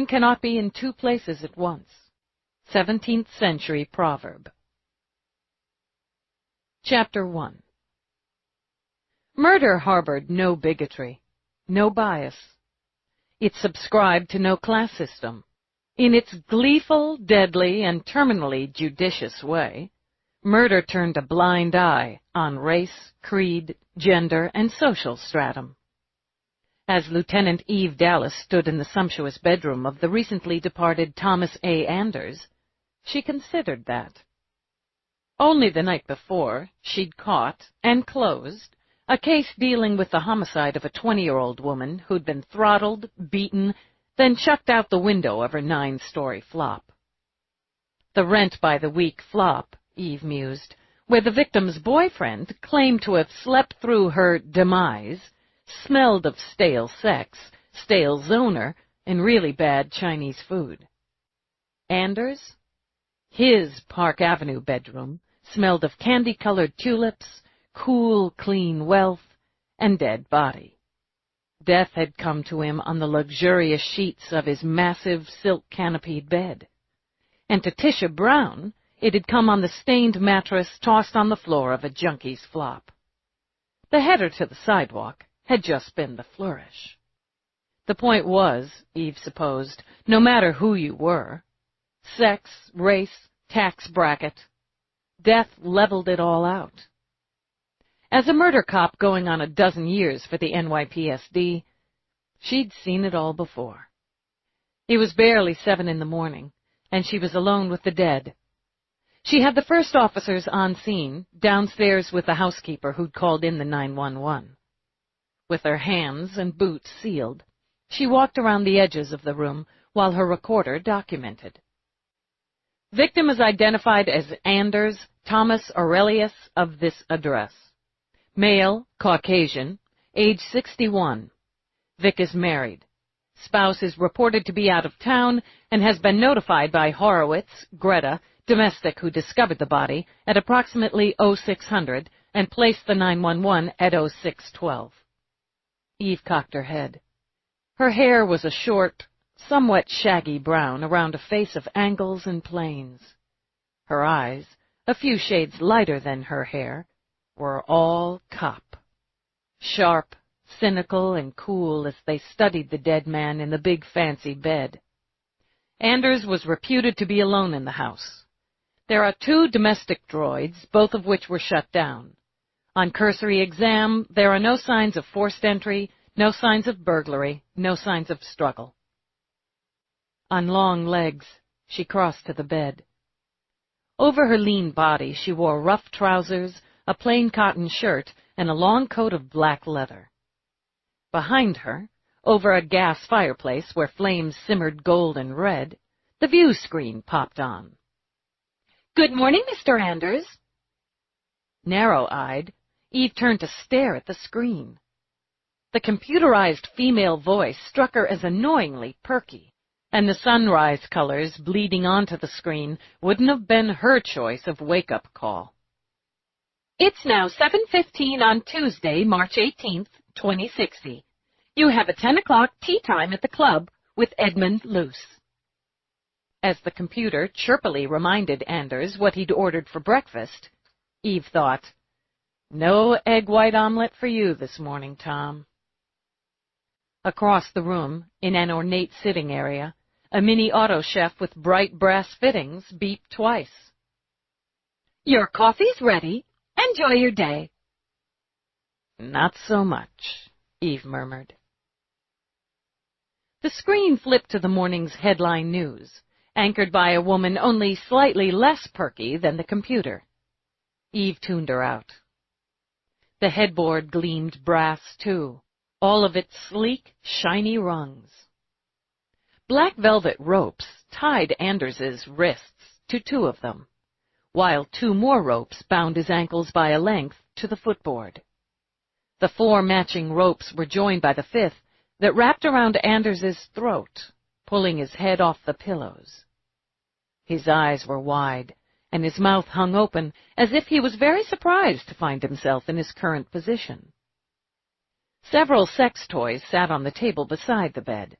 cannot be in two places at once. 17th century proverb. Chapter 1. Murder harbored no bigotry, no bias. It subscribed to no class system. In its gleeful, deadly, and terminally judicious way, murder turned a blind eye on race, creed, gender, and social stratum. As Lieutenant Eve Dallas stood in the sumptuous bedroom of the recently departed Thomas A. Anders, she considered that. Only the night before, she'd caught and closed a case dealing with the homicide of a 20-year-old woman who'd been throttled, beaten, then chucked out the window of her 9-story flop. The rent-by-the-week flop, Eve mused, where the victim's boyfriend claimed to have slept through her demise, smelled of stale sex, stale zoner, and really bad Chinese food. Anders? His Park Avenue bedroom smelled of candy-colored tulips, cool, clean wealth, and dead body. Death had come to him on the luxurious sheets of his massive silk-canopied bed. And to Tisha Brown, it had come on the stained mattress tossed on the floor of a junkie's flop. The header to the sidewalk had just been the flourish. The point was, Eve supposed, no matter who you were, sex, race, tax bracket, death leveled it all out. As a murder cop going on a dozen years for the NYPSD, she'd seen it all before. It was barely 7 in the morning, and she was alone with the dead. She had the first officers on scene, downstairs with the housekeeper who'd called in the 911. With her hands and boots sealed, she walked around the edges of the room while her recorder documented. Victim is identified as Anders Thomas Aurelius of this address. Male, Caucasian, age 61. Vic is married. Spouse is reported to be out of town and has been notified by Horowitz, Greta, domestic who discovered the body, at approximately 0600 and placed the 911 at 0612. Eve cocked her head. Her hair was a short, somewhat shaggy brown around a face of angles and planes. Her eyes, a few shades lighter than her hair, were all cop. Sharp, cynical, and cool as they studied the dead man in the big fancy bed. Anders was reputed to be alone in the house. There are 2 domestic droids, both of which were shut down. On cursory exam, there are no signs of forced entry, no signs of burglary, no signs of struggle. On long legs, she crossed to the bed. Over her lean body, she wore rough trousers, a plain cotton shirt, and a long coat of black leather. Behind her, over a gas fireplace where flames simmered gold and red, the view screen popped on. "Good morning, Mr. Anders." Narrow-eyed, Eve turned to stare at the screen. The computerized female voice struck her as annoyingly perky, and the sunrise colors bleeding onto the screen wouldn't have been her choice of wake-up call. "It's now 7:15 on Tuesday, March 18th, 2060. You have a 10 o'clock tea time at the club with Edmund Luce." As the computer chirpily reminded Anders what he'd ordered for breakfast, Eve thought, "No egg white omelet for you this morning, Tom." Across the room, in an ornate sitting area, a mini auto chef with bright brass fittings beeped twice. "Your coffee's ready. Enjoy your day." "Not so much," Eve murmured. The screen flipped to the morning's headline news, anchored by a woman only slightly less perky than the computer. Eve tuned her out. The headboard gleamed brass, too, all of its sleek, shiny rungs. Black velvet ropes tied Anders's wrists to 2 of them, while 2 more ropes bound his ankles by a length to the footboard. The 4 matching ropes were joined by the 5th that wrapped around Anders's throat, pulling his head off the pillows. His eyes were wide, and his mouth hung open as if he was very surprised to find himself in his current position. Several sex toys sat on the table beside the bed.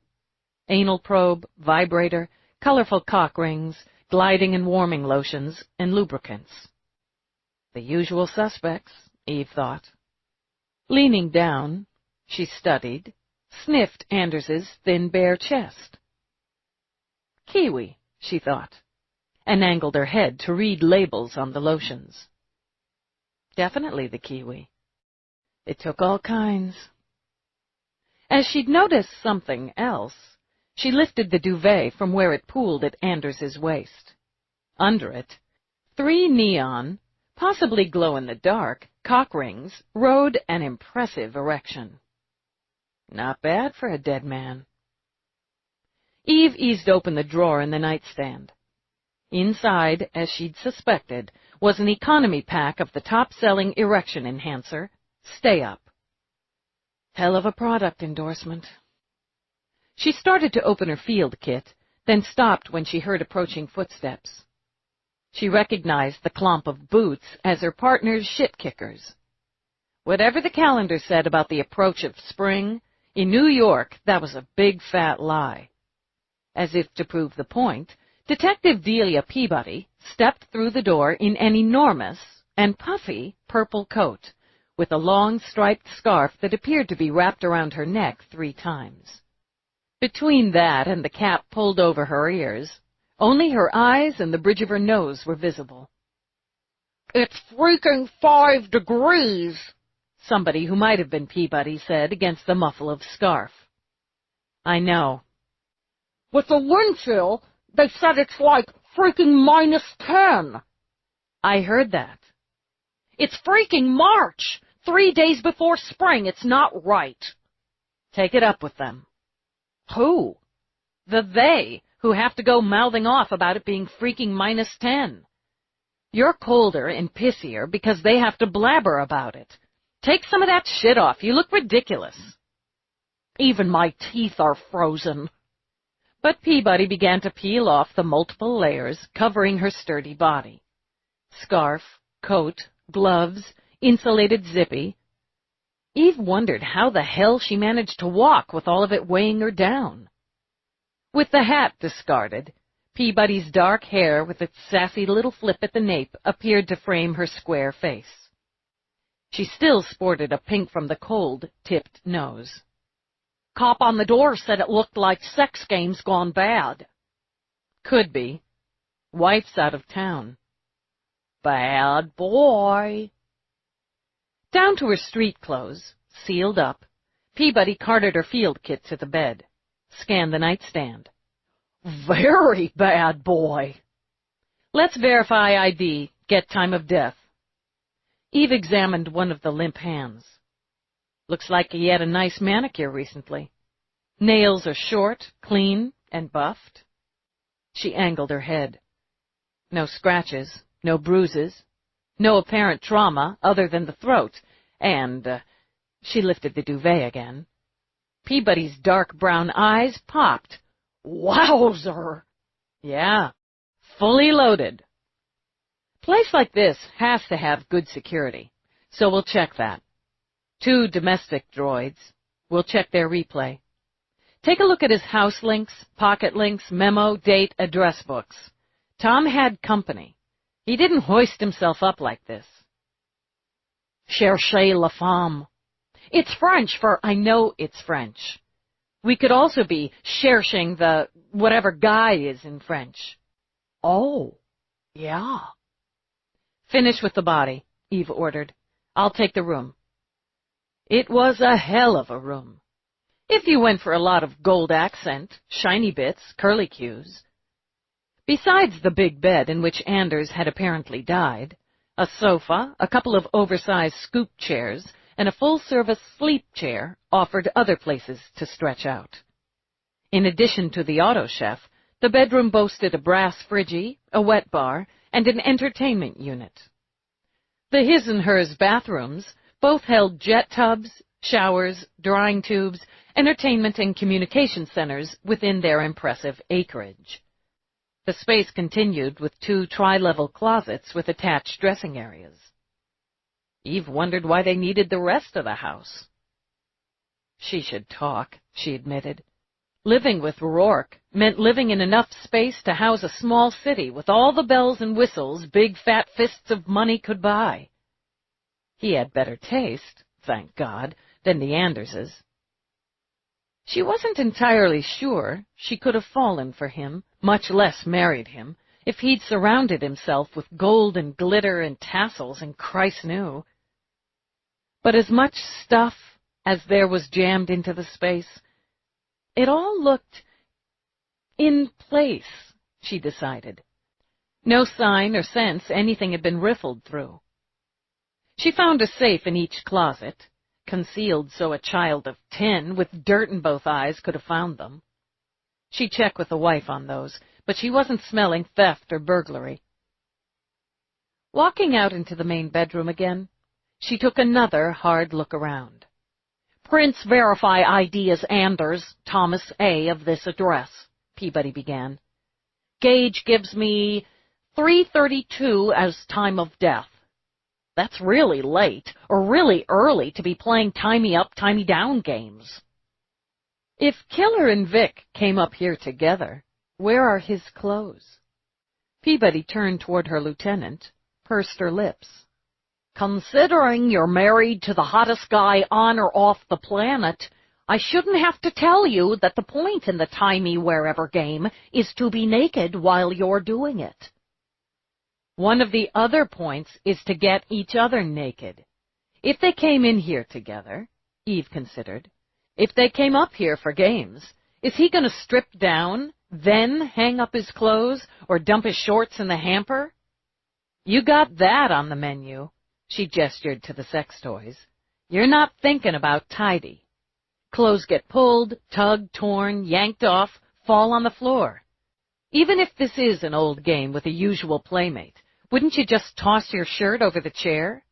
anal probe, vibrator, colorful cock rings, gliding and warming lotions, and lubricants. The usual suspects, Eve thought. Leaning down, she studied, sniffed Anders's thin, bare chest. Kiwi, she thought, and angled her head to read labels on the lotions. Definitely the kiwi. It took all kinds. As she'd noticed something else, she lifted the duvet from where it pooled at Anders's waist. Under it, 3 neon, possibly glow-in-the-dark, cock rings rode an impressive erection. Not bad for a dead man. Eve eased open the drawer in the nightstand. Inside, as she'd suspected, was an economy pack of the top-selling erection enhancer, Stay Up. Hell of a product endorsement. She started to open her field kit, then stopped when she heard approaching footsteps. She recognized the clomp of boots as her partner's shit-kickers. Whatever the calendar said about the approach of spring, in New York that was a big fat lie. As if to prove the point, Detective Delia Peabody stepped through the door in an enormous and puffy purple coat, with a long striped scarf that appeared to be wrapped around her neck 3 times. Between that and the cap pulled over her ears, only her eyes and the bridge of her nose were visible. "It's freaking 5 degrees," somebody who might have been Peabody said against the muffle of scarf. "I know." "With the wind chill, they said it's like freaking -10. "I heard that." "It's freaking March! 3 days before spring. It's not right." "Take it up with them." "Who?" "The they, who have to go mouthing off about it being freaking -10. You're colder and pissier because they have to blabber about it. Take some of that shit off. You look ridiculous." "Even my teeth are frozen." But Peabody began to peel off the multiple layers covering her sturdy body. Scarf, coat, gloves, insulated zippy. Eve wondered how the hell she managed to walk with all of it weighing her down. With the hat discarded, Peabody's dark hair with its sassy little flip at the nape appeared to frame her square face. She still sported a pink from the cold, tipped nose. "Cop on the door said it looked like sex games gone bad." "Could be. Wife's out of town." "Bad boy." Down to her street clothes, sealed up, Peabody carted her field kit to the bed, scanned the nightstand. "Very bad boy." "Let's verify ID, get time of death." Eve examined one of the limp hands. Looks like he had a nice manicure recently. Nails are short, clean, and buffed. She angled her head. No scratches, no bruises, no apparent trauma other than the throat, and, she lifted the duvet again. Peabody's dark brown eyes popped. "Wowzer!" "Yeah, fully loaded." Place like this has to have good security, so we'll check that. 2 domestic droids. We'll check their replay. Take a look at his house links, pocket links, memo, date, address books. Tom had company. He didn't hoist himself up like this. "Cherchez la femme." It's French for I know it's French. We could also be cherching the whatever guy is in French. "Oh, yeah." "Finish with the body," Eve ordered. "I'll take the room." It was a hell of a room. If you went for a lot of gold accent, shiny bits, curlicues. Besides the big bed in which Anders had apparently died, a sofa, a couple of oversized scoop chairs, and a full-service sleep chair offered other places to stretch out. In addition to the auto chef, the bedroom boasted a brass fridgie, a wet bar, and an entertainment unit. The his and hers bathrooms both held jet tubs, showers, drying tubes, entertainment and communication centers within their impressive acreage. The space continued with 2 tri-level closets with attached dressing areas. Eve wondered why they needed the rest of the house. She should talk, she admitted. Living with Rourke meant living in enough space to house a small city with all the bells and whistles big fat fists of money could buy. He had better taste, thank God, than the Anderses. She wasn't entirely sure she could have fallen for him, much less married him, if he'd surrounded himself with gold and glitter and tassels and Christ knew. But as much stuff as there was jammed into the space, it all looked in place, she decided. No sign or sense anything had been riffled through. She found a safe in each closet, concealed so a child of 10 with dirt in both eyes could have found them. She checked with the wife on those, but she wasn't smelling theft or burglary. Walking out into the main bedroom again, she took another hard look around. "Prints verify ID as Anders, Thomas A. of this address," Peabody began. "Gage gives me 3:32 as time of death. That's really late, or really early to be playing timey-up, timey-down games." "If Killer and Vic came up here together, where are his clothes?" Peabody turned toward her lieutenant, pursed her lips. "Considering you're married to the hottest guy on or off the planet, I shouldn't have to tell you that the point in the timey-wherever game is to be naked while you're doing it." "One of the other points is to get each other naked. If they came in here together," Eve considered, "if they came up here for games, is he going to strip down, then hang up his clothes, or dump his shorts in the hamper? You got that on the menu." She gestured to the sex toys. "You're not thinking about tidy. Clothes get pulled, tugged, torn, yanked off, fall on the floor. Even if this is an old game with a usual playmate, wouldn't you just toss your shirt over the chair?"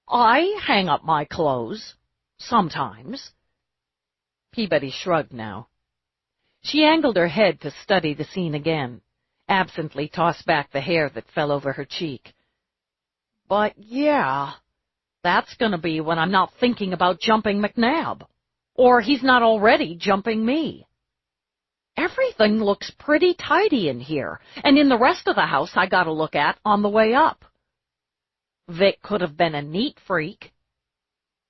"I hang up my clothes. Sometimes." Peabody shrugged now. She angled her head to study the scene again, absently tossed back the hair that fell over her cheek. "But yeah, that's going to be when I'm not thinking about jumping McNabb, or he's not already jumping me. Everything looks pretty tidy in here, and in the rest of the house I got to look at on the way up. Vic could have been a neat freak."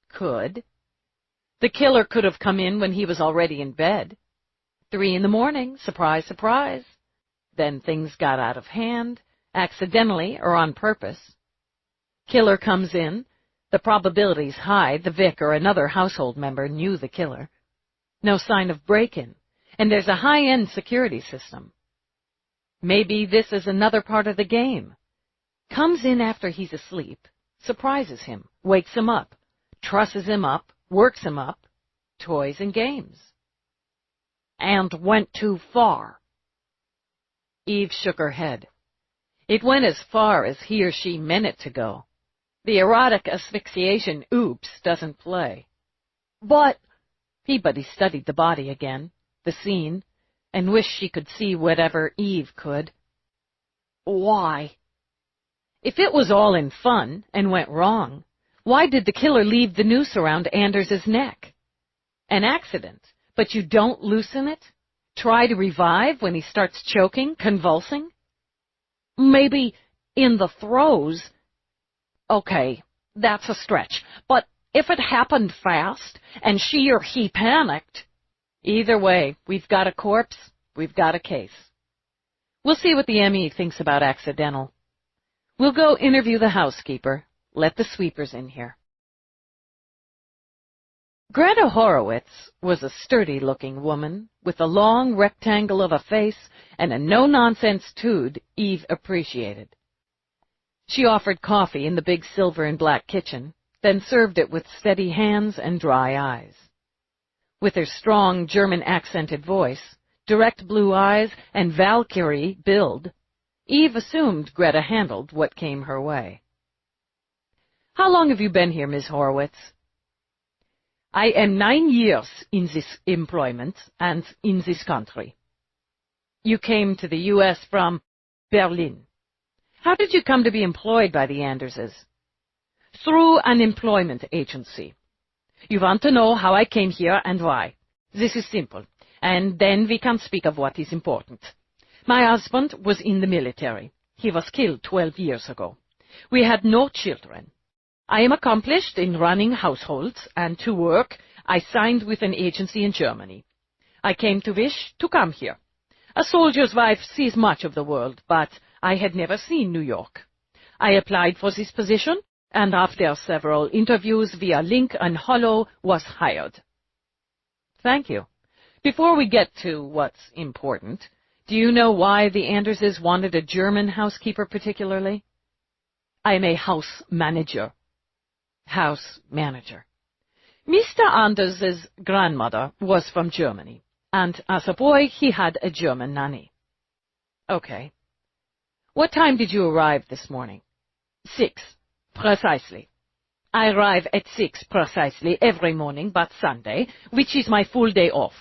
"Could. The killer could have come in when he was already in bed. 3 a.m, surprise, surprise. Then things got out of hand, accidentally or on purpose. Killer comes in. The probability's high the Vic or another household member knew the killer. No sign of break-in, and there's a high-end security system. Maybe this is another part of the game. Comes in after he's asleep, surprises him, wakes him up, trusses him up, works him up, toys and games." "And went too far." Eve shook her head. "It went as far as he or she meant it to go. The erotic asphyxiation oops doesn't play." "But—" Peabody studied the body again, the scene, and wished she could see whatever Eve could. "Why?" "If it was all in fun and went wrong, why did the killer leave the noose around Anders's neck? An accident, but you don't loosen it? Try to revive when he starts choking, convulsing? Maybe in the throes. Okay, that's a stretch, but if it happened fast and she or he panicked—" "Either way, we've got a corpse, we've got a case. We'll see what the ME thinks about accidental. We'll go interview the housekeeper. Let the sweepers in here." Greta Horowitz was a sturdy-looking woman with a long rectangle of a face and a no-nonsense tude Eve appreciated. She offered coffee in the big silver and black kitchen, then served it with steady hands and dry eyes. With her strong German-accented voice, direct blue eyes, and Valkyrie build, Eve assumed Greta handled what came her way. "How long have you been here, Miss Horowitz?" "I am 9 years in this employment and in this country." "You came to the U.S. from Berlin. How did you come to be employed by the Anderses?" "Through an employment agency. You want to know how I came here and why. This is simple. and then we can speak of what is important. My husband was in the military. He was killed 12 years ago. We had no children. I am accomplished in running households, and to work, I signed with an agency in Germany. I came to wish to come here. A soldier's wife sees much of the world, but I had never seen New York. I applied for this position, and after several interviews via link and Hollow, was hired. Thank you. Before we get to what's important, do you know why the Anderses wanted a German housekeeper particularly? I am a house manager. House manager. Mr. Anders's grandmother was from Germany, and as a boy he had a German nanny. Okay. What time did you arrive this morning? 6, precisely. I arrive at 6 precisely every morning but Sunday, which is my full day off.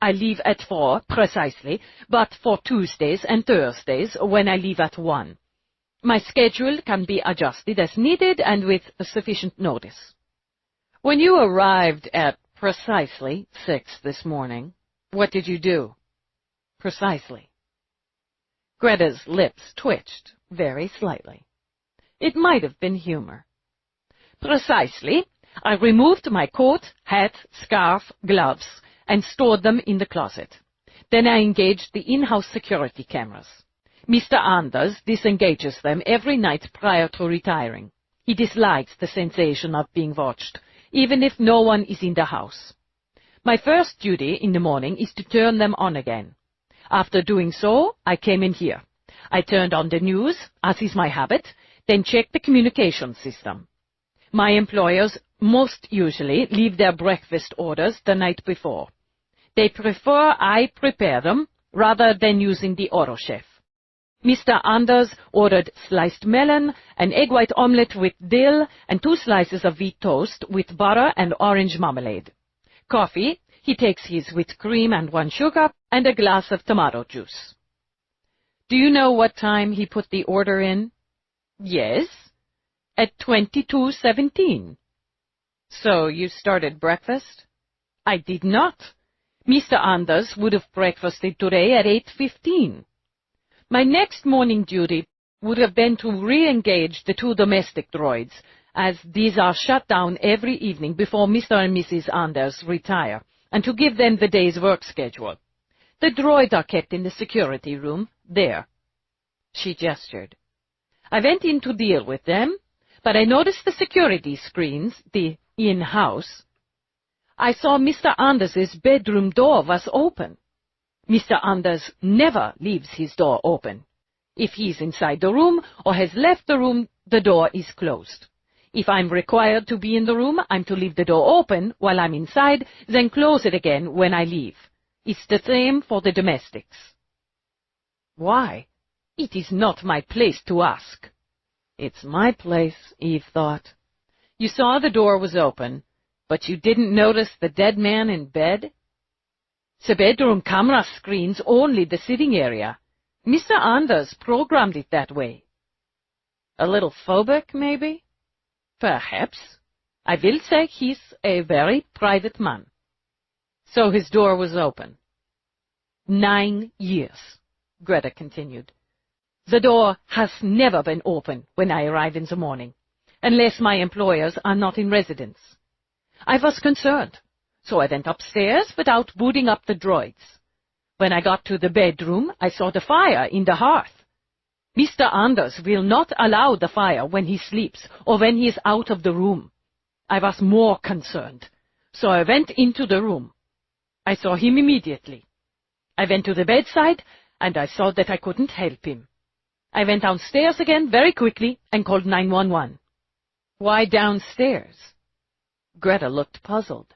I leave at 4 precisely, but for Tuesdays and Thursdays when I leave at 1. My schedule can be adjusted as needed and with sufficient notice. When you arrived at precisely 6 this morning, what did you do? Precisely. Greta's lips twitched very slightly. It might have been humor. Precisely, I removed my coat, hat, scarf, gloves, and stored them in the closet. Then I engaged the in-house security cameras. Mr. Anders disengages them every night prior to retiring. He dislikes the sensation of being watched, even if no one is in the house. My first duty in the morning is to turn them on again. After doing so, I came in here. I turned on the news, as is my habit, then checked the communication system. My employers most usually leave their breakfast orders the night before. They prefer I prepare them rather than using the autochef. Mr. Anders ordered sliced melon, an egg white omelette with dill, and 2 slices of wheat toast with butter and orange marmalade. Coffee, he takes his with cream and 1 sugar, and a glass of tomato juice. Do you know what time he put the order in? Yes, at 22:17. So you started breakfast? I did not. Mr. Anders would have breakfasted today at 8:15. My next morning duty would have been to re-engage the 2 domestic droids, as these are shut down every evening before Mr. and Mrs. Anders retire, and to give them the day's work schedule. The droids are kept in the security room, there. She gestured. I went in to deal with them, but I noticed the security screens, the in-house. I saw Mr. Anders's bedroom door was open. Mr. Anders never leaves his door open. If he's inside the room or has left the room, the door is closed. If I'm required to be in the room, I'm to leave the door open while I'm inside, then close it again when I leave. It's the same for the domestics. Why? It is not my place to ask. It's my place, Eve thought. You saw the door was open, but you didn't notice the dead man in bed? The bedroom camera screens only the sitting area. Mr. Anders programmed it that way. A little phobic, maybe? Perhaps. I will say he's a very private man. So his door was open. 9 years, Greta continued. The door has never been open when I arrive in the morning, unless my employers are not in residence. I was concerned, so I went upstairs without booting up the droids. When I got to the bedroom, I saw the fire in the hearth. Mr. Anders will not allow the fire when he sleeps or when he is out of the room. I was more concerned, so I went into the room. I saw him immediately. I went to the bedside, and I saw that I couldn't help him. I went downstairs again very quickly and called 911. Why downstairs? Greta looked puzzled.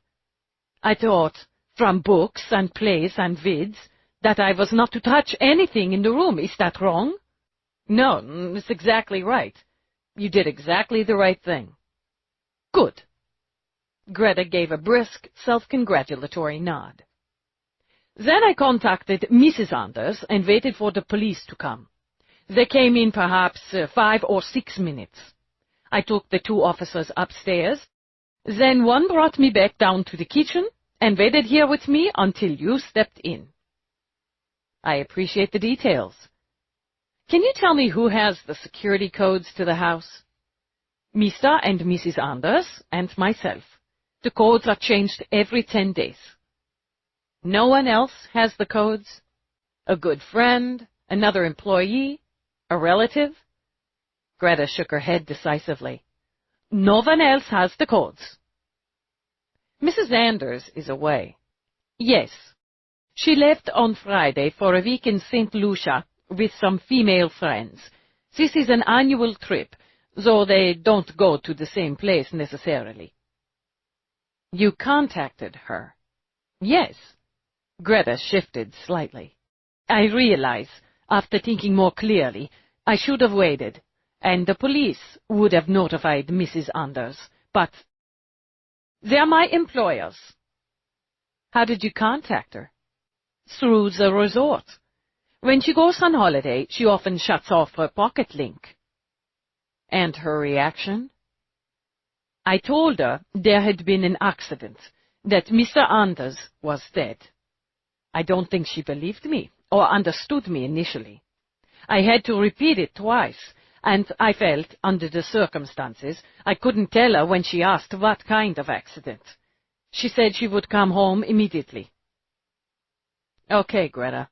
I thought, from books and plays and vids, that I was not to touch anything in the room. Is that wrong? No, it's exactly right. You did exactly the right thing. Good. Greta gave a brisk, self-congratulatory nod. Then I contacted Mrs. Anders and waited for the police to come. They came in perhaps 5 or 6 minutes. I took the 2 officers upstairs. Then one brought me back down to the kitchen, and waited here with me until you stepped in. I appreciate the details. Can you tell me who has the security codes to the house? Mr. and Mrs. Anders and myself. The codes are changed every 10 days. No one else has the codes? A good friend? Another employee? A relative? Greta shook her head decisively. No one else has the codes. Mrs. Anders is away. Yes. She left on Friday for a week in St. Lucia with some female friends. This is an annual trip, though they don't go to the same place necessarily. You contacted her? Yes. Greta shifted slightly. I realize, after thinking more clearly, I should have waited, and the police would have notified Mrs. Anders, but they're my employers. How did you contact her? Through the resort. When she goes on holiday, she often shuts off her pocket link. And her reaction? I told her there had been an accident, that Mr. Anders was dead. I don't think she believed me, or understood me initially. I had to repeat it twice, and I felt, under the circumstances, I couldn't tell her when she asked what kind of accident. She said she would come home immediately. Okay, Greta.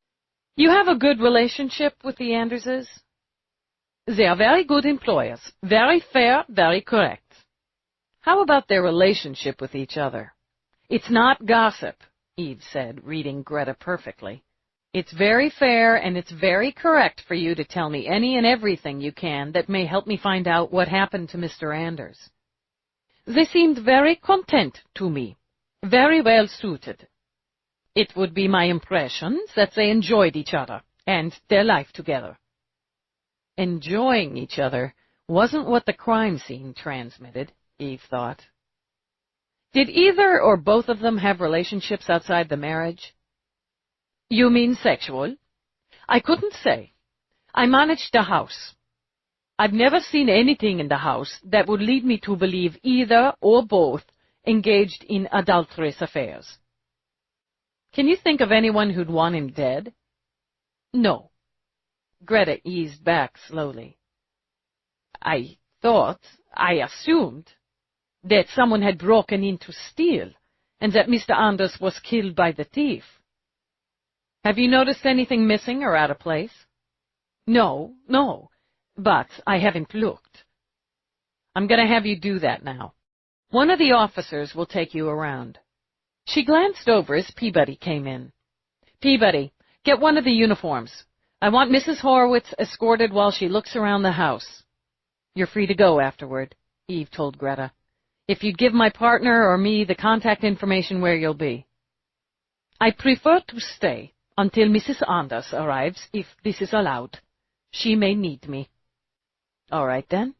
You have a good relationship with the Anderses? They are very good employers, very fair, very correct. How about their relationship with each other? It's not gossip, Eve said, reading Greta perfectly. It's very fair and it's very correct for you to tell me any and everything you can that may help me find out what happened to Mr. Anders. They seemed very content to me, very well suited. It would be my impression that they enjoyed each other and their life together. Enjoying each other wasn't what the crime scene transmitted, Eve thought. Did either or both of them have relationships outside the marriage? You mean sexual? I couldn't say. I managed the house. I've never seen anything in the house that would lead me to believe either or both engaged in adulterous affairs. Can you think of anyone who'd want him dead? No. Greta eased back slowly. I assumed, that someone had broken in to steal, and that Mr. Anders was killed by the thief. Have you noticed anything missing or out of place? No, but I haven't looked. I'm going to have you do that now. One of the officers will take you around. She glanced over as Peabody came in. Peabody, get one of the uniforms. I want Mrs. Horowitz escorted while she looks around the house. You're free to go afterward, Eve told Greta. If you'd give my partner or me the contact information where you'll be. I prefer to stay until Mrs. Anders arrives, if this is allowed. She may need me. All right, then.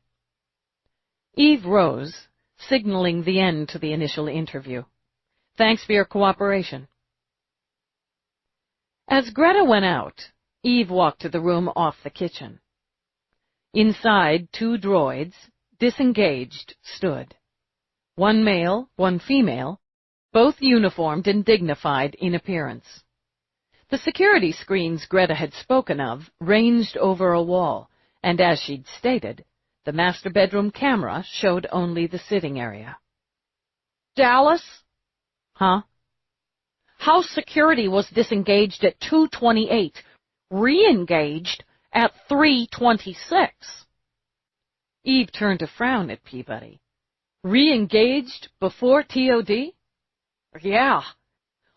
Eve rose, signaling the end to the initial interview. Thanks for your cooperation. As Greta went out, Eve walked to the room off the kitchen. Inside, 2 droids, disengaged, stood. One male, one female, both uniformed and dignified in appearance. The security screens Greta had spoken of ranged over a wall, and as she'd stated, the master bedroom camera showed only the sitting area. Dallas? Huh? House security was disengaged at 2:28, re-engaged at 3:26. Eve turned to frown at Peabody. Re-engaged before TOD? Yeah.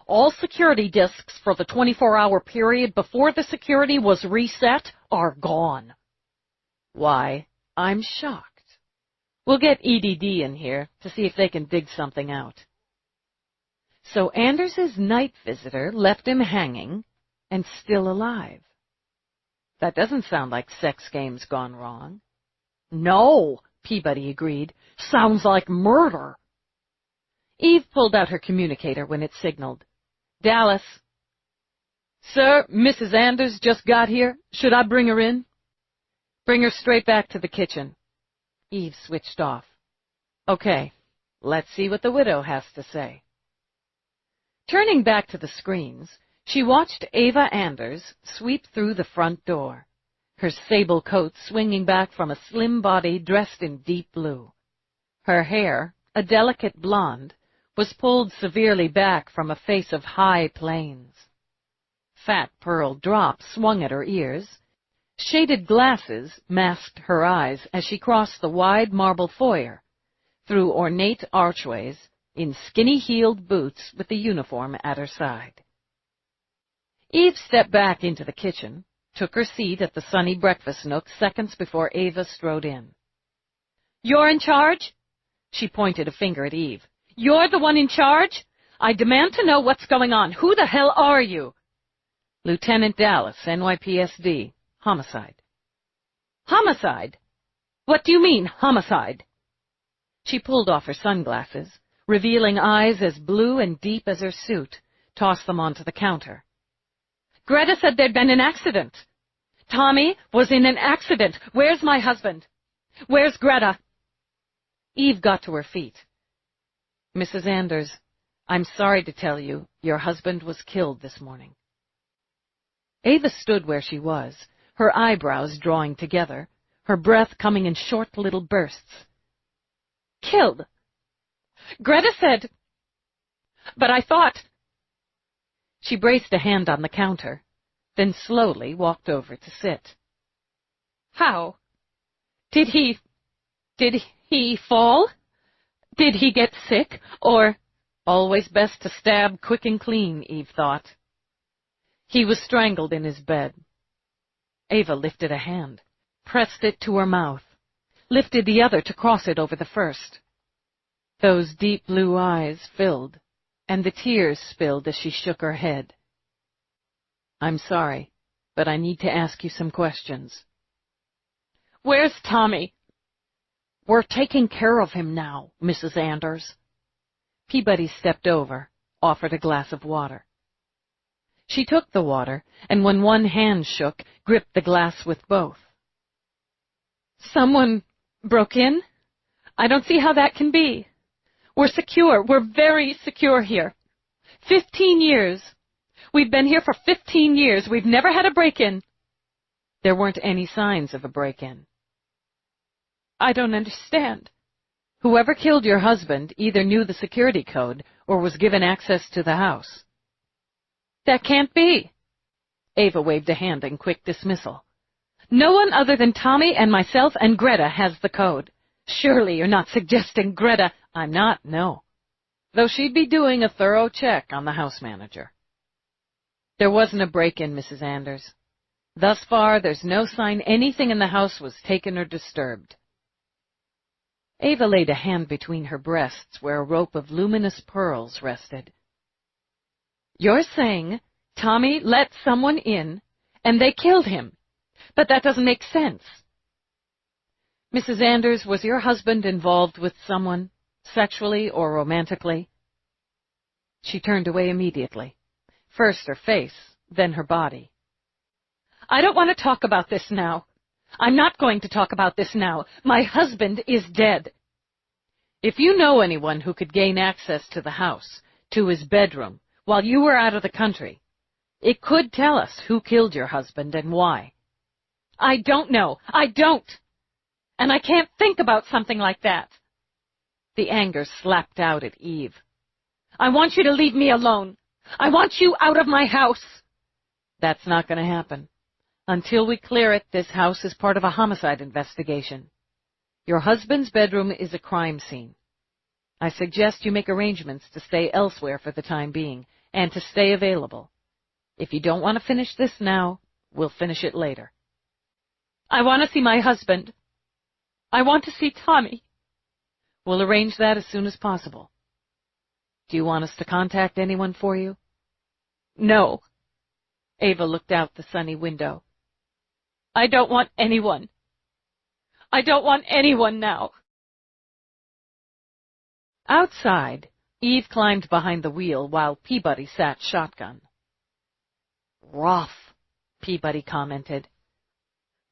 All security disks for the 24-hour period before the security was reset are gone. Why, I'm shocked. We'll get EDD in here to see if they can dig something out. So Anders's night visitor left him hanging and still alive. That doesn't sound like sex games gone wrong. No, Peabody agreed. Sounds like murder. Eve pulled out her communicator when it signaled. Dallas. Sir, Mrs. Anders just got here. Should I bring her in? Bring her straight back to the kitchen. Eve switched off. Okay, let's see what the widow has to say. Turning back to the screens, she watched Ava Anders sweep through the front door, her sable coat swinging back from a slim body dressed in deep blue. Her hair, a delicate blonde, was pulled severely back from a face of high plains. Fat pearl drops swung at her ears. Shaded glasses masked her eyes as she crossed the wide marble foyer, through ornate archways, in skinny-heeled boots with the uniform at her side. Eve stepped back into the kitchen, took her seat at the sunny breakfast nook seconds before Ava strode in. "You're in charge?" She pointed a finger at Eve. "You're the one in charge? I demand to know what's going on. Who the hell are you?" "Lieutenant Dallas, NYPSD. Homicide." "Homicide? What do you mean, homicide?" She pulled off her sunglasses, revealing eyes as blue and deep as her suit, tossed them onto the counter. "Greta said there'd been an accident. Tommy was in an accident. Where's my husband? Where's Greta?" Eve got to her feet. "Mrs. Anders, I'm sorry to tell you, your husband was killed this morning." Ava stood where she was, her eyebrows drawing together, her breath coming in short little bursts. "Killed? Greta said... But I thought..." She braced a hand on the counter, then slowly walked over to sit. "How? Did he fall? Did he get sick, or..." Always best to stab quick and clean, Eve thought. "He was strangled in his bed." Ava lifted a hand, pressed it to her mouth, lifted the other to cross it over the first. Those deep blue eyes filled, and the tears spilled as she shook her head. "I'm sorry, but I need to ask you some questions." "Where's Tommy?" "We're taking care of him now, Mrs. Anders." Peabody stepped over, offered a glass of water. She took the water, and when one hand shook, gripped the glass with both. "Someone broke in? I don't see how that can be. We're secure. We're very secure here. 15 years. We've been here for 15 years. We've never had a break-in." "There weren't any signs of a break-in." "I don't understand." "Whoever killed your husband either knew the security code or was given access to the house." "That can't be." Ava waved a hand in quick dismissal. "No one other than Tommy and myself and Greta has the code. Surely you're not suggesting Greta—" "I'm not, no. Though she'd be doing a thorough check on the house manager." "There wasn't a break-in, Mrs. Anders. Thus far, there's no sign anything in the house was taken or disturbed." Ava laid a hand between her breasts where a rope of luminous pearls rested. "You're saying Tommy let someone in, and they killed him. But that doesn't make sense." "Mrs. Anders, was your husband involved with someone, sexually or romantically?" She turned away immediately, first her face, then her body. "I don't want to talk about this now. I'm not going to talk about this now. My husband is dead." "If you know anyone who could gain access to the house, to his bedroom, while you were out of the country, it could tell us who killed your husband and why." "I don't know. I don't. And I can't think about something like that." The anger slapped out at Eve. "I want you to leave me alone. I want you out of my house." "That's not going to happen. Until we clear it, this house is part of a homicide investigation. Your husband's bedroom is a crime scene. I suggest you make arrangements to stay elsewhere for the time being, and to stay available. If you don't want to finish this now, we'll finish it later." "I want to see my husband. I want to see Tommy." "We'll arrange that as soon as possible. Do you want us to contact anyone for you?" "No." Ava looked out the sunny window. "I don't want anyone. I don't want anyone now." Outside, Eve climbed behind the wheel while Peabody sat shotgun. "Rough," Peabody commented.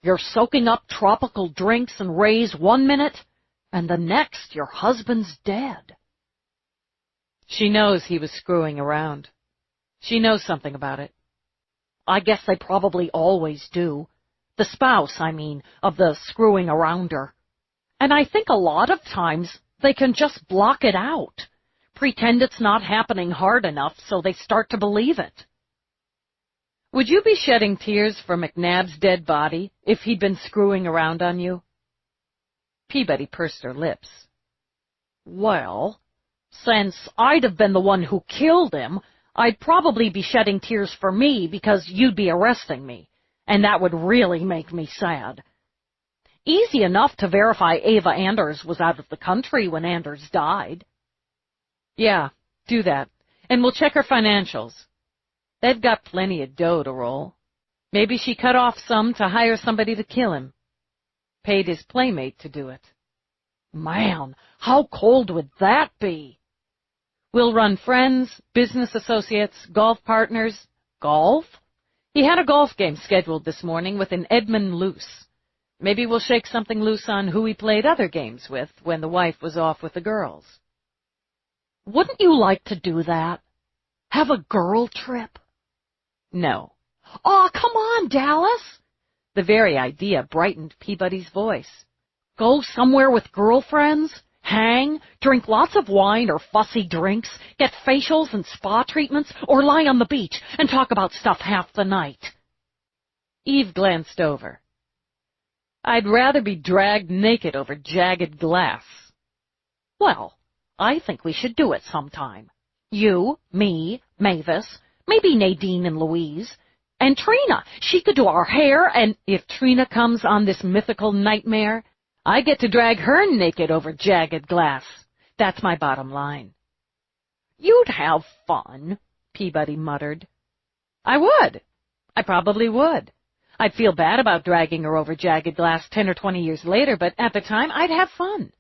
"You're soaking up tropical drinks and rays one minute, and the next your husband's dead." She knows he was screwing around. She knows something about it. I guess they probably always do. The spouse, I mean, of the screwing arounder. And I think a lot of times they can just block it out. Pretend it's not happening hard enough so they start to believe it. Would you be shedding tears for McNabb's dead body if he'd been screwing around on you? Peabody pursed her lips. Well, since I'd have been the one who killed him, I'd probably be shedding tears for me because you'd be arresting me, and that would really make me sad. Easy enough to verify Ava Anders was out of the country when Anders died. Yeah, do that, and we'll check her financials. They've got plenty of dough to roll. Maybe she cut off some to hire somebody to kill him. Paid his playmate to do it. Man, how cold would that be? We'll run friends, business associates, golf partners. Golf? He had a golf game scheduled this morning with an Edmund Luce. Maybe we'll shake something loose on who he played other games with when the wife was off with the girls. Wouldn't you like to do that? Have a girl trip? No. Aw, come on, Dallas. The very idea brightened Peabody's voice. Go somewhere with girlfriends? Hang, drink lots of wine or fussy drinks, get facials and spa treatments, or lie on the beach and talk about stuff half the night. Eve glanced over. I'd rather be dragged naked over jagged glass. Well, I think we should do it sometime. You, me, Mavis, maybe Nadine and Louise, and Trina. She could do our hair, and if Trina comes on this mythical nightmare, I get to drag her naked over jagged glass. That's my bottom line. You'd have fun, Peabody muttered. I would. I probably would. I'd feel bad about dragging her over jagged glass 10 or 20 years later, but at the time, I'd have fun.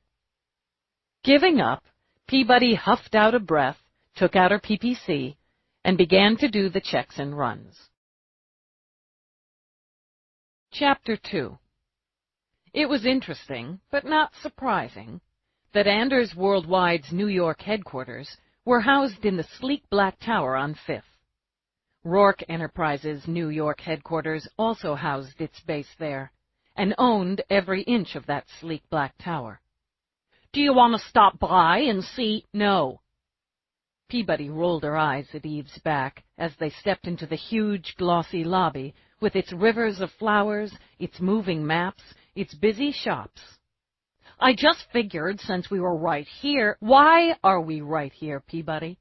Giving up, Peabody huffed out a breath, took out her PPC, and began to do the checks and runs. Chapter 2. It was interesting, but not surprising, that Anders Worldwide's New York headquarters were housed in the sleek black tower on Fifth. Rourke Enterprises' New York headquarters also housed its base there, and owned every inch of that sleek black tower. Do you want to stop by and see? No. Peabody rolled her eyes at Eve's back as they stepped into the huge, glossy lobby with its rivers of flowers, its moving maps, its busy shops. I just figured since we were right here. Why are we right here, Peabody?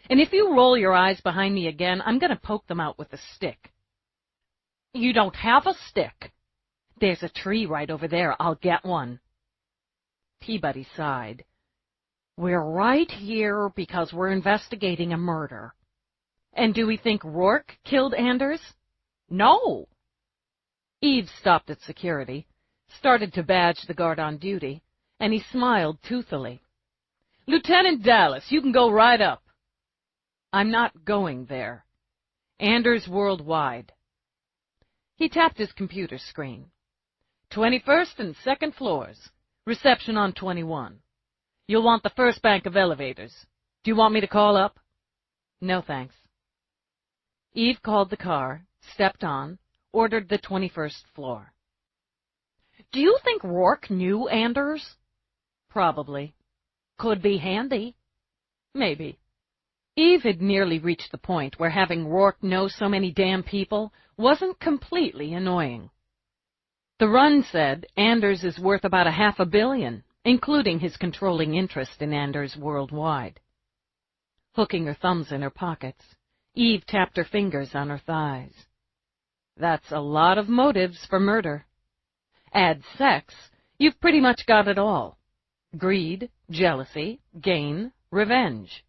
And if you roll your eyes behind me again, I'm going to poke them out with a stick. You don't have a stick. There's a tree right over there. I'll get one. Peabody sighed. We're right here because we're investigating a murder. And do we think Rourke killed Anders? No. Eve stopped at security, started to badge the guard on duty, and he smiled toothily. Lieutenant Dallas, you can go right up. I'm not going there. Anders Worldwide. He tapped his computer screen. 21st and 2nd floors. Reception on 21. You'll want the first bank of elevators. Do you want me to call up? No, thanks. Eve called the car, stepped on, ordered the 21st floor. Do you think Rourke knew Anders? Probably. Could be handy. Maybe. Eve had nearly reached the point where having Rourke know so many damn people wasn't completely annoying. The Run said Anders is worth about $500 million, including his controlling interest in Anders Worldwide. Hooking her thumbs in her pockets, Eve tapped her fingers on her thighs. That's a lot of motives for murder. Add sex, you've pretty much got it all. Greed, jealousy, gain, revenge.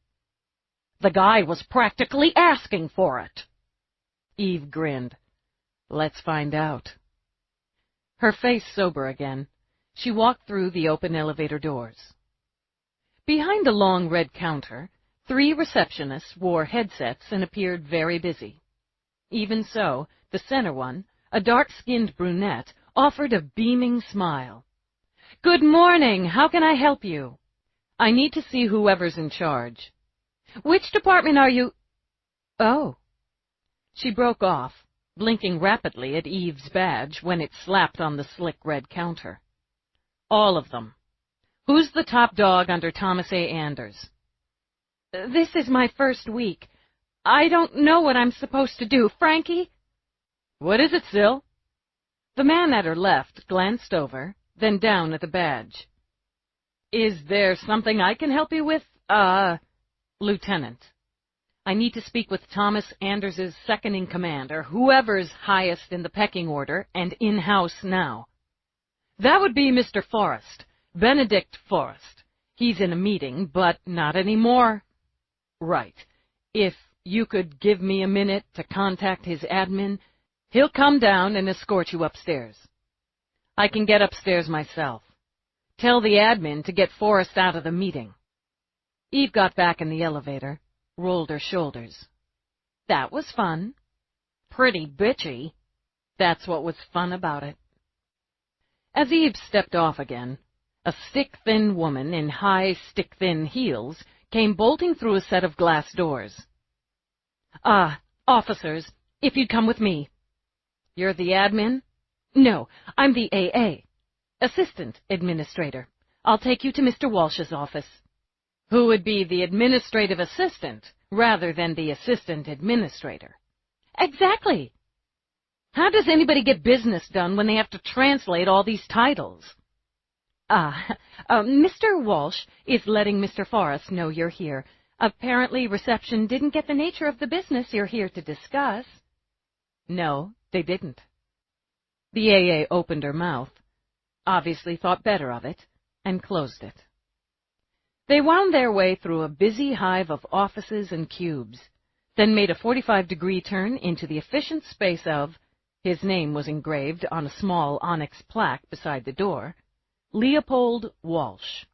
The guy was practically asking for it. Eve grinned. Let's find out. Her face sober again, she walked through the open elevator doors. Behind a long red counter, 3 receptionists wore headsets and appeared very busy. Even so, the center one, a dark-skinned brunette, offered a beaming smile. Good morning. How can I help you? I need to see whoever's in charge. Which department are you— Oh. She broke off, blinking rapidly at Eve's badge when it slapped on the slick red counter. All of them. Who's the top dog under Thomas A. Anders? This is my first week. I don't know what I'm supposed to do. Frankie? What is it, Sil? The man at her left glanced over, then down at the badge. Is there something I can help you with? Lieutenant. I need to speak with Thomas Anders's second-in-command, or whoever's highest in the pecking order and in-house now. That would be Mr. Forrest, Benedict Forrest. He's in a meeting, but not anymore. Right. If you could give me a minute to contact his admin, he'll come down and escort you upstairs. I can get upstairs myself. Tell the admin to get Forrest out of the meeting. Eve got back in the elevator, rolled her shoulders. That was fun. Pretty bitchy. That's what was fun about it. As Eve stepped off again, a stick-thin woman in high, stick-thin heels came bolting through a set of glass doors. Officers, if you'd come with me. You're the admin? No, I'm the AA. Assistant Administrator. I'll take you to Mr. Walsh's office. Who would be the administrative assistant rather than the assistant administrator? Exactly. How does anybody get business done when they have to translate all these titles? Mr. Walsh is letting Mr. Forrest know you're here. Apparently reception didn't get the nature of the business you're here to discuss. No, they didn't. The AA opened her mouth, obviously thought better of it, and closed it. They wound their way through a busy hive of offices and cubes, then made a 45-degree turn into the efficient space of— his name was engraved on a small onyx plaque beside the door— Leopold Walsh.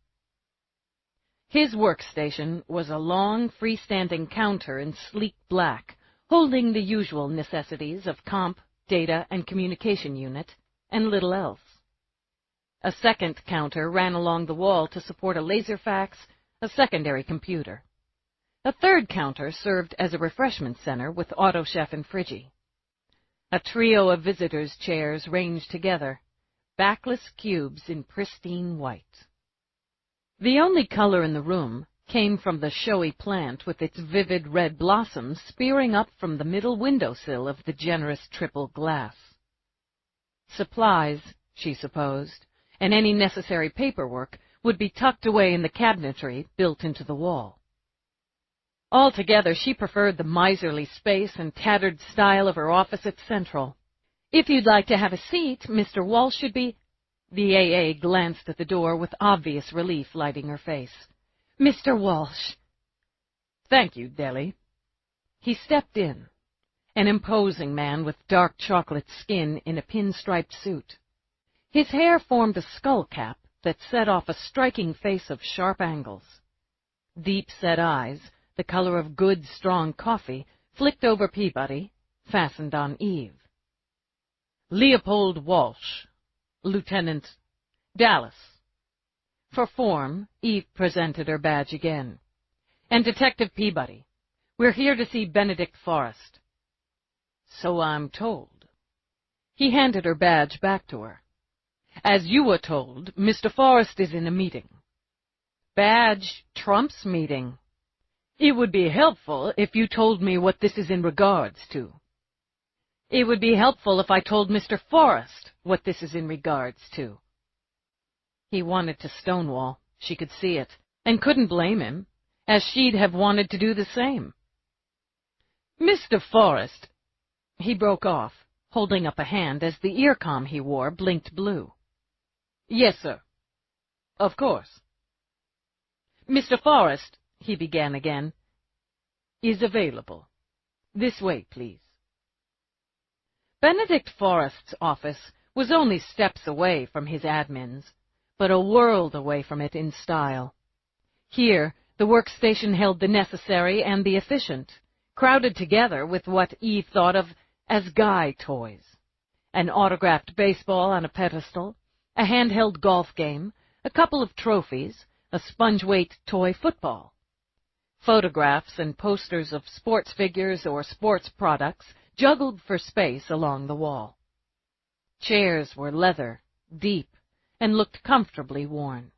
His workstation was a long, freestanding counter in sleek black, holding the usual necessities of comp, data, and communication unit, and little else. A second counter ran along the wall to support a laser fax, a secondary computer. A third counter served as a refreshment center with Auto Chef and Friggy. A trio of visitors' chairs ranged together, backless cubes in pristine white. The only color in the room came from the showy plant with its vivid red blossoms spearing up from the middle windowsill of the generous triple glass. Supplies, she supposed, and any necessary paperwork would be tucked away in the cabinetry built into the wall. Altogether, she preferred the miserly space and tattered style of her office at Central. If you'd like to have a seat, Mr. Walsh should be— The AA glanced at the door with obvious relief lighting her face. Mr. Walsh. Thank you, Deli. He stepped in, an imposing man with dark chocolate skin in a pinstriped suit. His hair formed a skull cap that set off a striking face of sharp angles. Deep-set eyes, the color of good, strong coffee, flicked over Peabody, fastened on Eve. Leopold Walsh, Lieutenant Dallas. For form, Eve presented her badge again. And Detective Peabody. We're here to see Benedict Forrest. So I'm told. He handed her badge back to her. As you were told, Mr. Forrest is in a meeting. Badge trumps meeting. It would be helpful if you told me what this is in regards to. It would be helpful if I told Mr. Forrest what this is in regards to. He wanted to stonewall. She could see it, and couldn't blame him, as she'd have wanted to do the same. Mr. Forrest— He broke off, holding up a hand as the earcom he wore blinked blue. Yes, sir. Of course. Mr. Forrest, he began again, is available. This way, please. Benedict Forrest's office was only steps away from his admin's, but a world away from it in style. Here, the workstation held the necessary and the efficient, crowded together with what Eve thought of as guy toys. An autographed baseball on a pedestal, a handheld golf game, a couple of trophies, a sponge-weight toy football. Photographs and posters of sports figures or sports products juggled for space along the wall. Chairs were leather, deep, and looked comfortably worn.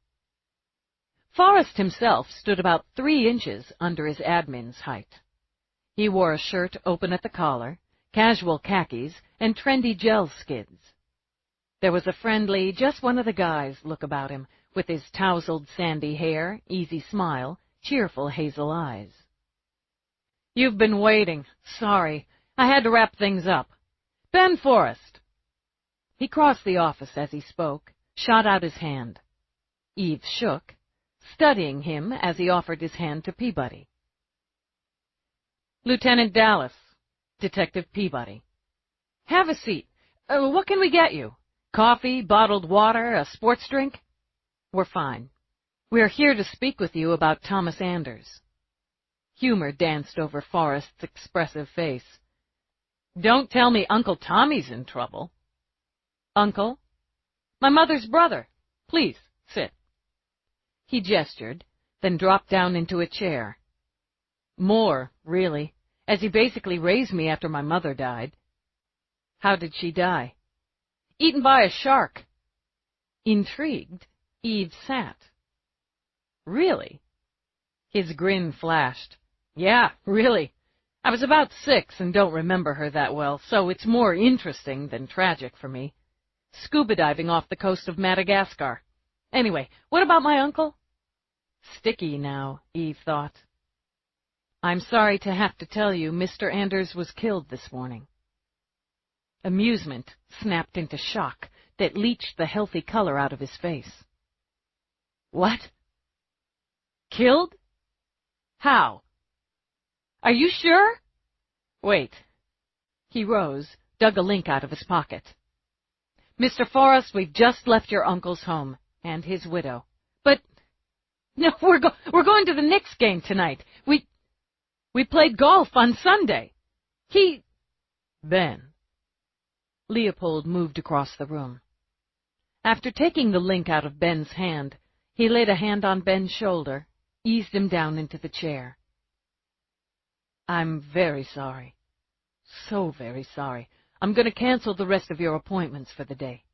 Forrest himself stood about 3 inches under his admin's height. He wore a shirt open at the collar, casual khakis, and trendy gel skids. There was a friendly, just one of the guys look about him, with his tousled sandy hair, easy smile, cheerful hazel eyes. "You've been waiting. Sorry. I had to wrap things up. Ben Forrest." He crossed the office as he spoke, shot out his hand. Eve shook, studying him as he offered his hand to Peabody. "Lieutenant Dallas, Detective Peabody. Have a seat. What can we get you? Coffee, bottled water, a sports drink?" "We're fine. We're here to speak with you about Thomas Anders." Humor danced over Forrest's expressive face. "Don't tell me Uncle Tommy's in trouble." "Uncle? My mother's brother. Please, sit." He gestured, then dropped down into a chair. "More, really, as he basically raised me after my mother died." "How did she die?" "Eaten by a shark." Intrigued, Eve sat. "Really?" His grin flashed. "Yeah, really. I was about 6 and don't remember her that well, so it's more interesting than tragic for me. Scuba diving off the coast of Madagascar. Anyway, what about my uncle?" Sticky now, Eve thought. "I'm sorry to have to tell you Mr. Anders was killed this morning." Amusement snapped into shock that leached the healthy color out of his face. "What? Killed? How? Are you sure? Wait." He rose, dug a link out of his pocket. "Mr. Forrest, we've just left your uncle's home, and his widow. But, no, we're going to the Knicks game tonight. We played golf on Sunday. Ben." Leopold moved across the room. After taking the link out of Ben's hand, he laid a hand on Ben's shoulder, eased him down into the chair. "I'm very sorry. So very sorry. I'm going to cancel the rest of your appointments for the day."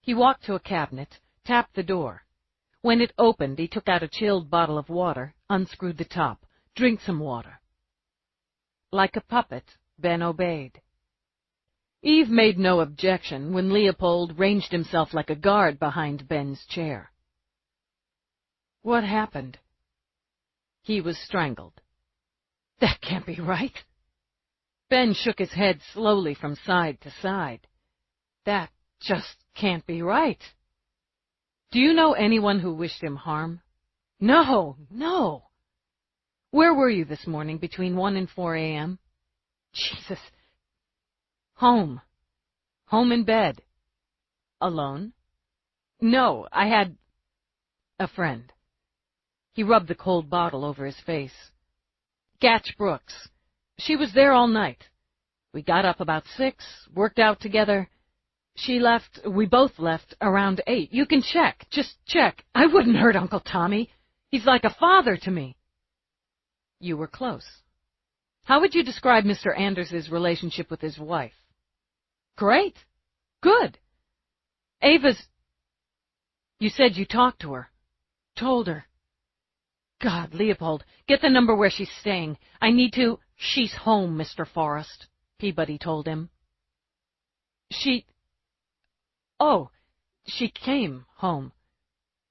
He walked to a cabinet, tapped the door. When it opened, he took out a chilled bottle of water, unscrewed the top. "Drink some water." Like a puppet, Ben obeyed. Eve made no objection when Leopold ranged himself like a guard behind Ben's chair. "What happened?" "He was strangled." "That can't be right." Ben shook his head slowly from side to side. "That just can't be right." "Do you know anyone who wished him harm?" "No, no." "Where were you this morning between 1 and 4 a.m.? "Jesus. Home. Home in bed." "Alone?" "No, I had a friend." He rubbed the cold bottle over his face. "Gatch Brooks. She was there all night. We got up about 6, worked out together. We both left around 8. You can check, just check. I wouldn't hurt Uncle Tommy. He's like a father to me." "You were close. How would you describe Mr. Anders's relationship with his wife?" "Great. Good. Ava's—" "You said you talked to her. Told her." "God, Leopold, get the number where she's staying. I need to—" "She's home, Mr. Forrest," Peabody told him. Oh, she came home.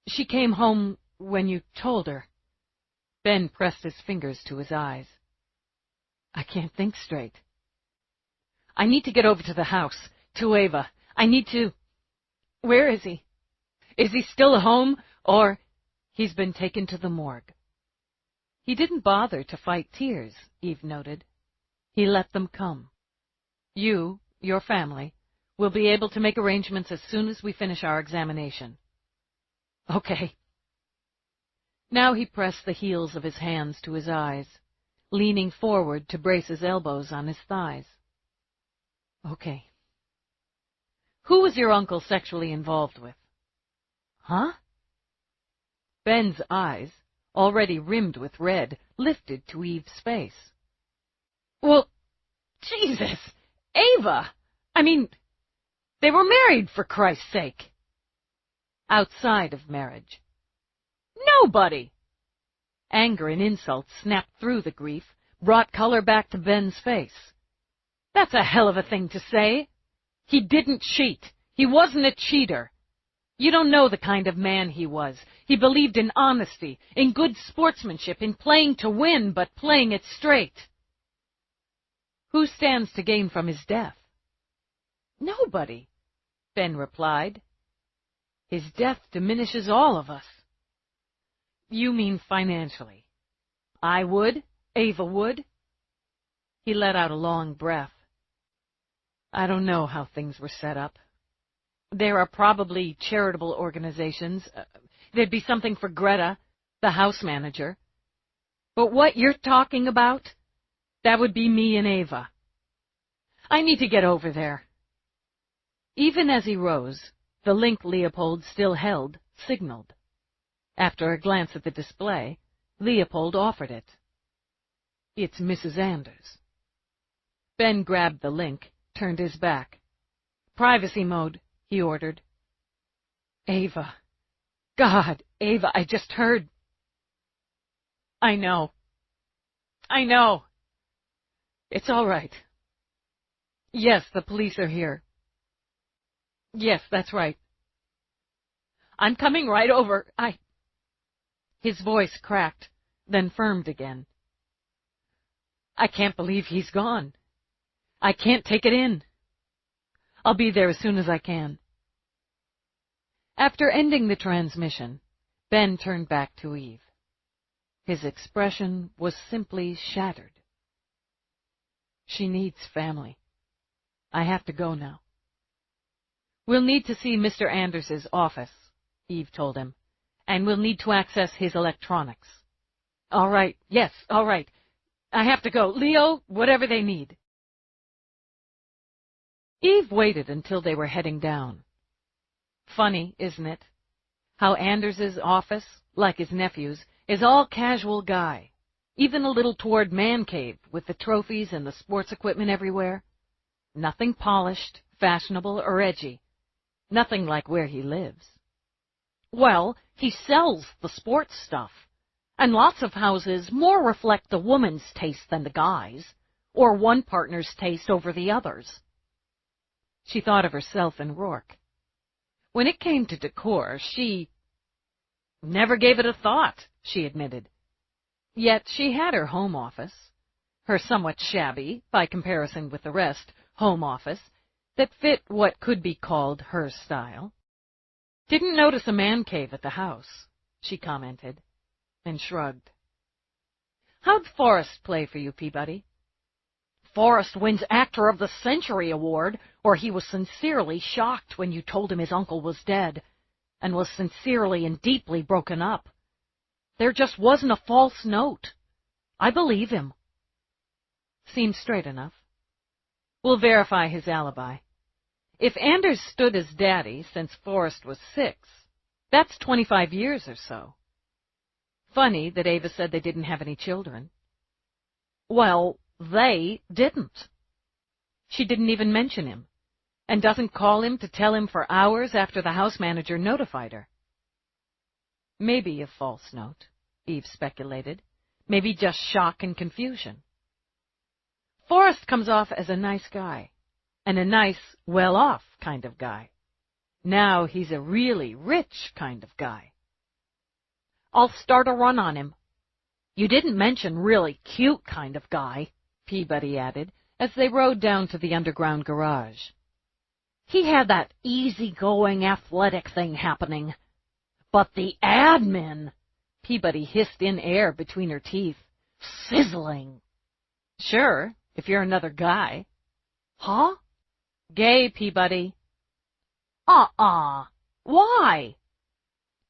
She came home when you told her." Ben pressed his fingers to his eyes. "I can't think straight. I need to get over to the house, to Ava. I need to—" "Where is he? Is he still home, or—" "He's been taken to the morgue." He didn't bother to fight tears, Eve noted. He let them come. "You, your family, will be able to make arrangements as soon as we finish our examination." "Okay." Now he pressed the heels of his hands to his eyes, leaning forward to brace his elbows on his thighs. "Okay. Who was your uncle sexually involved with?" "Huh?" Ben's eyes, already rimmed with red, lifted to Eve's face. "Well, Jesus! Ava! I mean, they were married, for Christ's sake!" "Outside of marriage." "Nobody!" Anger and insult snapped through the grief, brought color back to Ben's face. "That's a hell of a thing to say. He didn't cheat. He wasn't a cheater. You don't know the kind of man he was. He believed in honesty, in good sportsmanship, in playing to win, but playing it straight." "Who stands to gain from his death?" "Nobody," Ben replied. "His death diminishes all of us." "You mean financially?" "I would. Ava would." He let out a long breath. "I don't know how things were set up. There are probably charitable organizations. There'd be something for Greta, the house manager. But what you're talking about, that would be me and Ava. I need to get over there." Even as he rose, the link Leopold still held signaled. After a glance at the display, Leopold offered it. "It's Mrs. Anders." Ben grabbed the link, turned his back. "Privacy mode," he ordered. "Ava. God, Ava, I just heard." I know. It's all right. Yes, the police are here." "Yes, that's right." "I'm coming right over. His voice cracked, then firmed again. "I can't believe he's gone. I can't take it in. I'll be there as soon as I can." After ending the transmission, Ben turned back to Eve. His expression was simply shattered. "She needs family. I have to go now." "We'll need to see Mr. Anders's office," Eve told him, "and we'll need to access his electronics." "All right, yes, all right. I have to go. Leo, whatever they need." Eve waited until they were heading down. Funny, isn't it? How Anders's office, like his nephew's, is all casual guy, even a little toward man cave with the trophies and the sports equipment everywhere. Nothing polished, fashionable, or edgy. Nothing like where he lives. Well, he sells the sports stuff, and lots of houses more reflect the woman's taste than the guy's, or one partner's taste over the other's. She thought of herself and Rourke. When it came to decor, she never gave it a thought, she admitted. Yet she had her home office, her somewhat shabby, by comparison with the rest, home office, that fit what could be called her style. "Didn't notice a man cave at the house," she commented, and shrugged. "How'd Forrest play for you, Peabody?" "Forrest wins Actor of the Century award, or he was sincerely shocked when you told him his uncle was dead, and was sincerely and deeply broken up. There just wasn't a false note. I believe him." "Seems straight enough. We'll verify his alibi. If Anders stood as daddy since Forrest was 6, that's 25 years or so. Funny that Ava said they didn't have any children." "Well, they didn't." "She didn't even mention him, and doesn't call him to tell him for hours after the house manager notified her." "Maybe a false note," Eve speculated. "Maybe just shock and confusion. Forrest comes off as a nice guy, and a nice, well-off kind of guy. Now he's a really rich kind of guy." "I'll start a run on him. You didn't mention really cute kind of guy," Peabody added, as they rode down to the underground garage. "He had that easy-going athletic thing happening. But the admin," Peabody hissed in air between her teeth, "sizzling." "Sure, if you're another guy." "Huh?" "Gay, Peabody." Why?"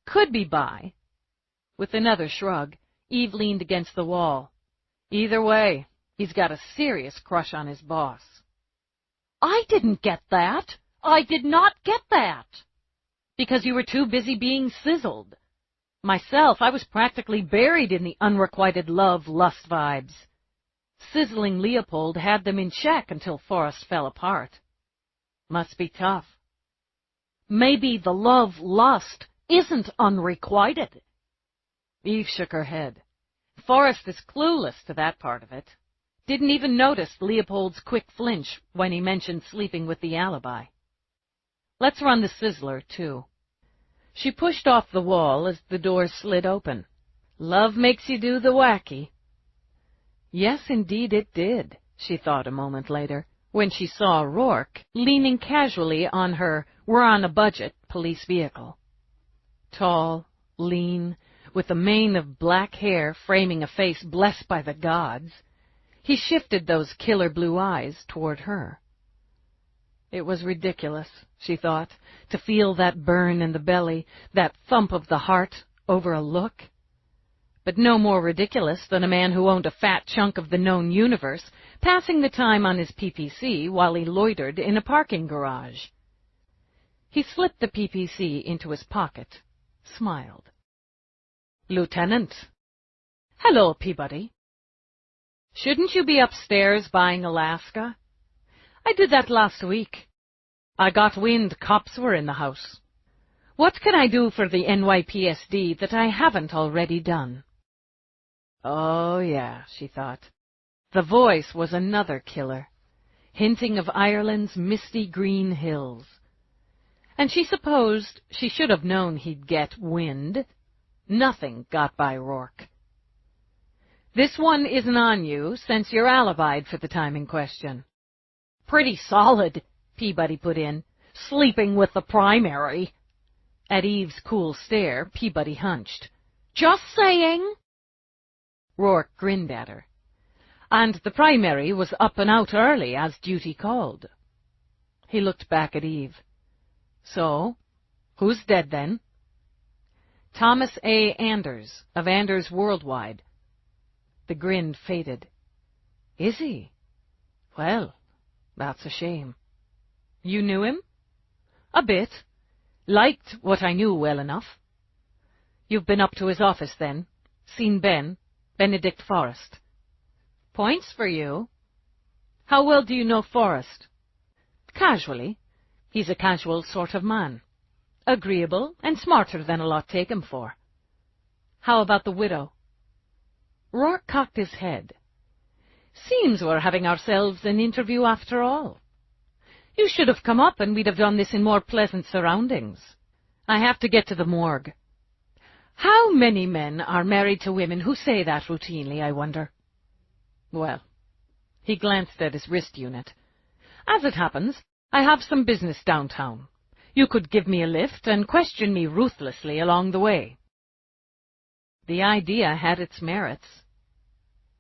"Could be bi." With another shrug, Eve leaned against the wall. "Either way, he's got a serious crush on his boss." "I didn't get that. I did not get that." "Because you were too busy being sizzled. Myself, I was practically buried in the unrequited love-lust vibes. Sizzling Leopold had them in check until Forrest fell apart. Must be tough. Maybe the love-lust isn't unrequited. Eve shook her head. Forrest is clueless to that part of it. Didn't even notice Leopold's quick flinch when he mentioned sleeping with the alibi. Let's run the sizzler, too. She pushed off the wall as the door slid open. Love makes you do the wacky. Yes, indeed it did, she thought a moment later, when she saw Rourke leaning casually on her we're-on-a-budget police vehicle. Tall, lean, with a mane of black hair framing a face blessed by the gods, he shifted those killer blue eyes toward her. It was ridiculous, she thought, to feel that burn in the belly, that thump of the heart over a look. But no more ridiculous than a man who owned a fat chunk of the known universe, passing the time on his PPC while he loitered in a parking garage. He slipped the PPC into his pocket, smiled. Lieutenant. Hello, Peabody. Shouldn't you be upstairs buying Alaska? I did that last week. I got wind cops were in the house. What can I do for the NYPSD that I haven't already done? Oh, yeah, she thought. The voice was another killer, hinting of Ireland's misty green hills. And she supposed she should have known he'd get wind. Nothing got by Rourke. This one isn't on you, since you're alibied for the time in question. Pretty solid, Peabody put in. Sleeping with the primary. At Eve's cool stare, Peabody hunched. Just saying. Rourke grinned at her. And the primary was up and out early, as duty called. He looked back at Eve. So, who's dead then? Thomas A. Anders, of Anders Worldwide. The grin faded. Is he? Well, that's a shame. You knew him? A bit. Liked what I knew well enough. You've been up to his office, then? Seen Benedict Forrest. Points for you. How well do you know Forrest? Casually. He's a casual sort of man. Agreeable and smarter than a lot take him for. How about the widow? Rourke cocked his head. Seems we're having ourselves an interview after all. You should have come up and we'd have done this in more pleasant surroundings. I have to get to the morgue. How many men are married to women who say that routinely, I wonder? Well, he glanced at his wrist unit. As it happens, I have some business downtown. You could give me a lift and question me ruthlessly along the way. The idea had its merits.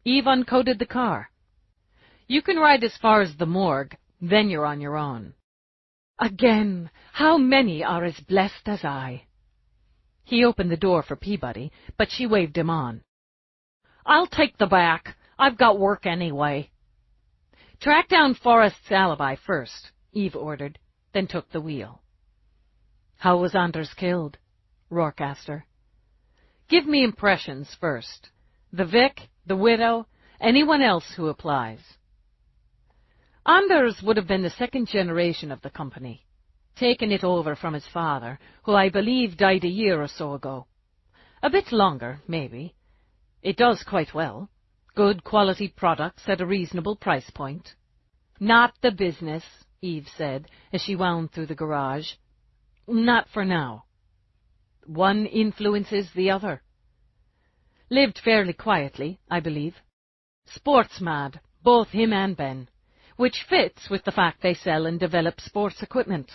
Eve uncoded the car. You can ride as far as the morgue, then you're on your own. Again, how many are as blessed as I? He opened the door for Peabody, but she waved him on. I'll take the back. I've got work anyway. Track down Forrest's alibi first, Eve ordered, then took the wheel. How was Anders killed? Rourke asked her. Give me impressions first. The Vic, the widow, anyone else who applies. Anders would have been the second generation of the company, taken it over from his father, who I believe died a year or so ago. A bit longer, maybe. It does quite well. Good quality products at a reasonable price point. Not the business, Eve said, as she wound through the garage. Not for now. One influences the other. Lived fairly quietly, I believe. Sports mad, both him and Ben, which fits with the fact they sell and develop sports equipment.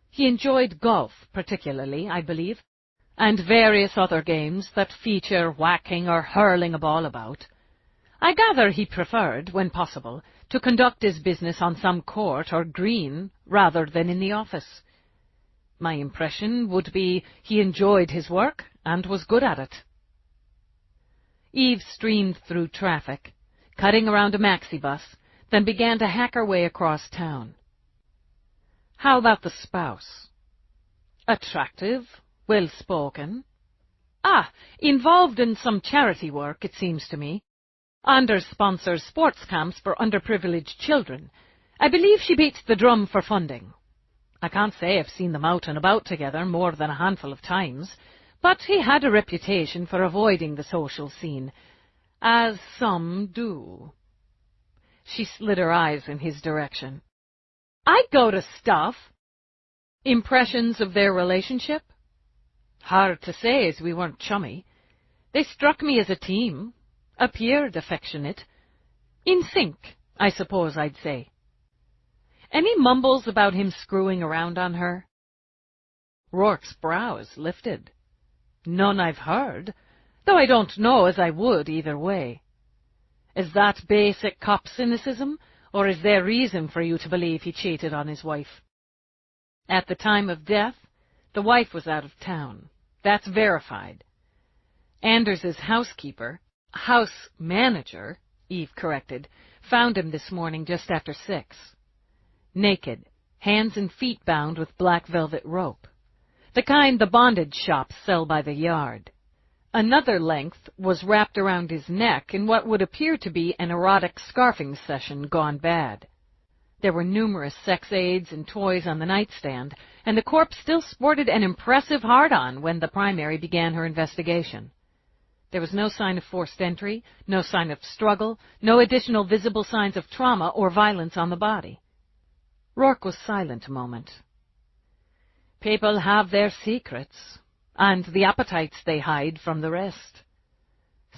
He enjoyed golf, particularly, I believe, and various other games that feature whacking or hurling a ball about. I gather he preferred, when possible, to conduct his business on some court or green rather than in the office. My impression would be he enjoyed his work and was good at it. Eve streamed through traffic, cutting around a maxi-bus, then began to hack her way across town. How about the spouse? Attractive, well-spoken. Ah, involved in some charity work, it seems to me. Anders sponsors sports camps for underprivileged children. I believe she beats the drum for funding. I can't say I've seen them out and about together more than a handful of times, but he had a reputation for avoiding the social scene, as some do. She slid her eyes in his direction. I'd go to stuff. Impressions of their relationship? Hard to say, as we weren't chummy. They struck me as a team, appeared affectionate. In sync, I suppose I'd say. Any mumbles about him screwing around on her? Rourke's brows lifted. None I've heard, though I don't know as I would either way. Is that basic cop cynicism, or is there reason for you to believe he cheated on his wife? At the time of death, the wife was out of town. That's verified. Anders's house manager, Eve corrected, found him this morning just after 6. Naked, hands and feet bound with black velvet rope. The kind the bondage shops sell by the yard. Another length was wrapped around his neck in what would appear to be an erotic scarfing session gone bad. There were numerous sex aids and toys on the nightstand, and the corpse still sported an impressive hard-on when the primary began her investigation. There was no sign of forced entry, no sign of struggle, no additional visible signs of trauma or violence on the body. Rourke was silent a moment. People have their secrets, and the appetites they hide from the rest.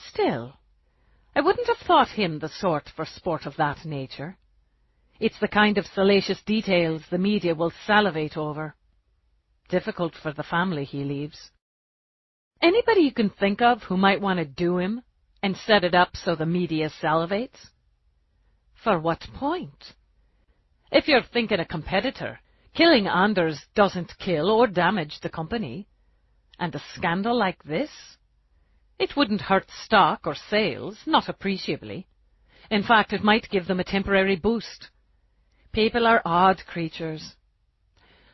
Still, I wouldn't have thought him the sort for sport of that nature. It's the kind of salacious details the media will salivate over. Difficult for the family he leaves. Anybody you can think of who might want to do him and set it up so the media salivates? For what point? If you're thinking a competitor, killing Anders doesn't kill or damage the company. And a scandal like this? It wouldn't hurt stock or sales, not appreciably. In fact, it might give them a temporary boost. People are odd creatures.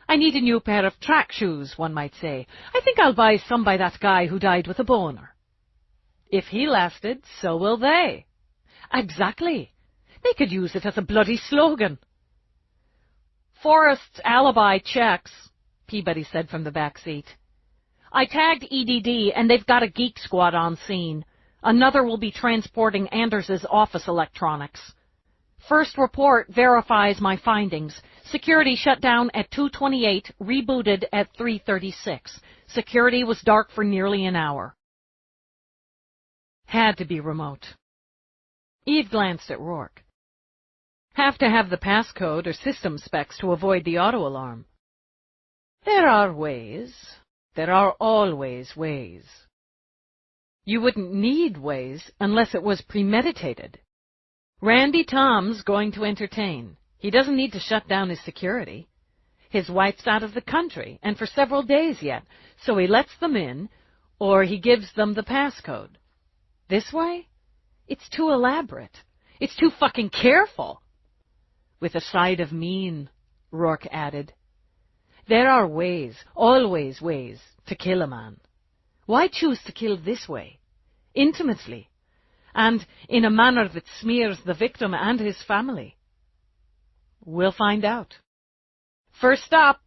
I need a new pair of track shoes, one might say. I think I'll buy some by that guy who died with a boner. If he lasted, so will they. Exactly. They could use it as a bloody slogan. Forrest's alibi checks, Peabody said from the back seat. I tagged EDD, and they've got a geek squad on scene. Another will be transporting Anders's office electronics. First report verifies my findings. Security shut down at 2:28, rebooted at 3:36. Security was dark for nearly an hour. Had to be remote. Eve glanced at Rourke. Have to have the passcode or system specs to avoid the auto alarm. There are ways. There are always ways. You wouldn't need ways unless it was premeditated. Randy Tom's going to entertain. He doesn't need to shut down his security. His wife's out of the country, and for several days yet, so he lets them in, or he gives them the passcode. This way? It's too elaborate. It's too fucking careful. With a side of mean, Rourke added. There are ways, always ways, to kill a man. Why choose to kill this way? Intimately. And in a manner that smears the victim and his family. We'll find out. First stop.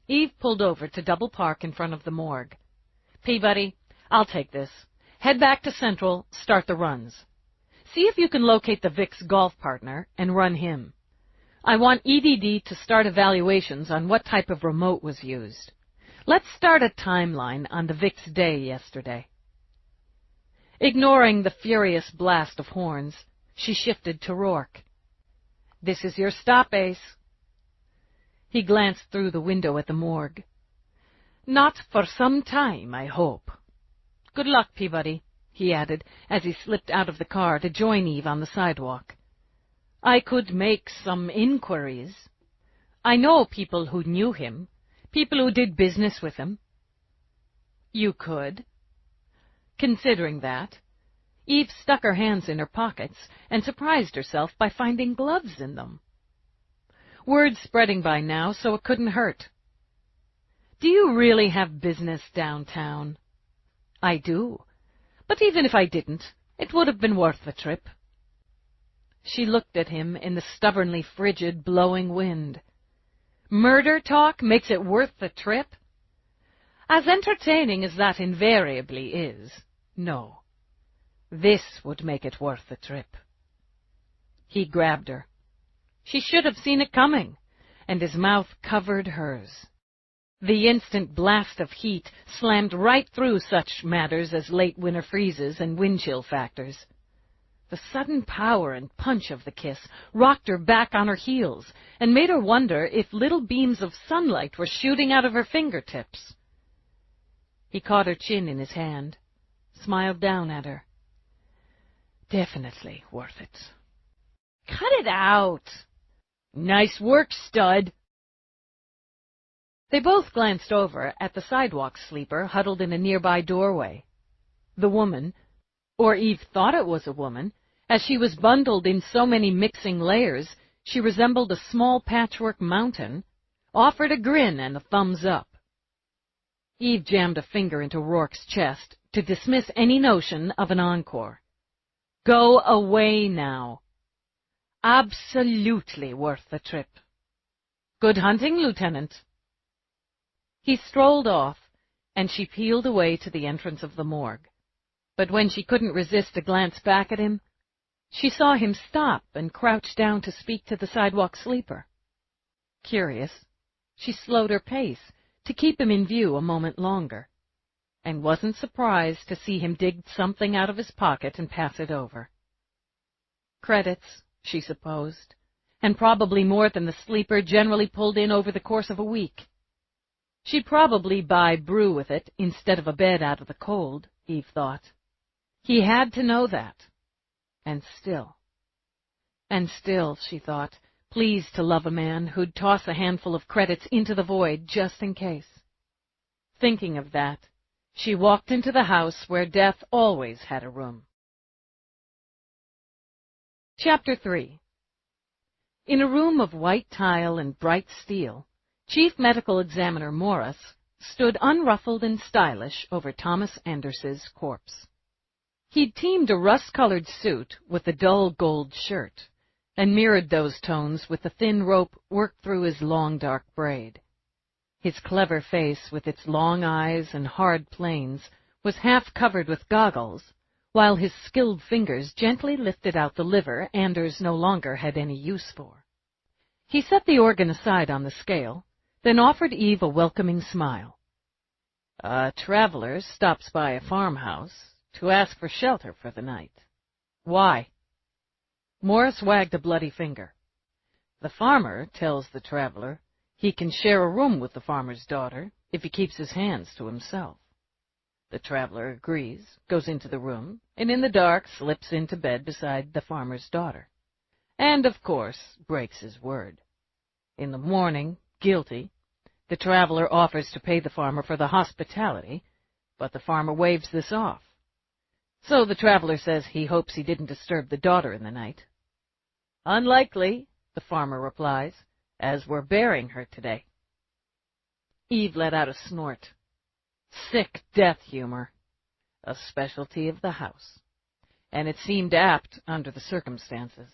Eve pulled over to double park in front of the morgue. Peabody, I'll take this. Head back to Central, start the runs. See if you can locate the Vic's golf partner and run him. I want EDD to start evaluations on what type of remote was used. Let's start a timeline on the Vic's day yesterday. Ignoring the furious blast of horns, she shifted to Rourke. This is your stop, Ace. He glanced through the window at the morgue. Not for some time, I hope. Good luck, Peabody, he added, as he slipped out of the car to join Eve on the sidewalk. I could make some inquiries. I know people who knew him, people who did business with him. You could. Considering that, Eve stuck her hands in her pockets and surprised herself by finding gloves in them. Word spreading by now, so it couldn't hurt. Do you really have business downtown? I do. But even if I didn't, it would have been worth the trip. She looked at him in the stubbornly frigid, blowing wind. Murder talk makes it worth the trip? As entertaining as that invariably is, no. This would make it worth the trip. He grabbed her. She should have seen it coming, and his mouth covered hers. The instant blast of heat slammed right through such matters as late winter freezes and wind chill factors. The sudden power and punch of the kiss rocked her back on her heels and made her wonder if little beams of sunlight were shooting out of her fingertips. He caught her chin in his hand, smiled down at her. Definitely worth it. Cut it out. Nice work, stud. They both glanced over at the sidewalk sleeper huddled in a nearby doorway. The woman, or Eve thought it was a woman, as she was bundled in so many mixing layers she resembled a small patchwork mountain, offered a grin and a thumbs up. Eve jammed a finger into Rourke's chest to dismiss any notion of an encore. Go away now. Absolutely worth the trip. Good hunting, Lieutenant. He strolled off, and she peeled away to the entrance of the morgue. But when she couldn't resist a glance back at him, she saw him stop and crouch down to speak to the sidewalk sleeper. Curious, she slowed her pace to keep him in view a moment longer, and wasn't surprised to see him dig something out of his pocket and pass it over. Credits, she supposed, and probably more than the sleeper generally pulled in over the course of a week. She'd probably buy brew with it instead of a bed out of the cold, Eve thought. He had to know that. And still, she thought, pleased to love a man who'd toss a handful of credits into the void just in case. Thinking of that, she walked into the house where death always had a room. Chapter 3. In a room of white tile and bright steel, Chief Medical Examiner Morris stood unruffled and stylish over Thomas Anders's corpse. He'd teamed a rust-colored suit with a dull gold shirt, and mirrored those tones with the thin rope worked through his long dark braid. His clever face, with its long eyes and hard planes, was half covered with goggles, while his skilled fingers gently lifted out the liver Anders no longer had any use for. He set the organ aside on the scale, then offered Eve a welcoming smile. A traveler stops by a farmhouse to ask for shelter for the night. Why? Morris wagged a bloody finger. The farmer tells the traveler he can share a room with the farmer's daughter if he keeps his hands to himself. The traveler agrees, goes into the room, and in the dark slips into bed beside the farmer's daughter. And, of course, breaks his word. In the morning, guilty, the traveler offers to pay the farmer for the hospitality, but the farmer waves this off. So the traveler says he hopes he didn't disturb the daughter in the night. Unlikely, the farmer replies, as we're burying her today. Eve let out a snort. Sick death humor, a specialty of the house, and it seemed apt under the circumstances.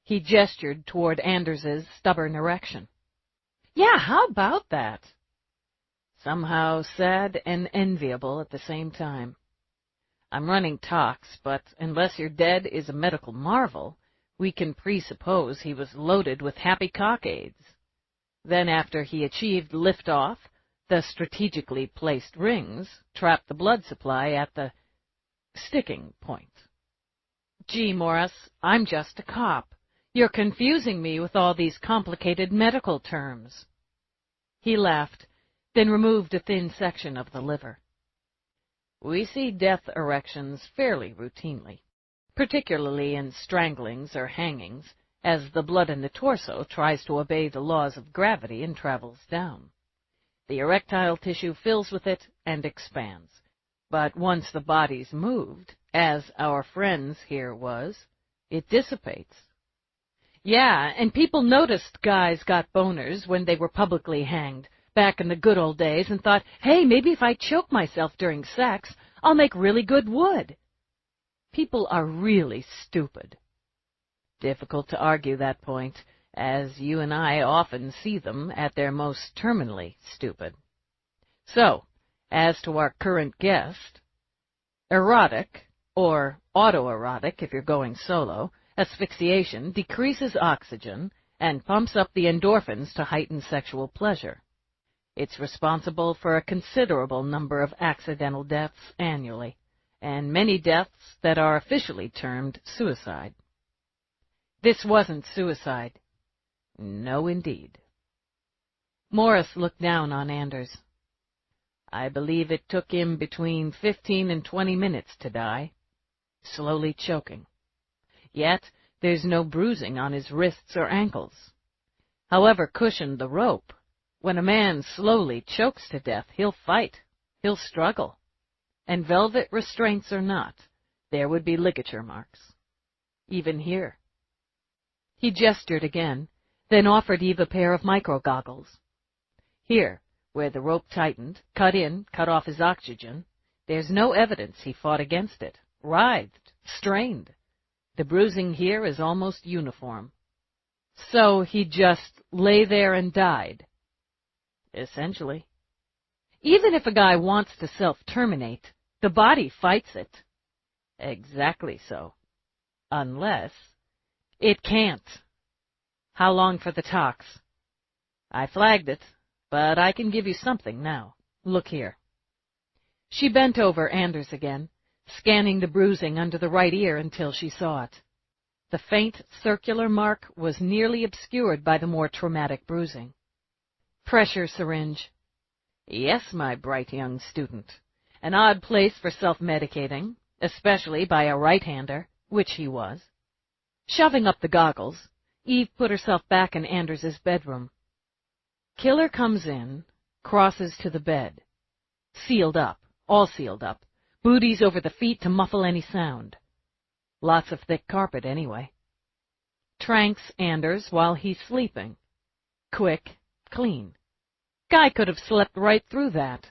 He gestured toward Anders's stubborn erection. Yeah, how about that? Somehow sad and enviable at the same time. I'm running talks, but unless your dead is a medical marvel, we can presuppose he was loaded with happy cockades. Then after he achieved liftoff, the strategically placed rings trapped the blood supply at the sticking point. Gee, Morris, I'm just a cop. You're confusing me with all these complicated medical terms. He laughed, then removed a thin section of the liver. We see death erections fairly routinely, particularly in stranglings or hangings, as the blood in the torso tries to obey the laws of gravity and travels down. The erectile tissue fills with it and expands, but once the body's moved, as our friend's here was, it dissipates. Yeah, and people noticed guys got boners when they were publicly hanged, back in the good old days, and thought, hey, maybe if I choke myself during sex, I'll make really good wood. People are really stupid. Difficult to argue that point, as you and I often see them at their most terminally stupid. So, as to our current guest, erotic, or autoerotic if you're going solo, asphyxiation decreases oxygen and pumps up the endorphins to heighten sexual pleasure. It's responsible for a considerable number of accidental deaths annually, and many deaths that are officially termed suicide. This wasn't suicide. No, indeed. Morris looked down on Anders. I believe it took him between 15 and 20 minutes to die, slowly choking. Yet there's no bruising on his wrists or ankles. However cushioned the rope, when a man slowly chokes to death, he'll fight, he'll struggle. And velvet restraints or not, there would be ligature marks. Even here. He gestured again, then offered Eve a pair of micro-goggles. Here, where the rope tightened, cut off his oxygen, there's no evidence he fought against it, writhed, strained. The bruising here is almost uniform. So he just lay there and died. Essentially. Even if a guy wants to self-terminate, the body fights it. Exactly so. Unless it can't. How long for the tox? I flagged it, but I can give you something now. Look here. She bent over Anders again, scanning the bruising under the right ear until she saw it. The faint circular mark was nearly obscured by the more traumatic bruising. Pressure syringe. Yes, my bright young student. An odd place for self-medicating, especially by a right-hander, which he was. Shoving up the goggles, Eve put herself back in Anders's bedroom. Killer comes in, crosses to the bed. Sealed up, all sealed up. Booties over the feet to muffle any sound. Lots of thick carpet, anyway. Tranks Anders while he's sleeping. Quick, clean. Guy could have slept right through that.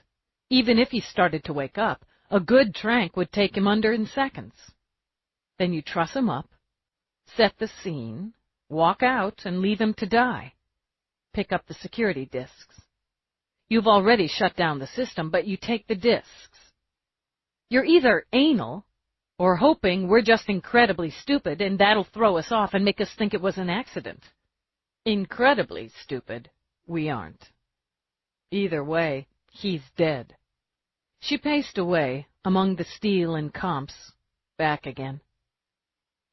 Even if he started to wake up, a good trank would take him under in seconds. Then you truss him up, set the scene, walk out, and leave him to die. Pick up the security discs. You've already shut down the system, but you take the discs. You're either anal or hoping we're just incredibly stupid and that'll throw us off and make us think it was an accident. Incredibly stupid, we aren't. Either way, he's dead. She paced away among the steel and comps, back again.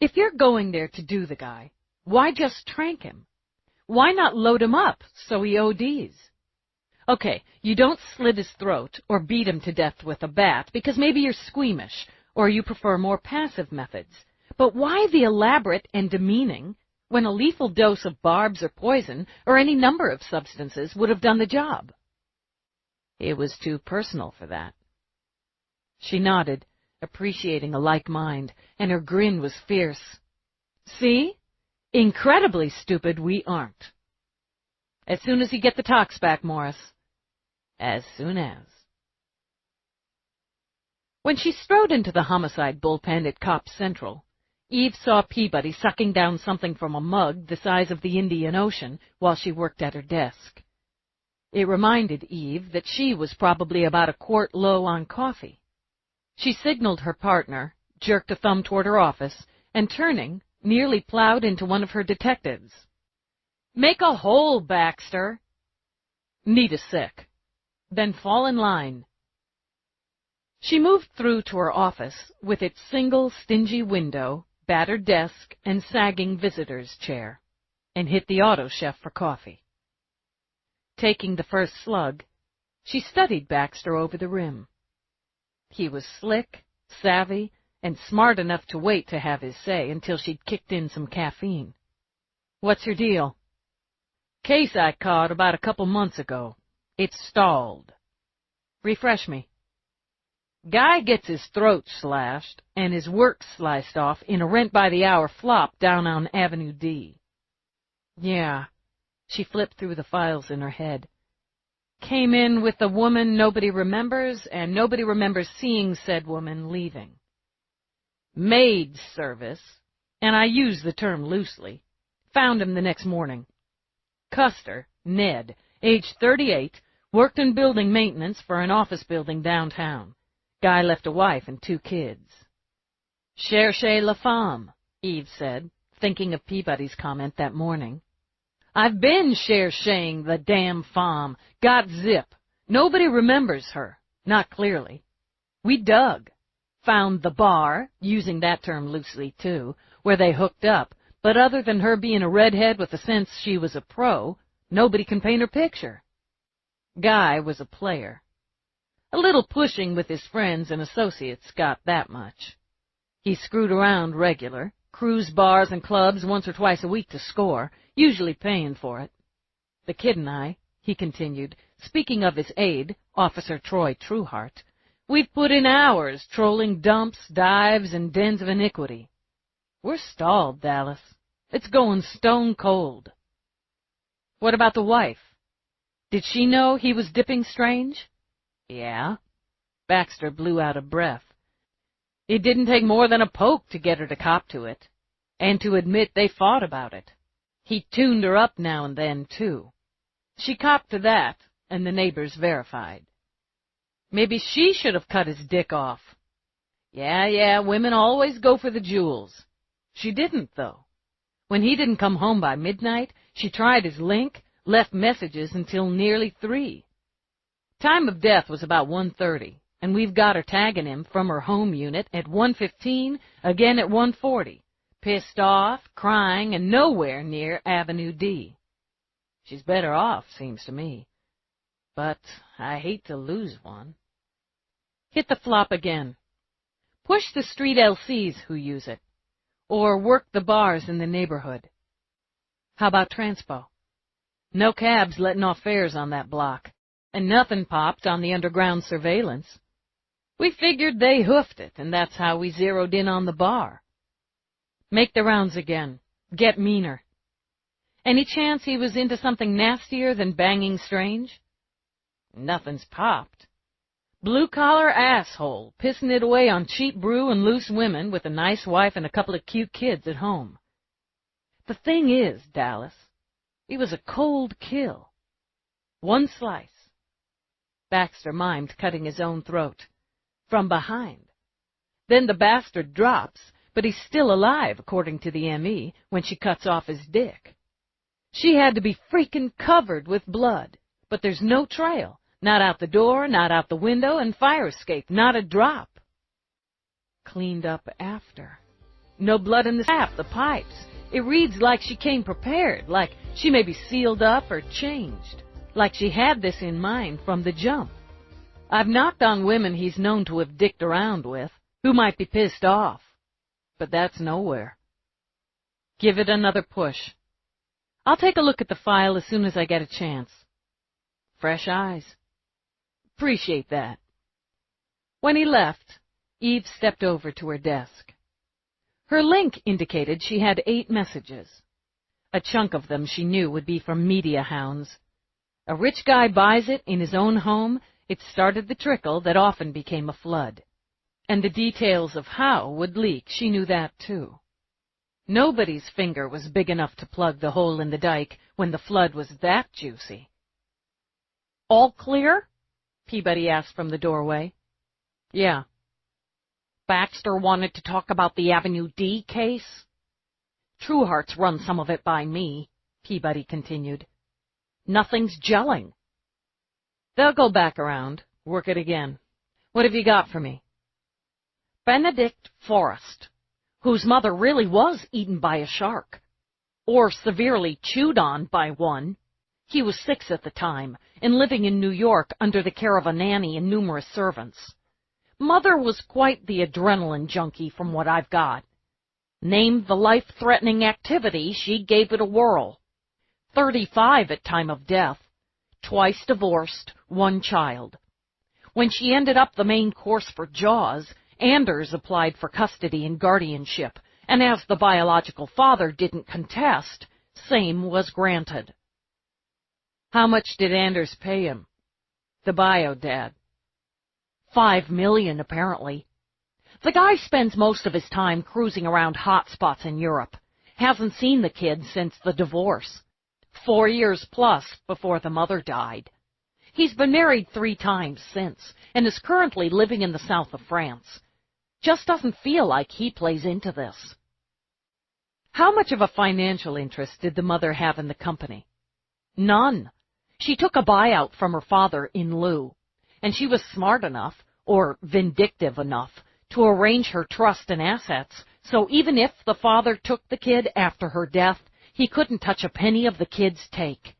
If you're going there to do the guy, why just trank him? Why not load him up so he ODs? Okay, you don't slit his throat or beat him to death with a bat because maybe you're squeamish or you prefer more passive methods. But why the elaborate and demeaning when a lethal dose of barbs or poison or any number of substances would have done the job? It was too personal for that. She nodded, appreciating a like mind, and her grin was fierce. See? Incredibly stupid we aren't. As soon as you get the tox back, Morris. As soon as. When she strode into the homicide bullpen at Cops Central, Eve saw Peabody sucking down something from a mug the size of the Indian Ocean while she worked at her desk. It reminded Eve that she was probably about a quart low on coffee. She signaled her partner, jerked a thumb toward her office, and turning, nearly plowed into one of her detectives. "Make a hole, Baxter." "Need a sec." "Then fall in line." She moved through to her office with its single stingy window, battered desk, and sagging visitor's chair, and hit the auto chef for coffee. Taking the first slug, she studied Baxter over the rim. He was slick, savvy, and smart enough to wait to have his say until she'd kicked in some caffeine. "What's your deal?" "Case I caught about a couple months ago. It's stalled." "Refresh me." "Guy gets his throat slashed and his work sliced off in a rent-by-the-hour flop down on Avenue D." "Yeah." She flipped through the files in her head. came in with a woman nobody remembers, and nobody remembers seeing said woman leaving. Maid service, and I use the term loosely, found him the next morning. Custer, Ned, age 38, worked in building maintenance for an office building downtown. Guy left a wife and 2 kids. Cherchez la femme, Eve said, thinking of Peabody's comment that morning. I've been cherching the damn femme. Got zip. Nobody remembers her. Not clearly. We dug. Found the bar, using that term loosely too, where they hooked up, but other than her being a redhead with a sense she was a pro, nobody can paint her picture. Guy was a player. A little pushing with his friends and associates got that much. He screwed around regular, cruised bars and clubs once or twice a week to score, usually paying for it. The kid and I, he continued, speaking of his aide, Officer Troy Trueheart, we've put in hours trolling dumps, dives, and dens of iniquity. We're stalled, Dallas. It's going stone cold. What about the wife? Did she know he was dipping strange? Yeah. Baxter blew out a breath. It didn't take more than a poke to get her to cop to it, and to admit they fought about it. He tuned her up now and then, too. She copped to that, and the neighbors verified. Maybe she should have cut his dick off. Yeah, women always go for the jewels. She didn't, though. When he didn't come home by midnight, she tried his link, left messages until nearly 3. Time of death was about 1:30, and we've got her tagging him from her home unit at 1:15, again at 1:40, pissed off, crying, and nowhere near Avenue D. She's better off, seems to me. But I hate to lose one. Hit the flop again. Push the street LCs who use it, or work the bars in the neighborhood. How about transpo? No cabs letting off fares on that block, and nothing popped on the underground surveillance. We figured they hoofed it, and that's how we zeroed in on the bar. Make the rounds again. Get meaner. Any chance he was into something nastier than banging strange? Nothing's popped. Blue-collar asshole, pissing it away on cheap brew and loose women with a nice wife and a couple of cute kids at home. The thing is, Dallas, it was a cold kill. 1 slice. Baxter mimed cutting his own throat. From behind. Then the bastard drops, but he's still alive, according to the M.E., when she cuts off his dick. She had to be freaking covered with blood, but there's no trail. Not out the door, not out the window, and fire escape, not a drop. Cleaned up after. No blood in the sap, the pipes. It reads like she came prepared, like she may be sealed up or changed, like she had this in mind from the jump. I've knocked on women he's known to have dicked around with, who might be pissed off, but that's nowhere. Give it another push. I'll take a look at the file as soon as I get a chance. Fresh eyes. Appreciate that. When he left, Eve stepped over to her desk. Her link indicated she had 8 messages. A chunk of them she knew would be from media hounds. A rich guy buys it in his own home, it started the trickle that often became a flood. And the details of how would leak, she knew that too. Nobody's finger was big enough to plug the hole in the dike when the flood was that juicy. All clear? Peabody asked from the doorway. Yeah. Baxter wanted to talk about the Avenue D case? Trueheart's run some of it by me, Peabody continued. Nothing's gelling. They'll go back around, work it again. What have you got for me? Benedict Forrest, whose mother really was eaten by a shark, or severely chewed on by one. He was 6 at the time, and living in New York under the care of a nanny and numerous servants. Mother was quite the adrenaline junkie from what I've got. Named the life-threatening activity, she gave it a whirl. 35 at time of death, twice divorced, 1 child. When she ended up the main course for Jaws, Anders applied for custody and guardianship, and as the biological father didn't contest, same was granted. How much did Anders pay him? The bio dad. $5 million, apparently. The guy spends most of his time cruising around hot spots in Europe. Hasn't seen the kid since the divorce. 4 years plus before the mother died. He's been married 3 times since, and is currently living in the south of France. Just doesn't feel like he plays into this. How much of a financial interest did the mother have in the company? None. She took a buyout from her father in lieu, and she was smart enough, or vindictive enough, to arrange her trust and assets, so even if the father took the kid after her death, he couldn't touch a penny of the kid's take.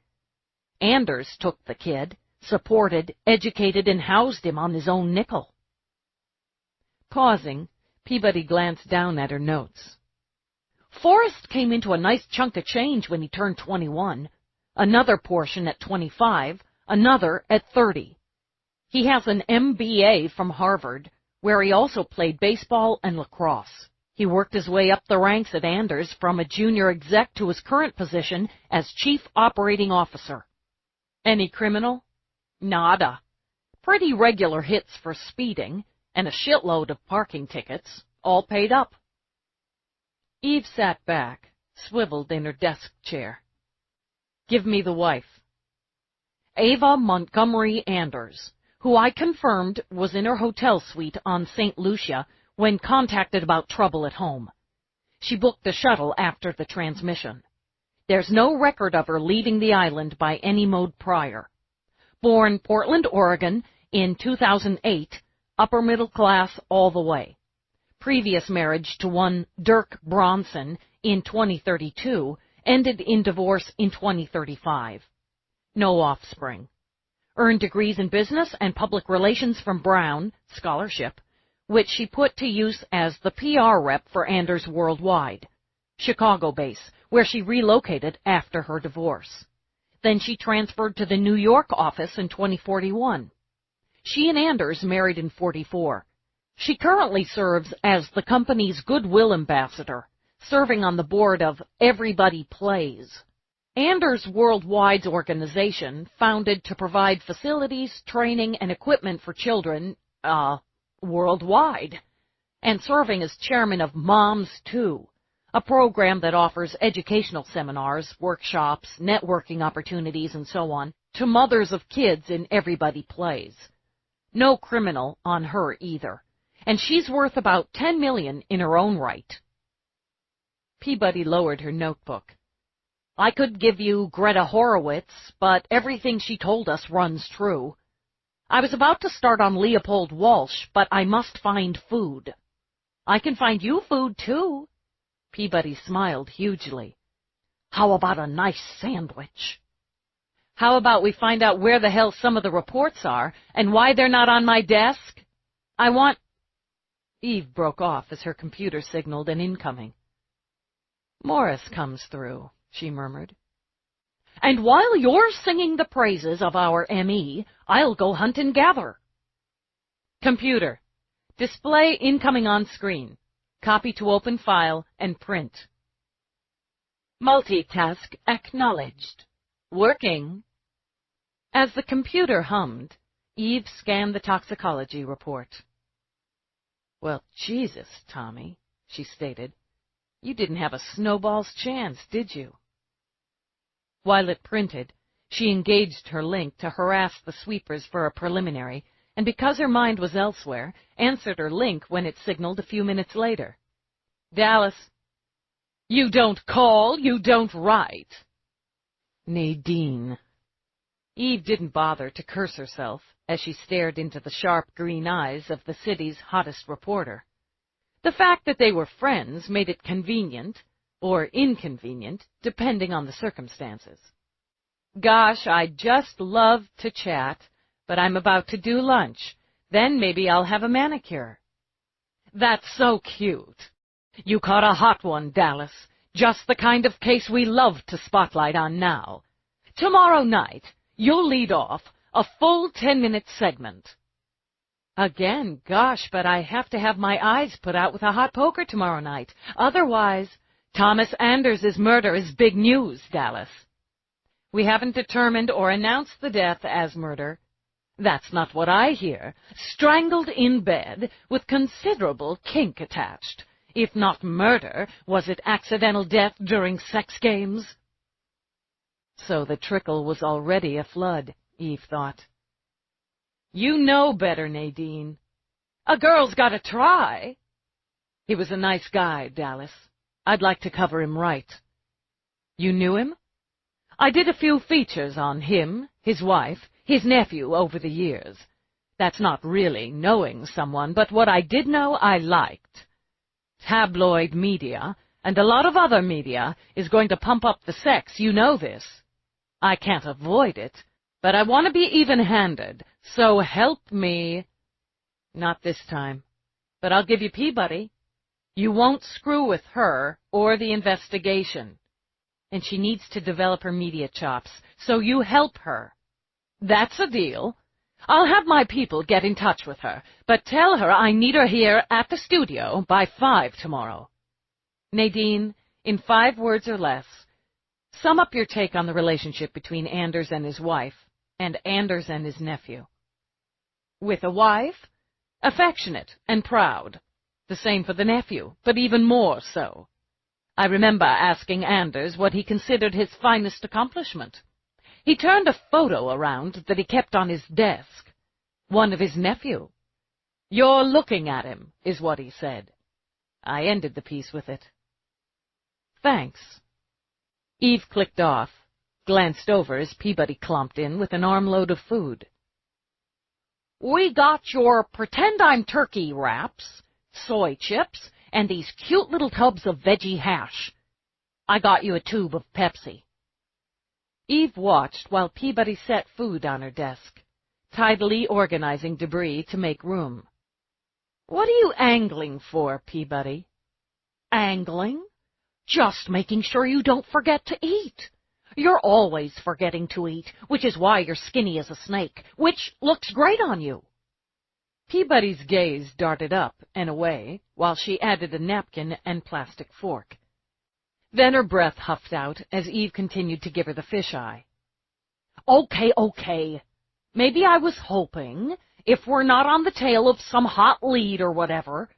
Anders took the kid, supported, educated, and housed him on his own nickel. Pausing, Peabody glanced down at her notes. Forrest came into a nice chunk of change when he turned 21, another portion at 25, another at 30. He has an MBA from Harvard, where he also played baseball and lacrosse. He worked his way up the ranks at Anders from a junior exec to his current position as Chief Operating Officer. Any criminal? Nada. Pretty regular hits for speeding, and a shitload of parking tickets, all paid up. Eve sat back, swiveled in her desk chair. Give me the wife. Ava Montgomery Anders, who I confirmed was in her hotel suite on St. Lucia when contacted about trouble at home. She booked a shuttle after the transmission. There's no record of her leaving the island by any mode prior. Born Portland, Oregon in 2008, upper middle class all the way. Previous marriage to one Dirk Bronson in 2032 ended in divorce in 2035. No offspring. Earned degrees in business and public relations from Brown, scholarship, which she put to use as the PR rep for Anders Worldwide, Chicago base, where she relocated after her divorce. Then she transferred to the New York office in 2041. She and Anders married in 44. She currently serves as the company's goodwill ambassador, serving on the board of Everybody Plays. Anders Worldwide's organization, founded to provide facilities, training, and equipment for children, worldwide, and serving as chairman of Moms Too, a program that offers educational seminars, workshops, networking opportunities, and so on, to mothers of kids in Everybody Plays. No criminal on her either, and she's worth about $10 million in her own right. Peabody lowered her notebook. I could give you Greta Horowitz, but everything she told us runs true. I was about to start on Leopold Walsh, but I must find food. I can find you food, too. Peabody smiled hugely. How about a nice sandwich? How about we find out where the hell some of the reports are and why they're not on my desk? I want... Eve broke off as her computer signaled an incoming. Morris comes through, she murmured. And while you're singing the praises of our M.E., I'll go hunt and gather. Computer, display incoming on screen. Copy to open file and print. Multitask acknowledged. Working. As the computer hummed, Eve scanned the toxicology report. Well, Jesus, Tommy, she stated. You didn't have a snowball's chance, did you? While it printed, she engaged her link to harass the sweepers for a preliminary, and because her mind was elsewhere, answered her link when it signaled a few minutes later. Dallas. You don't call, you don't write. Nadine. Eve didn't bother to curse herself as she stared into the sharp green eyes of the city's hottest reporter. The fact that they were friends made it convenient, or inconvenient, depending on the circumstances. Gosh, I'd just love to chat, but I'm about to do lunch. Then maybe I'll have a manicure. That's so cute. You caught a hot one, Dallas. Just the kind of case we love to spotlight on now. Tomorrow night, you'll lead off a full 10-minute segment. Again, gosh, but I have to have my eyes put out with a hot poker tomorrow night. Otherwise, Thomas Anders' murder is big news, Dallas. We haven't determined or announced the death as murder. That's not what I hear. Strangled in bed with considerable kink attached. If not murder, was it accidental death during sex games? So the trickle was already a flood, Eve thought. You know better, Nadine. A girl's got to try. He was a nice guy, Dallas. I'd like to cover him right. You knew him? I did a few features on him, his wife, his nephew over the years. That's not really knowing someone, but what I did know I liked. Tabloid media, and a lot of other media, is going to pump up the sex, you know this. I can't avoid it, but I want to be even-handed, so help me. Not this time, but I'll give you Peabody. You won't screw with her or the investigation. And she needs to develop her media chops, so you help her. That's a deal. I'll have my people get in touch with her, but tell her I need her here at the studio by 5 tomorrow. Nadine, in 5 words or less, sum up your take on the relationship between Anders and his wife, and Anders and his nephew. With a wife, affectionate and proud. The same for the nephew, but even more so. I remember asking Anders what he considered his finest accomplishment. He turned a photo around that he kept on his desk. One of his nephew. You're looking at him, is what he said. I ended the piece with it. Thanks. Eve clicked off, glanced over as Peabody clomped in with an armload of food. We got your pretend I'm turkey wraps, soy chips, and these cute little tubs of veggie hash. I got you a tube of Pepsi. Eve watched while Peabody set food on her desk, tidily organizing debris to make room. What are you angling for, Peabody? Angling? Just making sure you don't forget to eat. You're always forgetting to eat, which is why you're skinny as a snake, which looks great on you. Peabody's gaze darted up and away, while she added a napkin and plastic fork. Then her breath huffed out as Eve continued to give her the fisheye. Okay. Maybe I was hoping, if we're not on the tail of some hot lead or whatever,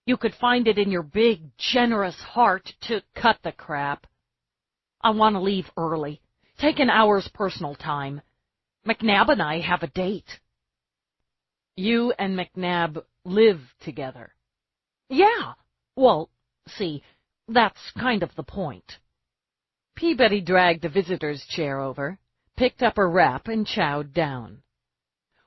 you could find it in your big, generous heart to cut the crap. I want to leave early. Take an hour's personal time. McNabb and I have a date. You and McNabb live together. Yeah. Well, see, that's kind of the point. Peabody dragged the visitor's chair over, picked up her wrap, and chowed down.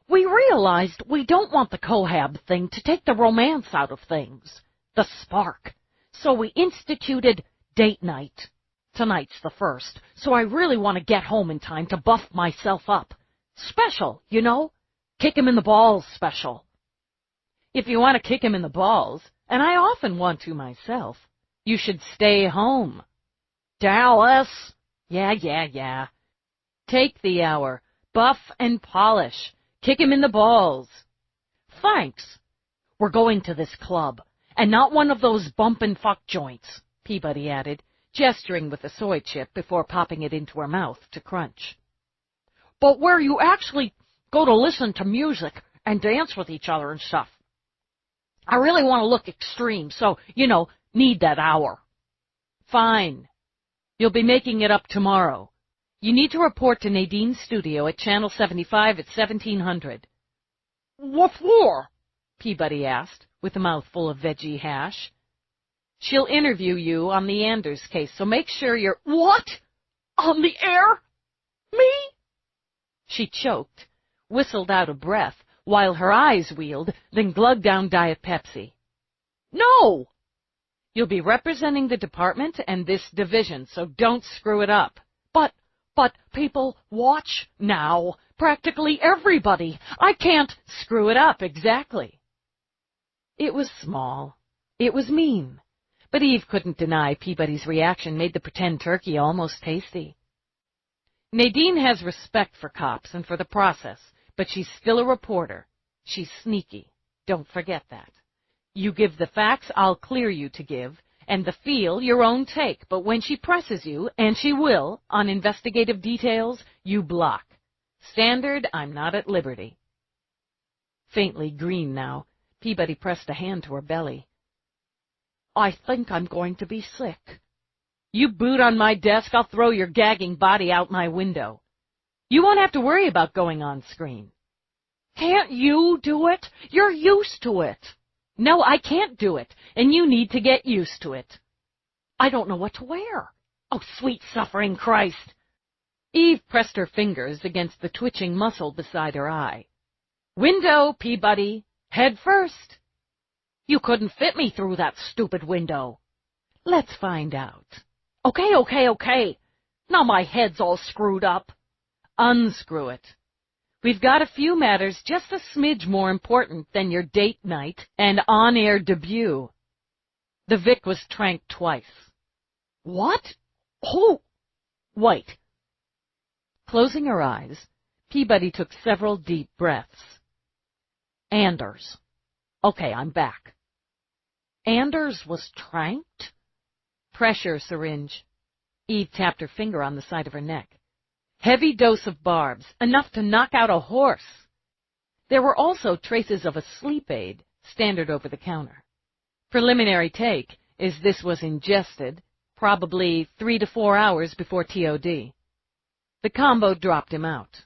We realized we don't want the cohab thing to take the romance out of things, the spark. So we instituted date night. Tonight's the first, so I really want to get home in time to buff myself up. Special, you know? Kick him in the balls special. If you want to kick him in the balls, and I often want to myself, you should stay home. Dallas! Yeah. Take the hour. Buff and polish. Kick him in the balls. Thanks. We're going to this club, and not one of those bump and fuck joints, Peabody added, gesturing with the soy chip before popping it into her mouth to crunch. But where you actually go to listen to music and dance with each other and stuff. I really want to look extreme, so, need that hour. Fine. You'll be making it up tomorrow. You need to report to Nadine's studio at Channel 75 at 1700. What for? Peabody asked, with a mouthful of veggie hash. She'll interview you on the Anders case, so make sure you're— What? On the air? Me? She choked, whistled out of breath, while her eyes wheeled, then glugged down Diet Pepsi. No! You'll be representing the department and this division, so don't screw it up. But people watch now. Practically everybody. I can't screw it up, exactly. It was small. It was mean. But Eve couldn't deny Peabody's reaction made the pretend turkey almost tasty. Nadine has respect for cops and for the process, but she's still a reporter. She's sneaky. Don't forget that. You give the facts I'll clear you to give, and the feel your own take, but when she presses you, and she will, on investigative details, you block. Standard, I'm not at liberty. Faintly green now, Peabody pressed a hand to her belly. I think I'm going to be sick. You boot on my desk, I'll throw your gagging body out my window. You won't have to worry about going on screen. Can't you do it? You're used to it. No, I can't do it, and you need to get used to it. I don't know what to wear. Oh, sweet suffering Christ. Eve pressed her fingers against the twitching muscle beside her eye. Window, Peabody. Head first. You couldn't fit me through that stupid window. Let's find out. Okay. Now my head's all screwed up. Unscrew it. We've got a few matters just a smidge more important than your date night and on-air debut. The Vic was tranked twice. What? Who? Wait. Closing her eyes, Peabody took several deep breaths. Anders. Okay, I'm back. Anders was tranked? Pressure syringe. Eve tapped her finger on the side of her neck. Heavy dose of barbs, enough to knock out a horse. There were also traces of a sleep aid, standard over the counter. Preliminary take is this was ingested, probably 3 to 4 hours before TOD. The combo dropped him out.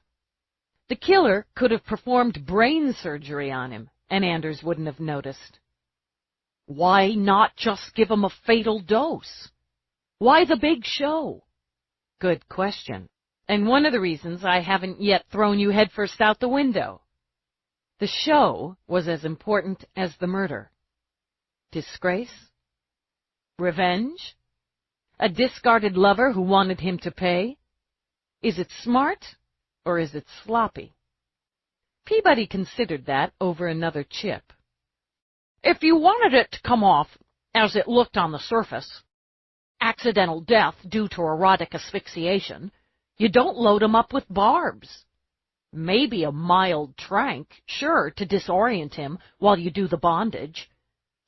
The killer could have performed brain surgery on him, and Anders wouldn't have noticed. Why not just give him a fatal dose? Why the big show? Good question. And one of the reasons I haven't yet thrown you headfirst out the window. The show was as important as the murder. Disgrace? Revenge? A discarded lover who wanted him to pay? Is it smart, or is it sloppy? Peabody considered that over another chip. If you wanted it to come off as it looked on the surface, accidental death due to erotic asphyxiation, you don't load him up with barbs. Maybe a mild trank, sure, to disorient him while you do the bondage.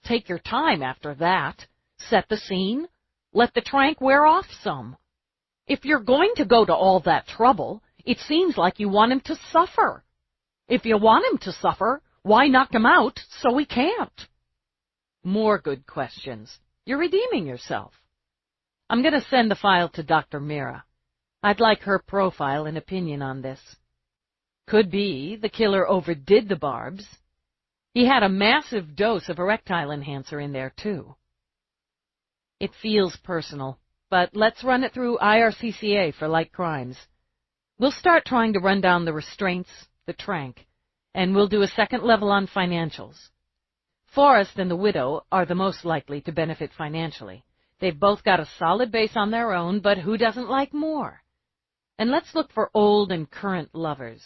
Take your time after that. Set the scene. Let the trank wear off some. If you're going to go to all that trouble, it seems like you want him to suffer. If you want him to suffer, why knock him out so he can't? More good questions. You're redeeming yourself. I'm going to send the file to Dr. Mira. I'd like her profile and opinion on this. Could be the killer overdid the barbs. He had a massive dose of erectile enhancer in there, too. It feels personal, but let's run it through IRCCA for light crimes. We'll start trying to run down the restraints, the trank, and we'll do a second level on financials. Forrest and the widow are the most likely to benefit financially. They've both got a solid base on their own, but who doesn't like more? And let's look for old and current lovers.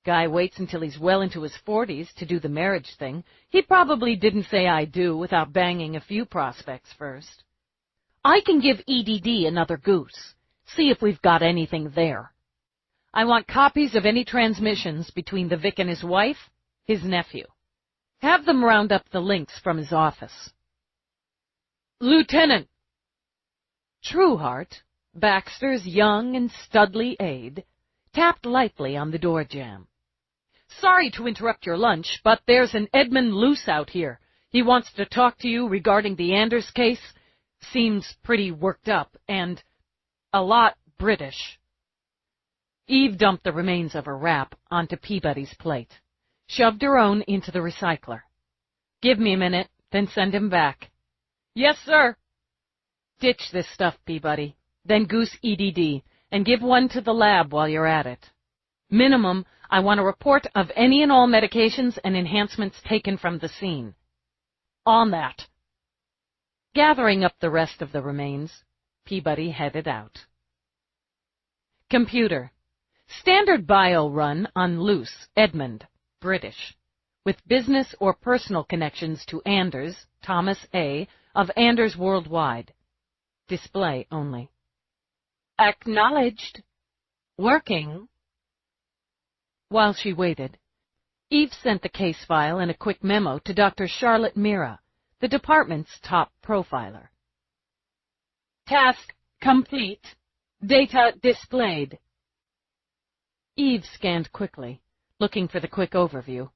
Guy waits until he's well into his 40s to do the marriage thing. He probably didn't say I do without banging a few prospects first. I can give EDD another goose. See if we've got anything there. I want copies of any transmissions between the Vic and his wife, his nephew. Have them round up the links from his office. Lieutenant! Trueheart, Baxter's young and studly aide, tapped lightly on the door jamb. Sorry to interrupt your lunch, but there's an Edmund Luce out here. He wants to talk to you regarding the Anders case. Seems pretty worked up and a lot British. Eve dumped the remains of her wrap onto Peabody's plate, shoved her own into the recycler. Give me a minute, then send him back. Yes, sir. Ditch this stuff, Peabody, then goose EDD, and give one to the lab while you're at it. Minimum, I want a report of any and all medications and enhancements taken from the scene. On that. Gathering up the rest of the remains, Peabody headed out. Computer. Standard bio run on Luce, Edmund, British, with business or personal connections to Anders, Thomas A., of Anders Worldwide. Display only. Acknowledged. Working. While she waited, Eve sent the case file and a quick memo to Dr. Charlotte Mira, the department's top profiler. Task complete. Data displayed. Eve scanned quickly, looking for the quick overview.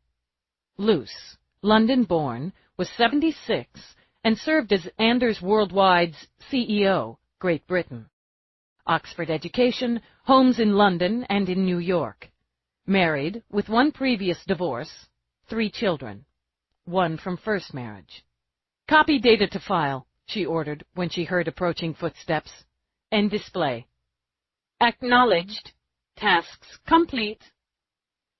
Luce, London-born, was 76 and served as Anders Worldwide's CEO, Great Britain. Oxford education, homes in London and in New York. Married, with one previous divorce, 3 children, 1 from first marriage. Copy data to file, she ordered when she heard approaching footsteps. End display. Acknowledged. Tasks complete.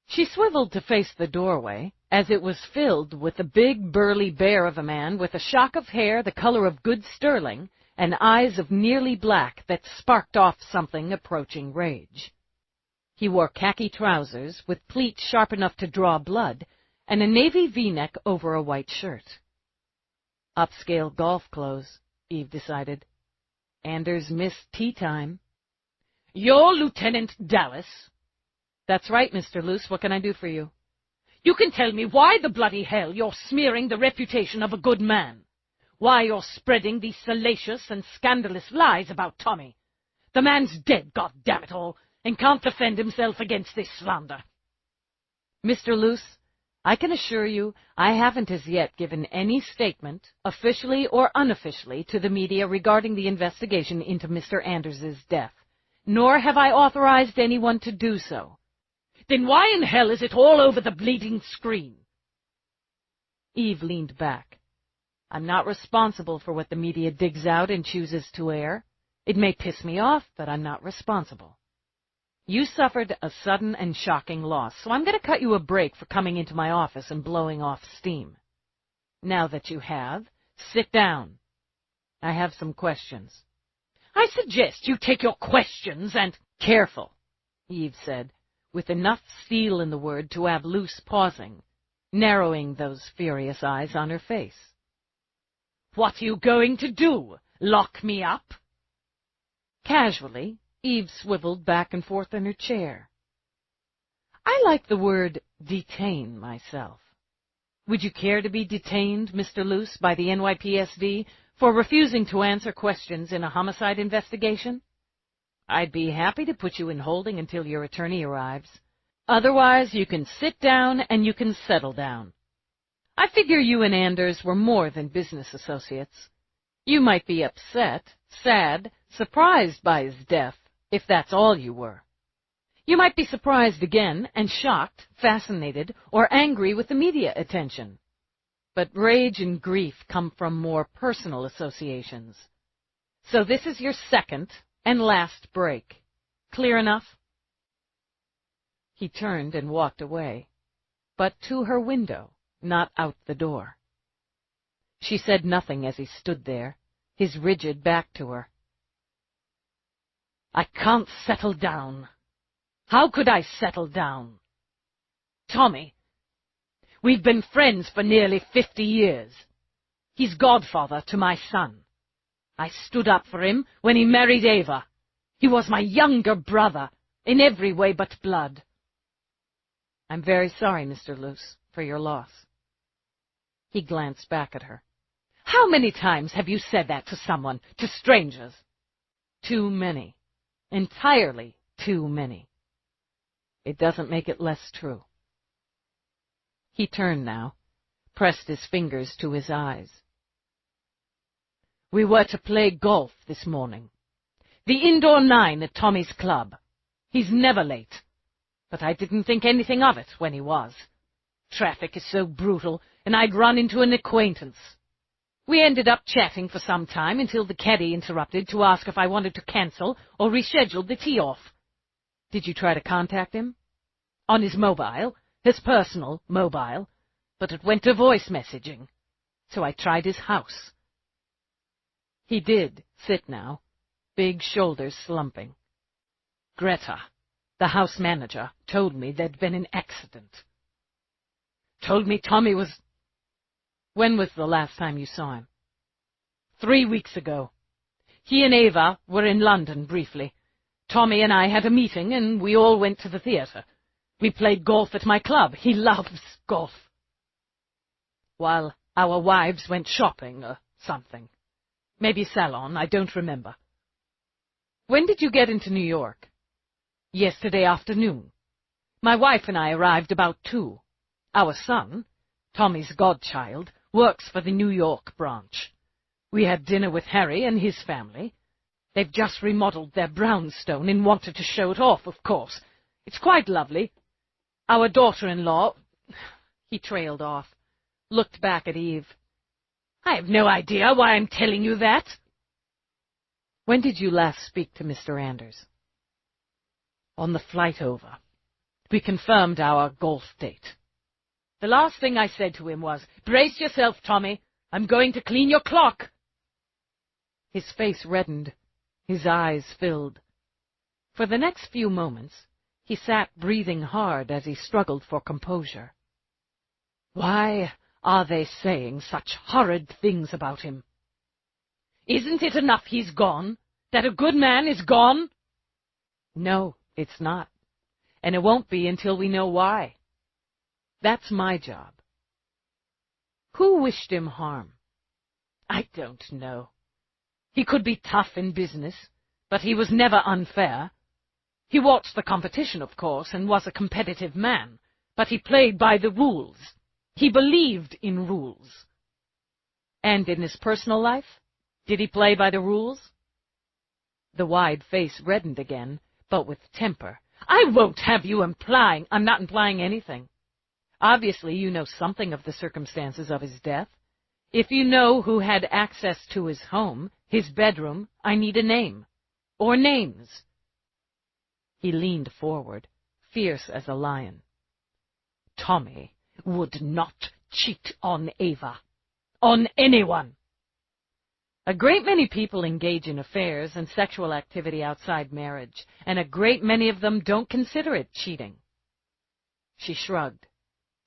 She swiveled to face the doorway, as it was filled with a big, burly bear of a man with a shock of hair the color of good sterling and eyes of nearly black that sparked off something approaching rage. He wore khaki trousers with pleats sharp enough to draw blood and a navy V-neck over a white shirt. Upscale golf clothes, Eve decided. Anders missed tea time. "You're Lieutenant Dallas?" "That's right, Mr. Luce. What can I do for you?" "You can tell me why the bloody hell you're smearing the reputation of a good man. Why you're spreading these salacious and scandalous lies about Tommy. The man's dead, goddammit all, and can't defend himself against this slander." "Mr. Luce, I can assure you I haven't as yet given any statement, officially or unofficially, to the media regarding the investigation into Mr. Anders's death, nor have I authorized anyone to do so." "Then why in hell is it all over the bleeding screen?" Eve leaned back. "I'm not responsible for what the media digs out and chooses to air. It may piss me off, but I'm not responsible. You suffered a sudden and shocking loss, so I'm going to cut you a break for coming into my office and blowing off steam. Now that you have, sit down. I have some questions." "I suggest you take your questions and—" "Careful," Eve said, with enough steel in the word to have Luce pausing, narrowing those furious eyes on her face. "What are you going to do? Lock me up?" Casually, Eve swiveled back and forth in her chair. "I like the word detain myself. Would you care to be detained, Mr. Luce, by the NYPSD for refusing to answer questions in a homicide investigation? I'd be happy to put you in holding until your attorney arrives. Otherwise, you can sit down and you can settle down. I figure you and Anders were more than business associates. You might be upset, sad, surprised by his death, if that's all you were. You might be surprised again and shocked, fascinated, or angry with the media attention. But rage and grief come from more personal associations. So this is your second and last break. Clear enough?" He turned and walked away, but to her window, not out the door. She said nothing as he stood there, his rigid back to her. "I can't settle down. How could I settle down? Tommy, we've been friends for nearly 50 years. He's godfather to my son. I stood up for him when he married Ava. He was my younger brother, in every way but blood." "I'm very sorry, Mr. Luce, for your loss." He glanced back at her. "How many times have you said that to someone, to strangers?" "Too many. Entirely too many. It doesn't make it less true." He turned now, pressed his fingers to his eyes. "We were to play golf this morning. The indoor 9 at Tommy's club. He's never late. But I didn't think anything of it when he was. Traffic is so brutal, and I'd run into an acquaintance. We ended up chatting for some time until the caddy interrupted to ask if I wanted to cancel or reschedule the tee-off. Did you try to contact him?" "On his mobile, his personal mobile, but it went to voice messaging. So I tried his house." He did sit now, big shoulders slumping. "Greta, the house manager, told me there'd been an accident. Told me Tommy was—" "When was the last time you saw him?" 3 weeks ago. He and Ava were in London briefly. Tommy and I had a meeting, and we all went to the theatre. We played golf at my club. He loves golf. While our wives went shopping or something. Maybe salon, I don't remember." "When did you get into New York?" "Yesterday afternoon. My wife and I arrived about 2. Our son, Tommy's godchild, works for the New York branch. We had dinner with Harry and his family. They've just remodeled their brownstone and wanted to show it off, of course. It's quite lovely. Our daughter-in-law—" He trailed off, looked back at Eve. "I have no idea why I'm telling you that." "When did you last speak to Mr. Anders?" "On the flight over. We confirmed our golf date. The last thing I said to him was, 'Brace yourself, Tommy. I'm going to clean your clock.'" His face reddened. His eyes filled. For the next few moments, he sat breathing hard as he struggled for composure. "Why are they saying such horrid things about him? Isn't it enough he's gone, that a good man is gone?" "No, it's not. And it won't be until we know why. That's my job." "Who wished him harm?" "I don't know. He could be tough in business, but he was never unfair. He watched the competition, of course, and was a competitive man, but he played by the rules. He believed in rules." "And in his personal life? Did he play by the rules?" The wide face reddened again, but with temper. "I won't have you implying—" "I'm not implying anything. Obviously, you know something of the circumstances of his death. If you know who had access to his home, his bedroom, I need a name. Or names." He leaned forward, fierce as a lion. "Tommy would not cheat on Ava. On anyone." "A great many people engage in affairs and sexual activity outside marriage, and a great many of them don't consider it cheating." She shrugged.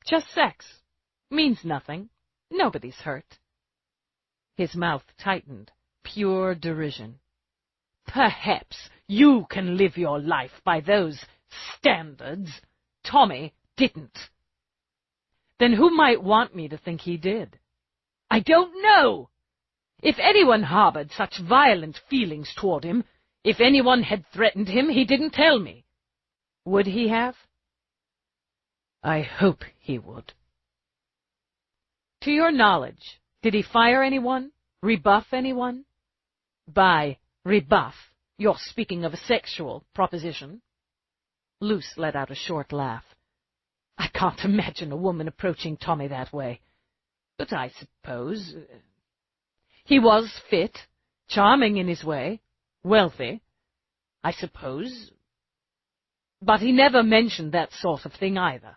"Just sex. Means nothing. Nobody's hurt." His mouth tightened, pure derision. "Perhaps you can live your life by those standards. Tommy didn't." "Then who might want me to think he did?" "I don't know. If anyone harbored such violent feelings toward him, if anyone had threatened him, he didn't tell me." "Would he have?" "I hope he would." "To your knowledge, did he fire anyone? Rebuff anyone?" "By rebuff, you're speaking of a sexual proposition?" Luce let out a short laugh. "I can't imagine a woman approaching Tommy that way. But I suppose— He was fit, charming in his way, wealthy, I suppose. But he never mentioned that sort of thing either.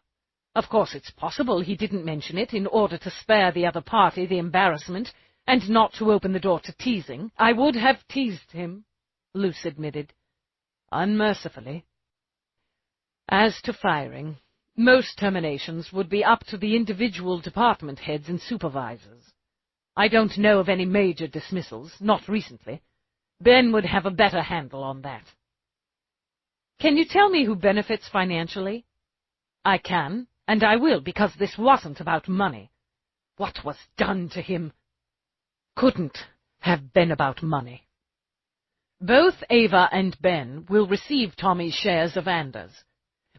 Of course, it's possible he didn't mention it in order to spare the other party the embarrassment and not to open the door to teasing." "I would have teased him," Luce admitted, unmercifully. "As to firing, most terminations would be up to the individual department heads and supervisors. I don't know of any major dismissals, not recently. Ben would have a better handle on that." "Can you tell me who benefits financially?" "I can, and I will, because this wasn't about money. What was done to him couldn't have been about money. Both Ava and Ben will receive Tommy's shares of Anders.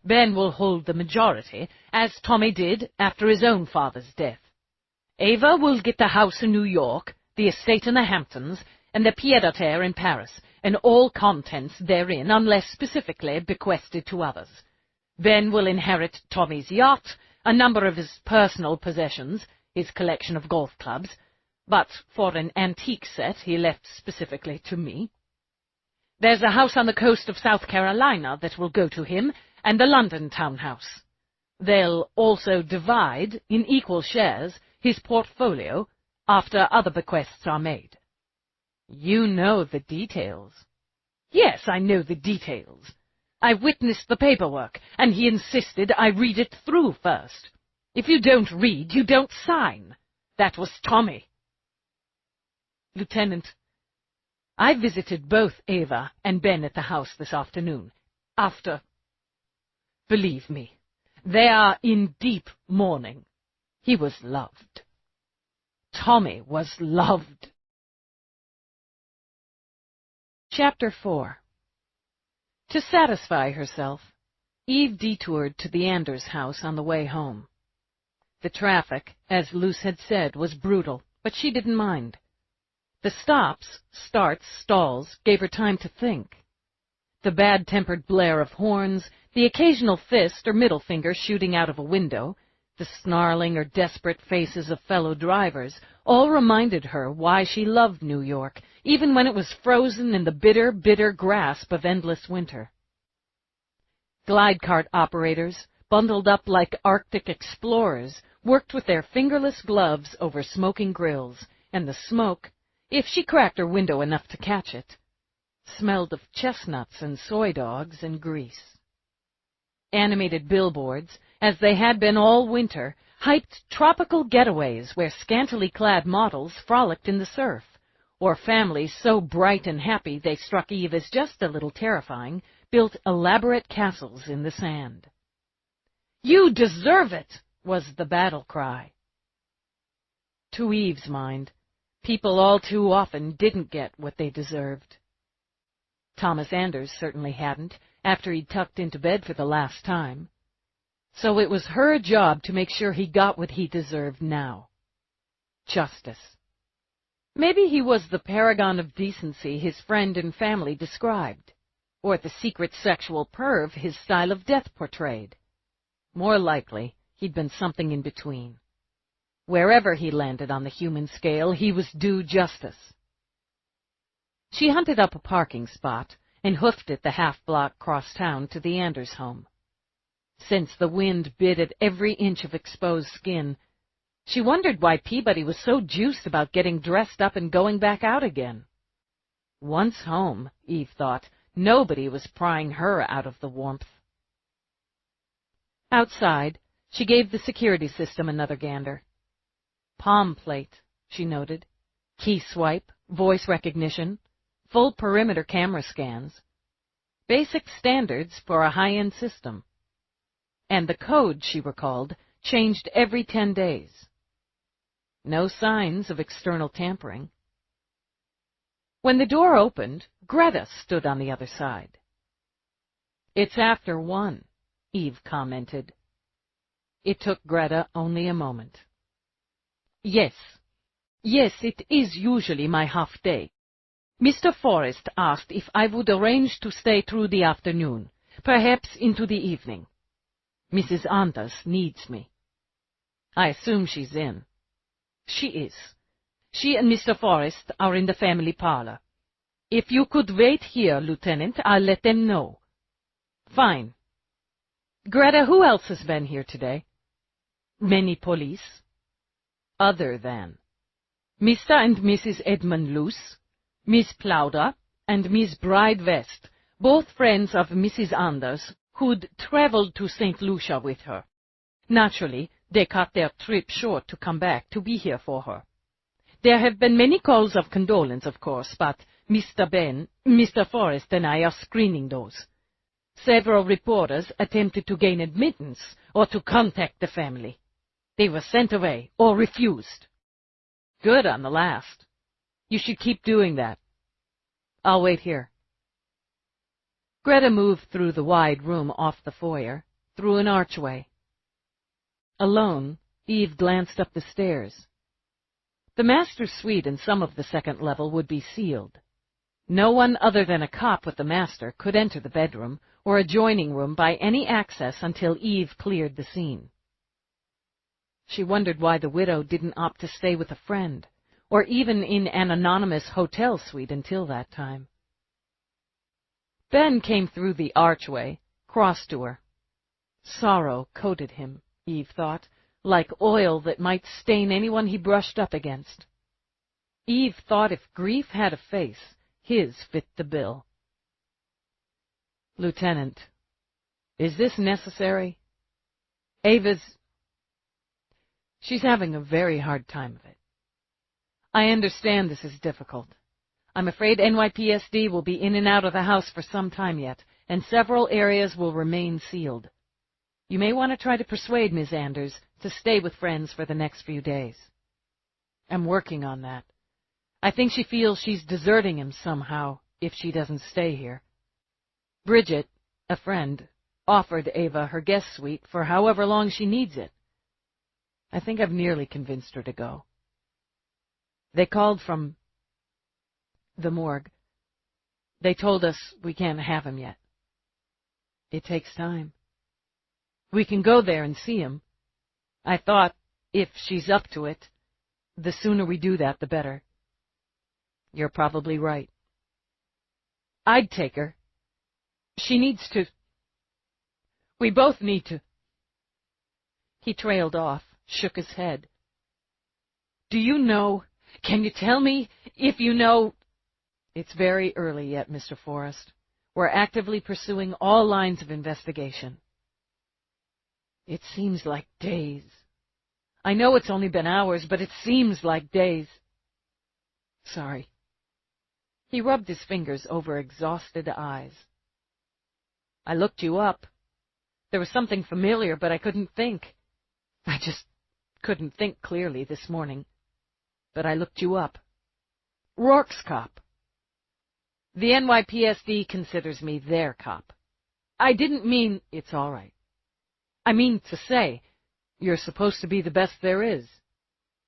Ben will hold the majority, as Tommy did after his own father's death. Ava will get the house in New York, the estate in the Hamptons, and the pied-à-terre in Paris, and all contents therein, unless specifically bequested to others. Ben will inherit Tommy's yacht, a number of his personal possessions, his collection of golf clubs, but for an antique set he left specifically to me. There's a house on the coast of South Carolina that will go to him, and the London townhouse. They'll also divide, in equal shares, his portfolio after other bequests are made." "You know the details." "Yes, I know the details. I witnessed the paperwork, and he insisted I read it through first. If you don't read, you don't sign. That was Tommy." "Lieutenant, I visited both Ava and Ben at the house this afternoon. Believe me, they are in deep mourning. He was loved. Tommy was loved." Chapter 4. To satisfy herself, Eve detoured to the Anders house on the way home. The traffic, as Luce had said, was brutal, but she didn't mind. The stops, starts, stalls gave her time to think. The bad-tempered blare of horns, the occasional fist or middle finger shooting out of a window, the snarling or desperate faces of fellow drivers, all reminded her why she loved New York, even when it was frozen in the bitter, bitter grasp of endless winter. Glide cart operators, bundled up like Arctic explorers, worked with their fingerless gloves over smoking grills, and the smoke, if she cracked her window enough to catch it, smelled of chestnuts and soy dogs and grease. Animated billboards, as they had been all winter, hyped tropical getaways where scantily clad models frolicked in the surf, or families so bright and happy they struck Eve as just a little terrifying, built elaborate castles in the sand. "You deserve it!" was the battle cry. To Eve's mind, people all too often didn't get what they deserved. Thomas Anders certainly hadn't, after he'd tucked into bed for the last time. So it was her job to make sure he got what he deserved now. Justice. Maybe he was the paragon of decency his friend and family described, or the secret sexual perv his style of death portrayed. More likely, he'd been something in between. Wherever he landed on the human scale, he was due justice. She hunted up a parking spot and hoofed it the half-block cross town to the Anders home. Since the wind bit at every inch of exposed skin, she wondered why Peabody was so juiced about getting dressed up and going back out again. Once home, Eve thought, nobody was prying her out of the warmth. Outside, she gave the security system another gander. Palm plate, she noted. Key swipe, voice recognition, full perimeter camera scans. Basic standards for a high-end system. And the code, she recalled, changed every 10 days. No signs of external tampering. When the door opened, Greta stood on the other side. "It's after 1, Eve commented. It took Greta only a moment. Yes, it is usually my half-day. Mr. Forrest asked if I would arrange to stay through the afternoon, perhaps into the evening. Mrs. Anders needs me. I assume she's in." "She is. She and Mr. Forrest are in the family parlor. If you could wait here, Lieutenant, I'll let them know." "Fine. Greta, who else has been here today?" "Many police." "Other than?" "Mr. and Mrs. Edmund Luce, Miss Plowder, and Miss Bride West, both friends of Mrs. Anders, who'd traveled to St. Lucia with her. Naturally, they cut their trip short to come back to be here for her. There have been many calls of condolence, of course, but Mr. Forrest and I are screening those. Several reporters attempted to gain admittance or to contact the family. They were sent away or refused." "Good on the last. You should keep doing that. I'll wait here." Greta moved through the wide room off the foyer, through an archway. Alone, Eve glanced up the stairs. The master's suite and some of the second level would be sealed. No one other than a cop with the master could enter the bedroom or adjoining room by any access until Eve cleared the scene. She wondered why the widow didn't opt to stay with a friend, or even in an anonymous hotel suite until that time. Ben came through the archway, crossed to her. Sorrow coated him, Eve thought, like oil that might stain anyone he brushed up against. Eve thought if grief had a face, his fit the bill. "Lieutenant, is this necessary? She's having a very hard time of it. I understand this is difficult. I'm afraid NYPSD will be in and out of the house for some time yet, and several areas will remain sealed. You may want to try to persuade Ms. Anders to stay with friends for the next few days." "I'm working on that. I think she feels she's deserting him somehow if she doesn't stay here. Bridget, a friend, offered Ava her guest suite for however long she needs it. I think I've nearly convinced her to go. They called from the morgue. They told us we can't have him yet. It takes time. We can go there and see him. I thought, if she's up to it, the sooner we do that, the better. You're probably right. I'd take her. She needs to. We both need to. He trailed off, shook his head. Do you know? Can you tell me if you know? It's very early yet, Mr. Forrest. We're actively pursuing all lines of investigation. It seems like days. I know it's only been hours, but it seems like days. Sorry. He rubbed his fingers over exhausted eyes. I looked you up. There was something familiar, but I couldn't think. I just couldn't think clearly this morning. But I looked you up. Rourke's cop. The NYPSD considers me their cop. I didn't mean it's all right. I mean to say, you're supposed to be the best there is.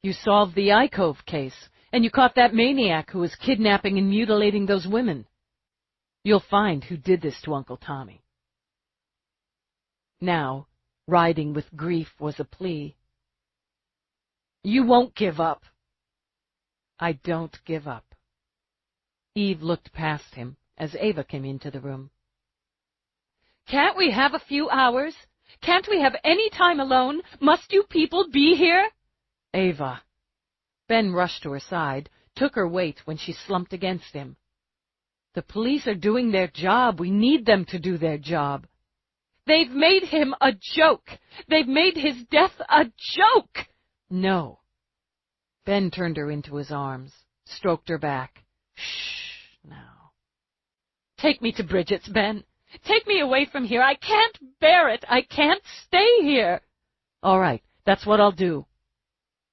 You solved the Icove case, and you caught that maniac who was kidnapping and mutilating those women. You'll find who did this to Uncle Tommy. Now, riding with grief was a plea. You won't give up. I don't give up. Eve looked past him as Ava came into the room. Can't we have a few hours? Can't we have any time alone? Must you people be here? Ava. Ben rushed to her side, took her weight when she slumped against him. The police are doing their job. We need them to do their job. They've made him a joke. They've made his death a joke. No. Ben turned her into his arms, stroked her back. Shh, now. Take me to Bridget's, Ben. Take me away from here. I can't bear it. I can't stay here. All right, that's what I'll do.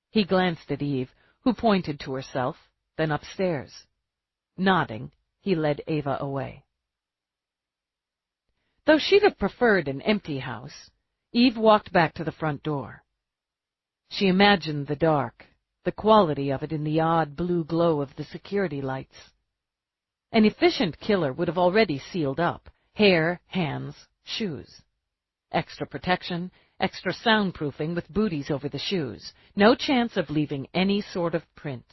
He glanced at Eve, who pointed to herself, then upstairs. Nodding, he led Ava away. Though she'd have preferred an empty house, Eve walked back to the front door. She imagined the dark, the quality of it in the odd blue glow of the security lights. An efficient killer would have already sealed up hair, hands, shoes. Extra protection, extra soundproofing with booties over the shoes. No chance of leaving any sort of print.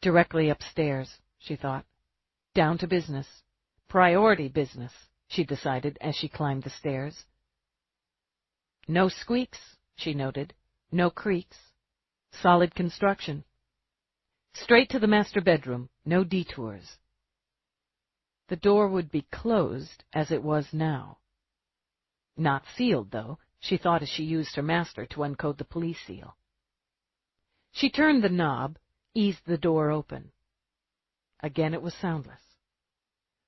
Directly upstairs, she thought. Down to business. Priority business, she decided as she climbed the stairs. No squeaks, she noted. No creaks. Solid construction. Straight to the master bedroom, no detours. The door would be closed as it was now. Not sealed, though, she thought as she used her master to uncode the police seal. She turned the knob, eased the door open. Again it was soundless.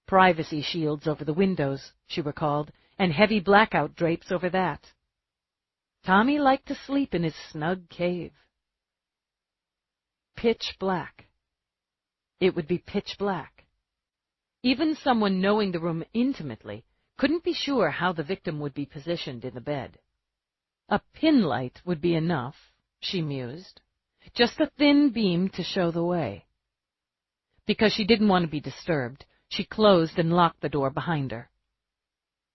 Privacy shields over the windows, she recalled, and heavy blackout drapes over that. Tommy liked to sleep in his snug cave. Pitch black. It would be pitch black. Even someone knowing the room intimately couldn't be sure how the victim would be positioned in the bed. A pin light would be enough, she mused, just a thin beam to show the way. Because she didn't want to be disturbed, she closed and locked the door behind her.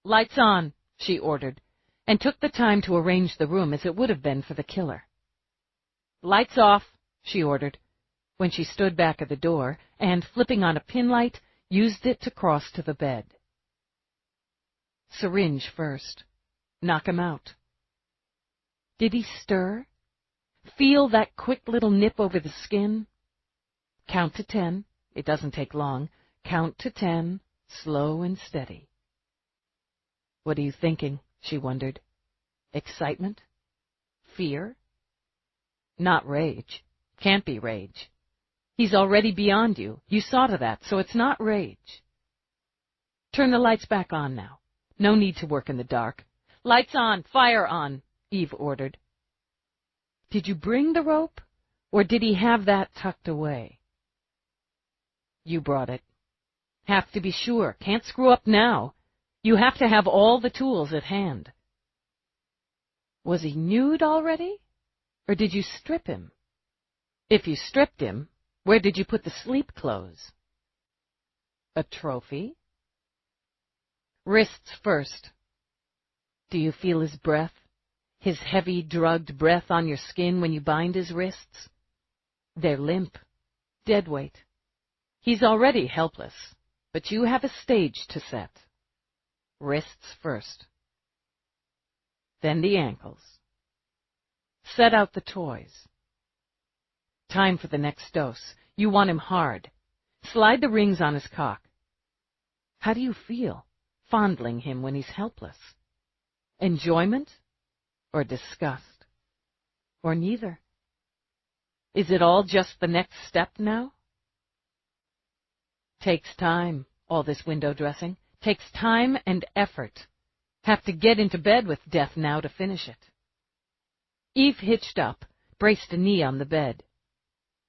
Lights on, she ordered, and took the time to arrange the room as it would have been for the killer. Lights off, she ordered, when she stood back at the door and, flipping on a pin light, used it to cross to the bed. Syringe first. Knock him out. Did he stir? Feel that quick little nip over the skin? Count to 10. It doesn't take long. Count to 10, slow and steady. What are you thinking? She wondered. Excitement? Fear? Not rage. Can't be rage. He's already beyond you. You saw to that, so it's not rage. Turn the lights back on now. No need to work in the dark. Lights on, fire on, Eve ordered. Did you bring the rope, or did he have that tucked away? You brought it. Have to be sure. Can't screw up now. You have to have all the tools at hand. Was he nude already? Or did you strip him? If you stripped him, where did you put the sleep clothes? A trophy? Wrists first. Do you feel his breath? His heavy, drugged breath on your skin when you bind his wrists? They're limp, dead weight. He's already helpless, but you have a stage to set. Wrists first. Then the ankles. Set out the toys. Time for the next dose. You want him hard. Slide the rings on his cock. How do you feel, fondling him when he's helpless? Enjoyment or disgust? Or neither? Is it all just the next step now? Takes time, all this window dressing. Takes time and effort. Have to get into bed with death now to finish it. Eve hitched up, braced a knee on the bed.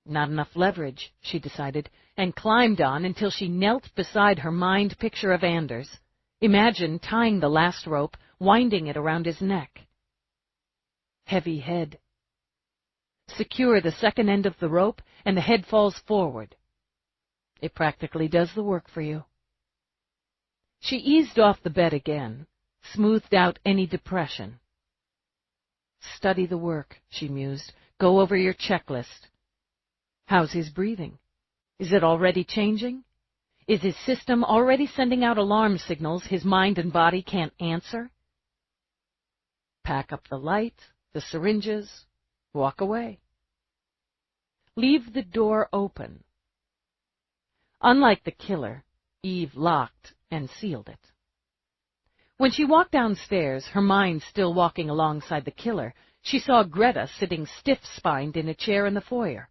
Not enough leverage, she decided, and climbed on until she knelt beside her mind picture of Anders. Imagine tying the last rope, winding it around his neck. Heavy head. Secure the second end of the rope, and the head falls forward. It practically does the work for you. She eased off the bed again, smoothed out any depression. Study the work, she mused. Go over your checklist. How's his breathing? Is it already changing? Is his system already sending out alarm signals his mind and body can't answer? Pack up the light, the syringes, walk away. Leave the door open. Unlike the killer, Eve locked and sealed it. When she walked downstairs, her mind still walking alongside the killer, she saw Greta sitting stiff-spined in a chair in the foyer.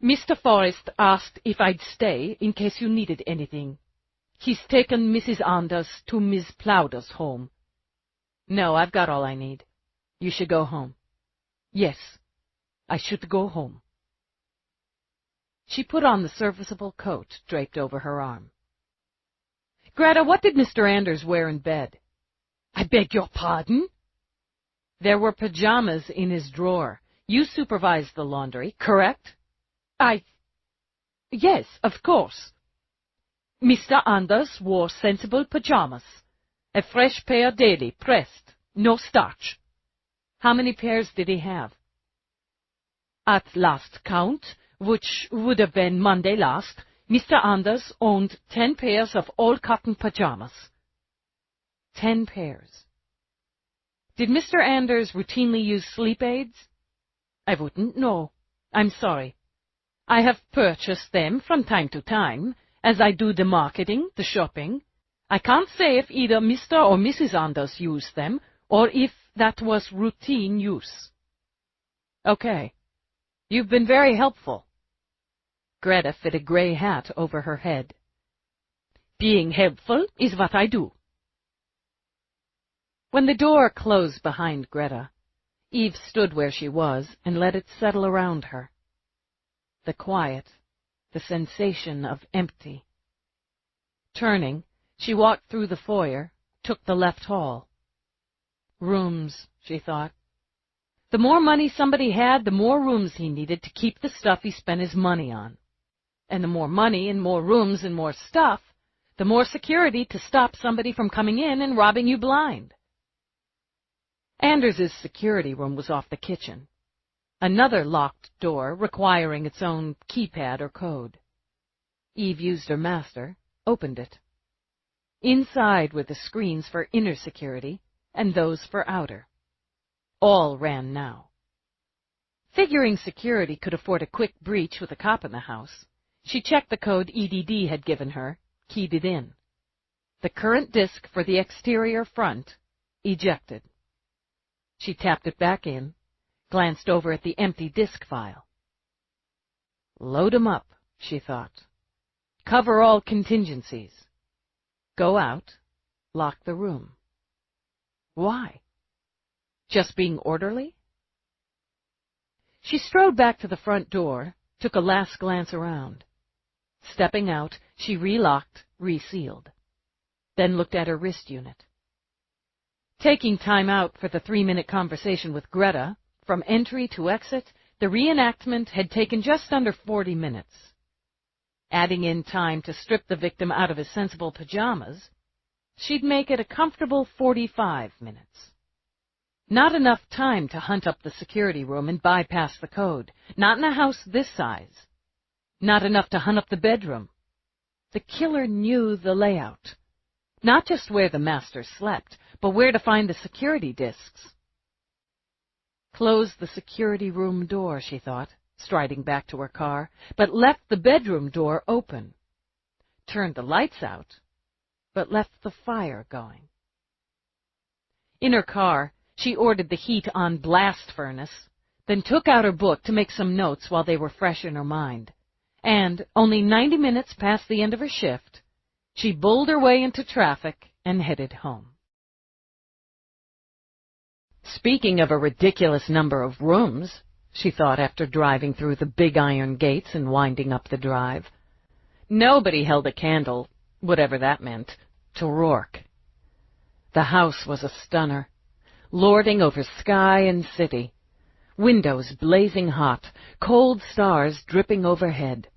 Mr. Forrest asked if I'd stay in case you needed anything. He's taken Mrs. Anders to Miss Plowder's home. No, I've got all I need. You should go home. Yes, I should go home. She put on the serviceable coat draped over her arm. Greta, what did Mr. Anders wear in bed? I beg your pardon? There were pajamas in his drawer. You supervised the laundry, correct? Yes, of course. Mr. Anders wore sensible pajamas. A fresh pair daily, pressed, no starch. How many pairs did he have? At last count, which would have been Monday last, Mr. Anders owned 10 pairs of all-cotton pajamas. 10 pairs. Did Mr. Anders routinely use sleep aids? I wouldn't know. I'm sorry. I have purchased them from time to time, as I do the marketing, the shopping. I can't say if either Mr. or Mrs. Anders used them, or if that was routine use. Okay. You've been very helpful. Greta fit a gray hat over her head. Being helpful is what I do. When the door closed behind Greta, Eve stood where she was and let it settle around her. The quiet, the sensation of empty. Turning, she walked through the foyer, took the left hall. Rooms, she thought. The more money somebody had, the more rooms he needed to keep the stuff he spent his money on. And the more money and more rooms and more stuff, the more security to stop somebody from coming in and robbing you blind. Anders's security room was off the kitchen. Another locked door requiring its own keypad or code. Eve used her master, opened it. Inside were the screens for inner security and those for outer. All ran now. Figuring security could afford a quick breach with a cop in the house, she checked the code EDD had given her, keyed it in. The current disk for the exterior front, ejected. She tapped it back in, glanced over at the empty disk file. Load 'em up, she thought. Cover all contingencies. Go out, lock the room. Why? Just being orderly? She strode back to the front door, took a last glance around. Stepping out, she relocked, resealed. Then looked at her wrist unit. Taking time out for the 3-minute conversation with Greta, from entry to exit, the reenactment had taken just under 40 minutes. Adding in time to strip the victim out of his sensible pajamas, she'd make it a comfortable 45 minutes. Not enough time to hunt up the security room and bypass the code. Not in a house this size. Not enough to hunt up the bedroom. The killer knew the layout. Not just where the master slept, but where to find the security discs. Close the security room door, she thought, striding back to her car, but left the bedroom door open. Turned the lights out, but left the fire going. In her car, she ordered the heat on blast furnace, then took out her book to make some notes while they were fresh in her mind. And, only 90 minutes past the end of her shift, she bowled her way into traffic and headed home. Speaking of a ridiculous number of rooms, she thought after driving through the big iron gates and winding up the drive, nobody held a candle, whatever that meant, to Rourke. The house was a stunner, lording over sky and city, windows blazing hot, cold stars dripping overhead.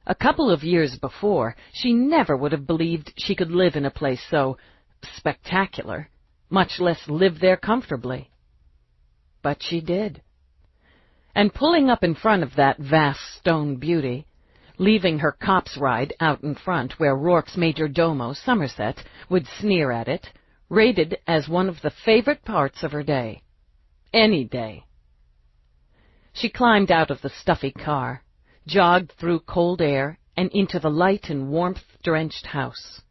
A couple of years before, she never would have believed she could live in a place so spectacular, much less live there comfortably. But she did. And pulling up in front of that vast stone beauty, leaving her cop's ride out in front where Rourke's major domo, Somerset, would sneer at it, rated as one of the favorite parts of her day. Any day. She climbed out of the stuffy car, jogged through cold air, and into the light and warmth-drenched house.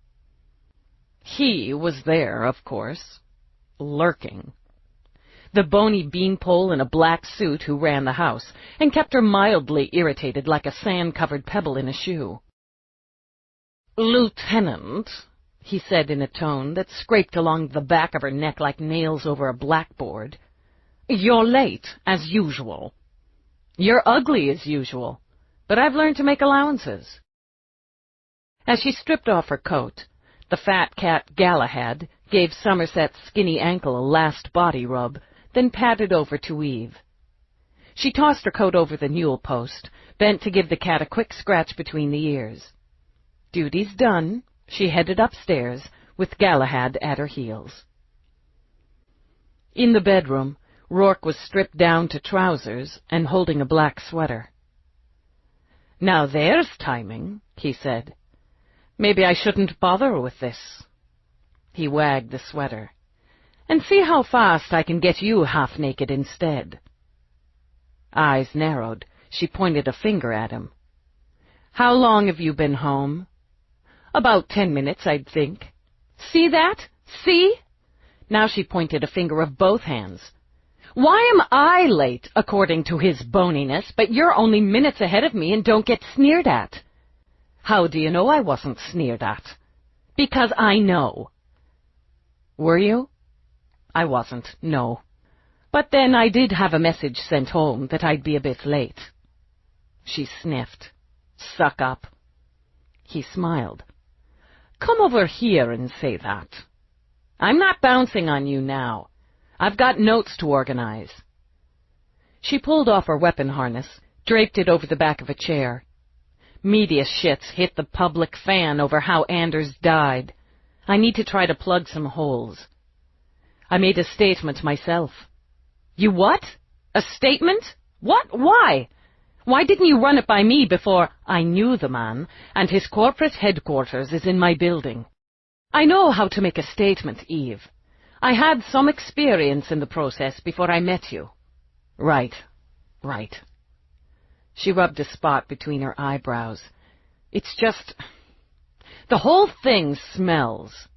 He was there, of course, lurking. The bony beanpole in a black suit who ran the house, and kept her mildly irritated like a sand-covered pebble in a shoe. "Lieutenant," he said in a tone that scraped along the back of her neck like nails over a blackboard, "you're late, as usual. You're ugly, as usual, but I've learned to make allowances." As she stripped off her coat, the fat cat Galahad gave Somerset's skinny ankle a last body rub, then padded over to Eve. She tossed her coat over the newel post, bent to give the cat a quick scratch between the ears. Duty's done, she headed upstairs, with Galahad at her heels. In the bedroom, Rourke was stripped down to trousers and holding a black sweater. "Now there's timing," he said. "Maybe I shouldn't bother with this." He wagged the sweater. "And see how fast I can get you half-naked instead." Eyes narrowed, she pointed a finger at him. "How long have you been home?" "About 10 minutes, I'd think." "See that? See?" Now she pointed a finger of both hands. "Why am I late, according to his boniness, but you're only minutes ahead of me and don't get sneered at?" "How do you know I wasn't sneered at?" "Because I know." "Were you?" "I wasn't, no. But then I did have a message sent home that I'd be a bit late." She sniffed. "Suck up." He smiled. "Come over here and say that. I'm not bouncing on you now. I've got notes to organize." She pulled off her weapon harness, draped it over the back of a chair. "Media shits hit the public fan over how Anders died. I need to try to plug some holes. I made a statement myself." "You what? A statement? What? Why? Why didn't you run it by me before?" "I knew the man, and his corporate headquarters is in my building. I know how to make a statement, Eve. I had some experience in the process before I met you." "Right, right." She rubbed a spot between her eyebrows. "It's just... the whole thing smells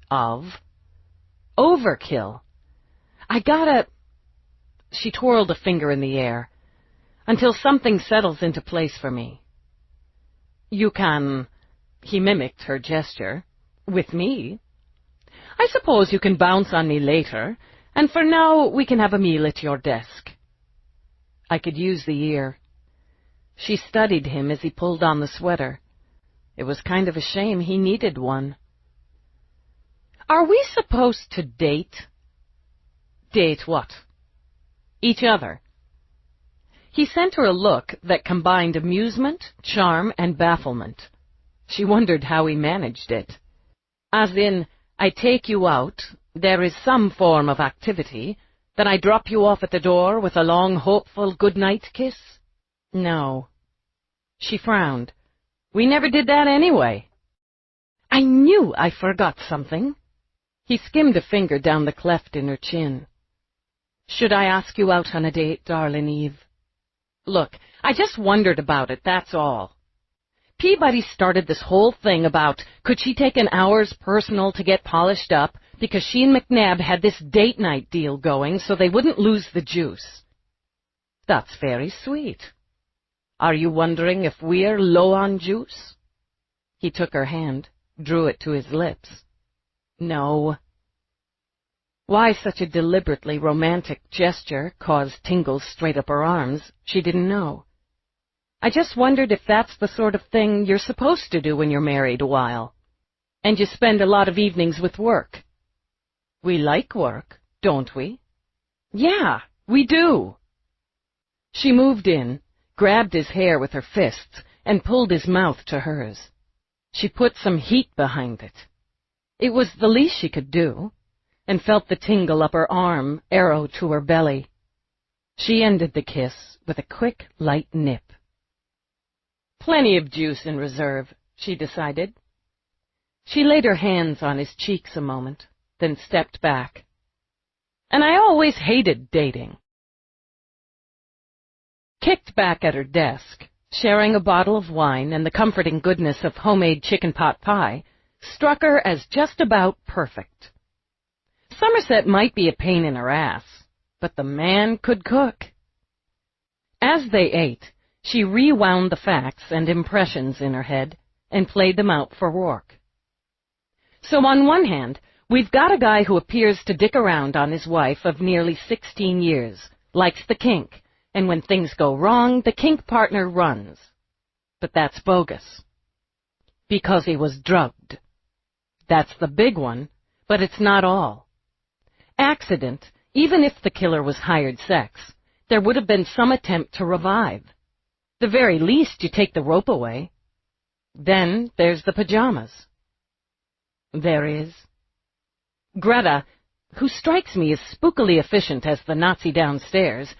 of overkill. I gotta..." She twirled a finger in the air. "Until something settles into place for me." "You can..." He mimicked her gesture. "With me. I suppose you can bounce on me later, and for now we can have a meal at your desk." I could use the ear. She studied him as he pulled on the sweater. It was kind of a shame he needed one. Are we supposed to date? Date what? Each other. He sent her a look that combined amusement, charm, and bafflement. She wondered how he managed it. As in, I take you out, there is some form of activity, then I drop you off at the door with a long, hopeful good-night kiss? No. She frowned. We never did that anyway. I knew I forgot something. He skimmed a finger down the cleft in her chin. Should I ask you out on a date, darling Eve? Look, I just wondered about it, that's all. Peabody started this whole thing about could she take an hour's personal to get polished up because she and McNabb had this date night deal going so they wouldn't lose the juice. That's very sweet. Are you wondering if we're low on juice? He took her hand, drew it to his lips. No. Why such a deliberately romantic gesture caused tingles straight up her arms, she didn't know. I just wondered if that's the sort of thing you're supposed to do when you're married a while. And you spend a lot of evenings with work. We like work, don't we? Yeah, we do. She moved in, grabbed his hair with her fists, and pulled his mouth to hers. She put some heat behind it. It was the least she could do, and felt the tingle up her arm arrow to her belly. She ended the kiss with a quick, light nip. Plenty of juice in reserve, she decided. She laid her hands on his cheeks a moment, then stepped back. And I always hated dating. Kicked back at her desk, sharing a bottle of wine and the comforting goodness of homemade chicken pot pie, struck her as just about perfect. Somerset might be a pain in her ass, but the man could cook. As they ate, she rewound the facts and impressions in her head and played them out for Rourke. So on one hand, we've got a guy who appears to dick around on his wife of nearly 16 years, likes the kink, and when things go wrong, the kink partner runs. But that's bogus. Because he was drugged. That's the big one, but it's not all. Accident, even if the killer was hired sex, there would have been some attempt to revive. The very least, you take the rope away. Then there's the pajamas. There is. Greta, who strikes me as spookily efficient as the Nazi downstairs,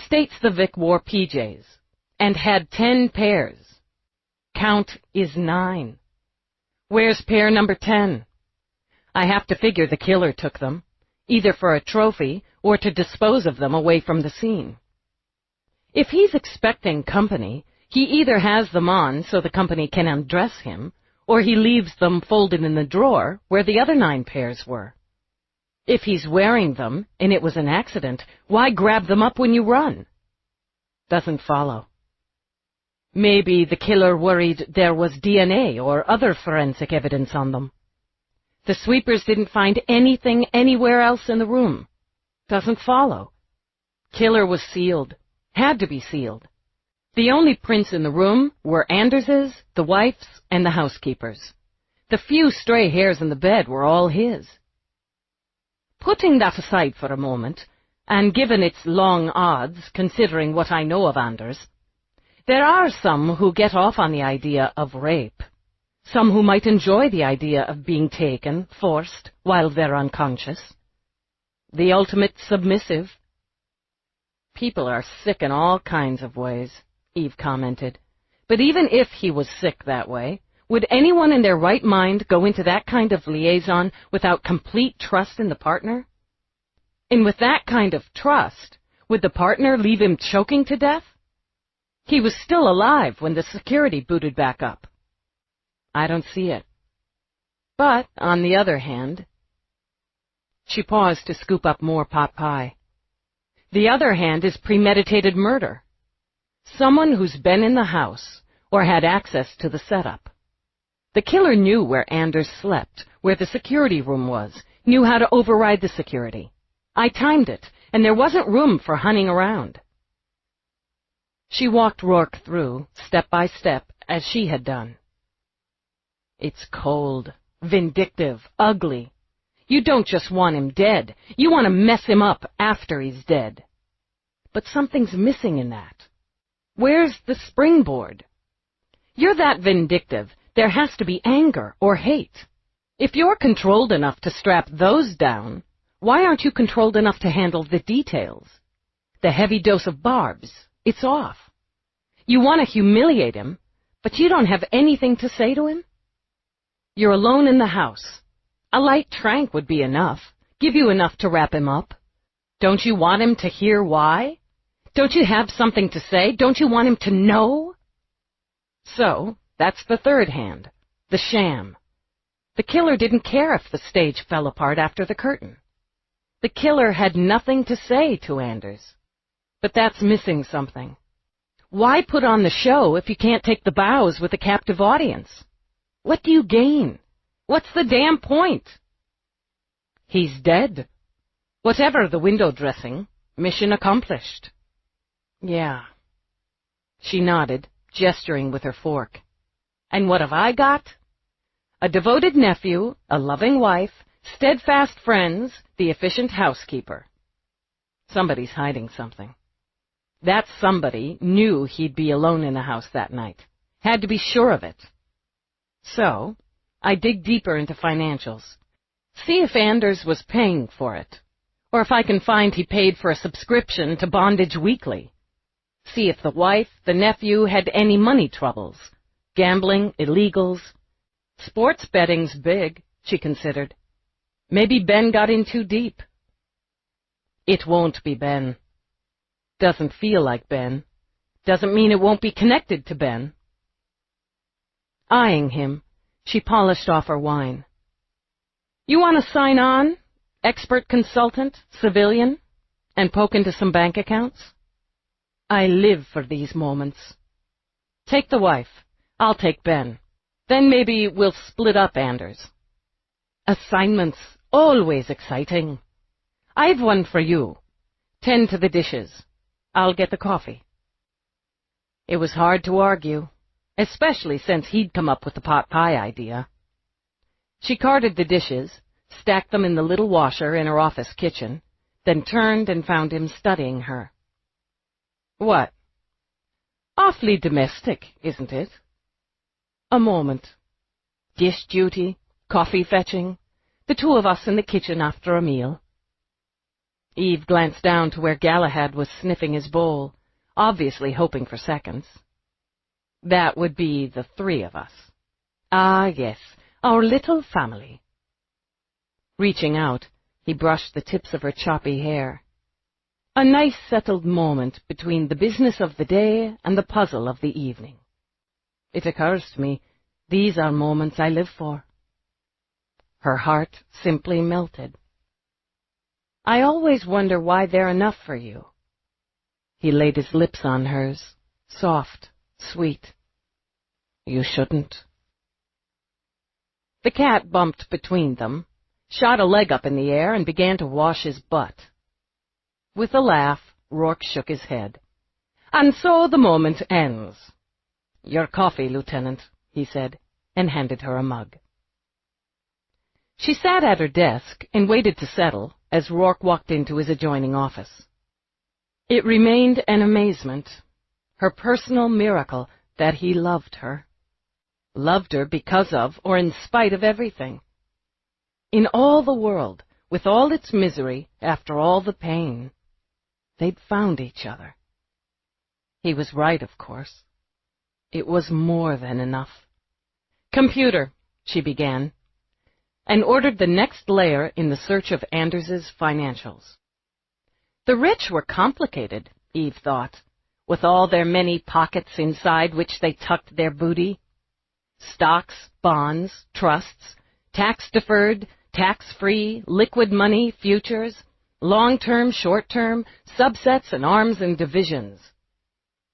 states the Vic wore PJs, and had 10 pairs. Count is 9. Where's pair number 10? I have to figure the killer took them, either for a trophy or to dispose of them away from the scene. If he's expecting company, he either has them on so the company can undress him, or he leaves them folded in the drawer where the other 9 pairs were. If he's wearing them, and it was an accident, why grab them up when you run? Doesn't follow. Maybe the killer worried there was DNA or other forensic evidence on them. The sweepers didn't find anything anywhere else in the room. Doesn't follow. Killer was sealed. Had to be sealed. The only prints in the room were Anders's, the wife's, and the housekeeper's. The few stray hairs in the bed were all his. Putting that aside for a moment, and given its long odds, considering what I know of Anders, there are some who get off on the idea of rape. Some who might enjoy the idea of being taken, forced, while they're unconscious. The ultimate submissive. People are sick in all kinds of ways, Eve commented. But even if he was sick that way, would anyone in their right mind go into that kind of liaison without complete trust in the partner? And with that kind of trust, would the partner leave him choking to death? He was still alive when the security booted back up. I don't see it. But, on the other hand... She paused to scoop up more pot pie. The other hand is premeditated murder. Someone who's been in the house or had access to the setup. The killer knew where Anders slept, where the security room was, knew how to override the security. I timed it, and there wasn't room for hunting around. She walked Rourke through, step by step, as she had done. It's cold, vindictive, ugly. You don't just want him dead. You want to mess him up after he's dead. But something's missing in that. Where's the springboard? You're that vindictive. There has to be anger or hate. If you're controlled enough to strap those down, why aren't you controlled enough to handle the details? The heavy dose of barbs, it's off. You want to humiliate him, but you don't have anything to say to him? You're alone in the house. A light trank would be enough, give you enough to wrap him up. Don't you want him to hear why? Don't you have something to say? Don't you want him to know? So, that's the third hand, the sham. The killer didn't care if the stage fell apart after the curtain. The killer had nothing to say to Anders. But that's missing something. Why put on the show if you can't take the bows with a captive audience? What do you gain? What's the damn point? He's dead. Whatever the window dressing, mission accomplished. Yeah. She nodded, gesturing with her fork. And what have I got? A devoted nephew, a loving wife, steadfast friends, the efficient housekeeper. Somebody's hiding something. That somebody knew he'd be alone in the house that night. Had to be sure of it. So, I dig deeper into financials. See if Anders was paying for it. Or if I can find he paid for a subscription to Bondage Weekly. See if the wife, the nephew, had any money troubles. Gambling, illegals. Sports betting's big, she considered. Maybe Ben got in too deep. It won't be Ben. Doesn't feel like Ben. Doesn't mean it won't be connected to Ben. Eyeing him, she polished off her wine. You want to sign on? Expert consultant, civilian, and poke into some bank accounts? I live for these moments. Take the wife. I'll take Ben. Then maybe we'll split up Anders. Assignments, always exciting. I've one for you. Tend to the dishes. I'll get the coffee. It was hard to argue, especially since he'd come up with the pot pie idea. She carted the dishes, stacked them in the little washer in her office kitchen, then turned and found him studying her. What? Awfully domestic, isn't it? A moment. Dish duty, coffee fetching, the two of us in the kitchen after a meal. Eve glanced down to where Galahad was sniffing his bowl, obviously hoping for seconds. That would be the three of us. Ah, yes, our little family. Reaching out, he brushed the tips of her choppy hair. A nice settled moment between the business of the day and the puzzle of the evening. It occurs to me, these are moments I live for. Her heart simply melted. I always wonder why they're enough for you. He laid his lips on hers, soft, sweet. You shouldn't. The cat bumped between them, shot a leg up in the air, and began to wash his butt. With a laugh, Rourke shook his head. And so the moment ends. Your coffee, Lieutenant, he said, and handed her a mug. She sat at her desk and waited to settle as Rourke walked into his adjoining office. It remained an amazement, her personal miracle, that he loved her. Loved her because of, or in spite of, everything. In all the world, with all its misery, after all the pain, they'd found each other. He was right, of course. It was more than enough. Computer, she began, and ordered the next layer in the search of Anders's financials. The rich were complicated, Eve thought, with all their many pockets inside which they tucked their booty. Stocks, bonds, trusts, tax-deferred, tax-free, liquid money, futures, long-term, short-term, subsets and arms and divisions.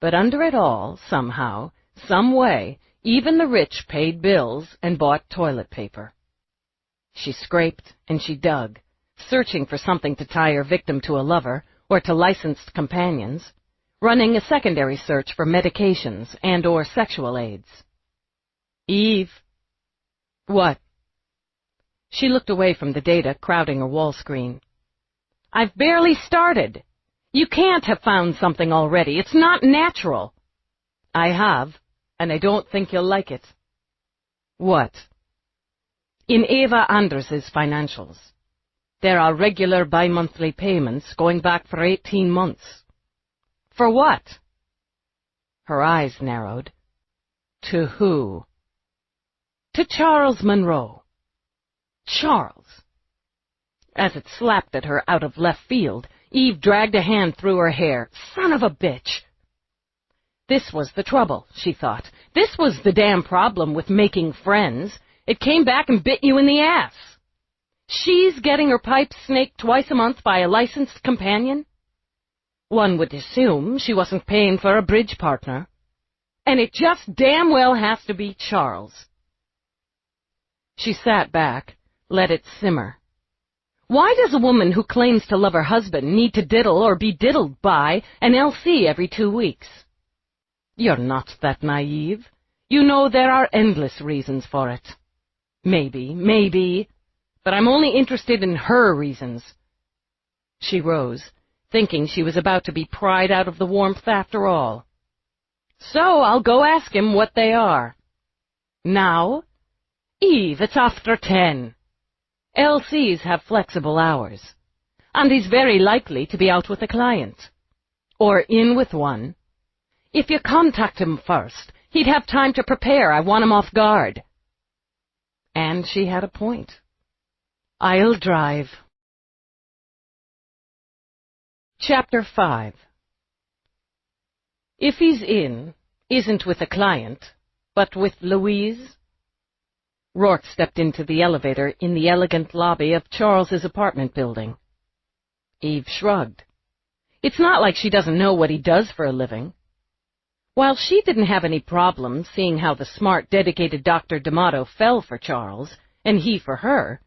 But under it all, somehow, some way, even the rich paid bills and bought toilet paper. She scraped and she dug, searching for something to tie her victim to a lover or to licensed companions, running a secondary search for medications and/or sexual aids. Eve. What? She looked away from the data crowding her wall screen. "I've barely started. You can't have found something already. It's not natural." "I have, and I don't think you'll like it." "What?" "In Eva Anders's financials. There are regular bi-monthly payments going back for 18 months. "For what?" Her eyes narrowed. "To who?" "To Charles Monroe." Charles! As it slapped at her out of left field, Eve dragged a hand through her hair. Son of a bitch! This was the trouble, she thought. This was the damn problem with making friends. It came back and bit you in the ass. She's getting her pipes snaked twice a month by a licensed companion? One would assume she wasn't paying for a bridge partner. And it just damn well has to be Charles. She sat back, let it simmer. Why does a woman who claims to love her husband need to diddle or be diddled by an LC every 2 weeks? You're not that naive. You know there are endless reasons for it. Maybe, but I'm only interested in her reasons. She rose, thinking she was about to be pried out of the warmth after all. So I'll go ask him what they are. Now? Eve, it's after 10. LCs have flexible hours, and he's very likely to be out with a client, or in with one. If you contact him first, he'd have time to prepare. I want him off guard. And she had a point. I'll drive. Chapter 5. If he's in, isn't with a client, but with Louise? Rourke stepped into the elevator in the elegant lobby of Charles's apartment building. Eve shrugged. It's not like she doesn't know what he does for a living. While she didn't have any problem seeing how the smart, dedicated Dr. D'Amato fell for Charles, and he for her,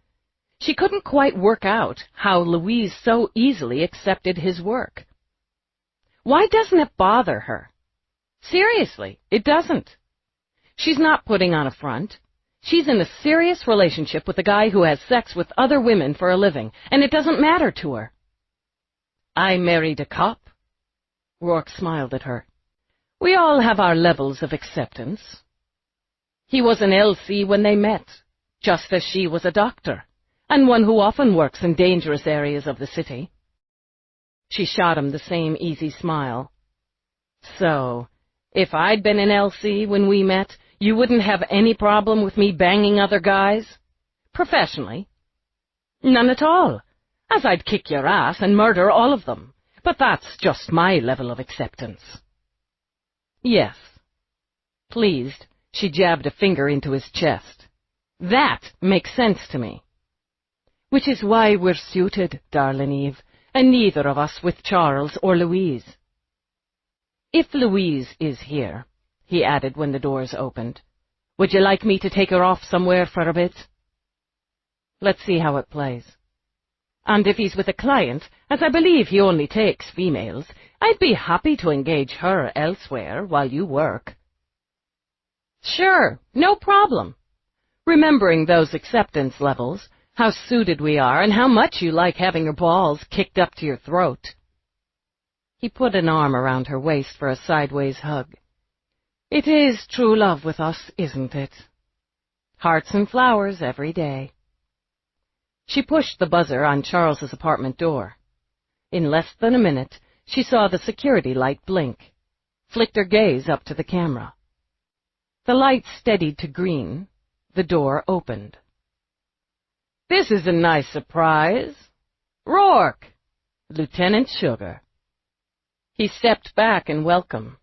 she couldn't quite work out how Louise so easily accepted his work. Why doesn't it bother her? Seriously, it doesn't. She's not putting on a front. She's in a serious relationship with a guy who has sex with other women for a living, and it doesn't matter to her. I married a cop. Rourke smiled at her. We all have our levels of acceptance. He was an LC when they met, just as she was a doctor, and one who often works in dangerous areas of the city. She shot him the same easy smile. So, if I'd been an LC when we met, you wouldn't have any problem with me banging other guys? Professionally? None at all, as I'd kick your ass and murder all of them. But that's just my level of acceptance. Yes. Pleased, she jabbed a finger into his chest. That makes sense to me. Which is why we're suited, darling Eve, and neither of us with Charles or Louise. If Louise is here, he added when the doors opened, would you like me to take her off somewhere for a bit? Let's see how it plays. And if he's with a client, as I believe he only takes females, I'd be happy to engage her elsewhere while you work. Sure, no problem. Remembering those acceptance levels, how suited we are, and how much you like having your balls kicked up to your throat. He put an arm around her waist for a sideways hug. It is true love with us, isn't it? Hearts and flowers every day. She pushed the buzzer on Charles's apartment door. In less than a minute, she saw the security light blink, flicked her gaze up to the camera. The light steadied to green. The door opened. This is a nice surprise. Rourke, Lieutenant Sugar. He stepped back in welcome.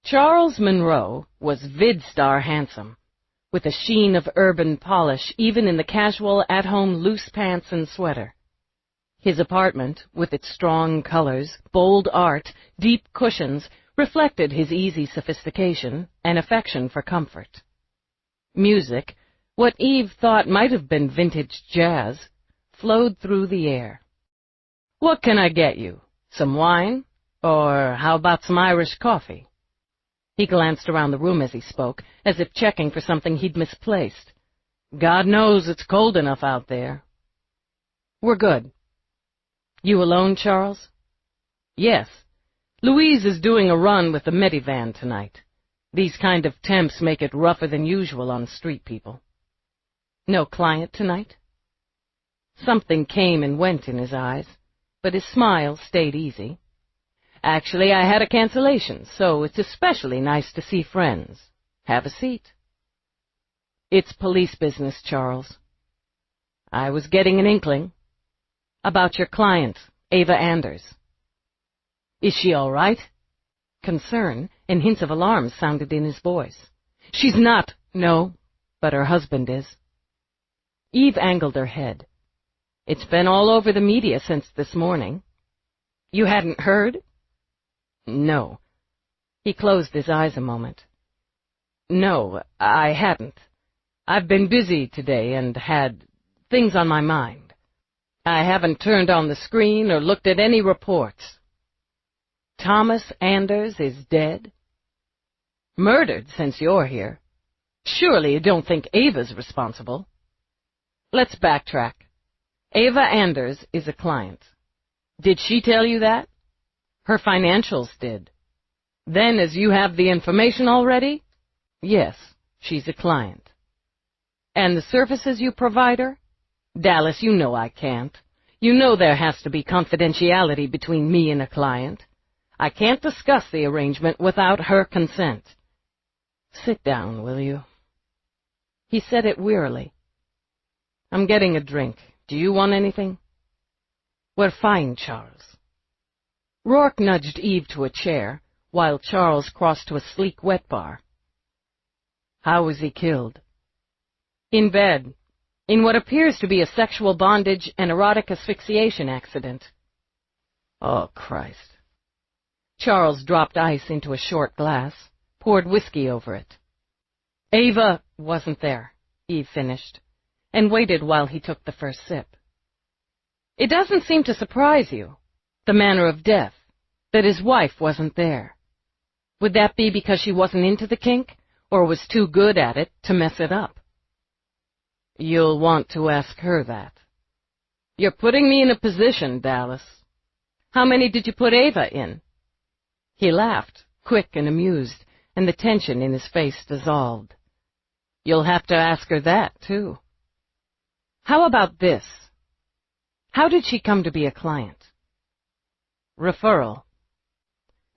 Charles Monroe was vid-star handsome, with a sheen of urban polish even in the casual, at-home loose pants and sweater. His apartment, with its strong colors, bold art, deep cushions, reflected his easy sophistication and affection for comfort. Music, what Eve thought might have been vintage jazz, flowed through the air. What can I get you? Some wine? Or how about some Irish coffee? He glanced around the room as he spoke, as if checking for something he'd misplaced. God knows it's cold enough out there. We're good. You alone, Charles? Yes. Louise is doing a run with the minivan tonight. These kind of temps make it rougher than usual on street people. No client tonight? Something came and went in his eyes, but his smile stayed easy. Actually, I had a cancellation, so it's especially nice to see friends. Have a seat. It's police business, Charles. I was getting an inkling. About your client, Ava Anders. Is she all right? Concern and hints of alarm sounded in his voice. She's not. No, but her husband is. Eve angled her head. It's been all over the media since this morning. You hadn't heard? No. He closed his eyes a moment. No, I hadn't. I've been busy today and had things on my mind. I haven't turned on the screen or looked at any reports. Thomas Anders is dead? Murdered since you're here. Surely you don't think Ava's responsible. Let's backtrack. Ava Anders is a client. Did she tell you that? Her financials did. Then, as you have the information already, yes, she's a client. And the services you provide her? Dallas, you know I can't. You know there has to be confidentiality between me and a client. I can't discuss the arrangement without her consent. Sit down, will you? He said it wearily. I'm getting a drink. Do you want anything? We're fine, Charles. Rourke nudged Eve to a chair, while Charles crossed to a sleek wet bar. How was he killed? In bed, in what appears to be a sexual bondage and erotic asphyxiation accident. Oh, Christ. Charles dropped ice into a short glass, poured whiskey over it. Ava wasn't there, Eve finished, and waited while he took the first sip. It doesn't seem to surprise you, the manner of death, that his wife wasn't there. Would that be because she wasn't into the kink, or was too good at it to mess it up? You'll want to ask her that. You're putting me in a position, Dallas. How many did you put Ava in? He laughed, quick and amused, and the tension in his face dissolved. You'll have to ask her that, too. How about this? How did she come to be a client? Referral.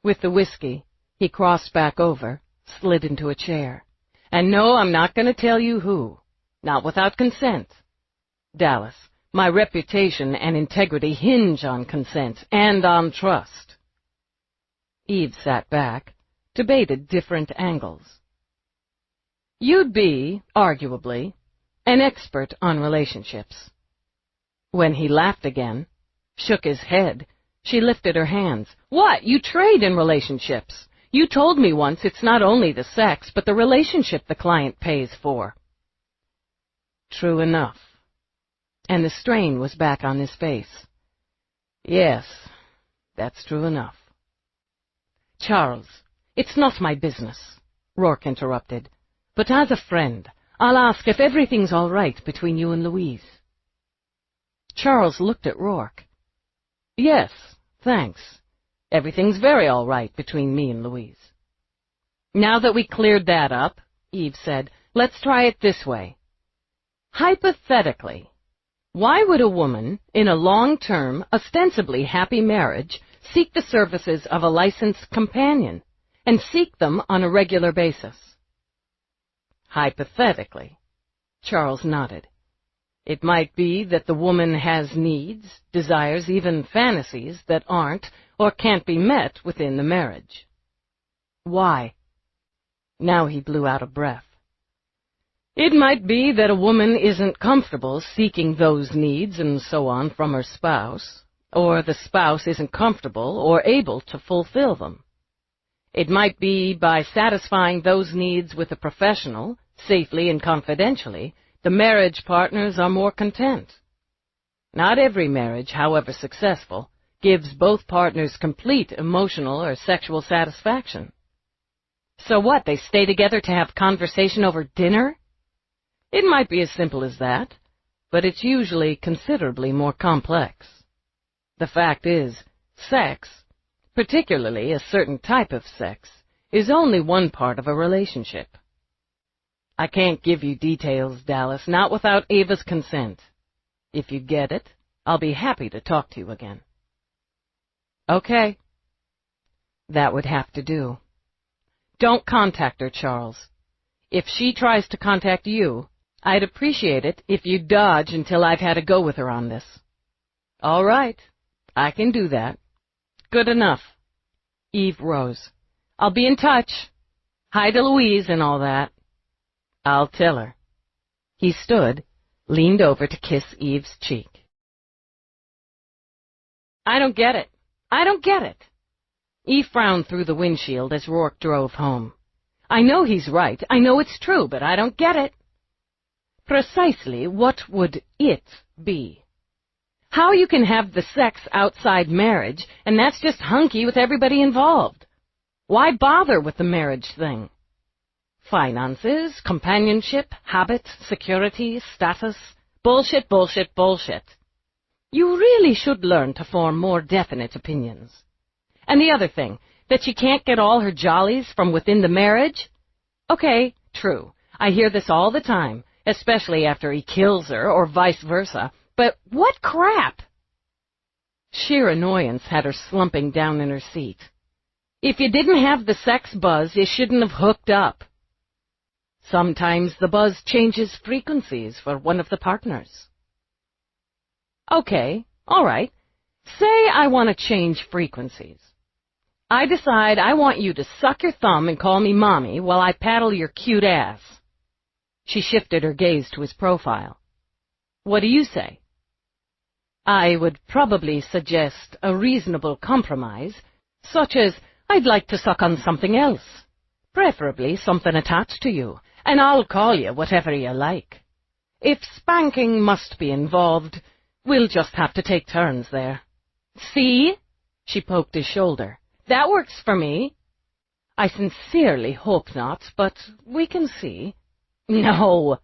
With the whiskey, he crossed back over, slid into a chair. And no, I'm not going to tell you who. Not without consent. Dallas, my reputation and integrity hinge on consent and on trust. Eve sat back, debated different angles. You'd be, arguably, an expert on relationships. When he laughed again, shook his head, she lifted her hands. What? You trade in relationships. You told me once it's not only the sex, but the relationship the client pays for. True enough. And the strain was back on his face. Yes, that's true enough. Charles, it's not my business, Rourke interrupted. But as a friend, I'll ask if everything's all right between you and Louise. Charles looked at Rourke. Yes, thanks. Everything's very all right between me and Louise. Now that we cleared that up, Eve said, let's try it this way. Hypothetically, why would a woman in a long-term, ostensibly happy marriage seek the services of a licensed companion, and seek them on a regular basis? Hypothetically, Charles nodded. It might be that the woman has needs, desires, even fantasies that aren't or can't be met within the marriage. Why? Now he blew out a breath. It might be that a woman isn't comfortable seeking those needs and so on from her spouse, or the spouse isn't comfortable or able to fulfill them. It might be by satisfying those needs with a professional, safely and confidentially, the marriage partners are more content. Not every marriage, however successful, gives both partners complete emotional or sexual satisfaction. So what, they stay together to have conversation over dinner? It might be as simple as that, but it's usually considerably more complex. The fact is, sex, particularly a certain type of sex, is only one part of a relationship. I can't give you details, Dallas, not without Ava's consent. If you get it, I'll be happy to talk to you again. Okay. That would have to do. Don't contact her, Charles. If she tries to contact you, I'd appreciate it if you'd dodge until I've had a go with her on this. All right. I can do that. Good enough. Eve rose. I'll be in touch. Hi to Louise and all that. I'll tell her. He stood, leaned over to kiss Eve's cheek. I don't get it. I don't get it. Eve frowned through the windshield as Rourke drove home. I know he's right. I know it's true, but I don't get it. Precisely what would it be? How you can have the sex outside marriage, and that's just hunky with everybody involved. Why bother with the marriage thing? Finances, companionship, habit, security, status, bullshit, bullshit, bullshit. You really should learn to form more definite opinions. And the other thing, that she can't get all her jollies from within the marriage? Okay, true. I hear this all the time, especially after he kills her or vice versa. But what crap! Sheer annoyance had her slumping down in her seat. If you didn't have the sex buzz, you shouldn't have hooked up. Sometimes the buzz changes frequencies for one of the partners. Okay, all right. Say I want to change frequencies. I decide I want you to suck your thumb and call me Mommy while I paddle your cute ass. She shifted her gaze to his profile. What do you say? I would probably suggest a reasonable compromise, such as I'd like to suck on something else, preferably something attached to you, and I'll call you whatever you like. If spanking must be involved, we'll just have to take turns there. See? She poked his shoulder. That works for me. I sincerely hope not, but we can see. No,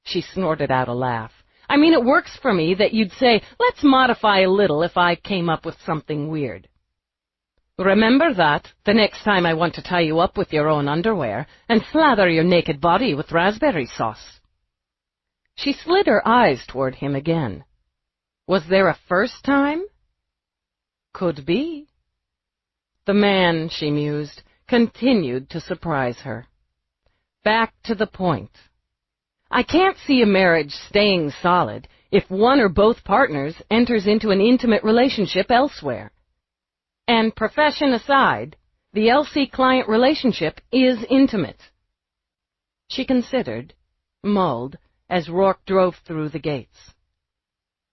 she snorted out a laugh. I mean, it works for me that you'd say, let's modify a little if I came up with something weird. Remember that the next time I want to tie you up with your own underwear and slather your naked body with raspberry sauce. She slid her eyes toward him again. Was there a first time? Could be. The man, she mused, continued to surprise her. Back to the point. I can't see a marriage staying solid if one or both partners enters into an intimate relationship elsewhere. And profession aside, the LC-client relationship is intimate. She considered, mulled, as Rourke drove through the gates.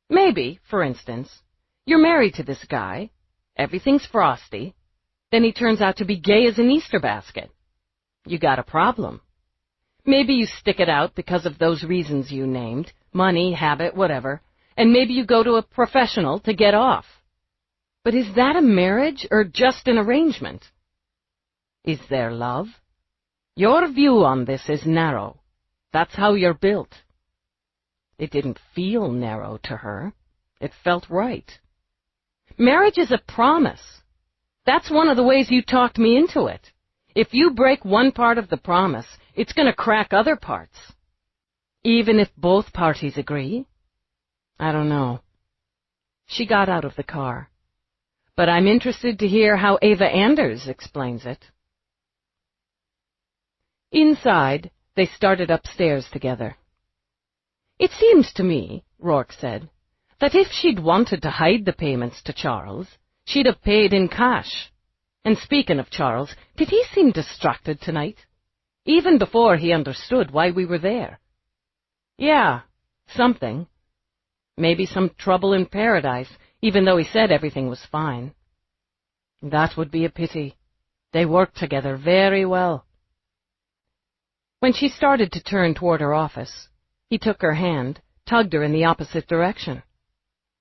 Maybe, for instance, you're married to this guy, everything's frosty, then he turns out to be gay as an Easter basket. You got a problem. Maybe you stick it out because of those reasons you named, money, habit, whatever, and maybe you go to a professional to get off. But is that a marriage or just an arrangement? Is there love? Your view on this is narrow. That's how you're built. It didn't feel narrow to her. It felt right. Marriage is a promise. That's one of the ways you talked me into it. If you break one part of the promise, it's going to crack other parts. Even if both parties agree? I don't know. She got out of the car. But I'm interested to hear how Ava Anders explains it. Inside, they started upstairs together. It seems to me, Rourke said, that if she'd wanted to hide the payments to Charles, she'd have paid in cash. And speaking of Charles, did he seem distracted tonight? Even before he understood why we were there. Yeah, something. Maybe some trouble in paradise, even though he said everything was fine. That would be a pity. They worked together very well. When she started to turn toward her office, he took her hand, tugged her in the opposite direction.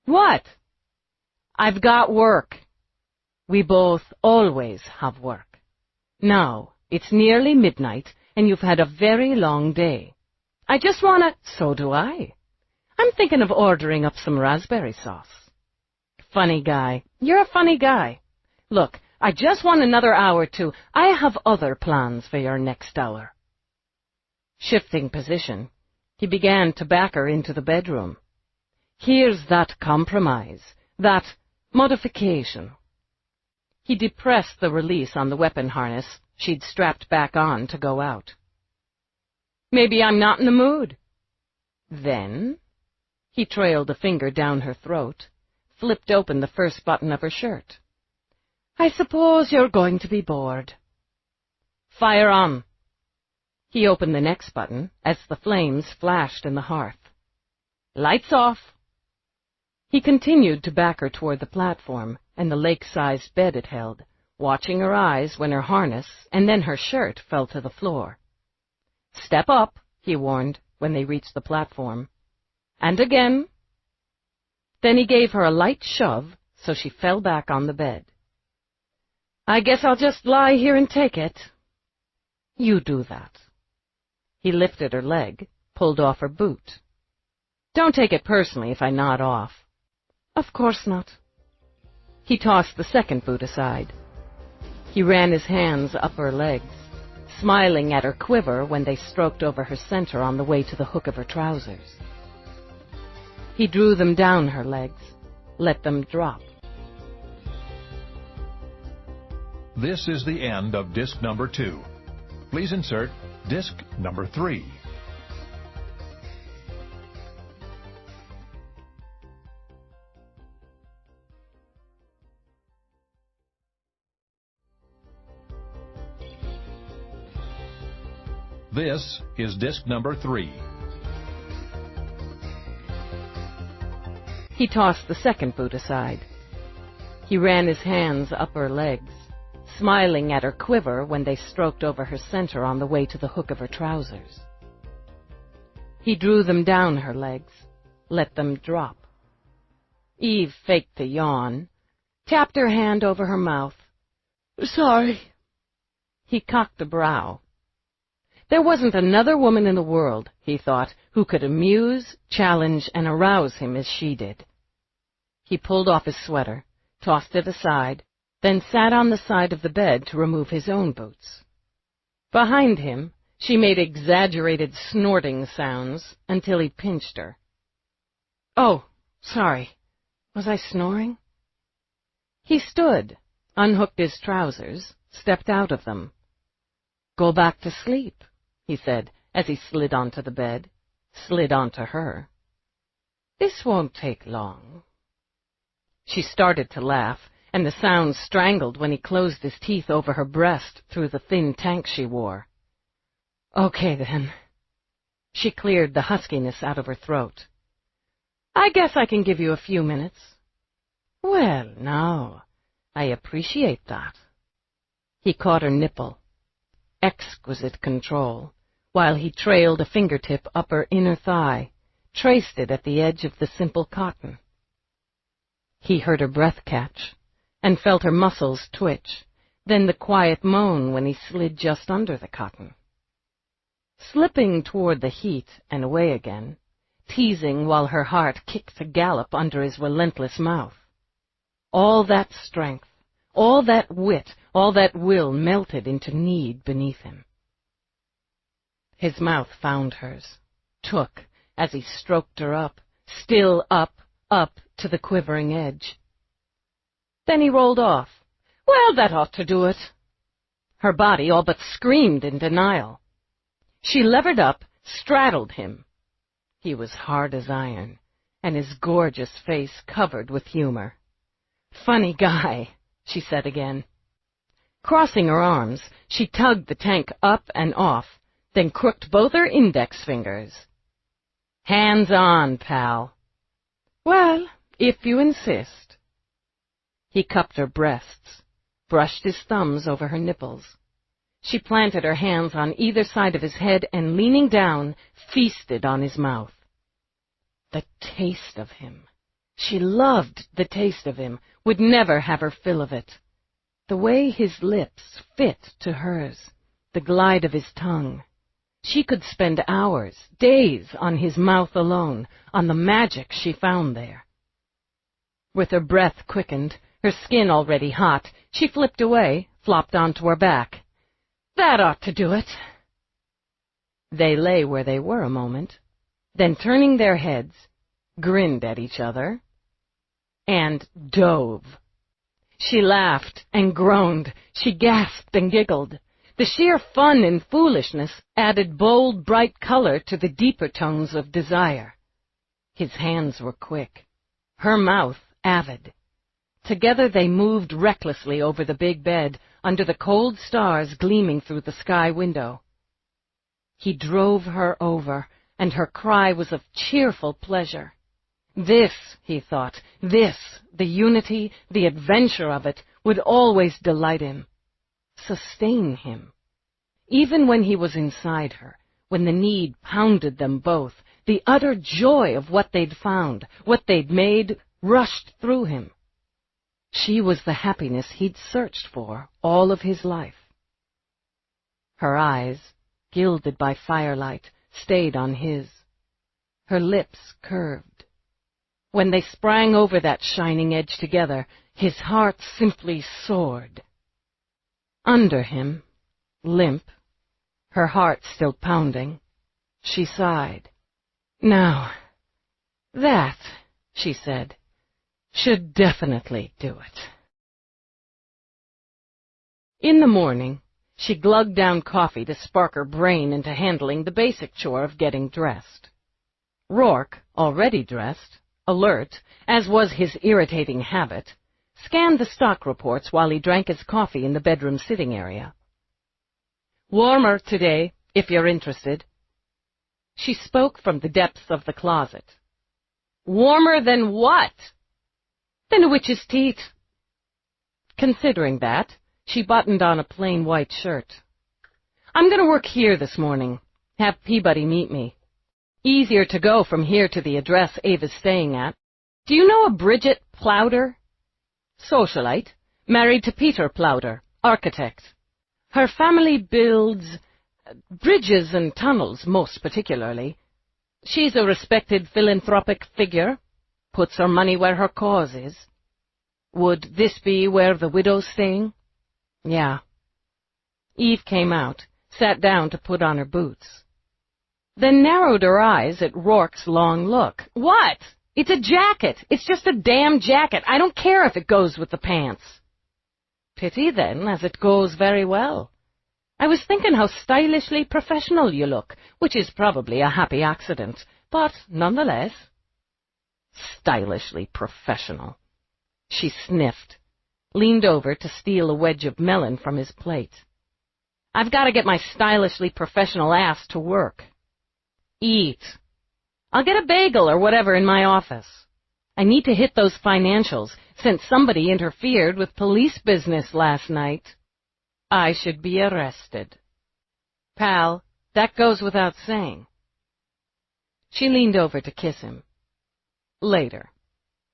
What? I've got work. We both always have work. Now, it's nearly midnight, and you've had a very long day. I just wanna... So do I. I'm thinking of ordering up some raspberry sauce. Funny guy. You're a funny guy. Look, I just want another hour to... I have other plans for your next hour. Shifting position, he began to back her into the bedroom. Here's that compromise, that modification. He depressed the release on the weapon harness she'd strapped back on to go out. Maybe I'm not in the mood. Then, he trailed a finger down her throat, flipped open the first button of her shirt. I suppose you're going to be bored. Fire on. He opened the next button as the flames flashed in the hearth. Lights off. He continued to back her toward the platform and the lake-sized bed it held, watching her eyes when her harness and then her shirt fell to the floor. Step up, he warned when they reached the platform. And again. Then he gave her a light shove so she fell back on the bed. I guess I'll just lie here and take it. You do that. He lifted her leg, pulled off her boot. Don't take it personally if I nod off. Of course not. He tossed the second boot aside. He ran his hands up her legs, smiling at her quiver when they stroked over her center on the way to the hook of her trousers. He drew them down her legs, let them drop. This is the end of disc number 2. Please insert disc number 3. This is disc number 3. He tossed the second boot aside. He ran his hands up her legs, smiling at her quiver when they stroked over her center on the way to the hook of her trousers. He drew them down her legs, let them drop. Eve faked a yawn, tapped her hand over her mouth. Sorry. He cocked a brow. There wasn't another woman in the world, he thought, who could amuse, challenge, and arouse him as she did. He pulled off his sweater, tossed it aside, then sat on the side of the bed to remove his own boots. Behind him, she made exaggerated snorting sounds until he pinched her. Oh, sorry. Was I snoring? He stood, unhooked his trousers, stepped out of them. Go back to sleep, he said as he slid onto the bed, slid onto her. This won't take long. She started to laugh, and the sound strangled when he closed his teeth over her breast through the thin tank she wore. Okay, then. She cleared the huskiness out of her throat. I guess I can give you a few minutes. Well, now, I appreciate that. He caught her nipple. Exquisite control, while he trailed a fingertip up her inner thigh, traced it at the edge of the simple cotton. He heard her breath catch, and felt her muscles twitch, then the quiet moan when he slid just under the cotton. Slipping toward the heat and away again, teasing while her heart kicked a gallop under his relentless mouth. All that strength, all that wit, all that will melted into need beneath him. His mouth found hers, took, as he stroked her up, still up to the quivering edge. Then he rolled off. Well, that ought to do it. Her body all but screamed in denial. She levered up, straddled him. He was hard as iron, and his gorgeous face covered with humor. Funny guy, she said again. Crossing her arms, she tugged the tank up and off, then crooked both her index fingers. Hands on, pal. Well, if you insist. He cupped her breasts, brushed his thumbs over her nipples. She planted her hands on either side of his head and, leaning down, feasted on his mouth. The taste of him. She loved the taste of him, would never have her fill of it. The way his lips fit to hers, the glide of his tongue. She could spend hours, days on his mouth alone, on the magic she found there. With her breath quickened, her skin already hot, she flipped away, flopped onto her back. That ought to do it. They lay where they were a moment, then turning their heads, grinned at each other, and dove. She laughed and groaned. She gasped and giggled. The sheer fun and foolishness added bold, bright color to the deeper tones of desire. His hands were quick, her mouth avid. Together they moved recklessly over the big bed, under the cold stars gleaming through the sky window. He drove her over, and her cry was of cheerful pleasure. This, he thought, this, the unity, the adventure of it, would always delight him, sustain him. Even when he was inside her, when the need pounded them both, the utter joy of what they'd found, what they'd made, rushed through him. She was the happiness he'd searched for all of his life. Her eyes, gilded by firelight, stayed on his. Her lips curved. When they sprang over that shining edge together, his heart simply soared. Under him, limp, her heart still pounding, she sighed. Now, that, she said, should definitely do it. In the morning, she glugged down coffee to spark her brain into handling the basic chore of getting dressed. Rourke, already dressed, alert, as was his irritating habit, scanned the stock reports while he drank his coffee in the bedroom sitting area. Warmer today, if you're interested. She spoke from the depths of the closet. Warmer than what? Than a witch's teeth. Considering that, she buttoned on a plain white shirt. I'm going to work here this morning. Have Peabody meet me. Easier to go from here to the address Ava's staying at. Do you know a Bridget Plowder? Socialite, married to Peter Plowder, architect. Her family builds bridges and tunnels, most particularly. She's a respected philanthropic figure, puts her money where her cause is. Would this be where the widow's staying? Yeah. Eve came out, sat down to put on her boots. Then narrowed her eyes at Rourke's long look. What? It's a jacket. It's just a damn jacket. I don't care if it goes with the pants. Pity, then, as it goes very well. I was thinking how stylishly professional you look, which is probably a happy accident, but nonetheless. Stylishly professional. She sniffed, leaned over to steal a wedge of melon from his plate. I've got to get my stylishly professional ass to work. Eat. I'll get a bagel or whatever in my office. I need to hit those financials, since somebody interfered with police business last night. I should be arrested. Pal, that goes without saying. She leaned over to kiss him. Later.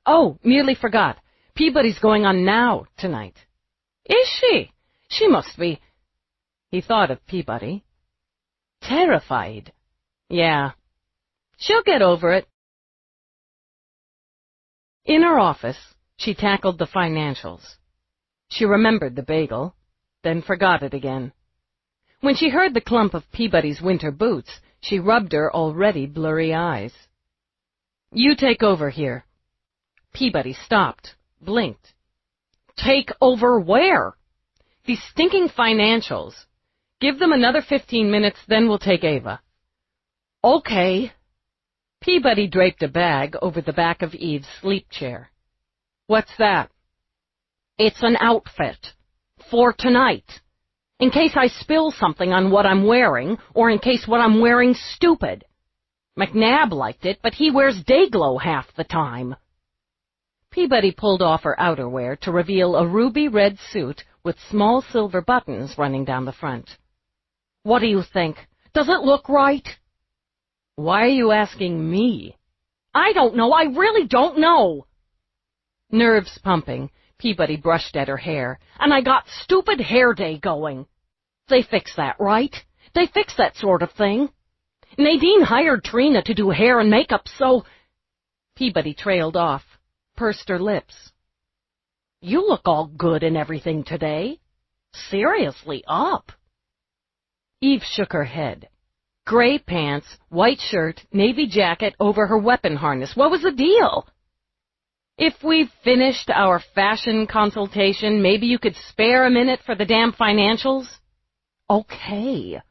Oh, nearly forgot. Peabody's going on Now tonight. Is she? She must be. He thought of Peabody. Terrified. Yeah. She'll get over it. In her office, she tackled the financials. She remembered the bagel, then forgot it again. When she heard the clump of Peabody's winter boots, she rubbed her already blurry eyes. You take over here. Peabody stopped, blinked. Take over where? These stinking financials. Give them another 15 minutes, then we'll take Ava. Okay. Peabody draped a bag over the back of Eve's sleep chair. What's that? It's an outfit. For tonight. In case I spill something on what I'm wearing, or in case what I'm wearing's stupid. McNabb liked it, but he wears Dayglow half the time. Peabody pulled off her outerwear to reveal a ruby-red suit with small silver buttons running down the front. What do you think? Does it look right? Why are you asking me? I don't know. I really don't know. Nerves pumping, Peabody brushed at her hair. And I got stupid hair day going. They fixed that, right? They fix that sort of thing. Nadine hired Trina to do hair and makeup, so... Peabody trailed off, pursed her lips. You look all good and everything today. Seriously up. Eve shook her head. Gray pants, white shirt, navy jacket over her weapon harness. What was the deal? If we've finished our fashion consultation, maybe you could spare a minute for the damn financials? Okay.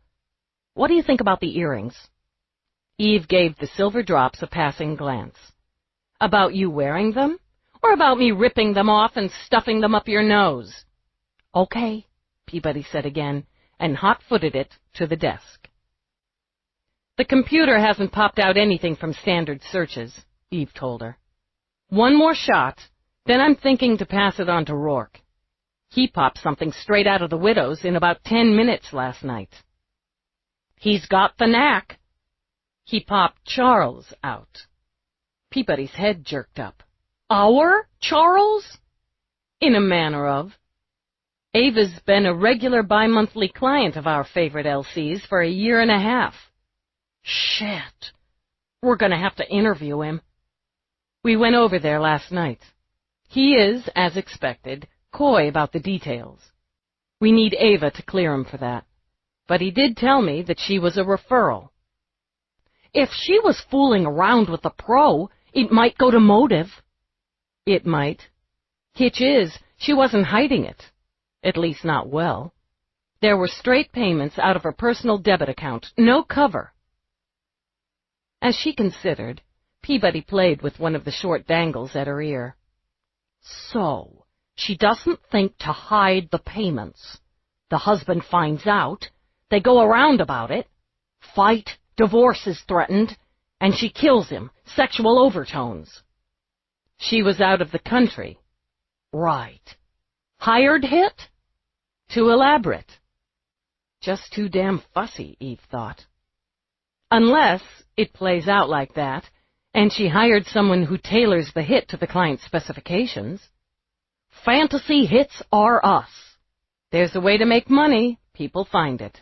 What do you think about the earrings? Eve gave the silver drops a passing glance. About you wearing them? Or about me ripping them off and stuffing them up your nose? Okay, Peabody said again, and hot-footed it to the desk. The computer hasn't popped out anything from standard searches, Eve told her. One more shot, then I'm thinking to pass it on to Rourke. He popped something straight out of the Widow's in about 10 minutes last night. He's got the knack. He popped Charles out. Peabody's head jerked up. Our Charles? In a manner of. Ava's been a regular bi-monthly client of our favorite LC's for a year and a half. Shit. We're going to have to interview him. We went over there last night. He is, as expected, coy about the details. We need Ava to clear him for that. But he did tell me that she was a referral. If she was fooling around with the pro, it might go to motive. It might. Hitch is, she wasn't hiding it. At least not well. There were straight payments out of her personal debit account, no cover. As she considered, Peabody played with one of the short dangles at her ear. So, she doesn't think to hide the payments. The husband finds out, they go around about it, fight, divorce is threatened, and she kills him, sexual overtones. She was out of the country. Right. Hired hit? Too elaborate. Just too damn fussy, Eve thought. Unless it plays out like that, and she hired someone who tailors the hit to the client's specifications. Fantasy hits are us. There's a way to make money, people find it.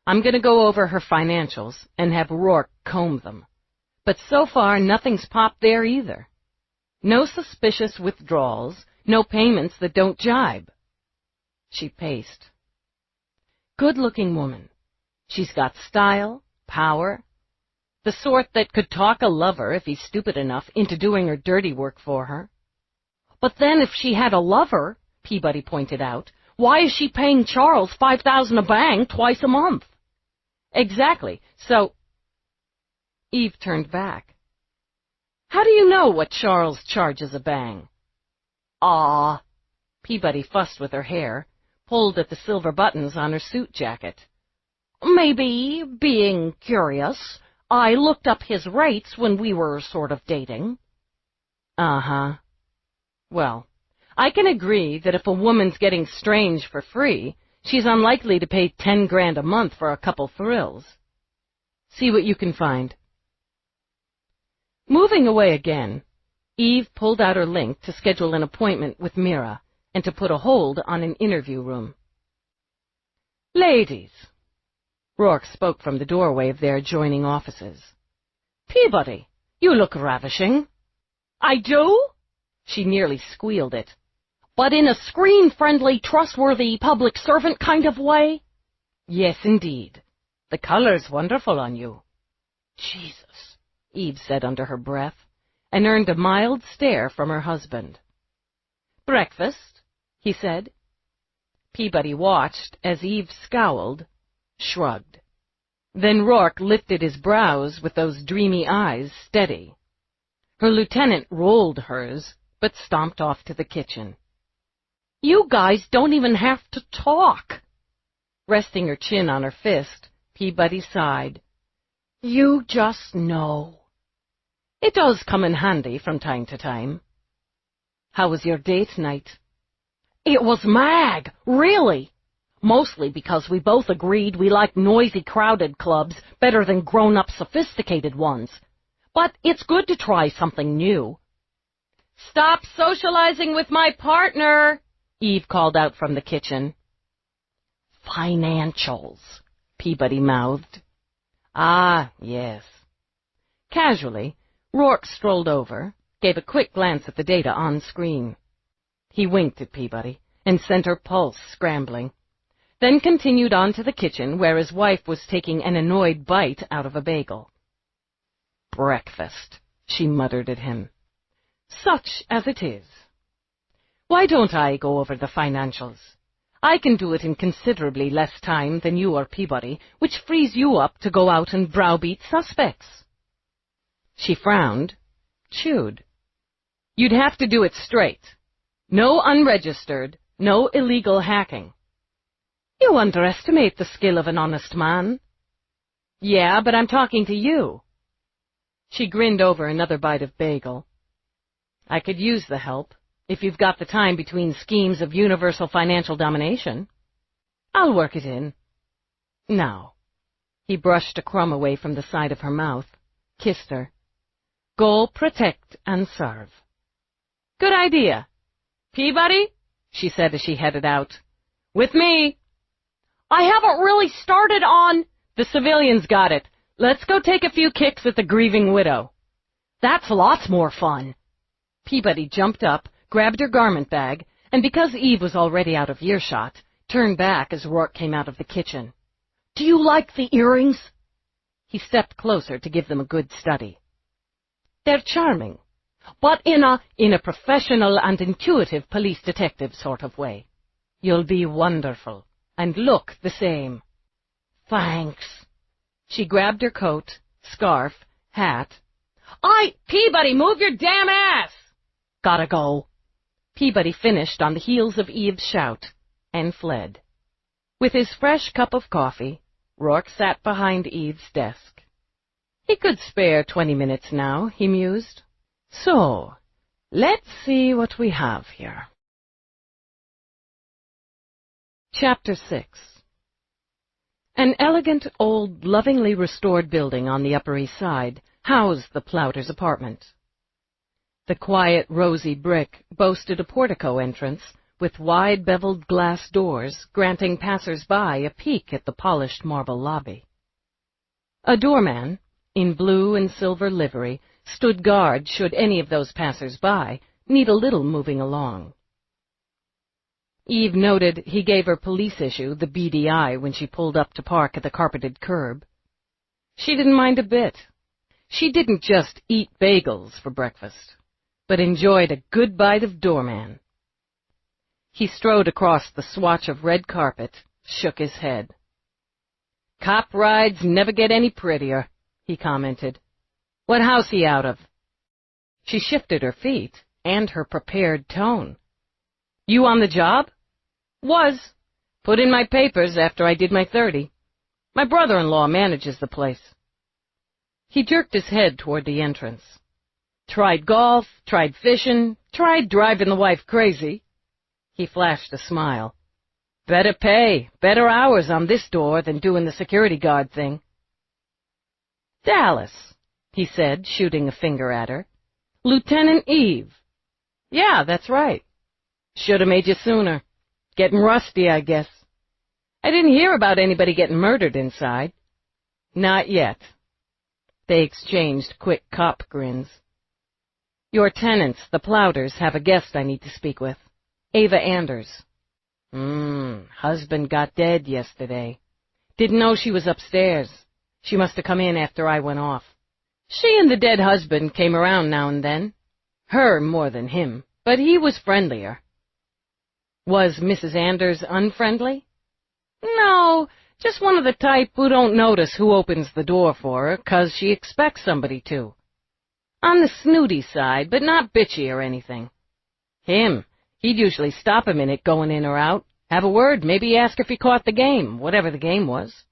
I'm going to go over her financials and have Rourke comb them. But so far, nothing's popped there either. No suspicious withdrawals, no payments that don't jibe. She paced. Good-looking woman. She's got style, power, the sort that could talk a lover, if he's stupid enough, into doing her dirty work for her. But then if she had a lover, Peabody pointed out, why is she paying Charles $5,000 a bang twice a month? Exactly. So... Eve turned back. How do you know what Charles charges a bang? Peabody fussed with her hair, pulled at the silver buttons on her suit jacket. Maybe, being curious, I looked up his rates when we were sort of dating. Uh-huh. Well, I can agree that if a woman's getting strange for free, she's unlikely to pay 10 grand a month for a couple thrills. See what you can find. Moving away again, Eve pulled out her link to schedule an appointment with Mira and to put a hold on an interview room. Ladies, Rourke spoke from the doorway of their adjoining offices. Peabody, you look ravishing. I do? She nearly squealed it. But in a screen-friendly, trustworthy public servant kind of way? Yes, indeed. The color's wonderful on you. Jesus, Eve said under her breath, and earned a mild stare from her husband. Breakfast, he said. Peabody watched as Eve scowled, shrugged. Then Rourke lifted his brows with those dreamy eyes steady. Her lieutenant rolled hers, but stomped off to the kitchen. You guys don't even have to talk. Resting her chin on her fist, Peabody sighed. You just know. It does come in handy from time to time. How was your date night? It was mag, really. Mostly because we both agreed we like noisy, crowded clubs better than grown-up, sophisticated ones. But it's good to try something new. Stop socializing with my partner, Eve called out from the kitchen. Financials, Peabody mouthed. Ah, yes. Casually, Rourke strolled over, gave a quick glance at the data on screen. He winked at Peabody and sent her pulse scrambling, then continued on to the kitchen where his wife was taking an annoyed bite out of a bagel. Breakfast, she muttered at him. Such as it is. Why don't I go over the financials? I can do it in considerably less time than you or Peabody, which frees you up to go out and browbeat suspects. She frowned, chewed. You'd have to do it straight. No unregistered, no illegal hacking. You underestimate the skill of an honest man. Yeah, but I'm talking to you. She grinned over another bite of bagel. I could use the help, if you've got the time between schemes of universal financial domination. I'll work it in. Now. He brushed a crumb away from the side of her mouth, kissed her. Go protect and serve. Good idea. Peabody, she said as she headed out. With me. I haven't really started on... The civilians got it. Let's go take a few kicks at the grieving widow. That's lots more fun. Peabody jumped up, grabbed her garment bag, and because Eve was already out of earshot, turned back as Rourke came out of the kitchen. Do you like the earrings? He stepped closer to give them a good study. They're charming, but in a professional and intuitive police detective sort of way. You'll be wonderful, and look the same. Thanks. She grabbed her coat, scarf, hat. Peabody, move your damn ass! Gotta go. Peabody finished on the heels of Eve's shout, and fled. With his fresh cup of coffee, Rourke sat behind Eve's desk. He could spare 20 minutes now, he mused. So, let's see what we have here. Chapter 6. An elegant, old, lovingly restored building on the Upper East Side housed the Plowders' apartment. The quiet, rosy brick boasted a portico entrance with wide, beveled glass doors granting passers-by a peek at the polished marble lobby. A doorman, in blue and silver livery, stood guard should any of those passers-by need a little moving along. Eve noted he gave her police issue the beady eye when she pulled up to park at the carpeted curb. She didn't mind a bit. She didn't just eat bagels for breakfast, but enjoyed a good bite of doorman. He strode across the swatch of red carpet, shook his head. Cop rides never get any prettier, he commented. What house he out of? She shifted her feet and her prepared tone. You on the job? Was. Put in my papers after I did my 30. My brother-in-law manages the place. He jerked his head toward the entrance. Tried golf, tried fishing, tried driving the wife crazy. He flashed a smile. Better pay, better hours on this door than doing the security guard thing. Dallas, he said, shooting a finger at her. Lieutenant Eve. Yeah, that's right. Should have made you sooner. Getting rusty, I guess. I didn't hear about anybody getting murdered inside. Not yet. They exchanged quick cop grins. Your tenants, the Plowders, have a guest I need to speak with. Ava Anders. Husband got dead yesterday. Didn't know she was upstairs. She must have come in after I went off. She and the dead husband came around now and then. Her more than him, but he was friendlier. Was Mrs. Anders unfriendly? No, just one of the type who don't notice who opens the door for her 'cause she expects somebody to. On the snooty side, but not bitchy or anything. He'd usually stop a minute going in or out, have a word, maybe ask if he caught the game, whatever the game was.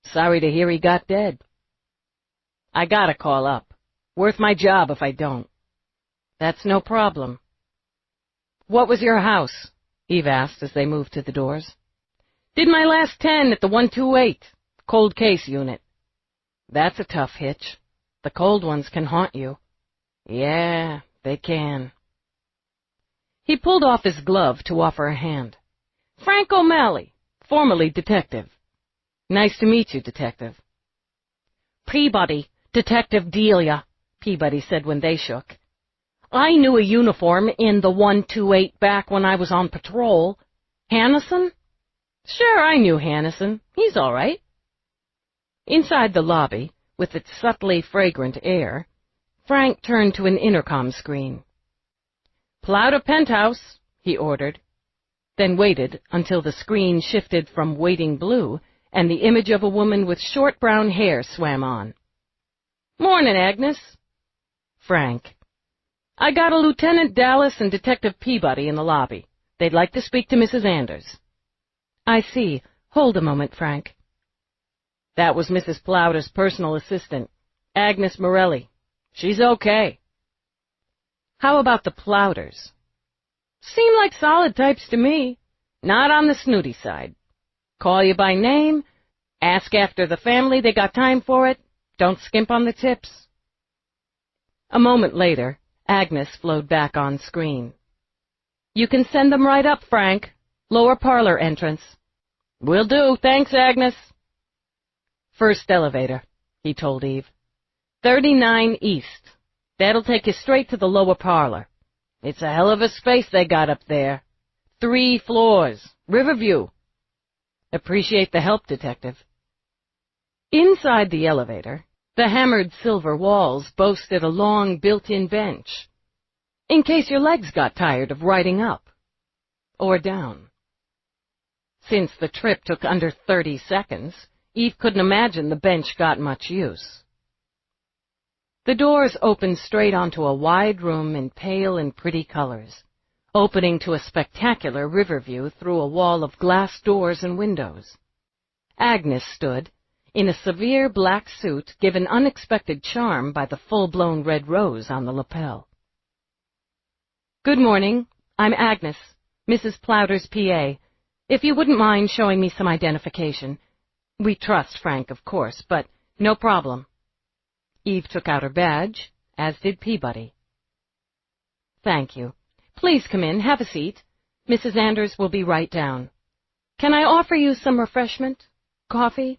Sorry to hear he got dead. I gotta call up. Worth my job if I don't. That's no problem. What was your house? Eve asked as they moved to the doors. Did my last 10 at the 128, cold case unit. That's a tough hitch. The cold ones can haunt you. Yeah, they can. He pulled off his glove to offer a hand. Frank O'Malley, formerly detective. Nice to meet you, Detective. Peabody, Detective Delia, Peabody said when they shook. I knew a uniform in the 128 back when I was on patrol. Hannison? Sure, I knew Hannison. He's all right. Inside the lobby, with its subtly fragrant air, Frank turned to an intercom screen. "Plowder Penthouse," he ordered, then waited until the screen shifted from waiting blue and the image of a woman with short brown hair swam on. "Morning, Agnes." Frank. "I got a Lieutenant Dallas and Detective Peabody in the lobby. They'd like to speak to Mrs. Anders." "I see. Hold a moment, Frank." That was Mrs. Plowder's personal assistant, Agnes Morelli. "She's okay." "How about the Plowders?" "Seem like solid types to me. Not on the snooty side. Call you by name, ask after the family, they got time for it, don't skimp on the tips." A moment later, Agnes flowed back on screen. "You can send them right up, Frank. Lower parlor entrance." "Will do, thanks, Agnes." "First elevator," he told Eve. 39 East. That'll take you straight to the lower parlor. It's a hell of a space they got up there. 3 floors. Riverview." "Appreciate the help, Detective." Inside the elevator, the hammered silver walls boasted a long built-in bench, in case your legs got tired of riding up or down. Since the trip took under 30 seconds, Eve couldn't imagine the bench got much use. The doors opened straight onto a wide room in pale and pretty colors, opening to a spectacular river view through a wall of glass doors and windows. Agnes stood, in a severe black suit given unexpected charm by the full-blown red rose on the lapel. "Good morning. I'm Agnes, Mrs. Plowder's PA. If you wouldn't mind showing me some identification. We trust Frank, of course, but no problem." Eve took out her badge, as did Peabody. "Thank you. Please come in, have a seat. Mrs. Anders will be right down. Can I offer you some refreshment? Coffee?"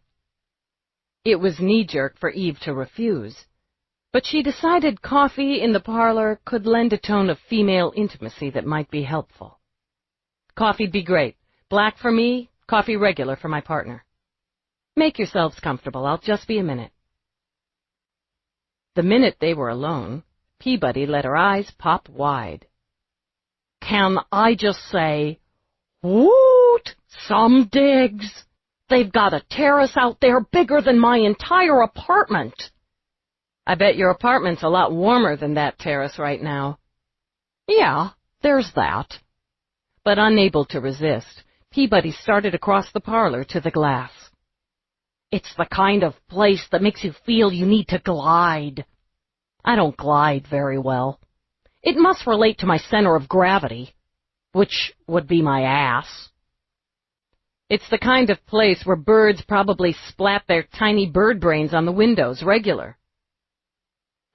It was knee-jerk for Eve to refuse, but she decided coffee in the parlor could lend a tone of female intimacy that might be helpful. "Coffee'd be great. Black for me, coffee regular for my partner." "Make yourselves comfortable. I'll just be a minute." The minute they were alone, Peabody let her eyes pop wide. "Can I just say, woot, some digs. They've got a terrace out there bigger than my entire apartment." "I bet your apartment's a lot warmer than that terrace right now." "Yeah, there's that." But unable to resist, Peabody started across the parlor to the glass. "It's the kind of place that makes you feel you need to glide. I don't glide very well. It must relate to my center of gravity, which would be my ass." "It's the kind of place where birds probably splat their tiny bird brains on the windows regular."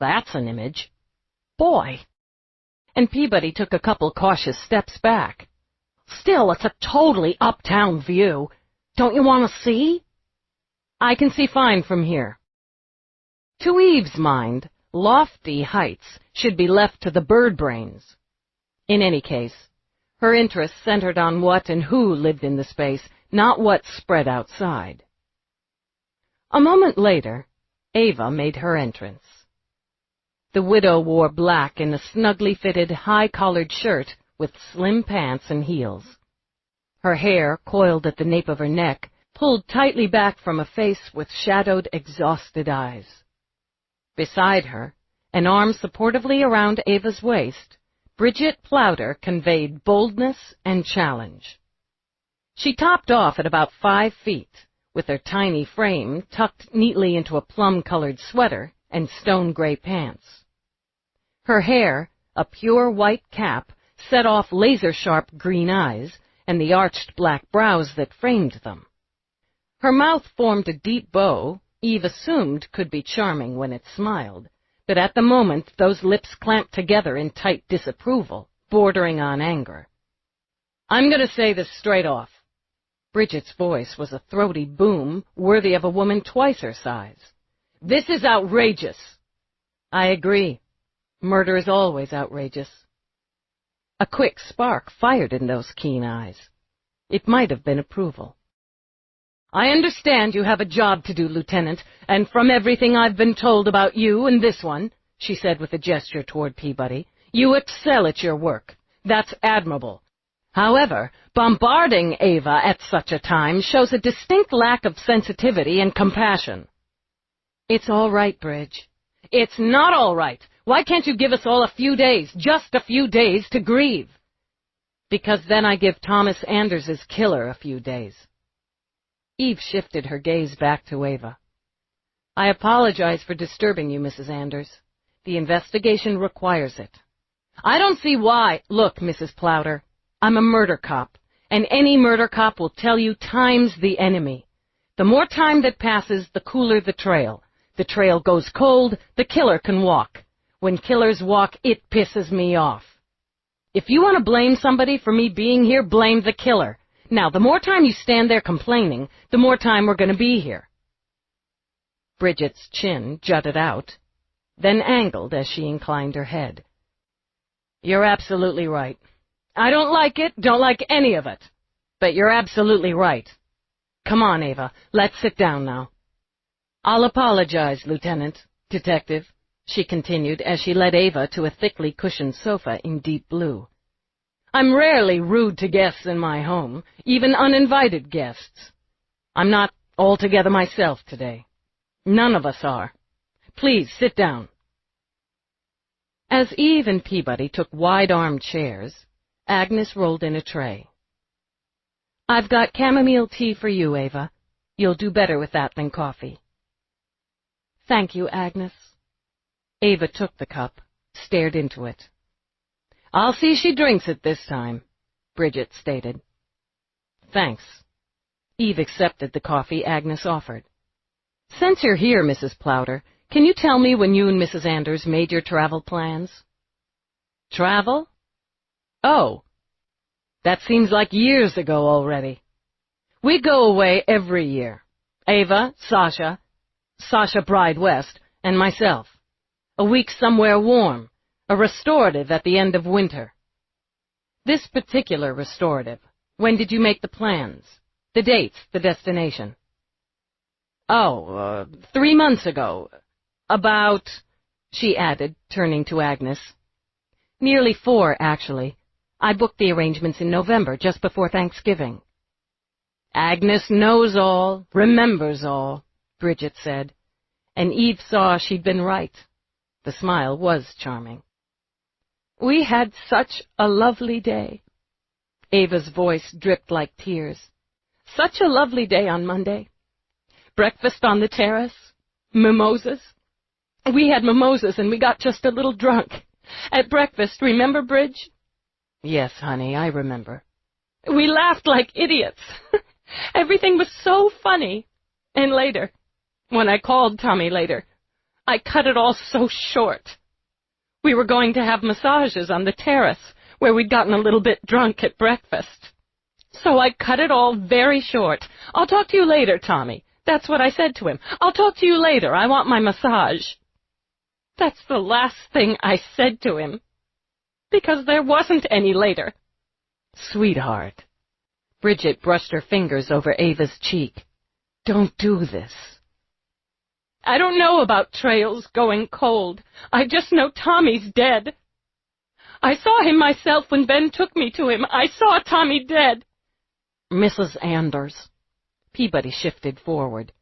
"That's an image. Boy." And Peabody took a couple cautious steps back. "Still, it's a totally uptown view. Don't you want to see?" "I can see fine from here." To Eve's mind, lofty heights should be left to the bird brains. In any case, her interest centered on what and who lived in the space, not what spread outside. A moment later, Ava made her entrance. The widow wore black in a snugly fitted, high-collared shirt with slim pants and heels. Her hair, coiled at the nape of her neck, pulled tightly back from a face with shadowed, exhausted eyes. Beside her, an arm supportively around Ava's waist, Bridget Plowder conveyed boldness and challenge. She topped off at about 5 feet, with her tiny frame tucked neatly into a plum-colored sweater and stone-gray pants. Her hair, a pure white cap, set off laser-sharp green eyes and the arched black brows that framed them. Her mouth formed a deep bow Eve assumed could be charming when it smiled, but at the moment those lips clamped together in tight disapproval, bordering on anger. "I'm going to say this straight off. Bridget's voice was a throaty boom worthy of a woman twice her size. "This is outrageous." "I agree. Murder is always outrageous." A quick spark fired in those keen eyes. It might have been approval. "I understand you have a job to do, Lieutenant, and from everything I've been told about you and this one," she said with a gesture toward Peabody, "you excel at your work. That's admirable. However, bombarding Ava at such a time shows a distinct lack of sensitivity and compassion." "It's all right, Bridge." "It's not all right. Why can't you give us all a few days, just a few days, to grieve?" "Because then I give Thomas Anders's killer a few days." Eve shifted her gaze back to Ava. "I apologize for disturbing you, Mrs. Anders. The investigation requires it." "I don't see why." "Look, Mrs. Plowder, I'm a murder cop, and any murder cop will tell you time's the enemy. The more time that passes, the cooler the trail. The trail goes cold, the killer can walk. When killers walk, it pisses me off. If you want to blame somebody for me being here, blame the killer. Now, the more time you stand there complaining, the more time we're going to be here." Bridget's chin jutted out, then angled as she inclined her head. "You're absolutely right. I don't like it, don't like any of it. But you're absolutely right. Come on, Ava, let's sit down now." "I'll apologize, Lieutenant, Detective," she continued as she led Ava to a thickly cushioned sofa in deep blue. "I'm rarely rude to guests in my home, even uninvited guests. I'm not altogether myself today. None of us are. Please sit down." As Eve and Peabody took wide-armed chairs, Agnes rolled in a tray. "I've got chamomile tea for you, Ava. You'll do better with that than coffee." "Thank you, Agnes." Ava took the cup, stared into it. "I'll see she drinks it this time," Bridget stated. "Thanks." Eve accepted the coffee Agnes offered. "Since you're here, Mrs. Plowder, can you tell me when you and Mrs. Anders made your travel plans?" "Travel? Oh, that seems like years ago already. We go away every year. Ava, Sasha Bride West, and myself. A week somewhere warm, a restorative at the end of winter." "This particular restorative, when did you make the plans? The dates, the destination?" "Oh, 3 months ago. About," she added, turning to Agnes. "Nearly 4, actually. I booked the arrangements in November, just before Thanksgiving." "Agnes knows all, remembers all," Bridget said, and Eve saw she'd been right. The smile was charming. "We had such a lovely day." Ava's voice dripped like tears. "Such a lovely day on Monday. Breakfast on the terrace, mimosas. We had mimosas and we got just a little drunk. At breakfast, remember, Bridge?" "Yes, honey, I remember." "We laughed like idiots. Everything was so funny. And later, when I called Tommy later, I cut it all so short. We were going to have massages on the terrace, where we'd gotten a little bit drunk at breakfast. So I cut it all very short. 'I'll talk to you later, Tommy.' That's what I said to him. 'I'll talk to you later. I want my massage.' That's the last thing I said to him, because there wasn't any later." "Sweetheart." Bridget brushed her fingers over Ava's cheek. "Don't do this." "I don't know about trails going cold. I just know Tommy's dead. I saw him myself when Ben took me to him. I saw Tommy dead." "Mrs. Anders." Peabody shifted forward.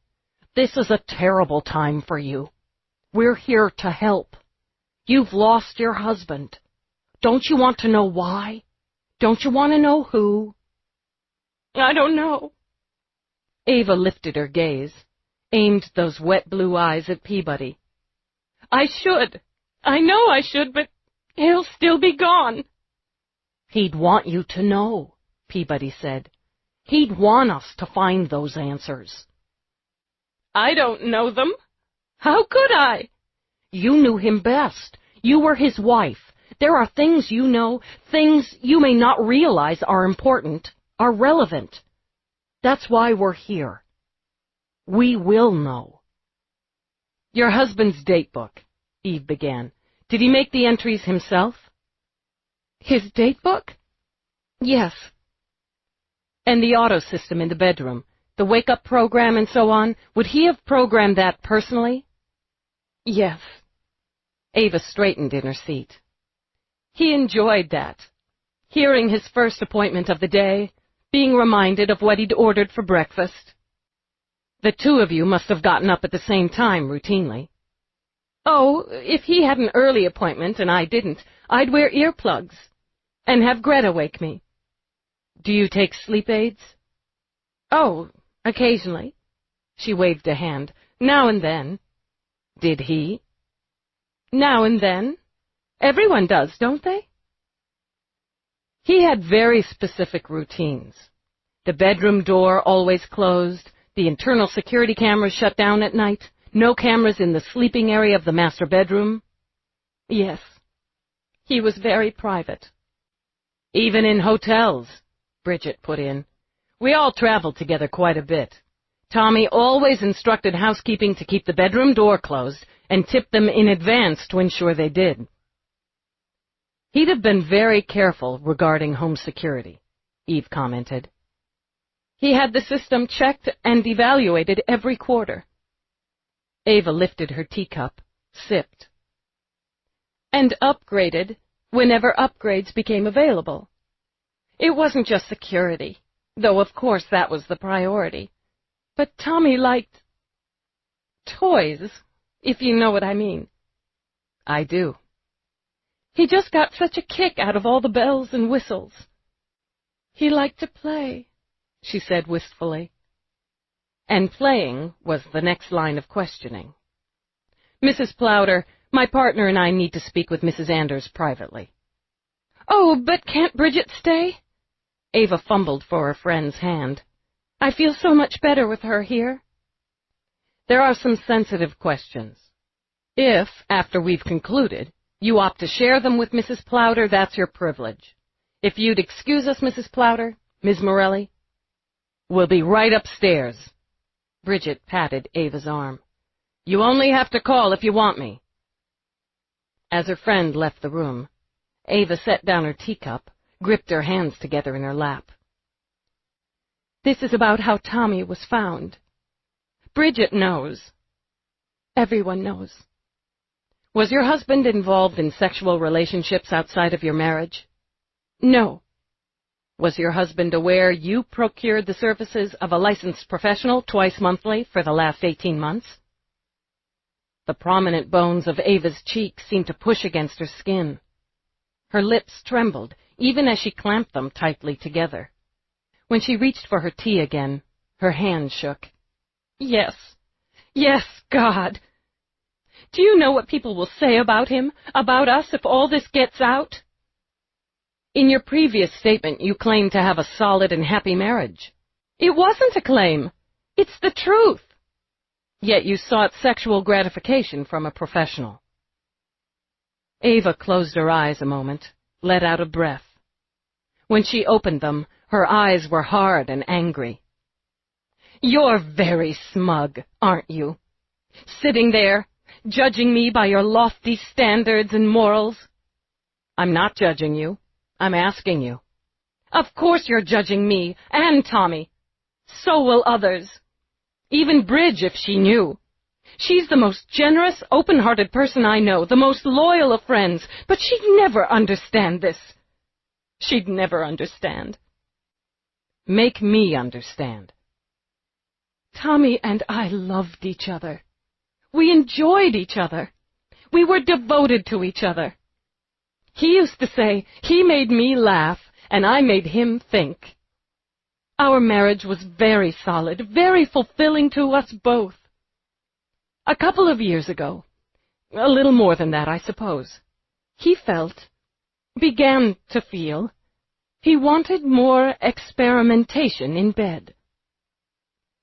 "This is a terrible time for you. We're here to help. You've lost your husband. Don't you want to know why? Don't you want to know who?" "I don't know." Ava lifted her gaze, aimed those wet blue eyes at Peabody. "I should. I know I should, but he'll still be gone." "He'd want you to know," Peabody said. "He'd want us to find those answers." "I don't know them. How could I?" "You knew him best. You were his wife. There are things you know, things you may not realize are important, are relevant. That's why we're here. We will know. Your husband's date book, Eve began. Did he make the entries himself? His date book? Yes. And the auto system in the bedroom, the wake-up program and so on, would he have programmed that personally? Yes. Ava straightened in her seat. He enjoyed that. Hearing his first appointment of the day, being reminded of what he'd ordered for breakfast. The two of you must have gotten up at the same time routinely. Oh, if he had an early appointment and I didn't, I'd wear earplugs and have Greta wake me. Do you take sleep aids? Oh, occasionally. She waved a hand. Now and then. Did he? Now and then. Everyone does, don't they? He had very specific routines. The bedroom door always closed, the internal security cameras shut down at night, no cameras in the sleeping area of the master bedroom. Yes, he was very private. Even in hotels, Bridget put in. We all traveled together quite a bit. Tommy always instructed housekeeping to keep the bedroom door closed and tipped them in advance to ensure they did. He'd have been very careful regarding home security, Eve commented. He had the system checked and evaluated every quarter. Ava lifted her teacup, sipped. And upgraded whenever upgrades became available. It wasn't just security, though of course that was the priority. But Tommy liked toys, if you know what I mean. I do. He just got such a kick out of all the bells and whistles. He liked to play, she said wistfully. And playing was the next line of questioning. Mrs. Plowder, my partner and I need to speak with Mrs. Anders privately. Oh, but can't Bridget stay? Ava fumbled for her friend's hand. I feel so much better with her here. There are some sensitive questions. If, after we've concluded, you opt to share them with Mrs. Plowder, that's your privilege. If you'd excuse us, Mrs. Plowder, Ms. Morelli. We'll be right upstairs. Bridget patted Ava's arm. You only have to call if you want me. As her friend left the room, Ava set down her teacup, gripped her hands together in her lap. This is about how Tommy was found. Bridget knows. Everyone knows. Was your husband involved in sexual relationships outside of your marriage? No. Was your husband aware you procured the services of a licensed professional twice monthly for the last 18 months? The prominent bones of Ava's cheeks seemed to push against her skin. Her lips trembled, even as she clamped them tightly together. When she reached for her tea again, her hand shook. Yes. Yes, God. Do you know what people will say about him, about us, if all this gets out? In your previous statement, you claimed to have a solid and happy marriage. It wasn't a claim. It's the truth. Yet you sought sexual gratification from a professional. Ava closed her eyes a moment, let out a breath. When she opened them, her eyes were hard and angry. You're very smug, aren't you? Sitting there, judging me by your lofty standards and morals. I'm not judging you. I'm asking you. Of course you're judging me and Tommy. So will others. Even Bridge, if she knew. She's the most generous, open-hearted person I know, the most loyal of friends, but she'd never understand this. She'd never understand. Make me understand. Tommy and I loved each other. We enjoyed each other. We were devoted to each other. He used to say he made me laugh and I made him think. Our marriage was very solid, very fulfilling to us both. A couple of years ago, a little more than that, I suppose, he began to feel, he wanted more experimentation in bed.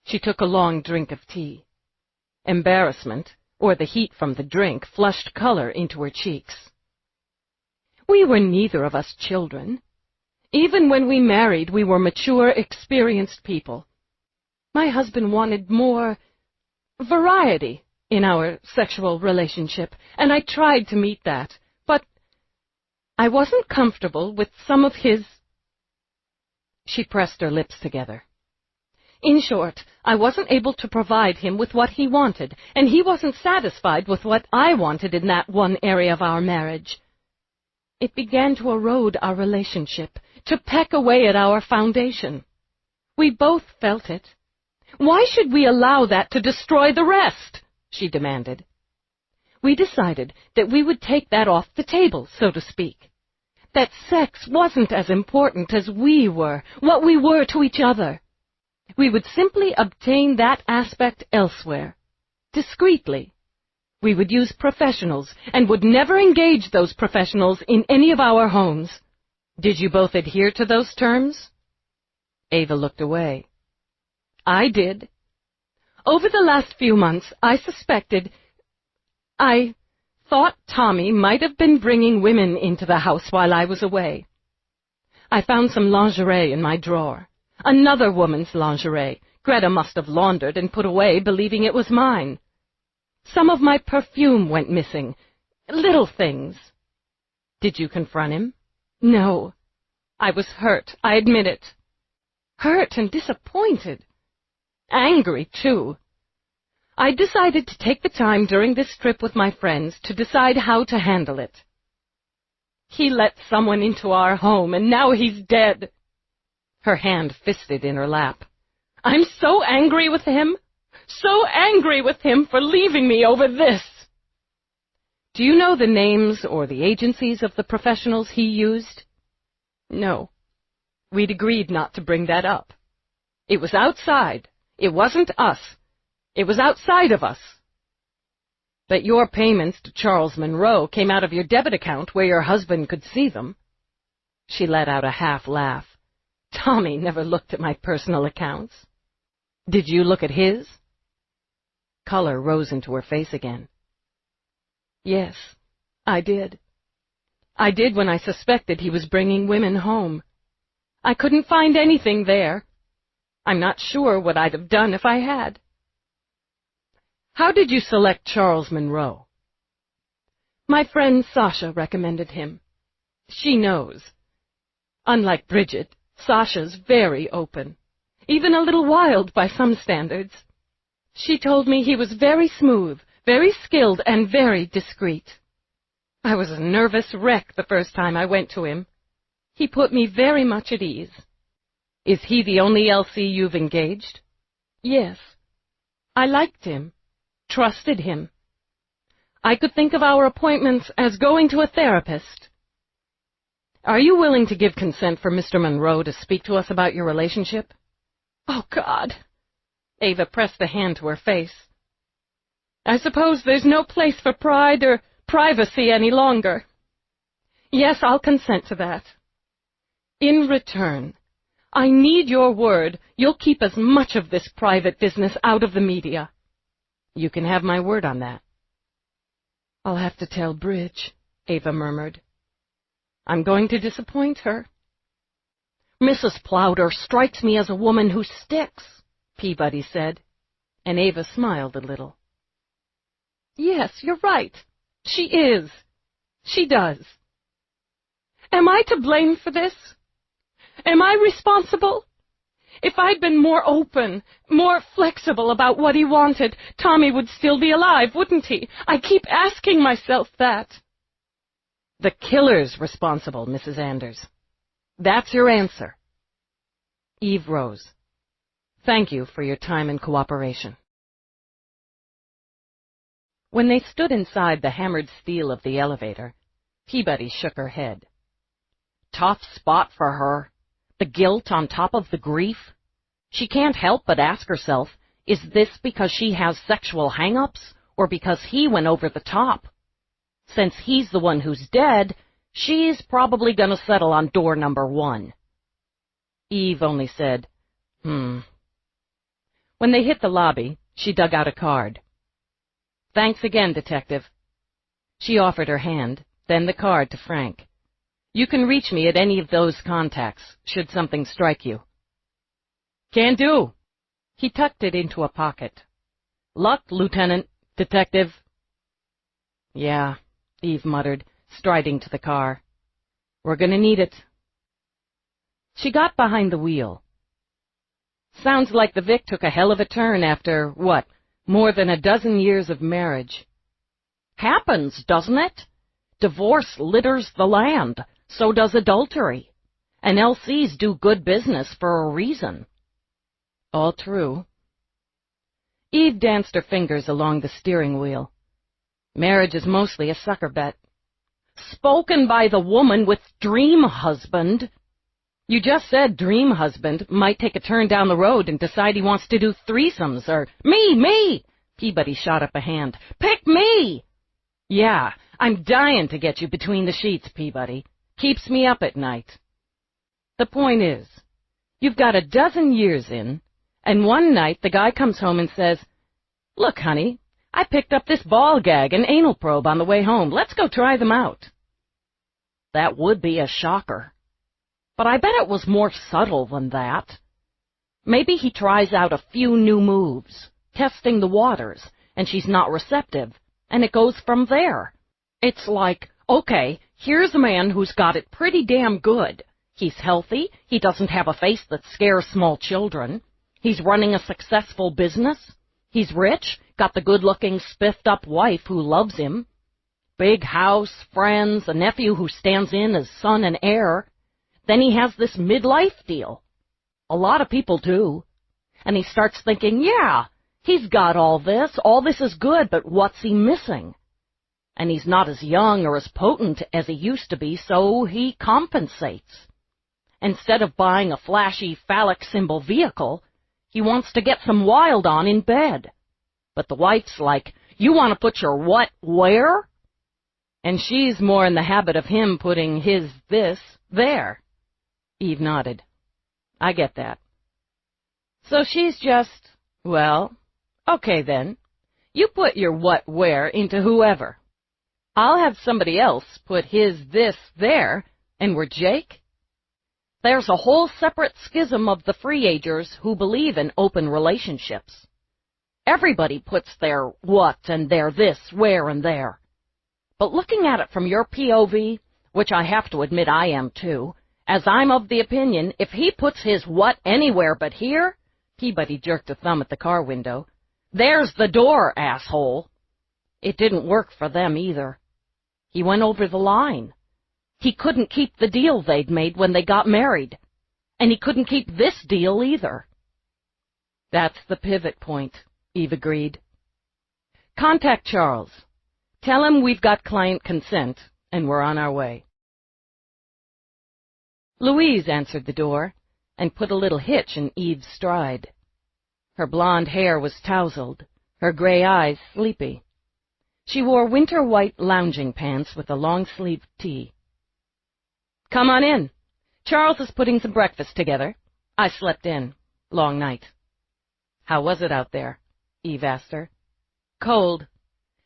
She took a long drink of tea. Embarrassment, or the heat from the drink, flushed color into her cheeks. We were neither of us children. Even when we married, we were mature, experienced people. My husband wanted more variety in our sexual relationship, and I tried to meet that, but I wasn't comfortable with some of his... She pressed her lips together. In short, I wasn't able to provide him with what he wanted, and he wasn't satisfied with what I wanted in that one area of our marriage. It began to erode our relationship, to peck away at our foundation. We both felt it. Why should we allow that to destroy the rest? She demanded. We decided that we would take that off the table, so to speak. That sex wasn't as important as we were, what we were to each other. We would simply obtain that aspect elsewhere, discreetly. We would use professionals and would never engage those professionals in any of our homes. Did you both adhere to those terms? Ava looked away. I did. Over the last few months, I thought Tommy might have been bringing women into the house while I was away. I found some lingerie in my drawer. Another woman's lingerie. Greta must have laundered and put away, believing it was mine. Some of my perfume went missing. Little things. Did you confront him? No. I was hurt, I admit it. Hurt and disappointed. Angry, too. I decided to take the time during this trip with my friends to decide how to handle it. He let someone into our home, and now he's dead. Her hand fisted in her lap. I'm so angry with him. So angry with him for leaving me over this. Do you know the names or the agencies of the professionals he used? No. We'd agreed not to bring that up. It was outside. It wasn't us. It was outside of us. But your payments to Charles Monroe came out of your debit account where your husband could see them. She let out a half laugh. Tommy never looked at my personal accounts. Did you look at his? Color rose into her face again. Yes, I did. I did when I suspected he was bringing women home. I couldn't find anything there. I'm not sure what I'd have done if I had. How did you select Charles Monroe? My friend Sasha recommended him. She knows. Unlike Bridget, Sasha's very open, even a little wild by some standards. She told me he was very smooth, very skilled, and very discreet. I was a nervous wreck the first time I went to him. He put me very much at ease. Is he the only LC you've engaged? Yes. I liked him, trusted him. I could think of our appointments as going to a therapist. Are you willing to give consent for Mr. Monroe to speak to us about your relationship? Oh, God! Ava pressed the hand to her face. I suppose there's no place for pride or privacy any longer. Yes, I'll consent to that. In return, I need your word you'll keep as much of this private business out of the media. You can have my word on that. I'll have to tell Bridge, Ava murmured. I'm going to disappoint her. Mrs. Plowder strikes me as a woman who sticks, Peabody said, and Ava smiled a little. Yes, you're right. She is. She does. Am I to blame for this? Am I responsible? If I'd been more open, more flexible about what he wanted, Tommy would still be alive, wouldn't he? I keep asking myself that. The killer's responsible, Mrs. Anders. That's your answer. Eve rose. Thank you for your time and cooperation. When they stood inside the hammered steel of the elevator, Peabody shook her head. Tough spot for her. The guilt on top of the grief. She can't help but ask herself, is this because she has sexual hang-ups, or because he went over the top? Since he's the one who's dead, she's probably going to settle on door number 1. Eve only said, When they hit the lobby, she dug out a card. Thanks again, Detective. She offered her hand, then the card to Frank. You can reach me at any of those contacts, should something strike you. Can do. He tucked it into a pocket. "Luck, Lieutenant. Detective." "Yeah," Eve muttered, striding to the car. "We're gonna need it." She got behind the wheel. "Sounds like the Vic took a hell of a turn after, what, more than a dozen years of marriage." "Happens, doesn't it? Divorce litters the land, so does adultery. And LCs do good business for a reason." "All true." Eve danced her fingers along the steering wheel. "Marriage is mostly a sucker bet." "Spoken by the woman with dream husband." "You just said dream husband might take a turn down the road and decide he wants to do threesomes or—" Me! Peabody shot up a hand. "Pick me!" "Yeah, I'm dying to get you between the sheets, Peabody. Keeps me up at night. The point is, you've got a dozen years in, and one night the guy comes home and says, 'Look, honey, I picked up this ball gag and anal probe on the way home. Let's go try them out.'" That would be a shocker. But I bet it was more subtle than that. Maybe he tries out a few new moves, testing the waters, and she's not receptive, and it goes from there. It's like, okay, here's a man who's got it pretty damn good. He's healthy, he doesn't have a face that scares small children, he's running a successful business, he's rich, got the good-looking, spiffed-up wife who loves him, big house, friends, a nephew who stands in as son and heir. Then he has this midlife deal. A lot of people do. And he starts thinking, yeah, he's got all this is good, but what's he missing? And he's not as young or as potent as he used to be, so he compensates. Instead of buying a flashy phallic symbol vehicle, he wants to get some wild on in bed. But the wife's like, "You want to put your what where?" And she's more in the habit of him putting his this there. Eve nodded. "I get that." So she's just, well, okay then. You put your what where into whoever. I'll have somebody else put his this there, and we're Jake. There's a whole separate schism of the free-agers who believe in open relationships. Everybody puts their what and their this where and there. But looking at it from your POV, which I have to admit I am too, as I'm of the opinion, if he puts his what anywhere but here, Peabody jerked a thumb at the car window, there's the door, asshole. It didn't work for them either. He went over the line. He couldn't keep the deal they'd made when they got married. And he couldn't keep this deal either. "That's the pivot point," Eve agreed. "Contact Charles. Tell him we've got client consent, and we're on our way." Louise answered the door and put a little hitch in Eve's stride. Her blonde hair was tousled, her gray eyes sleepy. She wore winter-white lounging pants with a long-sleeved tee. "Come on in. Charles is putting some breakfast together. I slept in. Long night." "How was it out there?" Eve asked her. "Cold.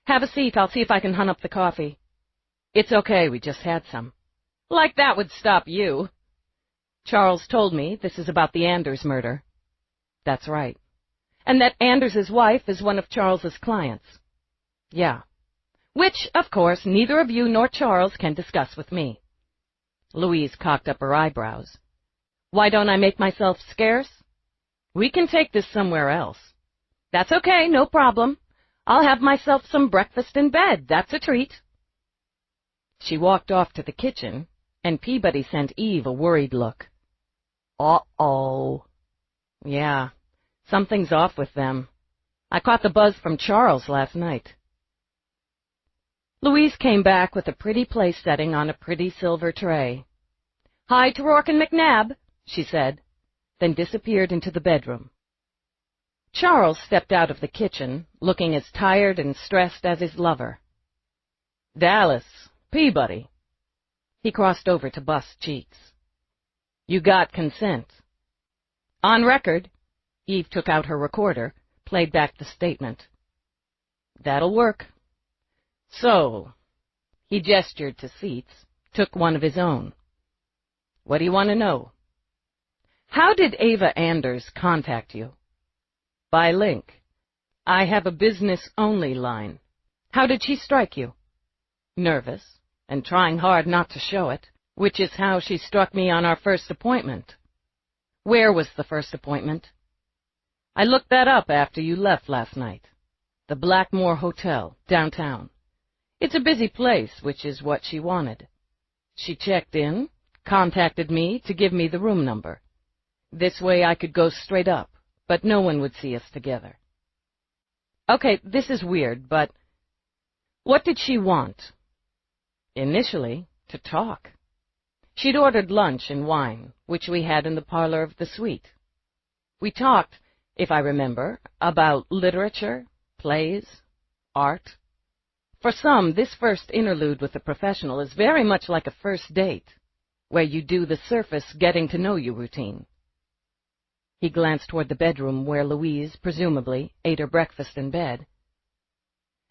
Have a seat. I'll see if I can hunt up the coffee." "It's okay. We just had some." "Like that would stop you." "Charles told me this is about the Anders murder." "That's right. And that Anders's wife is one of Charles's clients." "Yeah. Which, of course, neither of you nor Charles can discuss with me." Louise cocked up her eyebrows. "Why don't I make myself scarce? We can take this somewhere else." "That's okay, no problem. I'll have myself some breakfast in bed. That's a treat." She walked off to the kitchen, and Peabody sent Eve a worried look. Uh-oh. "Yeah, something's off with them. I caught the buzz from Charles last night." Louise came back with a pretty place setting on a pretty silver tray. "Hi to Rourke and McNabb," she said, then disappeared into the bedroom. Charles stepped out of the kitchen, looking as tired and stressed as his lover. "Dallas, Peabody." He crossed over to Bust's cheeks. "You got consent." "On record." Eve took out her recorder, played back the statement. "That'll work. So," he gestured to seats, took one of his own. "What do you want to know?" "How did Ava Anders contact you?" By link. I have a business-only line. How did she strike you? Nervous, and trying hard not to show it, which is how she struck me on our first appointment. Where was the first appointment? I looked that up after you left last night. The Blackmore Hotel, downtown. It's a busy place, which is what she wanted. She checked in, contacted me to give me the room number. This way I could go straight up, but no one would see us together. Okay, this is weird, but what did she want? Initially, to talk. She'd ordered lunch and wine, which we had in the parlor of the suite. We talked, if I remember, about literature, plays, art. For some, this first interlude with a professional is very much like a first date, where you do the surface getting-to-know-you routine. He glanced toward the bedroom where Louise, presumably, ate her breakfast in bed.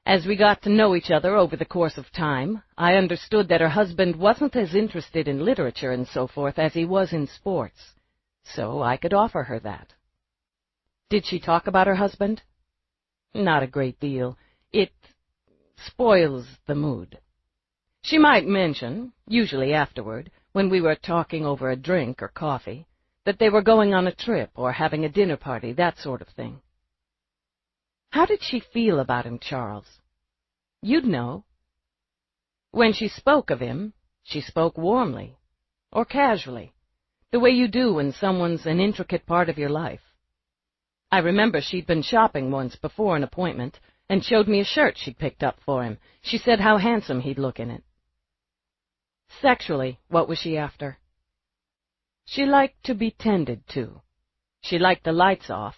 As we got to know each other over the course of time, I understood that her husband wasn't as interested in literature and so forth as he was in sports, so I could offer her that. Did she talk about her husband? Not a great deal. It spoils the mood. She might mention, usually afterward, when we were talking over a drink or coffee, that they were going on a trip or having a dinner party, that sort of thing. How did she feel about him, Charles? You'd know. When she spoke of him, she spoke warmly, or casually, the way you do when someone's an intricate part of your life. I remember she'd been shopping once before an appointment and showed me a shirt she'd picked up for him. She said how handsome he'd look in it. Sexually, what was she after? She liked to be tended to. She liked the lights off.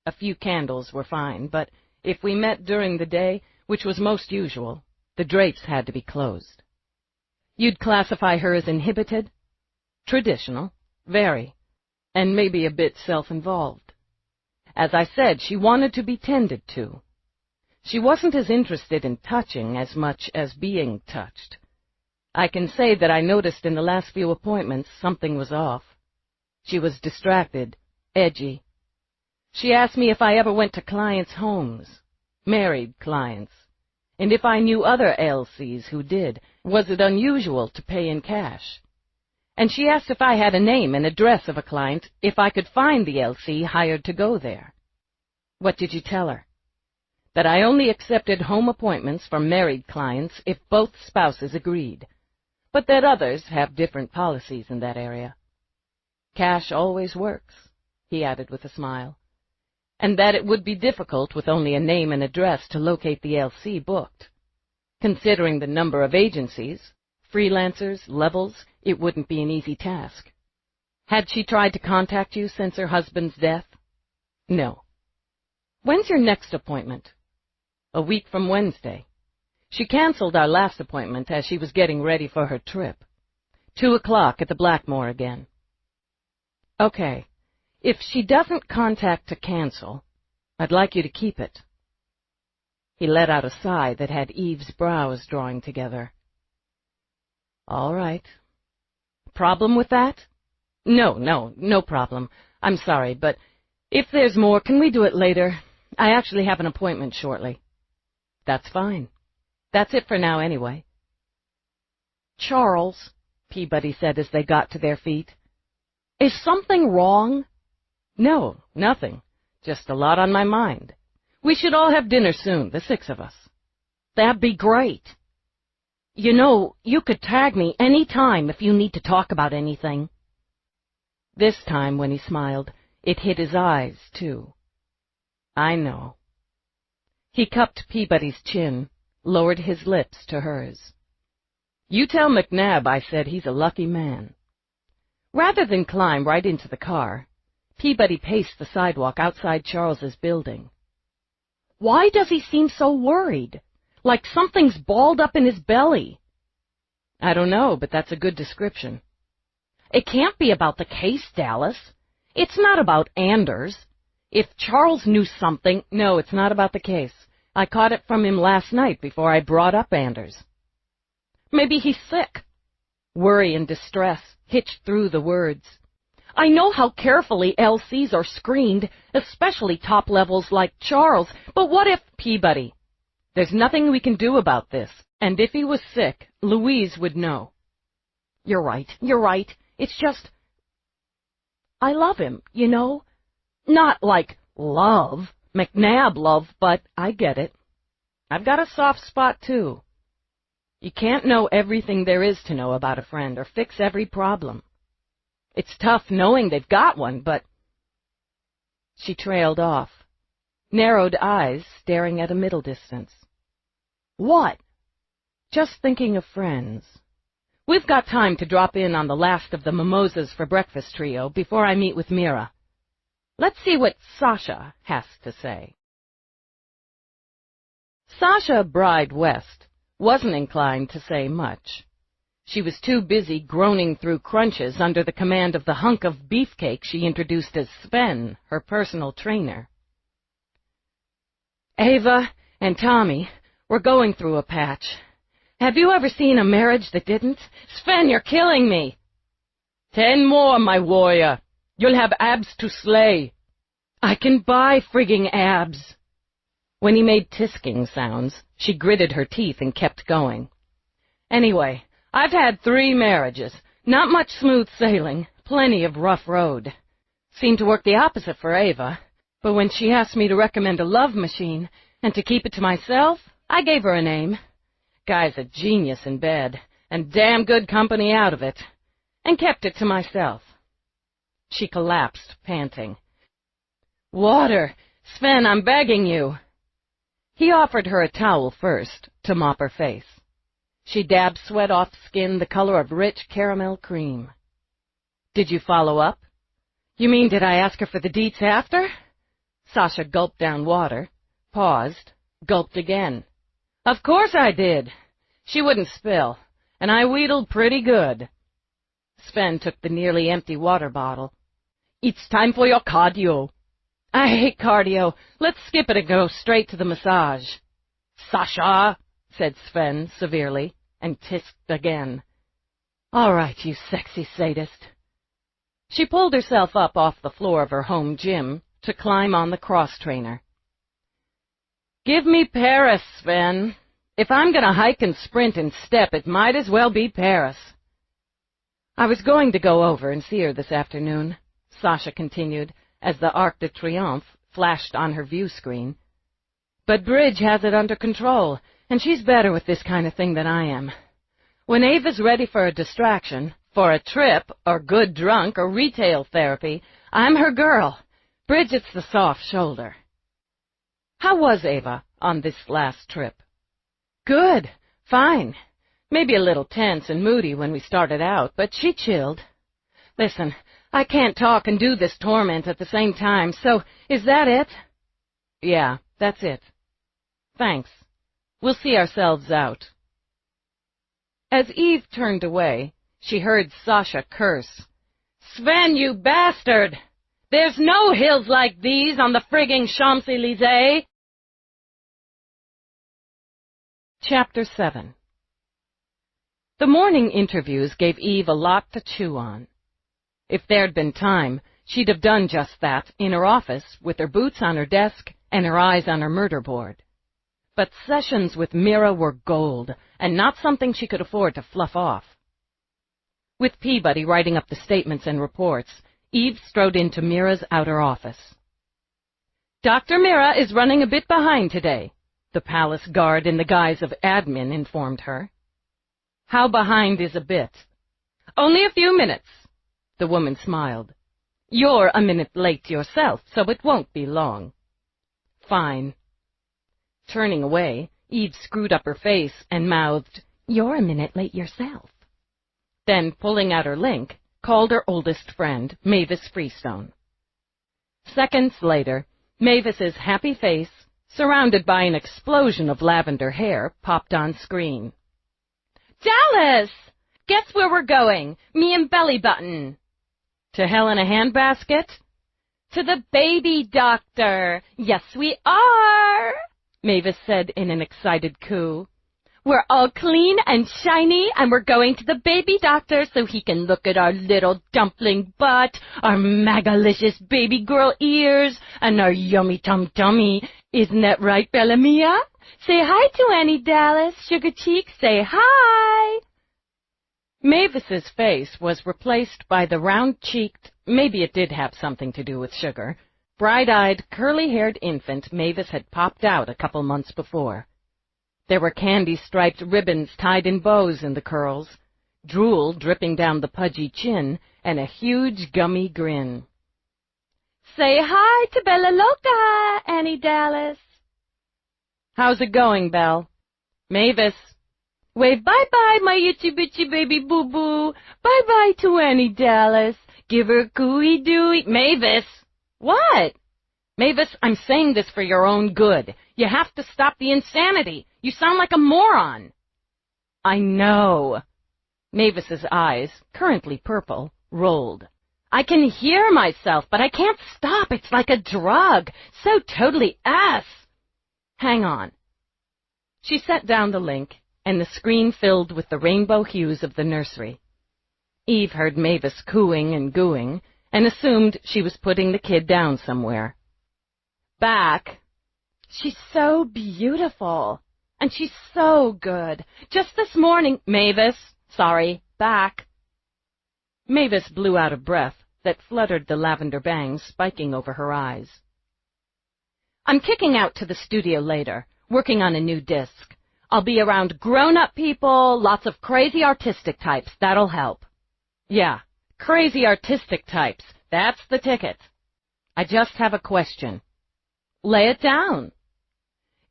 A few candles were fine, but if we met during the day, which was most usual, the drapes had to be closed. You'd classify her as inhibited? Traditional, very, and maybe a bit self-involved. As I said, she wanted to be tended to. She wasn't as interested in touching as much as being touched. I can say that I noticed in the last few appointments something was off. She was distracted, edgy. She asked me if I ever went to clients' homes, married clients, and if I knew other LCs who did. Was it unusual to pay in cash? And she asked if I had a name and address of a client, if I could find the LC hired to go there. What did you tell her? That I only accepted home appointments for married clients if both spouses agreed, but that others have different policies in that area. Cash always works, he added with a smile, and that it would be difficult with only a name and address to locate the LC booked. Considering the number of agencies, freelancers, levels, it wouldn't be an easy task. Had she tried to contact you since her husband's death? No. When's your next appointment? A week from Wednesday. She canceled our last appointment as she was getting ready for her trip. 2 o'clock at the Blackmore again. Okay. If she doesn't contact to cancel, I'd like you to keep it. He let out a sigh that had Eve's brows drawing together. All right. Problem with that? No problem. I'm sorry, but if there's more, can we do it later? I actually have an appointment shortly. That's fine. That's it for now, anyway. Charles, Peabody said as they got to their feet. Is something wrong? No, nothing. Just a lot on my mind. We should all have dinner soon, the 6 of us. That'd be great. You know, you could tag me any time if you need to talk about anything. This time, when he smiled, it hit his eyes, too. I know. He cupped Peabody's chin, lowered his lips to hers. You tell McNabb I said he's a lucky man. Rather than climb right into the car, Peabody paced the sidewalk outside Charles's building. Why does he seem so worried? Like something's balled up in his belly. I don't know, but that's a good description. It can't be about the case, Dallas. It's not about Anders. If Charles knew something... No, it's not about the case. I caught it from him last night before I brought up Anders. Maybe he's sick. Worry and distress hitched through the words. I know how carefully LCs are screened, especially top levels like Charles, but what if— Peabody, there's nothing we can do about this, and if he was sick, Louise would know. You're right. It's just— I love him, you know? Not like love, McNabb love, but I get it. I've got a soft spot, too. You can't know everything there is to know about a friend or fix every problem. It's tough knowing they've got one, but— She trailed off, narrowed eyes staring at a middle distance. What? Just thinking of friends. We've got time to drop in on the last of the Mimosas for Breakfast trio before I meet with Mira. Let's see what Sasha has to say. Sasha Bride West wasn't inclined to say much. She was too busy groaning through crunches under the command of the hunk of beefcake she introduced as Sven, her personal trainer. Ava and Tommy were going through a patch. Have you ever seen a marriage that didn't? Sven, you're killing me. 10 more, my warrior. You'll have abs to slay. I can buy frigging abs. When he made tisking sounds, she gritted her teeth and kept going. Anyway, I've had 3 marriages. Not much smooth sailing, plenty of rough road. Seemed to work the opposite for Ava, but when she asked me to recommend a love machine and to keep it to myself, I gave her a name. Guy's a genius in bed, and damn good company out of it, and kept it to myself. She collapsed, panting. Water! Sven, I'm begging you! He offered her a towel first, to mop her face. She dabbed sweat off skin the color of rich caramel cream. Did you follow up? You mean, did I ask her for the deets after? Sasha gulped down water, paused, gulped again. Of course I did. She wouldn't spill, and I wheedled pretty good. Sven took the nearly empty water bottle. It's time for your cardio. I hate cardio. Let's skip it and go straight to the massage. Sasha, said Sven severely, and tisked again. All right, you sexy sadist. She pulled herself up off the floor of her home gym to climb on the cross-trainer. Give me Paris, Sven. If I'm going to hike and sprint and step, it might as well be Paris. I was going to go over and see her this afternoon, Sasha continued, as the Arc de Triomphe flashed on her view screen. But Bridge has it under control, and she's better with this kind of thing than I am. When Ava's ready for a distraction, for a trip, or good drunk, or retail therapy, I'm her girl. Bridget's the soft shoulder. How was Ava on this last trip? Good. Fine. Maybe a little tense and moody when we started out, but she chilled. Listen, I can't talk and do this torment at the same time, so is that it? Yeah, that's it. Thanks. We'll see ourselves out. As Eve turned away, she heard Sasha curse. Sven, you bastard! There's no hills like these on the frigging Champs-Élysées! Chapter 7. The morning interviews gave Eve a lot to chew on. If there'd been time, she'd have done just that in her office with her boots on her desk and her eyes on her murder board. But sessions with Mira were gold, and not something she could afford to fluff off. With Peabody writing up the statements and reports, Eve strode into Mira's outer office. Dr. Mira is running a bit behind today, the palace guard in the guise of admin informed her. How behind is a bit? Only a few minutes. The woman smiled. You're a minute late yourself, so it won't be long. Fine. Turning away, Eve screwed up her face and mouthed, You're a minute late yourself. Then, pulling out her link, called her oldest friend, Mavis Freestone. Seconds later, Mavis's happy face, surrounded by an explosion of lavender hair, popped on screen. Dallas! Guess where we're going? Me and Belly Button. To hell in a handbasket? To the baby doctor. Yes, we are, Mavis said in an excited coo. We're all clean and shiny, and we're going to the baby doctor so he can look at our little dumpling butt, our magalicious baby girl ears, and our yummy tummy. Isn't that right, Bella Mia? Say hi to Annie Dallas, Sugar Cheeks. Say hi. Mavis's face was replaced by the round-cheeked, maybe it did have something to do with sugar, bright-eyed, curly-haired infant Mavis had popped out a couple months before. There were candy-striped ribbons tied in bows in the curls, drool dripping down the pudgy chin, and a huge gummy grin. Say hi to Bella Loca, Annie Dallas. How's it going, Belle? Mavis. Wave bye-bye, my itchy-bitchy baby boo-boo. Bye-bye to Annie Dallas. Give her cooey-dooey. Mavis! What? Mavis, I'm saying this for your own good. You have to stop the insanity. You sound like a moron. I know. Mavis's eyes, currently purple, rolled. I can hear myself, but I can't stop. It's like a drug. So totally ass. Hang on. She set down the link, and the screen filled with the rainbow hues of the nursery. Eve heard Mavis cooing and gooing, and assumed she was putting the kid down somewhere. Back. She's so beautiful, and she's so good. Just this morning, Mavis, sorry, back. Mavis blew out a breath that fluttered the lavender bangs spiking over her eyes. I'm kicking out to the studio later, working on a new disc. I'll be around grown-up people, lots of crazy artistic types. That'll help. Yeah, crazy artistic types. That's the ticket. I just have a question. Lay it down.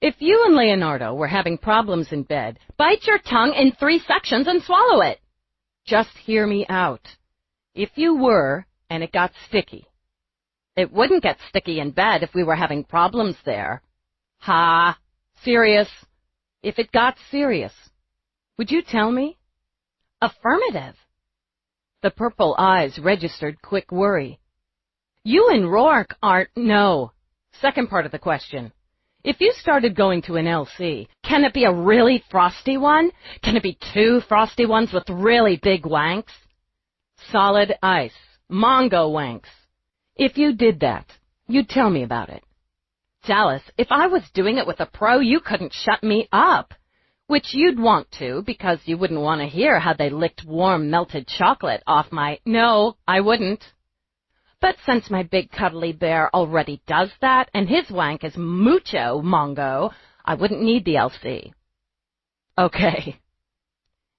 If you and Leonardo were having problems in bed, bite your tongue in 3 sections and swallow it. Just hear me out. If you were, and it got sticky. It wouldn't get sticky in bed if we were having problems there. Ha! Serious. If it got serious, would you tell me? Affirmative. The purple eyes registered quick worry. You and Rourke aren't... No. Second part of the question. If you started going to an LC, can it be a really frosty one? Can it be 2 frosty ones with really big wanks? Solid ice. Mongo wanks. If you did that, you'd tell me about it. Dallas, if I was doing it with a pro, you couldn't shut me up. Which you'd want to, because you wouldn't want to hear how they licked warm melted chocolate off my... No, I wouldn't. But since my big cuddly bear already does that, and his wank is mucho mongo, I wouldn't need the LC. Okay.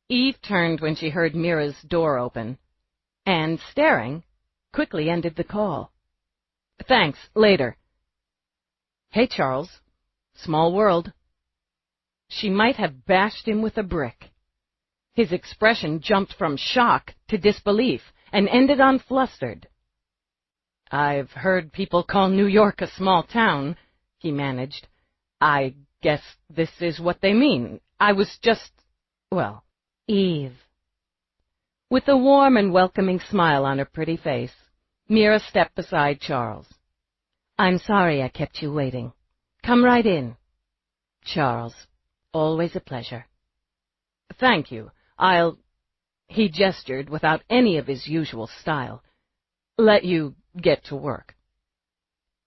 Eve turned when she heard Mira's door open, and, staring, quickly ended the call. Thanks, later. Hey, Charles. Small world. She might have bashed him with a brick. His expression jumped from shock to disbelief and ended on flustered. I've heard people call New York a small town, he managed. I guess this is what they mean. I was just, well, Eve. With a warm and welcoming smile on her pretty face, Mira stepped beside Charles. I'm sorry I kept you waiting. Come right in. Charles, always a pleasure. Thank you. He gestured without any of his usual style. Let you get to work.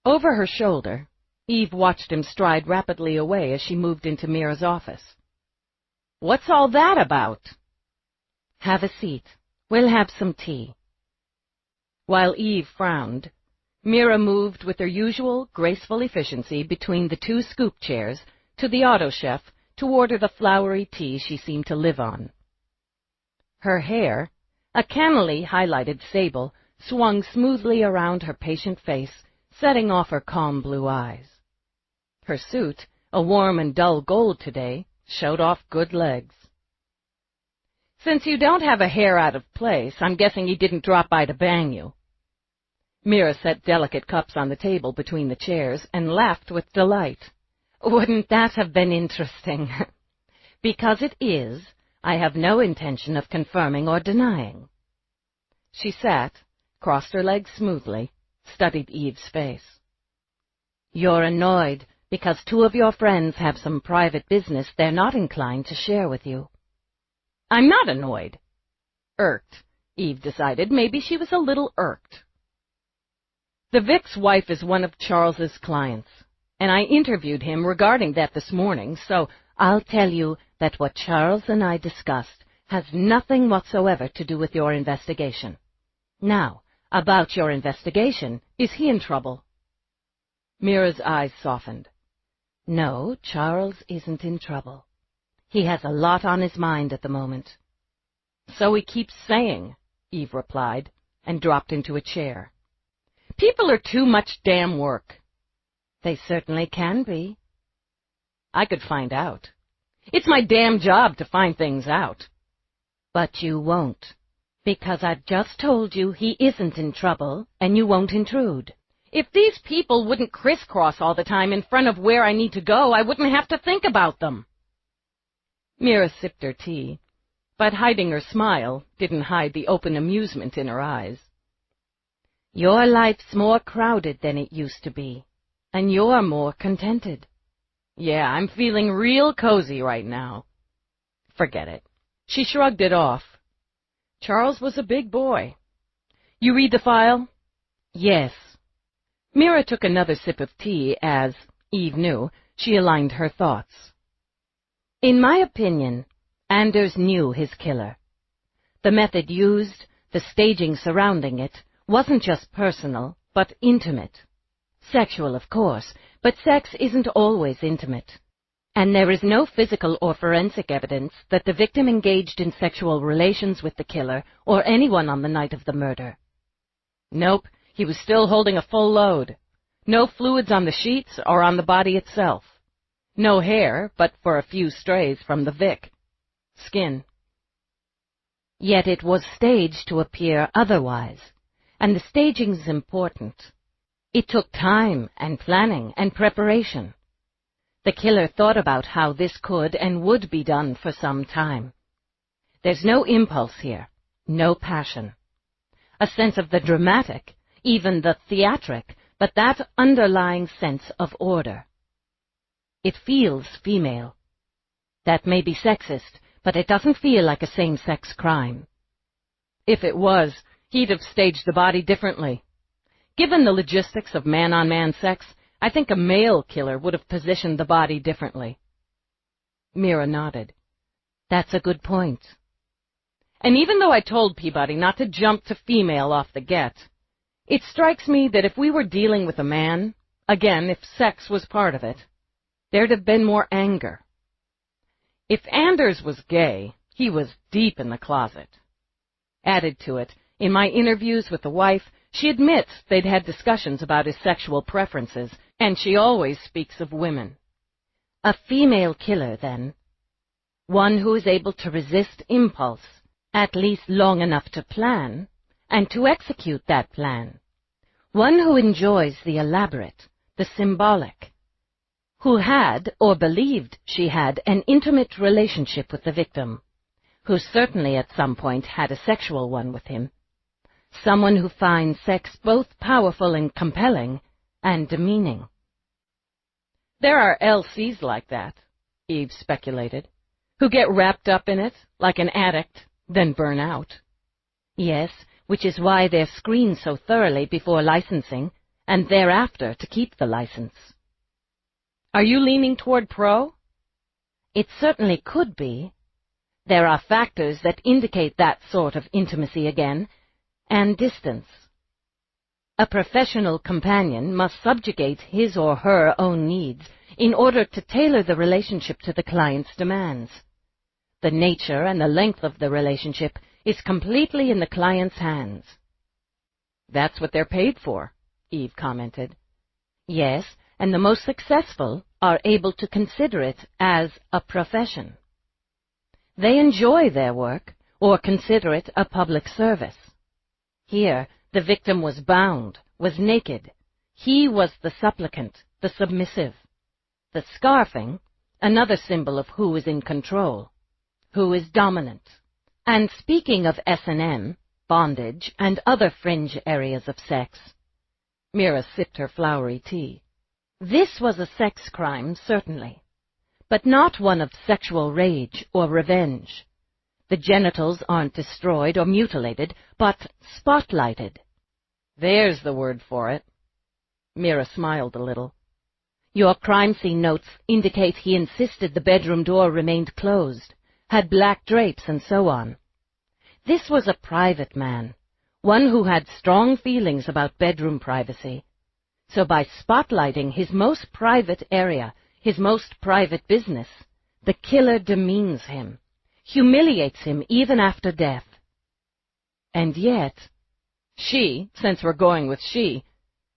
Over her shoulder, Eve watched him stride rapidly away as she moved into Mira's office. What's all that about? Have a seat. We'll have some tea. While Eve frowned, Mira moved with her usual graceful efficiency between the 2 scoop chairs to the auto chef to order the flowery tea she seemed to live on. Her hair, a cannily highlighted sable, swung smoothly around her patient face, setting off her calm blue eyes. Her suit, a warm and dull gold today, showed off good legs. Since you don't have a hair out of place, I'm guessing he didn't drop by to bang you. Mira set delicate cups on the table between the chairs and laughed with delight. Wouldn't that have been interesting? Because it is, I have no intention of confirming or denying. She sat, crossed her legs smoothly, studied Eve's face. You're annoyed because two of your friends have some private business they're not inclined to share with you. I'm not annoyed. Irked. Eve decided maybe she was a little irked. The Vic's wife is one of Charles's clients, and I interviewed him regarding that this morning, so I'll tell you that what Charles and I discussed has nothing whatsoever to do with your investigation. Now, about your investigation, is he in trouble? Mira's eyes softened. No, Charles isn't in trouble. He has a lot on his mind at the moment. So he keeps saying, Eve replied, and dropped into a chair. People are too much damn work. They certainly can be. I could find out. It's my damn job to find things out. But you won't, because I've just told you he isn't in trouble, and you won't intrude. If these people wouldn't crisscross all the time in front of where I need to go, I wouldn't have to think about them. Mira sipped her tea, but hiding her smile didn't hide the open amusement in her eyes. Your life's more crowded than it used to be, and you're more contented. Yeah, I'm feeling real cozy right now. Forget it. She shrugged it off. Charles was a big boy. You read the file? Yes. Mira took another sip of tea as, Eve knew, she aligned her thoughts. In my opinion, Anders knew his killer. The method used, the staging surrounding it, wasn't just personal, but intimate. Sexual, of course, but sex isn't always intimate. And there is no physical or forensic evidence that the victim engaged in sexual relations with the killer or anyone on the night of the murder. Nope, he was still holding a full load. No fluids on the sheets or on the body itself. No hair, but for a few strays from the Vic. Skin. Yet it was staged to appear otherwise, and the staging's important. It took time and planning and preparation. The killer thought about how this could and would be done for some time. There's no impulse here, no passion. A sense of the dramatic, even the theatric, but that underlying sense of order. It feels female. That may be sexist, but it doesn't feel like a same-sex crime. If it was, he'd have staged the body differently. Given the logistics of man-on-man sex, I think a male killer would have positioned the body differently. Mira nodded. That's a good point. And even though I told Peabody not to jump to female off the get, it strikes me that if we were dealing with a man, again, if sex was part of it, there'd have been more anger. If Anders was gay, he was deep in the closet. Added to it, in my interviews with the wife, she admits they'd had discussions about his sexual preferences, and she always speaks of women. A female killer, then. One who is able to resist impulse, at least long enough to plan, and to execute that plan. One who enjoys the elaborate, the symbolic. Who had, or believed she had, an intimate relationship with the victim. Who certainly at some point had a sexual one with him. Someone who finds sex both powerful and compelling, and demeaning. There are LCs like that, Eve speculated, who get wrapped up in it, like an addict, then burn out. Yes, which is why they're screened so thoroughly before licensing, and thereafter to keep the license. Are you leaning toward pro? It certainly could be. There are factors that indicate that sort of intimacy again, and distance. A professional companion must subjugate his or her own needs in order to tailor the relationship to the client's demands. The nature and the length of the relationship is completely in the client's hands. That's what they're paid for, Eve commented. Yes, and the most successful are able to consider it as a profession. They enjoy their work or consider it a public service. Here, the victim was bound, was naked. He was the supplicant, the submissive. The scarfing, another symbol of who is in control, who is dominant. And speaking of S&M, bondage, and other fringe areas of sex, Mira sipped her flowery tea. This was a sex crime, certainly, but not one of sexual rage or revenge. The genitals aren't destroyed or mutilated, but spotlighted. There's the word for it. Mira smiled a little. Your crime scene notes indicate he insisted the bedroom door remained closed, had black drapes, and so on. This was a private man, one who had strong feelings about bedroom privacy. So by spotlighting his most private area, his most private business, the killer demeans him, humiliates him even after death. And yet, she, since we're going with she,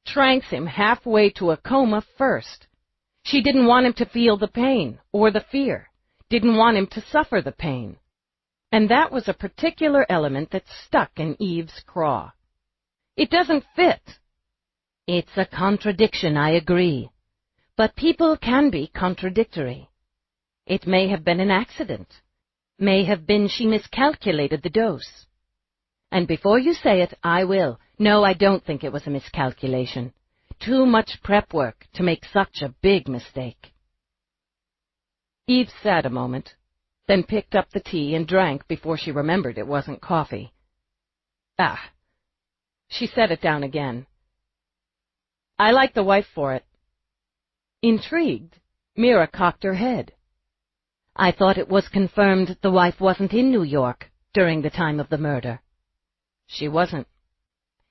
tranks him halfway to a coma first. She didn't want him to feel the pain or the fear, didn't want him to suffer the pain. And that was a particular element that stuck in Eve's craw. It doesn't fit. It's a contradiction, I agree. But people can be contradictory. It may have been an accident. May have been she miscalculated the dose. And before you say it, I will. No, I don't think it was a miscalculation. Too much prep work to make such a big mistake. Eve sat a moment, then picked up the tea and drank before she remembered it wasn't coffee. She set it down again. I like the wife for it. Intrigued, Mira cocked her head. I thought it was confirmed the wife wasn't in New York during the time of the murder. She wasn't.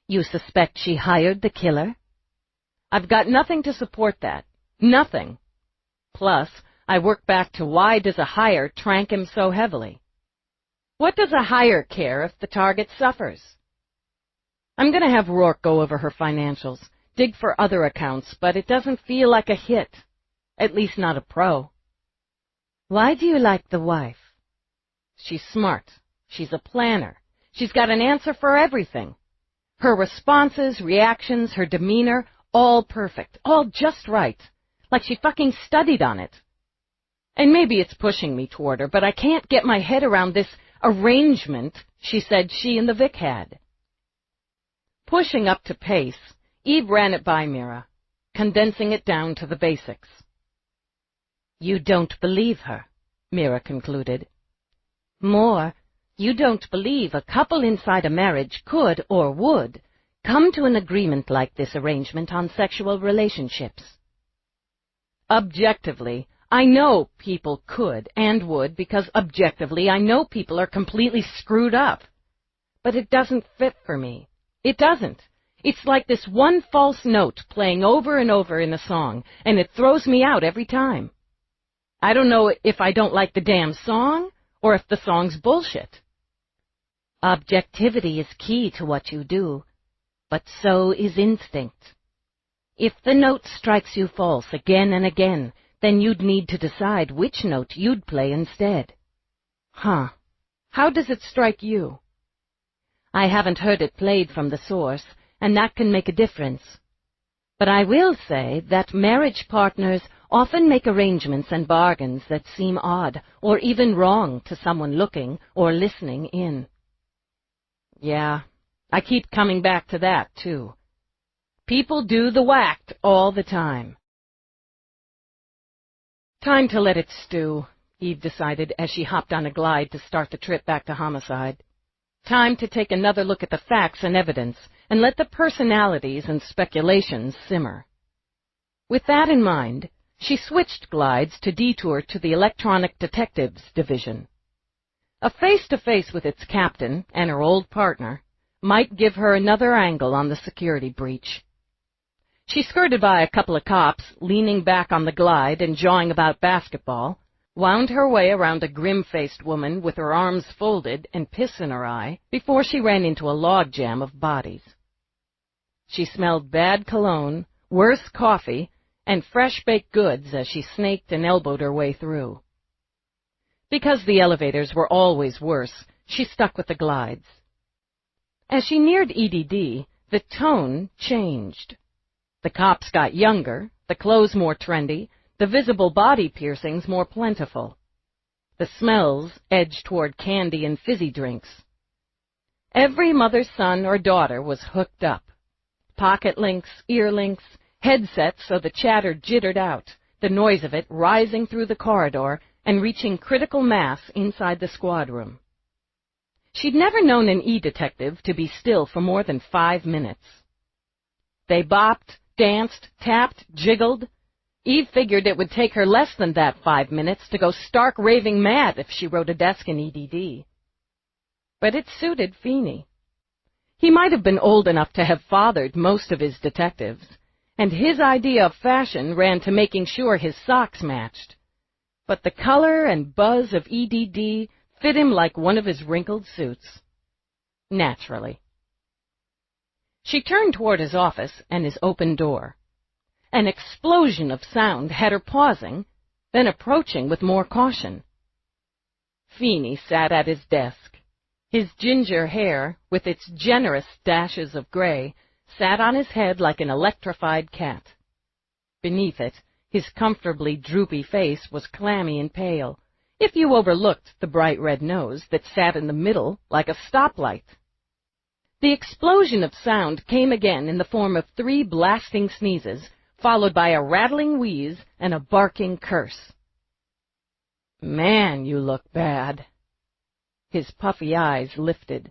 You suspect she hired the killer? I've got nothing to support that. Nothing. Plus, I work back to why does a hire trank him so heavily? What does a hire care if the target suffers? I'm going to have Rourke go over her financials, dig for other accounts, but it doesn't feel like a hit. At least not a pro. Why do you like the wife? She's smart. She's a planner. She's got an answer for everything. Her responses, reactions, her demeanor, all perfect, all just right. Like she fucking studied on it. And maybe it's pushing me toward her, but I can't get my head around this arrangement she said she and the Vic had. Pushing up to pace, Eve ran it by Mira, condensing it down to the basics. You don't believe her, Mira concluded. More, you don't believe a couple inside a marriage could or would come to an agreement like this arrangement on sexual relationships. Objectively, I know people could and would because objectively I know people are completely screwed up. But it doesn't fit for me. It doesn't. It's like this one false note playing over and over in a song, and it throws me out every time. I don't know if I don't like the damn song or if the song's bullshit. Objectivity is key to what you do, but so is instinct. If the note strikes you false again and again, then you'd need to decide which note you'd play instead. Huh. How does it strike you? I haven't heard it played from the source, and that can make a difference. But I will say that marriage partners often make arrangements and bargains that seem odd or even wrong to someone looking or listening in. Yeah, I keep coming back to that, too. People do the whacked all the time. Time to let it stew, Eve decided as she hopped on a glide to start the trip back to Homicide. Time to take another look at the facts and evidence and let the personalities and speculations simmer. With that in mind, she switched glides to detour to the Electronic Detectives Division. A face-to-face with its captain and her old partner might give her another angle on the security breach. She skirted by a couple of cops, leaning back on the glide and jawing about basketball, wound her way around a grim-faced woman with her arms folded and piss in her eye before she ran into a logjam of bodies. She smelled bad cologne, worse coffee, and fresh-baked goods as she snaked and elbowed her way through. Because the elevators were always worse, she stuck with the glides. As she neared EDD, the tone changed. The cops got younger, the clothes more trendy, the visible body piercings more plentiful. The smells edged toward candy and fizzy drinks. Every mother's son or daughter was hooked up. Pocket links, ear links, headset so the chatter jittered out, the noise of it rising through the corridor and reaching critical mass inside the squad room. She'd never known an E-detective to be still for more than 5 minutes. They bopped, danced, tapped, jiggled. Eve figured it would take her less than that 5 minutes to go stark raving mad if she wrote a desk in EDD. But it suited Feeney. He might have been old enough to have fathered most of his detectives, and his idea of fashion ran to making sure his socks matched. But the color and buzz of EDD fit him like one of his wrinkled suits. Naturally. She turned toward his office and his open door. An explosion of sound had her pausing, then approaching with more caution. Feeney sat at his desk. His ginger hair, with its generous dashes of gray, sat on his head like an electrified cat. Beneath it, his comfortably droopy face was clammy and pale, if you overlooked the bright red nose that sat in the middle like a stoplight. The explosion of sound came again in the form of 3 blasting sneezes, followed by a rattling wheeze and a barking curse. "Man, you look bad." His puffy eyes lifted.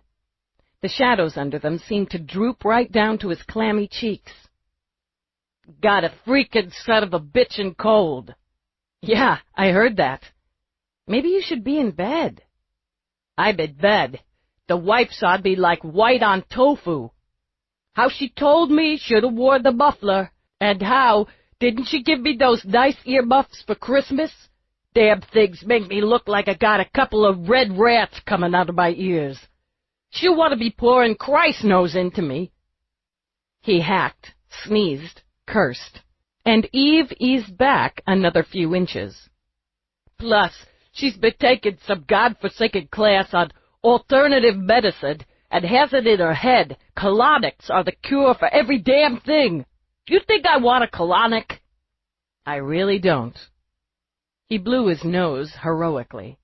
The shadows under them seemed to droop right down to his clammy cheeks. "Got a freaking son of a bitchin' cold." "Yeah, I heard that. Maybe you should be in bed." "I'm in bed. The wife's on me like white on tofu. How she told me shoulda wore the muffler, and how didn't she give me those nice earmuffs for Christmas? Damn things make me look like I got a couple of red rats coming out of my ears. She'll want to be pouring Christ knows into me." He hacked, sneezed, cursed, and Eve eased back another few inches. "Plus, she's been taking some godforsaken class on alternative medicine and has it in her head colonics are the cure for every damn thing. You think I want a colonic?" "I really don't." He blew his nose heroically.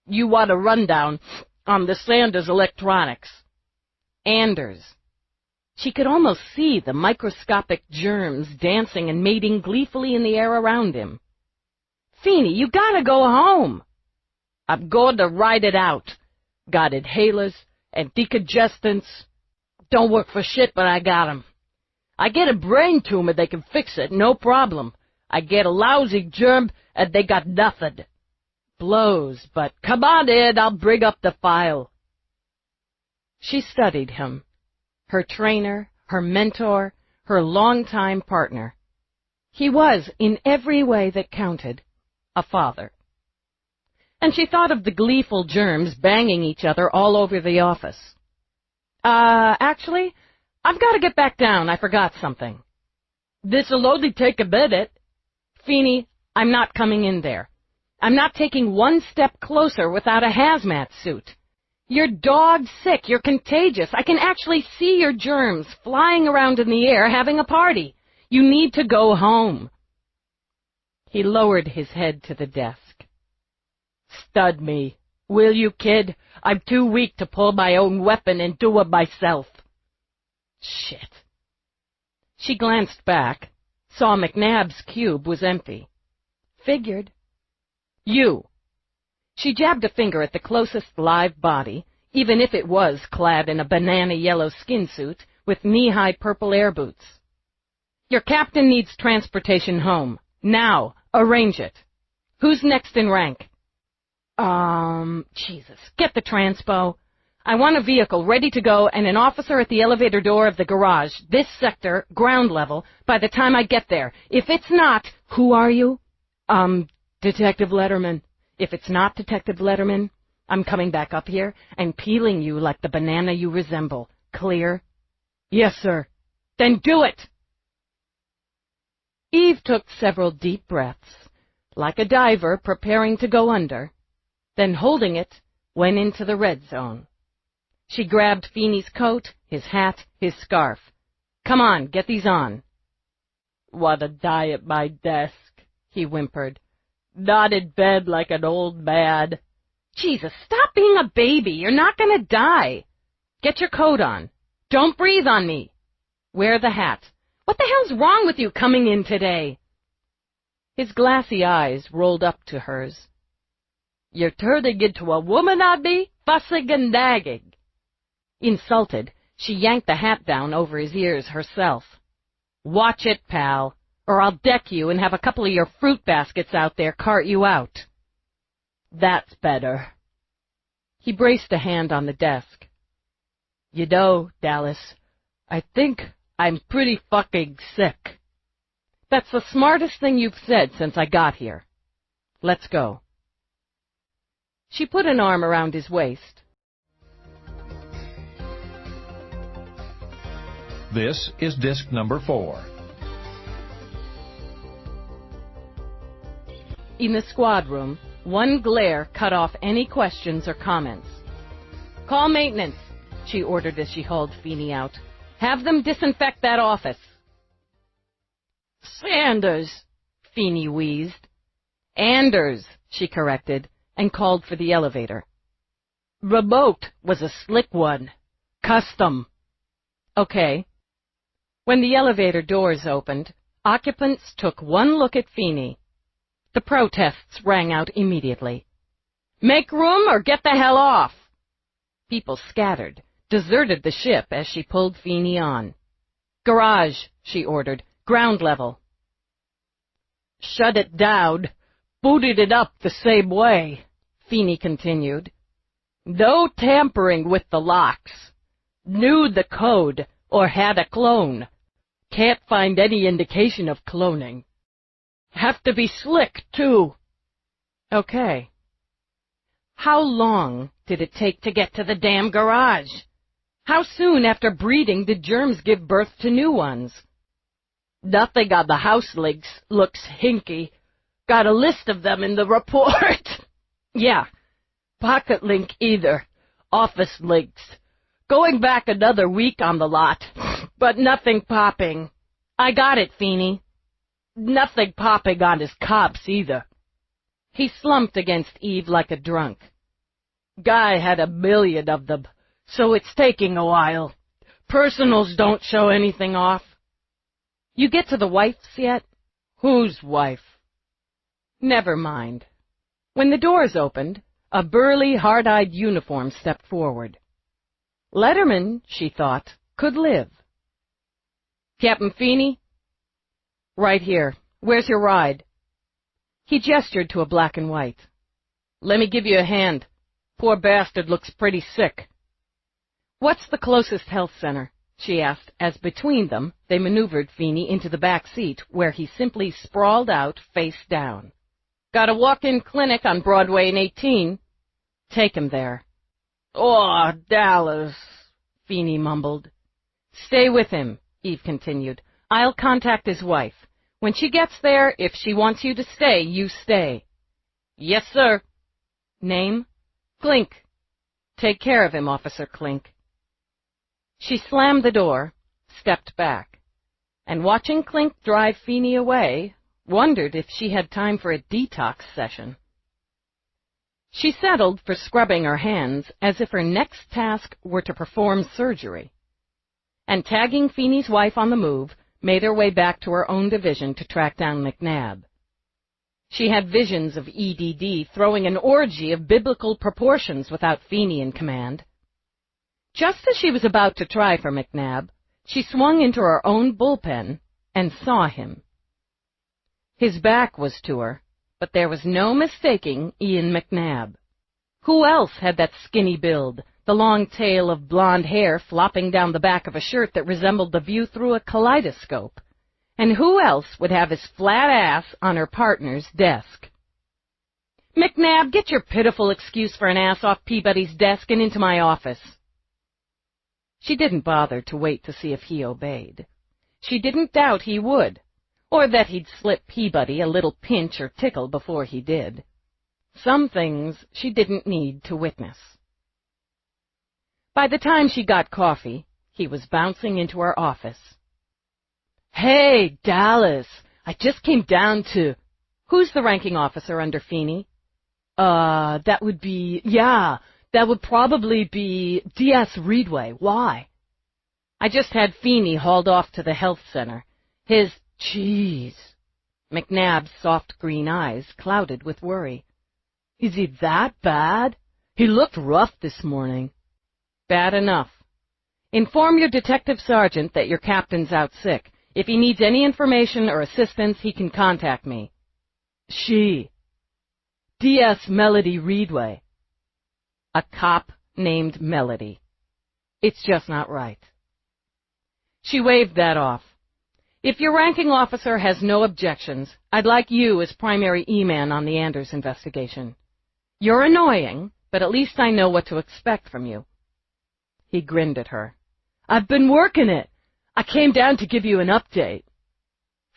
"You want a rundown on the Sanders Electronics?" Anders. She could almost see the microscopic germs dancing and mating gleefully in the air around him. "Feeney, you gotta go home." "I'm going to ride it out. Got inhalers and decongestants. Don't work for shit, but I got 'em. I get a brain tumor, they can fix it, no problem. I get a lousy germ, and they got nothing. Blows, but come on in, I'll bring up the file." She studied him, her trainer, her mentor, her longtime partner. He was, in every way that counted, a father. And she thought of the gleeful germs banging each other all over the office. Actually, I've got to get back down. I forgot something." "This'll only take a minute." "Feeney, I'm not coming in there. I'm not taking one step closer without a hazmat suit. You're dog sick. You're contagious. I can actually see your germs flying around in the air having a party. You need to go home." He lowered his head to the desk. "Stud me, will you, kid? I'm too weak to pull my own weapon and do it myself." "Shit." She glanced back, saw McNabb's cube was empty. Figured. "You." She jabbed a finger at the closest live body, even if it was clad in a banana-yellow skin suit with knee-high purple air boots. "Your captain needs transportation home. Now, arrange it. Who's next in rank?" Jesus, get the transpo. I want a vehicle ready to go and an officer at the elevator door of the garage, this sector, ground level, by the time I get there. If it's not, who are you?" Detective Letterman." If it's not Detective Letterman, I'm coming back up here and peeling you like the banana you resemble. Clear?" "Yes, sir." "Then do it!" Eve took several deep breaths, like a diver preparing to go under, then holding it, went into the red zone. She grabbed Feeney's coat, his hat, his scarf. "Come on, get these on." "Want to die at my desk," he whimpered. "Not in bed like an old man." "Jesus, stop being a baby. You're not going to die. Get your coat on. Don't breathe on me. Wear the hat. What the hell's wrong with you coming in today? His glassy eyes rolled up to hers. You're turning into a woman on me, fussing and nagging. Insulted, she yanked the hat down over his ears herself. Watch it, pal, or I'll deck you and have a couple of your fruit baskets out there cart you out. That's better. He braced a hand on the desk. You know, Dallas, I think I'm pretty fucking sick. That's the smartest thing you've said since I got here. Let's go. She put an arm around his waist. This is disc number 4. In the squad room, one glare cut off any questions or comments. Call maintenance, she ordered as she hauled Feeney out. Have them disinfect that office. Sanders, Feeney wheezed. Anders, she corrected, and called for the elevator. Remote was a slick one. Custom. Okay. When the elevator doors opened, occupants took one look at Feeney. The protests rang out immediately. Make room or get the hell off! People scattered, deserted the ship as she pulled Feeney on. Garage, she ordered, ground level. Shut it down. Booted it up the same way, Feeney continued. No tampering with the locks. Knew the code or had a clone. Can't find any indication of cloning. Have to be slick, too. Okay. How long did it take to get to the damn garage? How soon after breeding did germs give birth to new ones? Nothing on the house links looks hinky. Got a list of them in the report. Yeah. Pocket link either. Office links. Going back another week on the lot, but nothing popping. I got it, Feeney. Nothing popping on his cops either. He slumped against Eve like a drunk. Guy had 1 million of them, so it's taking a while. Personals don't show anything off. You get to the wife's yet? Whose wife? Never mind. When the doors opened, a burly, hard-eyed uniform stepped forward. Letterman, she thought, could live. Captain Feeney? Right here. Where's your ride? He gestured to a black and white. Let me give you a hand. Poor bastard looks pretty sick. What's the closest health center? She asked, as between them they maneuvered Feeney into the back seat, where he simply sprawled out face down. Got a walk-in clinic on Broadway and 18. Take him there. Oh, Dallas, Feeney mumbled. Stay with him, Eve continued. I'll contact his wife. When she gets there, if she wants you to stay, you stay. Yes, sir. Name? Clink. Take care of him, Officer Clink. She slammed the door, stepped back, and watching Clink drive Feeney away, wondered if she had time for a detox session. She settled for scrubbing her hands as if her next task were to perform surgery, and tagging Feeney's wife on the move, made her way back to her own division to track down McNabb. She had visions of EDD throwing an orgy of biblical proportions without Feeney in command. Just as she was about to try for McNabb, she swung into her own bullpen and saw him. His back was to her, but there was no mistaking Ian McNabb. Who else had that skinny build, the long tail of blonde hair flopping down the back of a shirt that resembled the view through a kaleidoscope? And who else would have his flat ass on her partner's desk? McNabb, get your pitiful excuse for an ass off Peabody's desk and into my office. She didn't bother to wait to see if he obeyed. She didn't doubt he would, or that he'd slip Peabody a little pinch or tickle before he did. Some things she didn't need to witness. By the time she got coffee, he was bouncing into her office. Hey, Dallas, I just came down to... Who's the ranking officer under Feeney? That would probably be D.S. Reedway. Why? I just had Feeney hauled off to the health center. His cheese. McNabb's soft green eyes clouded with worry. Is he that bad? He looked rough this morning. Bad enough. Inform your detective sergeant that your captain's out sick. If he needs any information or assistance, he can contact me. She. D.S. Melody Reedway. A cop named Melody. It's just not right. She waved that off. If your ranking officer has no objections, I'd like you as primary E-man on the Anders investigation. You're annoying, but at least I know what to expect from you. He grinned at her. I've been working it. I came down to give you an update.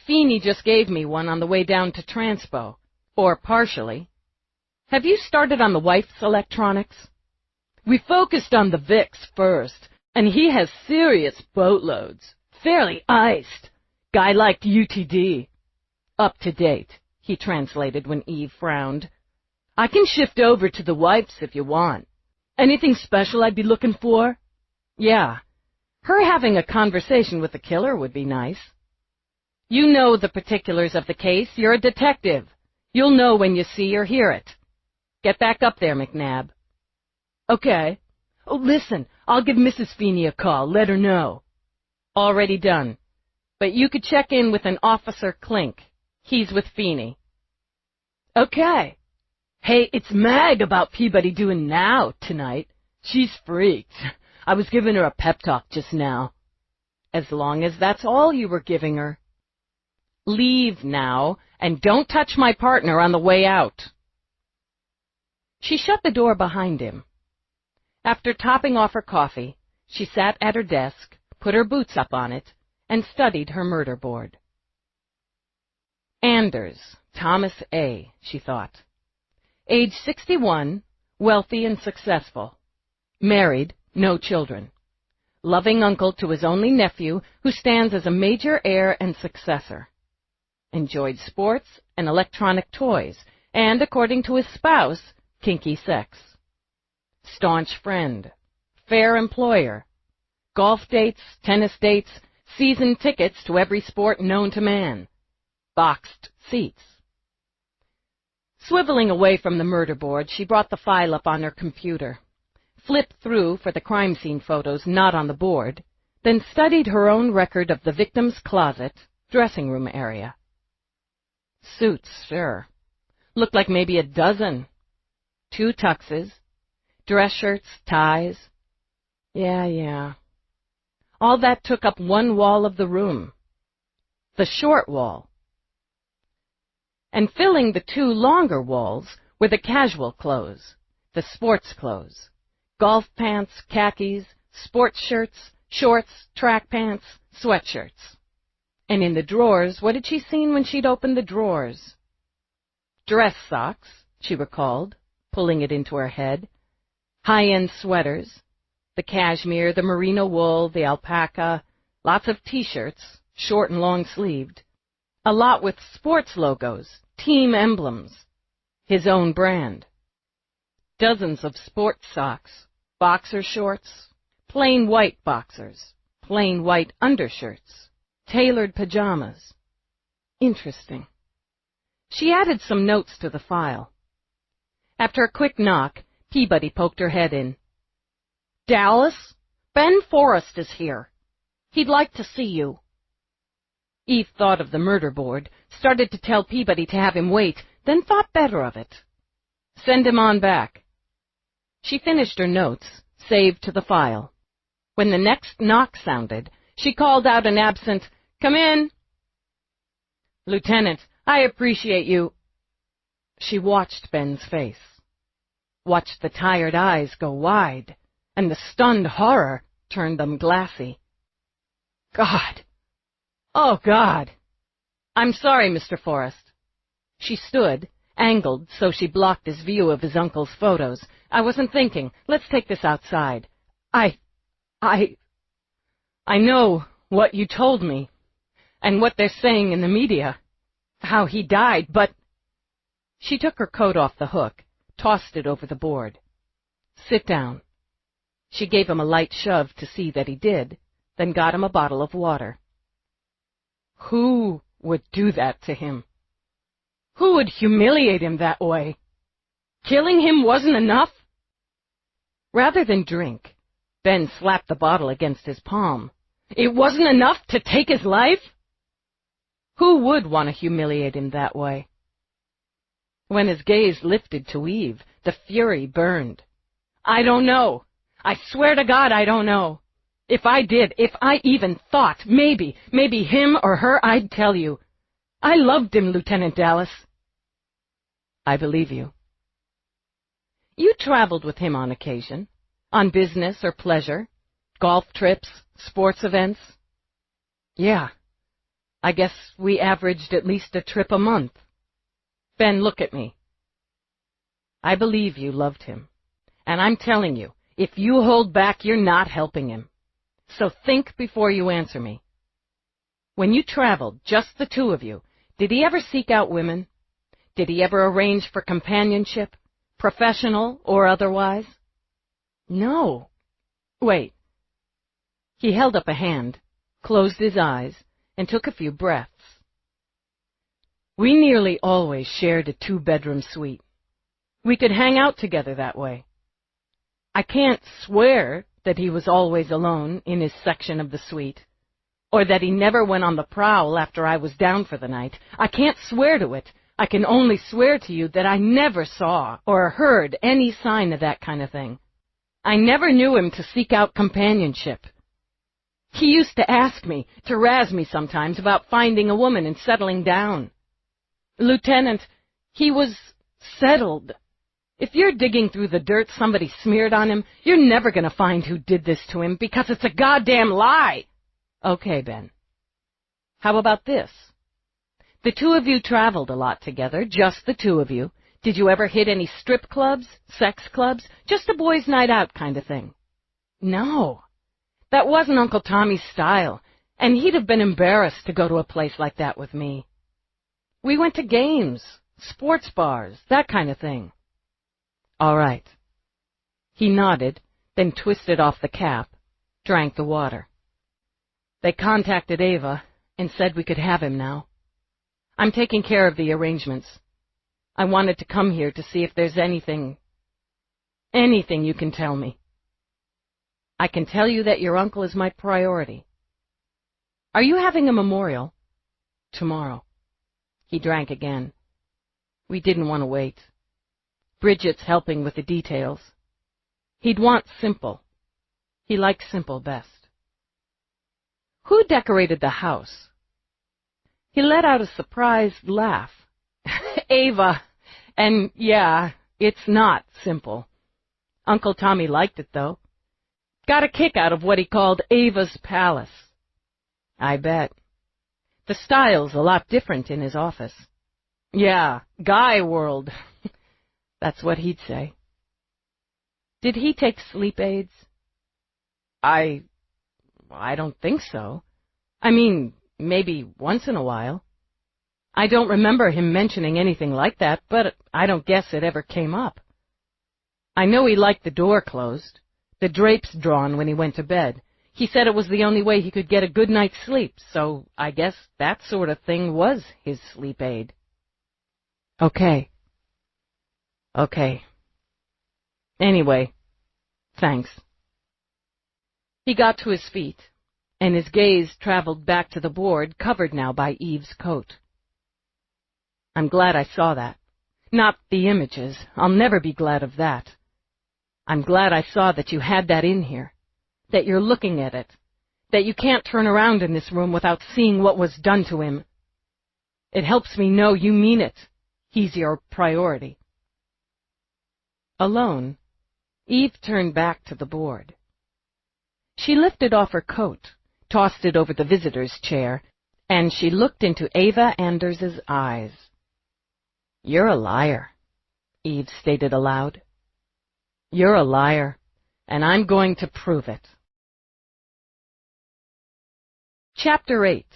Feeney just gave me one on the way down to Transpo. Or partially. Have you started on the wife's electronics? We focused on the VIX first, and he has serious boatloads. Fairly iced. Guy liked UTD. Up to date, he translated when Eve frowned. I can shift over to the wife's if you want. Anything special I'd be looking for? Yeah. Her having a conversation with the killer would be nice. You know the particulars of the case. You're a detective. You'll know when you see or hear it. Get back up there, McNabb. Okay. Oh, listen, I'll give Mrs. Feeney a call. Let her know. Already done. But you could check in with an Officer Clink. He's with Feeney. Okay. Hey, it's Mag about Peabody doing now tonight. She's freaked. I was giving her a pep talk just now. As long as that's all you were giving her. Leave now, and don't touch my partner on the way out. She shut the door behind him. After topping off her coffee, she sat at her desk, put her boots up on it, and studied her murder board. Anders, Thomas A., she thought. Age 61, wealthy and successful. Married, no children. Loving uncle to his only nephew, who stands as a major heir and successor. Enjoyed sports and electronic toys, and, according to his spouse, kinky sex. Staunch friend. Fair employer. Golf dates, tennis dates, season tickets to every sport known to man. Boxed seats. Swiveling away from the murder board, she brought the file up on her computer, flipped through for the crime scene photos not on the board, then studied her own record of the victim's closet, dressing room area. Suits, sure. Looked like maybe a dozen. 2 tuxes, dress shirts, ties. Yeah. All that took up one wall of the room. The short wall. And filling the 2 longer walls were the casual clothes, the sports clothes. Golf pants, khakis, sports shirts, shorts, track pants, sweatshirts. And in the drawers, what had she seen when she'd opened the drawers? Dress socks, she recalled, pulling it into her head. High-end sweaters, the cashmere, the merino wool, the alpaca, lots of T-shirts, short and long-sleeved. A lot with sports logos, team emblems, his own brand. Dozens of sports socks, boxer shorts, plain white boxers, plain white undershirts, tailored pajamas. Interesting. She added some notes to the file. After a quick knock, Peabody poked her head in. Dallas, Ben Forrest is here. He'd like to see you. Eve thought of the murder board, started to tell Peabody to have him wait, then thought better of it. Send him on back. She finished her notes, saved to the file. When the next knock sounded, she called out an absent, "Come in." "Lieutenant, I appreciate you." She watched Ben's face, watched the tired eyes go wide, and the stunned horror turned them glassy. God! Oh, God! "I'm sorry, Mr. Forrest." She stood, angled so she blocked his view of his uncle's photos. "I wasn't thinking. Let's take this outside. I know what you told me, and what they're saying in the media, how he died, but—" She took her coat off the hook, tossed it over the board. "Sit down." She gave him a light shove to see that he did, then got him a bottle of water. Who would do that to him? Who would humiliate him that way? Killing him wasn't enough? Rather than drink, Ben slapped the bottle against his palm. It wasn't enough to take his life? Who would want to humiliate him that way? When his gaze lifted to Eve, the fury burned. I don't know. I swear to God I don't know. If I did, if I even thought, maybe him or her, I'd tell you. I loved him, Lieutenant Dallas. I believe you. You traveled with him on occasion, on business or pleasure, golf trips, sports events. Yeah, I guess we averaged at least a trip a month. Ben, look at me. I believe you loved him, and I'm telling you, if you hold back, you're not helping him. So think before you answer me. When you traveled, just the two of you, did he ever seek out women? Did he ever arrange for companionship, professional or otherwise? No. Wait. He held up a hand, closed his eyes, and took a few breaths. We nearly always shared a two-bedroom suite. We could hang out together that way. I can't swear that he was always alone in his section of the suite, or that he never went on the prowl after I was down for the night. I can't swear to it. I can only swear to you that I never saw or heard any sign of that kind of thing. I never knew him to seek out companionship. He used to ask me, to razz me sometimes about finding a woman and settling down. Lieutenant, he was settled. If you're digging through the dirt somebody smeared on him, you're never going to find who did this to him because it's a goddamn lie. Okay, Ben. How about this? The two of you traveled a lot together, just the two of you. Did you ever hit any strip clubs, sex clubs, just a boys' night out kind of thing? No. That wasn't Uncle Tommy's style, and he'd have been embarrassed to go to a place like that with me. We went to games, sports bars, that kind of thing. All right. He nodded, then twisted off the cap, drank the water. They contacted Ava and said we could have him now. I'm taking care of the arrangements. I wanted to come here to see if there's anything you can tell me. I can tell you that your uncle is my priority. Are you having a memorial? Tomorrow. He drank again. We didn't want to wait. Bridget's helping with the details. He'd want simple. He likes simple best. Who decorated the house? He let out a surprised laugh. Ava. And yeah, it's not simple. Uncle Tommy liked it, though. Got a kick out of what he called Ava's Palace. I bet. The style's a lot different in his office. Yeah, guy world. That's what he'd say. Did he take sleep aids? I don't think so. I mean, maybe once in a while. I don't remember him mentioning anything like that, but I don't guess it ever came up. I know he liked the door closed, the drapes drawn when he went to bed. He said it was the only way he could get a good night's sleep, so I guess that sort of thing was his sleep aid. Okay. Anyway, thanks. He got to his feet, and his gaze traveled back to the board covered now by Eve's coat. I'm glad I saw that. Not the images. I'll never be glad of that. I'm glad I saw that you had that in here, that you're looking at it, that you can't turn around in this room without seeing what was done to him. It helps me know you mean it. He's your priority. Alone, Eve turned back to the board. She lifted off her coat, tossed it over the visitor's chair, and she looked into Ava Anders's eyes. You're a liar, Eve stated aloud. You're a liar, and I'm going to prove it. Chapter 8.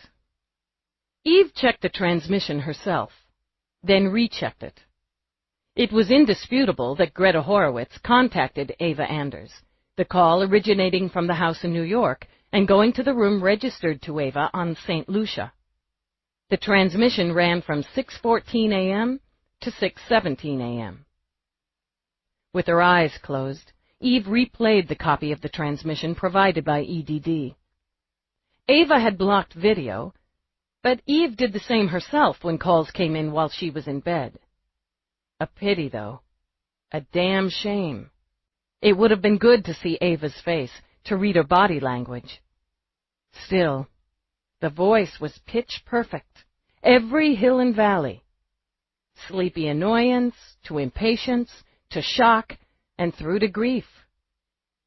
Eve checked the transmission herself, then rechecked it. It was indisputable that Greta Horowitz contacted Ava Anders, the call originating from the house in New York and going to the room registered to Ava on St. Lucia. The transmission ran from 6:14 a.m. to 6:17 a.m. With her eyes closed, Eve replayed the copy of the transmission provided by EDD. Ava had blocked video, but Eve did the same herself when calls came in while she was in bed. A pity, though. A damn shame. It would have been good to see Ava's face, to read her body language. Still, the voice was pitch perfect. Every hill and valley. Sleepy annoyance, to impatience, to shock, and through to grief.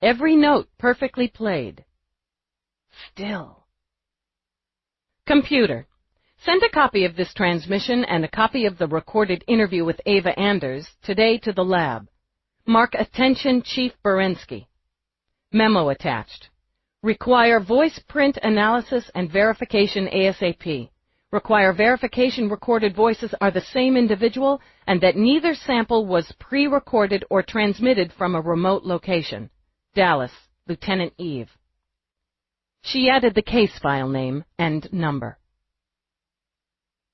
Every note perfectly played. Still. Computer, send a copy of this transmission and a copy of the recorded interview with Ava Anders today to the lab. Mark attention Chief Berensky. Memo attached. Require voice print analysis and verification ASAP. Require verification recorded voices are the same individual and that neither sample was pre-recorded or transmitted from a remote location. Dallas, Lieutenant Eve. She added the case file name and number.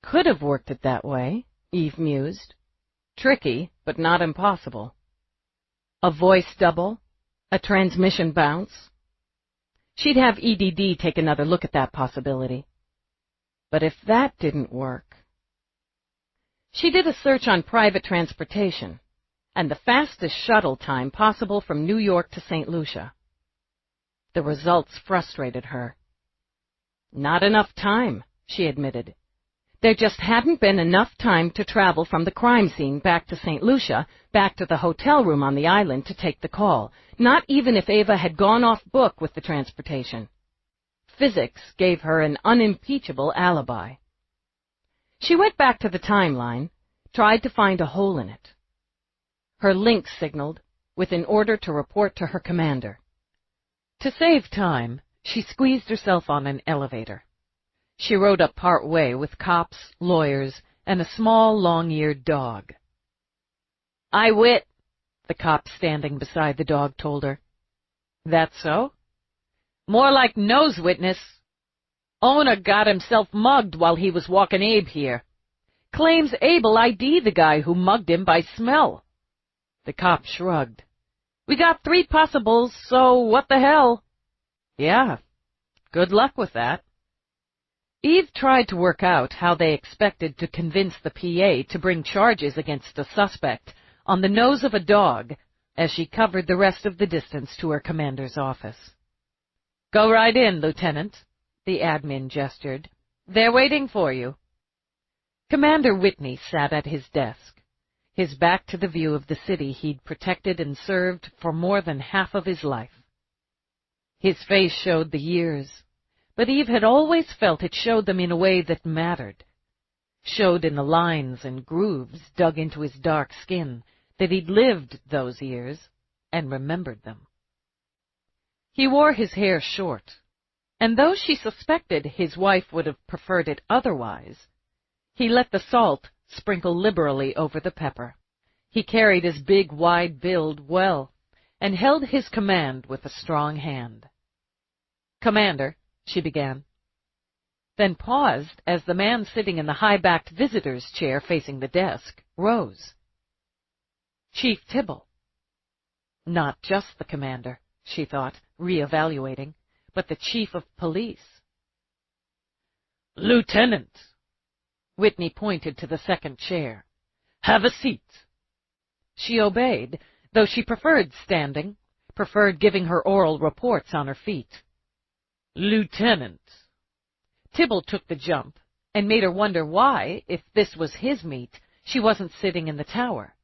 Could have worked it that way, Eve mused. Tricky, but not impossible. A voice double? A transmission bounce? She'd have EDD take another look at that possibility. But if that didn't work... She did a search on private transportation, and the fastest shuttle time possible from New York to St. Lucia. The results frustrated her. Not enough time, she admitted. There just hadn't been enough time to travel from the crime scene back to St. Lucia, back to the hotel room on the island to take the call, not even if Ava had gone off book with the transportation. Physics gave her an unimpeachable alibi. She went back to the timeline, tried to find a hole in it. Her link signaled with an order to report to her commander. To save time, she squeezed herself on an elevator. She rode up part way with cops, lawyers, and a small, long-eared dog. "I wit," the cop standing beside the dog told her. "That so?" "More like nose witness. Owner got himself mugged while he was walking Abe here. Claims Abel ID'd the guy who mugged him by smell." The cop shrugged. "We got 3 possibles, so what the hell?" "Yeah, good luck with that." Eve tried to work out how they expected to convince the PA to bring charges against a suspect on the nose of a dog as she covered the rest of the distance to her commander's office. "Go right in, Lieutenant," the admin gestured. "They're waiting for you." Commander Whitney sat at his desk, his back to the view of the city he'd protected and served for more than half of his life. His face showed the years, but Eve had always felt it showed them in a way that mattered, showed in the lines and grooves dug into his dark skin that he'd lived those years and remembered them. He wore his hair short, and though she suspected his wife would have preferred it otherwise, he let the salt sprinkle liberally over the pepper. He carried his big, wide build well, and held his command with a strong hand. "Commander," she began, then paused as the man sitting in the high-backed visitor's chair facing the desk rose. "Chief Tibble." Not just the commander, she thought, re-evaluating, but the chief of police. "Lieutenant," Whitney pointed to the second chair. "Have a seat." She obeyed, though she preferred standing, preferred giving her oral reports on her feet. "Lieutenant." Tibble took the jump and made her wonder why, if this was his meet, she wasn't sitting in the tower.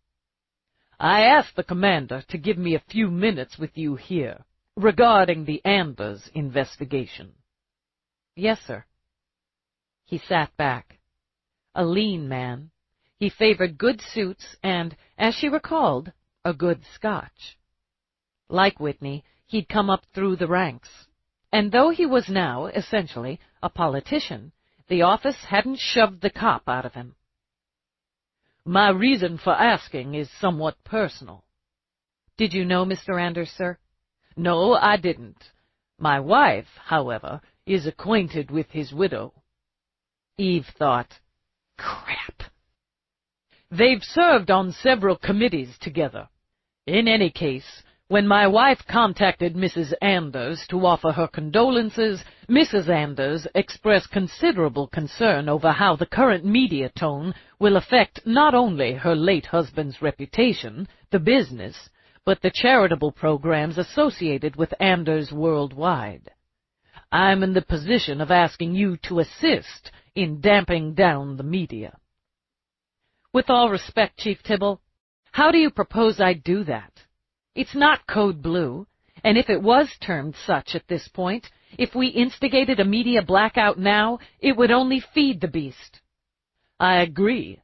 "I asked the commander to give me a few minutes with you here regarding the Anders investigation." "Yes, sir." He sat back. A lean man, he favored good suits and, as she recalled, a good Scotch. Like Whitney, he'd come up through the ranks, and though he was now, essentially, a politician, the office hadn't shoved the cop out of him. "My reason for asking is somewhat personal." "Did you know Mr. Anders, sir?" "No, I didn't. My wife, however, is acquainted with his widow." Eve thought. Crap. They've served on several committees together. In any case, when my wife contacted Mrs. Anders to offer her condolences, Mrs. Anders expressed considerable concern over how the current media tone will affect not only her late husband's reputation, the business, but the charitable programs associated with Anders worldwide. I'm in the position of asking you to assist in damping down the media. With all respect, Chief Tibble, how do you propose I do that? It's not code blue, and if it was termed such at this point, if we instigated a media blackout now, it would only feed the beast. I agree.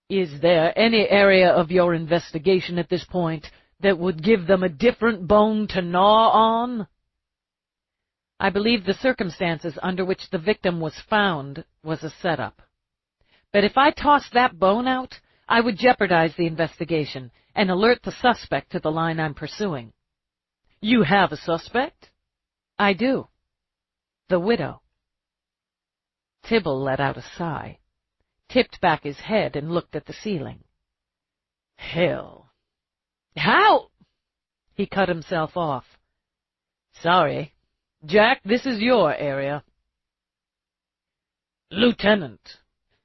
Is there any area of your investigation at this point that would give them a different bone to gnaw on? I believe the circumstances under which the victim was found was a setup. But if I tossed that bone out, I would jeopardize the investigation and alert the suspect to the line I'm pursuing. You have a suspect? I do. The widow. Tibble let out a sigh, tipped back his head, and looked at the ceiling. Hell. How? He cut himself off. Sorry. Jack, this is your area. Lieutenant,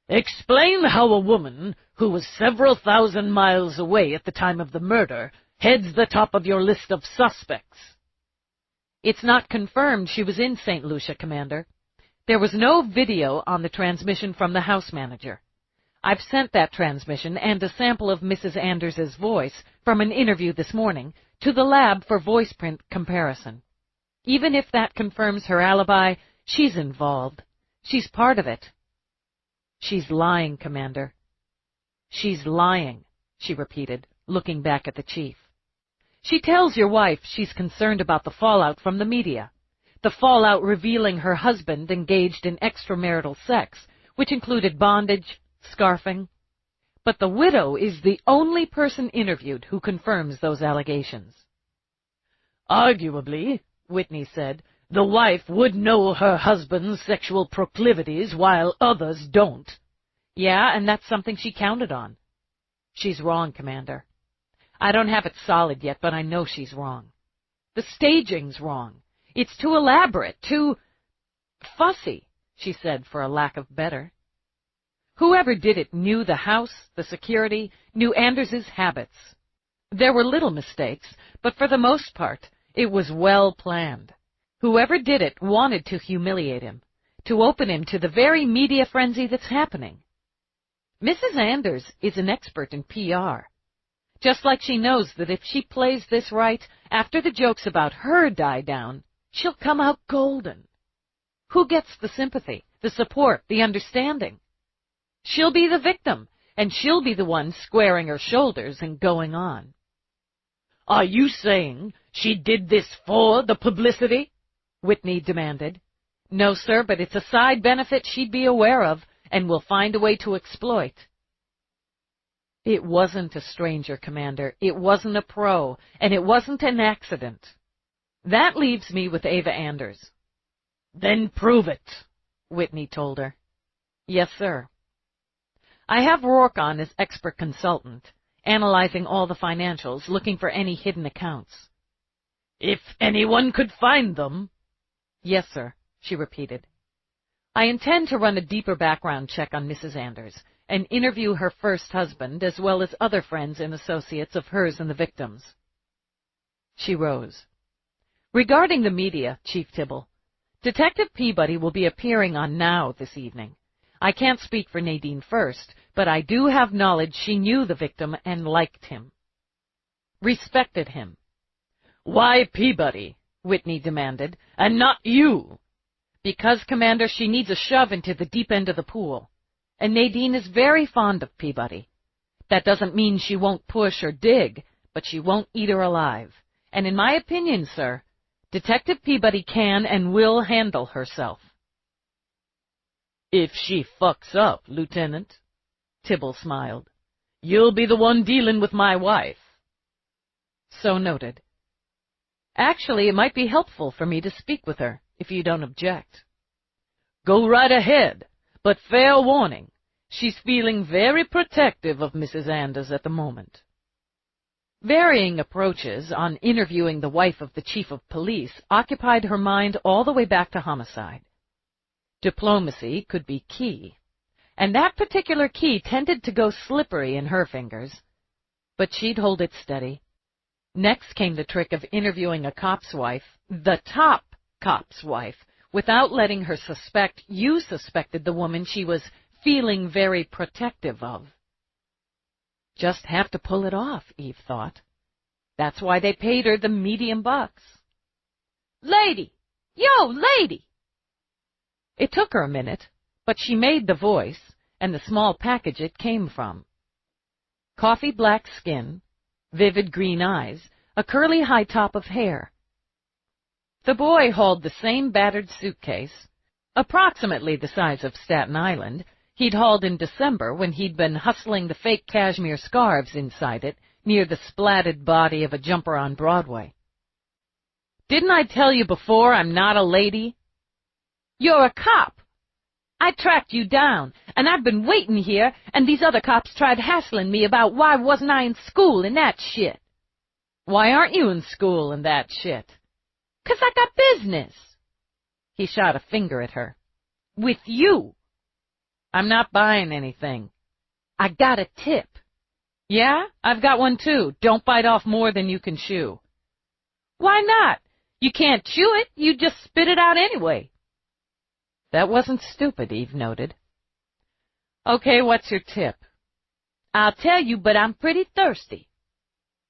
explain how a woman who was several thousand miles away at the time of the murder heads the top of your list of suspects. It's not confirmed she was in St. Lucia, Commander. There was no video on the transmission from the house manager. I've sent that transmission and a sample of Mrs. Anders's voice from an interview this morning to the lab for voice print comparison. Even if that confirms her alibi, she's involved. She's part of it. She's lying, Commander. She's lying, she repeated, looking back at the chief. She tells your wife she's concerned about the fallout from the media, the fallout revealing her husband engaged in extramarital sex, which included bondage, scarfing. But the widow is the only person interviewed who confirms those allegations. Arguably, Whitney said, the wife would know her husband's sexual proclivities while others don't. Yeah, and that's something she counted on. She's wrong, Commander. I don't have it solid yet, but I know she's wrong. The staging's wrong. It's too elaborate, too fussy, she said for a lack of better. Whoever did it knew the house, the security, knew Anders's habits. There were little mistakes, but for the most part, it was well planned. Whoever did it wanted to humiliate him, to open him to the very media frenzy that's happening. Mrs. Anders is an expert in PR, just like she knows that if she plays this right, after the jokes about her die down, she'll come out golden. Who gets the sympathy, the support, the understanding? She'll be the victim, and she'll be the one squaring her shoulders and going on. Are you saying she did this for the publicity? Whitney demanded. No, sir, but it's a side benefit she'd be aware of, and will find a way to exploit. It wasn't a stranger, Commander. It wasn't a pro, and it wasn't an accident. That leaves me with Ava Anders. Then prove it, Whitney told her. Yes, sir. I have Rourke on as expert consultant, analyzing all the financials, looking for any hidden accounts. If anyone could find them. Yes, sir, she repeated. I intend to run a deeper background check on Mrs. Anders and interview her first husband as well as other friends and associates of hers and the victims. She rose. Regarding the media, Chief Tibble, Detective Peabody will be appearing on Now this evening. I can't speak for Nadine first, but I do have knowledge she knew the victim and liked him. Respected him. Why Peabody? Whitney demanded, and not you? Because, Commander, she needs a shove into the deep end of the pool, and Nadine is very fond of Peabody. That doesn't mean she won't push or dig, but she won't eat her alive. And in my opinion, sir, Detective Peabody can and will handle herself. If she fucks up, Lieutenant, Tibble smiled, you'll be the one dealing with my wife. So noted. Actually, it might be helpful for me to speak with her, if you don't object. Go right ahead, but fair warning, she's feeling very protective of Mrs. Anders at the moment. Varying approaches on interviewing the wife of the chief of police occupied her mind all the way back to homicide. Diplomacy could be key, and that particular key tended to go slippery in her fingers. But she'd hold it steady. Next came the trick of interviewing a cop's wife, the top cop's wife, without letting her suspect you suspected the woman she was feeling very protective of. Just have to pull it off, Eve thought. That's why they paid her the medium bucks. "Lady! Yo, lady!" It took her a minute, but she made the voice and the small package it came from. Coffee black skin, vivid green eyes, a curly high top of hair. The boy hauled the same battered suitcase, approximately the size of Staten Island, he'd hauled in December when he'd been hustling the fake cashmere scarves inside it near the splatted body of a jumper on Broadway. "Didn't I tell you before I'm not a lady?" "You're a cop. I tracked you down, and I've been waiting here, and these other cops tried hassling me about why wasn't I in school and that shit." "Why aren't you in school and that shit?" "'Cause I got business." He shot a finger at her. "With you." "I'm not buying anything." "I got a tip." "Yeah, I've got one too. Don't bite off more than you can chew." "Why not? You can't chew it. You just spit it out anyway." That wasn't stupid, Eve noted. "Okay, what's your tip?" "I'll tell you, but I'm pretty thirsty."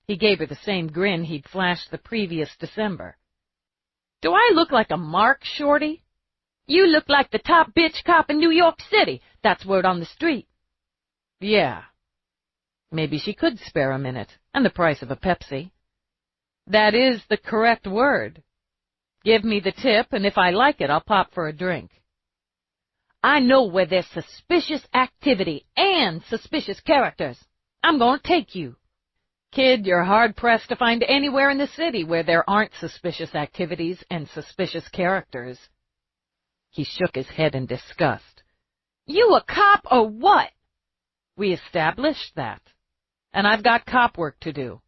He gave her the same grin he'd flashed the previous December. "Do I look like a mark, Shorty?" "You look like the top bitch cop in New York City. That's word on the street." "Yeah." Maybe she could spare a minute, and the price of a Pepsi. "That is the correct word. Give me the tip, and if I like it, I'll pop for a drink." "I know where there's suspicious activity and suspicious characters. I'm going to take you." "Kid, you're hard-pressed to find anywhere in the city where there aren't suspicious activities and suspicious characters." He shook his head in disgust. "You a cop or what?" "We established that. And I've got cop work to do."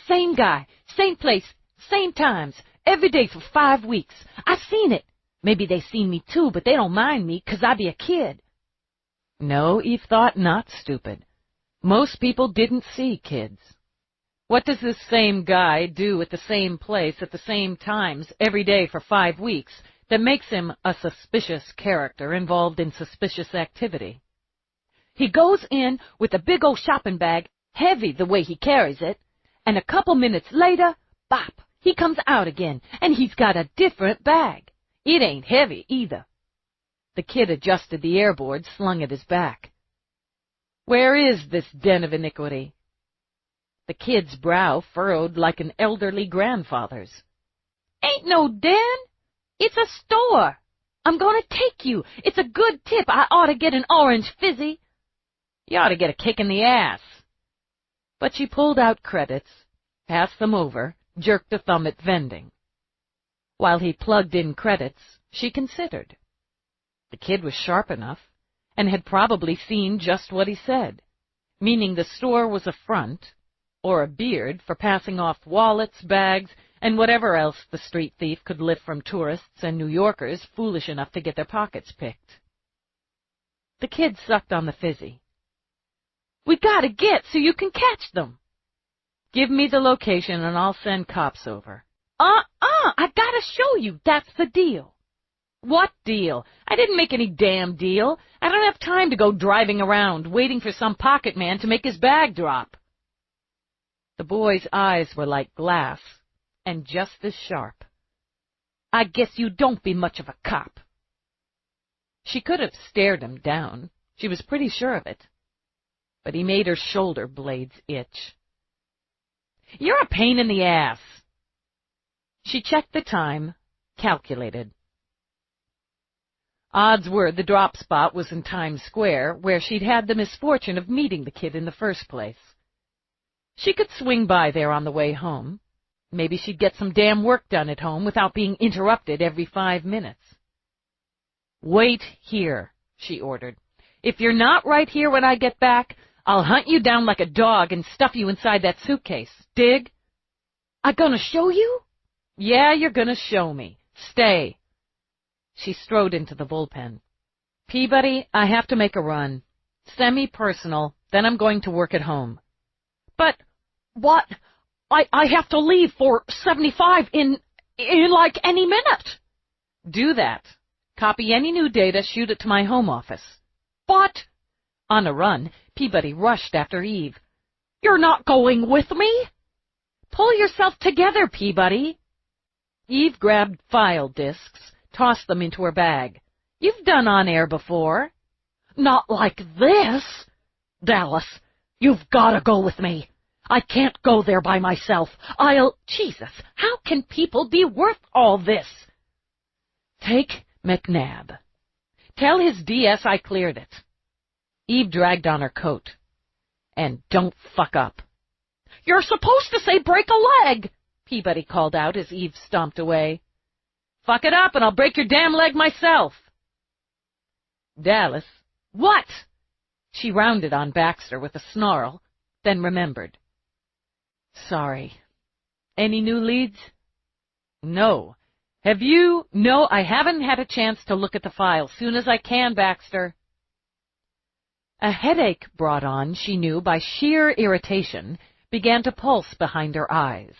"Same guy, same place, same times, every day for 5 weeks. I seen it. Maybe they seen me too, but they don't mind me 'cause I be a kid." No, Eve thought, not stupid. Most people didn't see kids. What does this same guy do at the same place at the same times every day for 5 weeks that makes him a suspicious character involved in suspicious activity? He goes in with a big old shopping bag, heavy the way he carries it, and a couple minutes later, bop, he comes out again, and he's got a different bag. It ain't heavy either. The kid adjusted the airboard slung at his back. "Where is this den of iniquity?" The kid's brow furrowed like an elderly grandfather's. "Ain't no den. It's a store. I'm going to take you. It's a good tip. I ought to get an orange fizzy." "You ought to get a kick in the ass." But she pulled out credits, passed them over, jerked a thumb at vending. While he plugged in credits, she considered. The kid was sharp enough, and had probably seen just what he said, meaning the store was a front, or a beard for passing off wallets, bags, and whatever else the street thief could lift from tourists and New Yorkers foolish enough to get their pockets picked. The kid sucked on the fizzy. "We gotta get so you can catch them." "Give me the location and I'll send cops over." I gotta show you. That's the deal." "What deal? I didn't make any damn deal. I don't have time to go driving around waiting for some pocket man to make his bag drop." The boy's eyes were like glass, and just as sharp. "I guess you don't be much of a cop." She could have stared him down. She was pretty sure of it. But he made her shoulder blades itch. "You're a pain in the ass." She checked the time, calculated. Odds were the drop spot was in Times Square, where she'd had the misfortune of meeting the kid in the first place. She could swing by there on the way home. Maybe she'd get some damn work done at home without being interrupted every 5 minutes. "Wait here," she ordered. "If you're not right here when I get back, I'll hunt you down like a dog and stuff you inside that suitcase. Dig?" "I gonna show you?" "Yeah, you're gonna show me. Stay." She strode into the bullpen. "Peabody, I have to make a run. Semi-personal, then I'm going to work at home." "But what? I have to leave for 75 in like any minute." "Do that. Copy any new data, shoot it to my home office." "But—" On a run, Peabody rushed after Eve. "You're not going with me?" "Pull yourself together, Peabody." Eve grabbed file disks, tossed them into her bag. "You've done on-air before." "Not like this. Dallas, you've got to go with me. I can't go there by myself. Jesus, how can people be worth all this? Take McNabb. Tell his DS I cleared it." Eve dragged on her coat. "And don't fuck up." "You're supposed to say break a leg," Peabody called out as Eve stomped away. "Fuck it up and I'll break your damn leg myself." "Dallas." "What?" She rounded on Baxter with a snarl, then remembered. "Sorry. Any new leads?" "No. Have you?" "No, I haven't had a chance to look at the file. Soon as I can, Baxter." A headache brought on, she knew, by sheer irritation, began to pulse behind her eyes.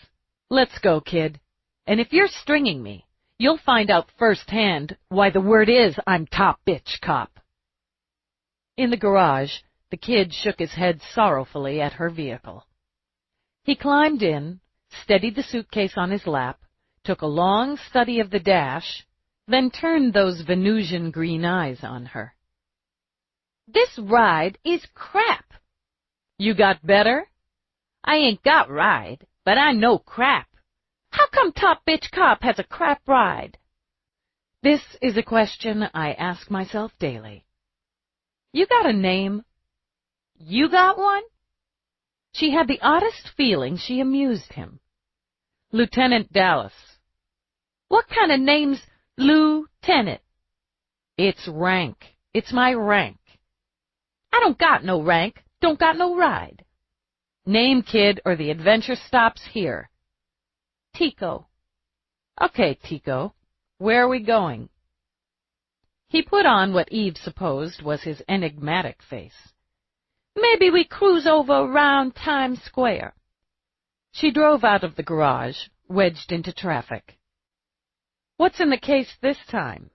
"Let's go, kid. And if you're stringing me, you'll find out firsthand why the word is I'm top bitch cop." In the garage, the kid shook his head sorrowfully at her vehicle. He climbed in, steadied the suitcase on his lap, took a long study of the dash, then turned those Venusian green eyes on her. "This ride is crap." "You got better?" "I ain't got ride, but I know crap. How come Top Bitch Cop has a crap ride?" This is a question I ask myself daily. "You got a name?" "You got one?" She had the oddest feeling she amused him. "Lieutenant Dallas." "What kind of name's Lieutenant?" "It's rank. It's my rank." "I don't got no rank, don't got no ride." "Name, kid, or the adventure stops here." "Tico." "Okay, Tico. Where are we going?" He put on what Eve supposed was his enigmatic face. "Maybe we cruise over around Times Square." She drove out of the garage, wedged into traffic. "What's in the case this time?"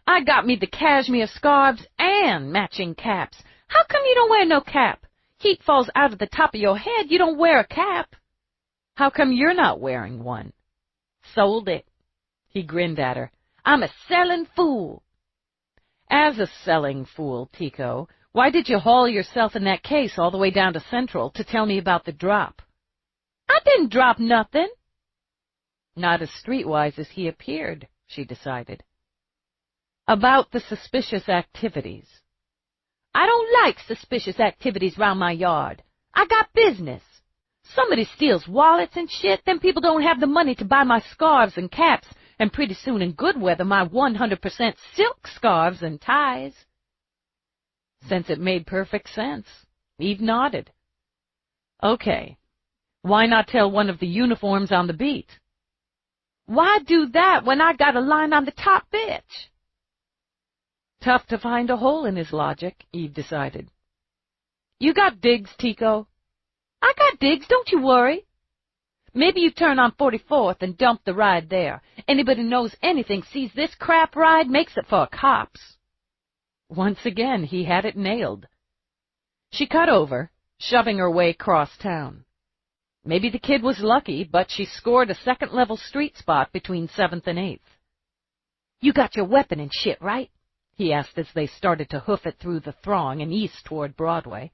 "I got me the cashmere scarves and matching caps. How come you don't wear no cap? Heat falls out of the top of your head, you don't wear a cap." "How come you're not wearing one?" "Sold it." He grinned at her. "I'm a selling fool." "As a selling fool, Tico, why did you haul yourself in that case all the way down to Central to tell me about the drop?" "I didn't drop nothing." Not as streetwise as he appeared, she decided. "About the suspicious activities." "I don't like suspicious activities round my yard. I got business. Somebody steals wallets and shit, then people don't have the money to buy my scarves and caps, and pretty soon in good weather my 100% silk scarves and ties." Since it made perfect sense, Eve nodded. "Okay. Why not tell one of the uniforms on the beat?" "Why do that when I got a line on the top bitch?" Tough to find a hole in his logic, Eve decided. "You got digs, Tico?" "I got digs, don't you worry." "Maybe you turn on 44th and dump the ride there. Anybody knows anything sees this crap ride makes it for cops." Once again, he had it nailed. She cut over, shoving her way cross town. Maybe the kid was lucky, but she scored a second-level street spot between 7th and 8th. "You got your weapon and shit, right?" he asked as they started to hoof it through the throng and east toward Broadway.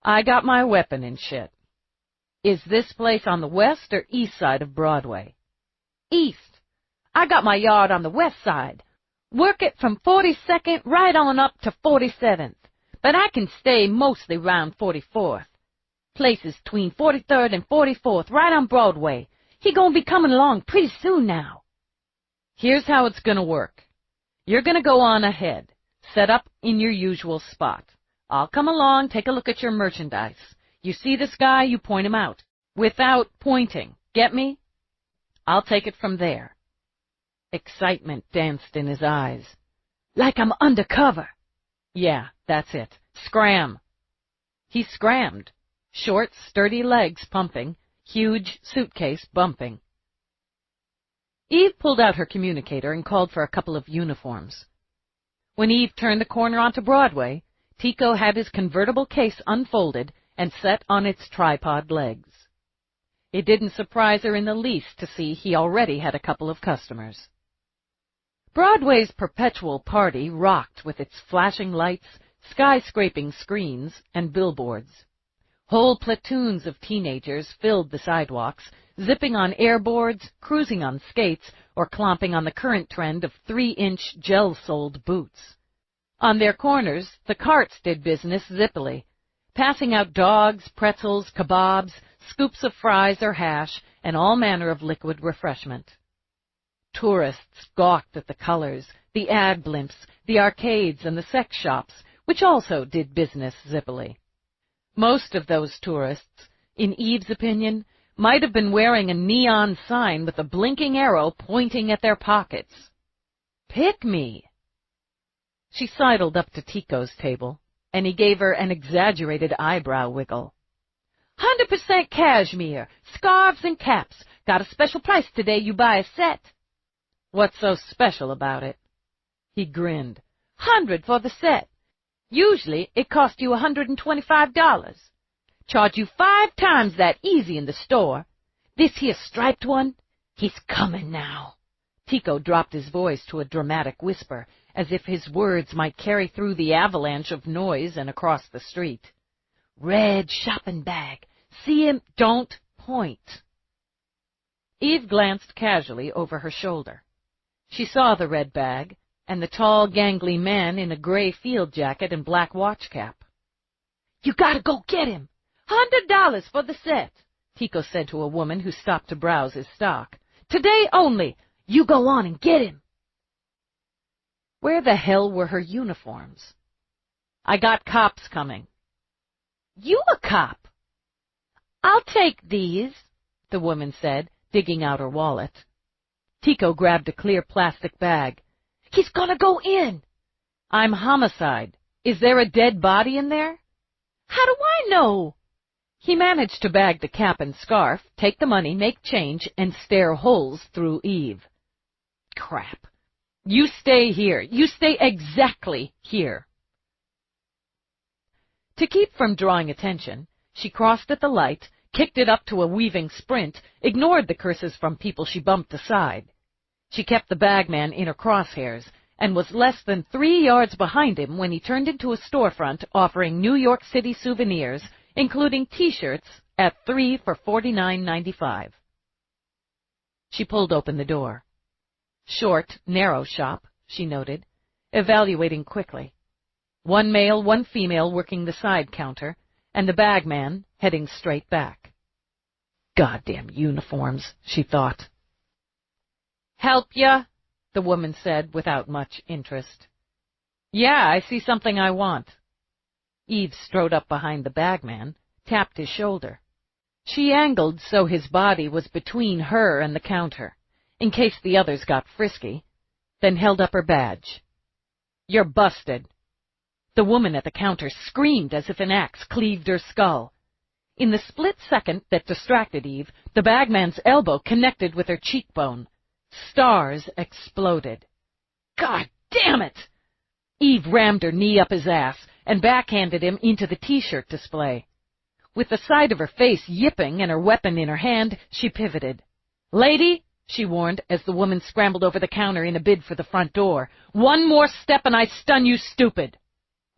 "I got my weapon and shit." "Is this place on the west or east side of Broadway?" "East. I got my yard on the west side. Work it from 42nd right on up to 47th, but I can stay mostly round 44th. Places between 43rd and 44th, right on Broadway. He gonna be coming along pretty soon now." "Here's how it's gonna work. You're gonna go on ahead, Set up in your usual spot. I'll come along, take a look at your merchandise. You see this guy, you point him out. Without pointing. Get me? I'll take it from there. Excitement danced in his eyes. Like I'm undercover. Yeah, that's it. Scram. He scrammed. Short, sturdy legs pumping, huge suitcase bumping. Eve pulled out her communicator and called for a couple of uniforms. When Eve turned the corner onto Broadway, Tico had his convertible case unfolded and set on its tripod legs. It didn't surprise her in the least to see he already had a couple of customers. Broadway's perpetual party rocked with its flashing lights, skyscraping screens, and billboards. Whole platoons of teenagers filled the sidewalks, zipping on airboards, cruising on skates, or clomping on the current trend of 3-inch gel-soled boots. On their corners, the carts did business zippily, passing out dogs, pretzels, kebabs, scoops of fries or hash, and all manner of liquid refreshment. Tourists gawked at the colors, the ad blimps, the arcades, and the sex shops, which also did business zippily. Most of those tourists, in Eve's opinion, might have been wearing a neon sign with a blinking arrow pointing at their pockets. Pick me! She sidled up to Tico's table, and he gave her an exaggerated eyebrow wiggle. 100% cashmere, scarves and caps. Got a special price today, you buy a set. What's so special about it? He grinned. $100 for the set. Usually it costs you $125. Charge you 5 times that easy in the store. This here striped one, he's coming now. Tico dropped his voice to a dramatic whisper, as if his words might carry through the avalanche of noise and across the street. Red shopping bag. See him? Don't point. Eve glanced casually over her shoulder. She saw the red bag and the tall, gangly man in a gray field jacket and black watch cap. You gotta go get him. $100 for the set, Tico said to a woman who stopped to browse his stock. Today only. You go on and get him. Where the hell were her uniforms? I got cops coming. You a cop? I'll take these, the woman said, digging out her wallet. Tico grabbed a clear plastic bag. He's gonna go in. I'm homicide. Is there a dead body in there? How do I know? He managed to bag the cap and scarf, take the money, make change, and stare holes through Eve. Crap. You stay here. You stay exactly here. To keep from drawing attention, she crossed at the light, kicked it up to a weaving sprint, ignored the curses from people she bumped aside. She kept the bagman in her crosshairs, and was less than 3 yards behind him when he turned into a storefront offering New York City souvenirs, including T-shirts, at 3 for $49.95. She pulled open the door. Short, narrow shop, she noted, evaluating quickly. 1 male, 1 female working the side counter, and the bagman heading straight back. Goddamn uniforms, she thought. Help ya? The woman said without much interest. Yeah, I see something I want. Eve strode up behind the bagman, tapped his shoulder. She angled so his body was between her and the counter, in case the others got frisky, then held up her badge. You're busted. The woman at the counter screamed as if an axe cleaved her skull. In the split second that distracted Eve, the bagman's elbow connected with her cheekbone. Stars exploded. God damn it! Eve rammed her knee up his ass and backhanded him into the T-shirt display. With the side of her face yipping and her weapon in her hand, she pivoted. Lady, she warned as the woman scrambled over the counter in a bid for the front door. 1 more step and I stun you stupid.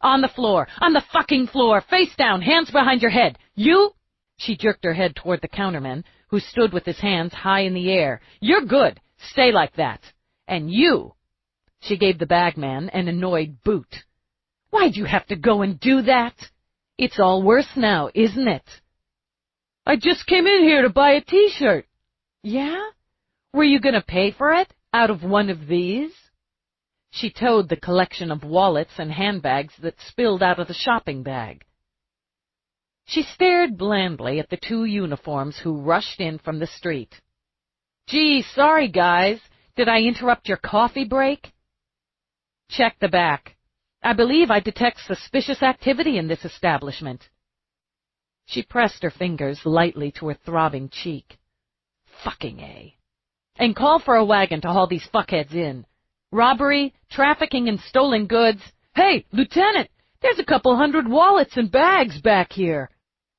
On the floor, on the fucking floor, face down, hands behind your head. You? She jerked her head toward the counterman, who stood with his hands high in the air. You're good. Stay like that. And you? She gave the bagman an annoyed boot. Why'd you have to go and do that? It's all worse now, isn't it? I just came in here to buy a T-shirt. Yeah? Were you going to pay for it out of one of these? She towed the collection of wallets and handbags that spilled out of the shopping bag. She stared blandly at the two uniforms who rushed in from the street. "Gee, sorry, guys. Did I interrupt your coffee break?" "Check the back. I believe I detect suspicious activity in this establishment." She pressed her fingers lightly to her throbbing cheek. "Fucking A. And call for a wagon to haul these fuckheads in. Robbery, trafficking in stolen goods. Hey, Lieutenant, there's a couple hundred wallets and bags back here.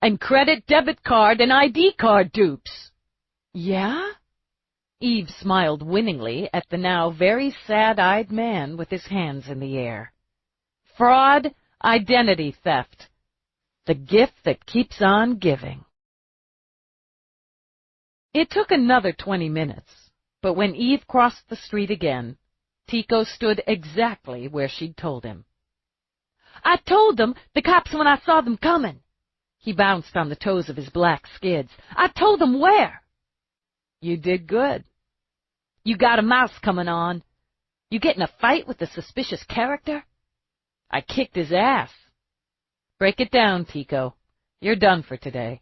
And credit, debit card, and ID card dupes." "Yeah?" Eve smiled winningly at the now very sad-eyed man with his hands in the air. "Fraud, identity theft. The gift that keeps on giving." It took another 20 minutes, but when Eve crossed the street again, Tico stood exactly where she'd told him. "I told them, the cops, when I saw them coming." He bounced on the toes of his black skids. "I told them where." "You did good." "You got a mouse coming on. You get in a fight with a suspicious character?" "I kicked his ass." "Break it down, Tico. You're done for today."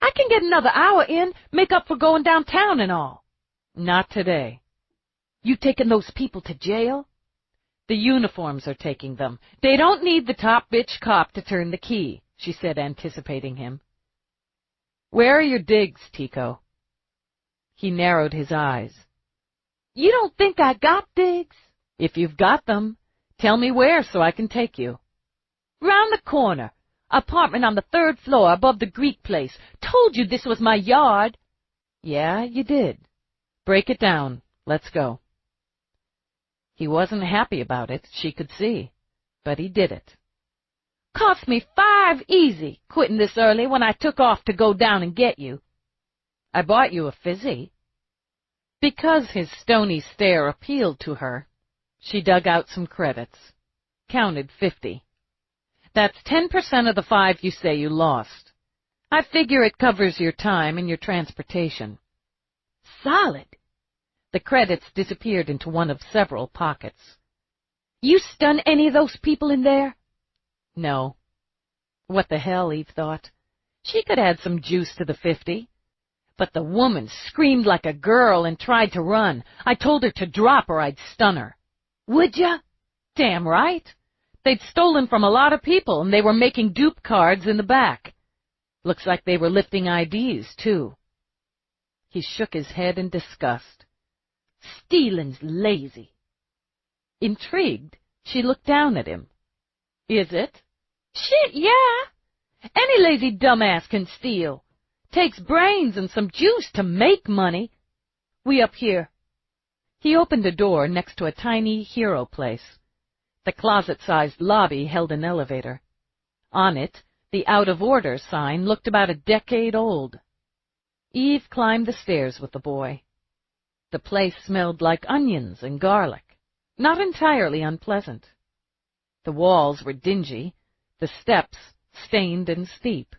"I can get another hour in, make up for going downtown and all." "Not today." "You taking those people to jail?" "The uniforms are taking them. They don't need the top bitch cop to turn the key," she said, anticipating him. "Where are your digs, Tico?" He narrowed his eyes. "You don't think I got digs?" "If you've got them, tell me where so I can take you." "Round the corner. Apartment on the 3rd floor above the Greek place. Told you this was my yard." "Yeah, you did. Break it down. Let's go." He wasn't happy about it, she could see, but he did it. "Cost me $5 easy, quitting this early when I took off to go down and get you." "I bought you a fizzy." Because his stony stare appealed to her, she dug out some credits, counted 50. "That's 10% of the 5 you say you lost. I figure it covers your time and your transportation." "Solid." The credits disappeared into one of several pockets. "You stun any of those people in there?" "No." What the hell, Eve thought. She could add some juice to the 50. But the woman screamed like a girl and tried to run. I told her to drop or I'd stun her. "Would ya?" "Damn right. They'd stolen from a lot of people, and they were making dupe cards in the back. Looks like they were lifting IDs, too." He shook his head in disgust. "Stealing's lazy." Intrigued, she looked down at him. "Is it?" "Shit, yeah. Any lazy dumbass can steal. Takes brains and some juice to make money. We up here." He opened a door next to a tiny hero place. The closet-sized lobby held an elevator. On it, the out-of-order sign looked about a decade old. Eve climbed the stairs with the boy. The place smelled like onions and garlic, not entirely unpleasant. The walls were dingy, the steps stained and steep.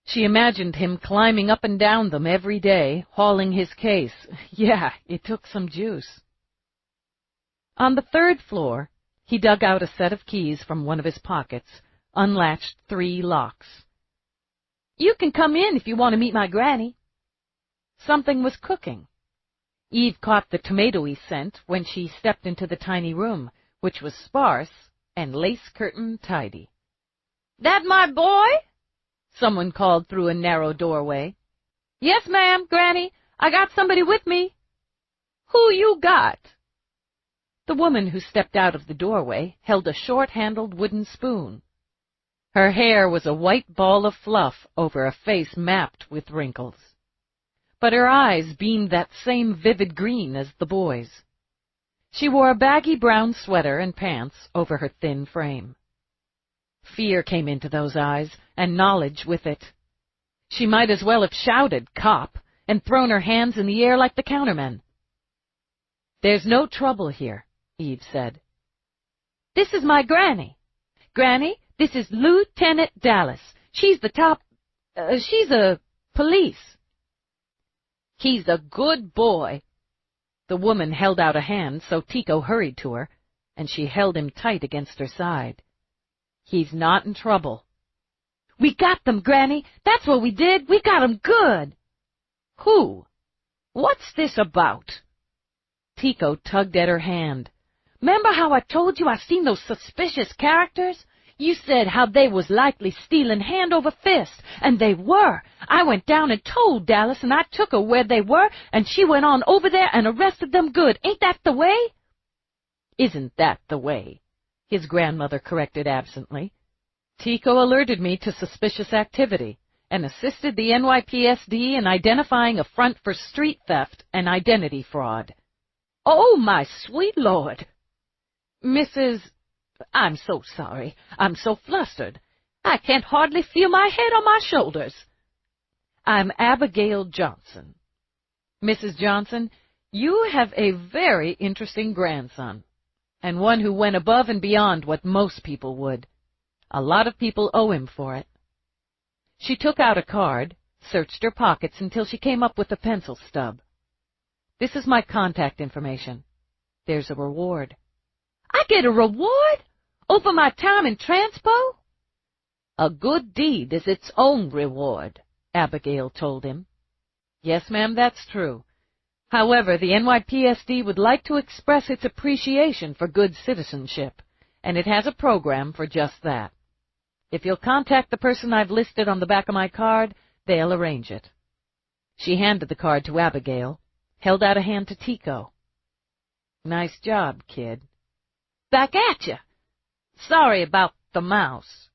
She imagined him climbing up and down them every day, hauling his case. Yeah, it took some juice. On the 3rd floor, he dug out a set of keys from one of his pockets, unlatched 3 locks. "You can come in if you want to meet my granny." Something was cooking. Eve caught the tomatoey scent when she stepped into the tiny room, which was sparse and lace-curtained tidy. "That my boy?" someone called through a narrow doorway. "Yes, ma'am, Granny. I got somebody with me." "Who you got?" The woman who stepped out of the doorway held a short-handled wooden spoon. Her hair was a white ball of fluff over a face mapped with wrinkles. But her eyes beamed that same vivid green as the boy's. She wore a baggy brown sweater and pants over her thin frame. Fear came into those eyes, and knowledge with it. She might as well have shouted, "Cop!" and thrown her hands in the air like the countermen. "There's no trouble here," Eve said. "This is my granny. Granny, this is Lieutenant Dallas. She's the top... she's a police." "He's a good boy." The woman held out a hand, so Tico hurried to her, and she held him tight against her side. He's not in trouble. We got them, Granny. That's what we did. We got 'em good. Who? What's this about? Tico tugged at her hand. "'Member how I told you I seen those suspicious characters? You said how they was likely stealing hand over fist, and they were. I went down and told Dallas, and I took her where they were, and she went on over there and arrested them good. Ain't that the way?" "Isn't that the way?" his grandmother corrected absently. "Tico alerted me to suspicious activity and assisted the NYPSD in identifying a front for street theft and identity fraud." "Oh, my sweet Lord!" I'm so sorry. I'm so flustered. I can't hardly feel my head on my shoulders. I'm Abigail Johnson. Mrs. Johnson, you have a very interesting grandson, and one who went above and beyond what most people would. A lot of people owe him for it." She took out a card, searched her pockets until she came up with a pencil stub. "This is my contact information. There's a reward." "I get a reward? Over my time in Transpo?" "A good deed is its own reward," Abigail told him. "Yes, ma'am, that's true. However, the NYPSD would like to express its appreciation for good citizenship, and it has a program for just that. If you'll contact the person I've listed on the back of my card, they'll arrange it." She handed the card to Abigail, held out a hand to Tico. "Nice job, kid." "Back at you. Sorry about the mouse."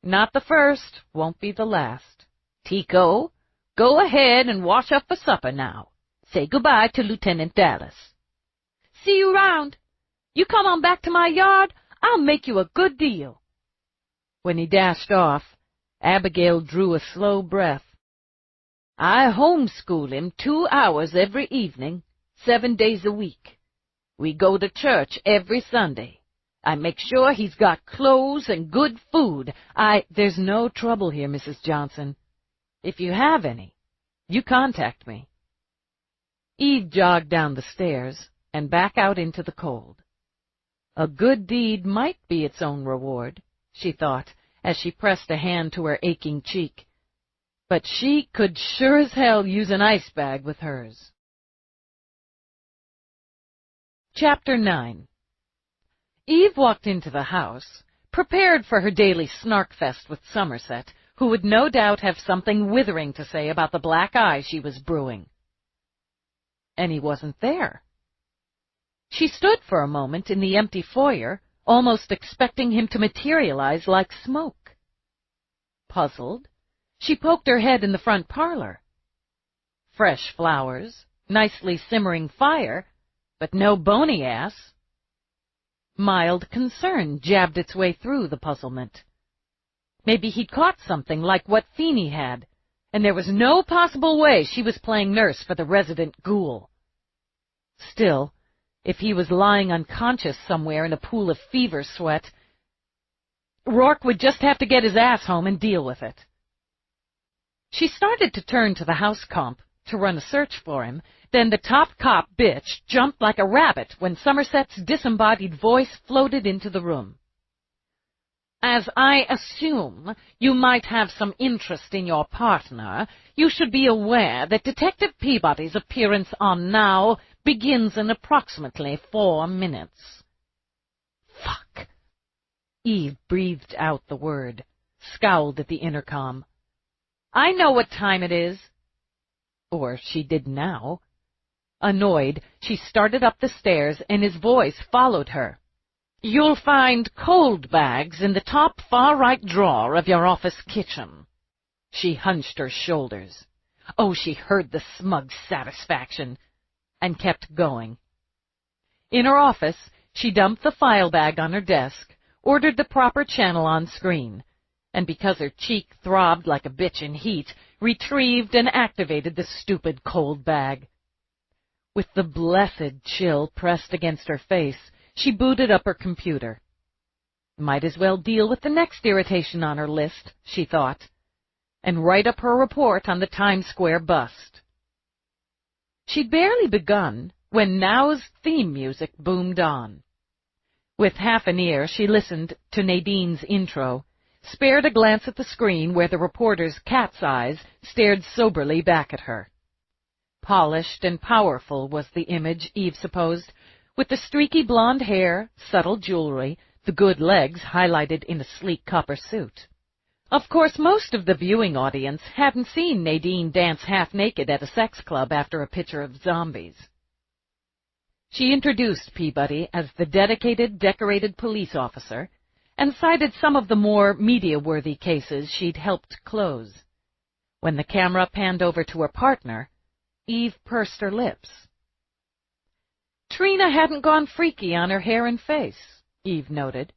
"Not the first, won't be the last. Tico, go ahead and wash up for supper now. Say goodbye to Lieutenant Dallas." "See you round. You come on back to my yard, I'll make you a good deal." When he dashed off, Abigail drew a slow breath. "I homeschool him 2 hours every evening, 7 days a week. We go to church every Sunday. I make sure he's got clothes and good food. There's no trouble here, Mrs. Johnson. If you have any, you contact me." Eve jogged down the stairs and back out into the cold. A good deed might be its own reward, she thought, as she pressed a hand to her aching cheek. But she could sure as hell use an ice bag with hers. Chapter 9. Eve walked into the house, prepared for her daily snark-fest with Somerset, who would no doubt have something withering to say about the black eye she was brewing. And he wasn't there. She stood for a moment in the empty foyer, almost expecting him to materialize like smoke. Puzzled, she poked her head in the front parlor. Fresh flowers, nicely simmering fire, but no bony ass. Mild concern jabbed its way through the puzzlement. Maybe he'd caught something like what Feeney had, and there was no possible way she was playing nurse for the resident ghoul. Still, if he was lying unconscious somewhere in a pool of fever sweat, Rourke would just have to get his ass home and deal with it. She started to turn to the house comp to run a search for him, then the top cop bitch jumped like a rabbit when Somerset's disembodied voice floated into the room. "As I assume you might have some interest in your partner, you should be aware that Detective Peabody's appearance on Now begins in approximately 4 minutes. Fuck. Eve breathed out the word, scowled at the intercom. I know what time it is. Or she did now. Annoyed, she started up the stairs, and his voice followed her. You'll find cold bags in the top far right drawer of your office kitchen. She hunched her shoulders. Oh, she heard the smug satisfaction, and kept going. In her office, she dumped the file bag on her desk, ordered the proper channel on screen, and because her cheek throbbed like a bitch in heat, retrieved and activated the stupid cold bag. With the blessed chill pressed against her face, she booted up her computer. Might as well deal with the next irritation on her list, she thought, and write up her report on the Times Square bust. She'd barely begun when Now's theme music boomed on. With half an ear, she listened to Nadine's intro, spared a glance at the screen where the reporter's cat's eyes stared soberly back at her. Polished and powerful was the image, Eve supposed, with the streaky blonde hair, subtle jewelry, the good legs highlighted in a sleek copper suit. Of course, most of the viewing audience hadn't seen Nadine dance half-naked at a sex club after a picture of zombies. She introduced Peabody as the dedicated, decorated police officer and cited some of the more media-worthy cases she'd helped close. When the camera panned over to her partner, Eve pursed her lips. Trina hadn't gone freaky on her hair and face, Eve noted.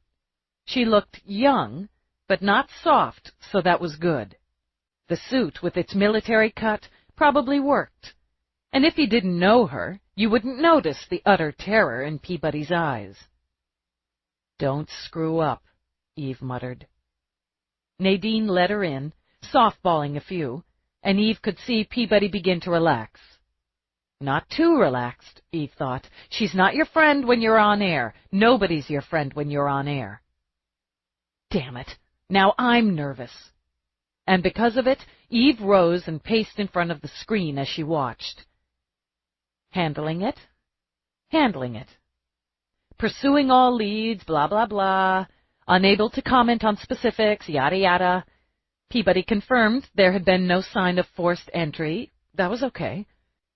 She looked young, but not soft, so that was good. The suit with its military cut probably worked, and if you didn't know her, you wouldn't notice the utter terror in Peabody's eyes. Don't screw up, Eve muttered. Nadine let her in, softballing a few, and Eve could see Peabody begin to relax. Not too relaxed, Eve thought. She's not your friend when you're on air. Nobody's your friend when you're on air. Damn it, now I'm nervous. And because of it, Eve rose and paced in front of the screen as she watched. Handling it, pursuing all leads, blah, blah, blah, unable to comment on specifics, yada, yada. Peabody confirmed there had been no sign of forced entry. That was okay.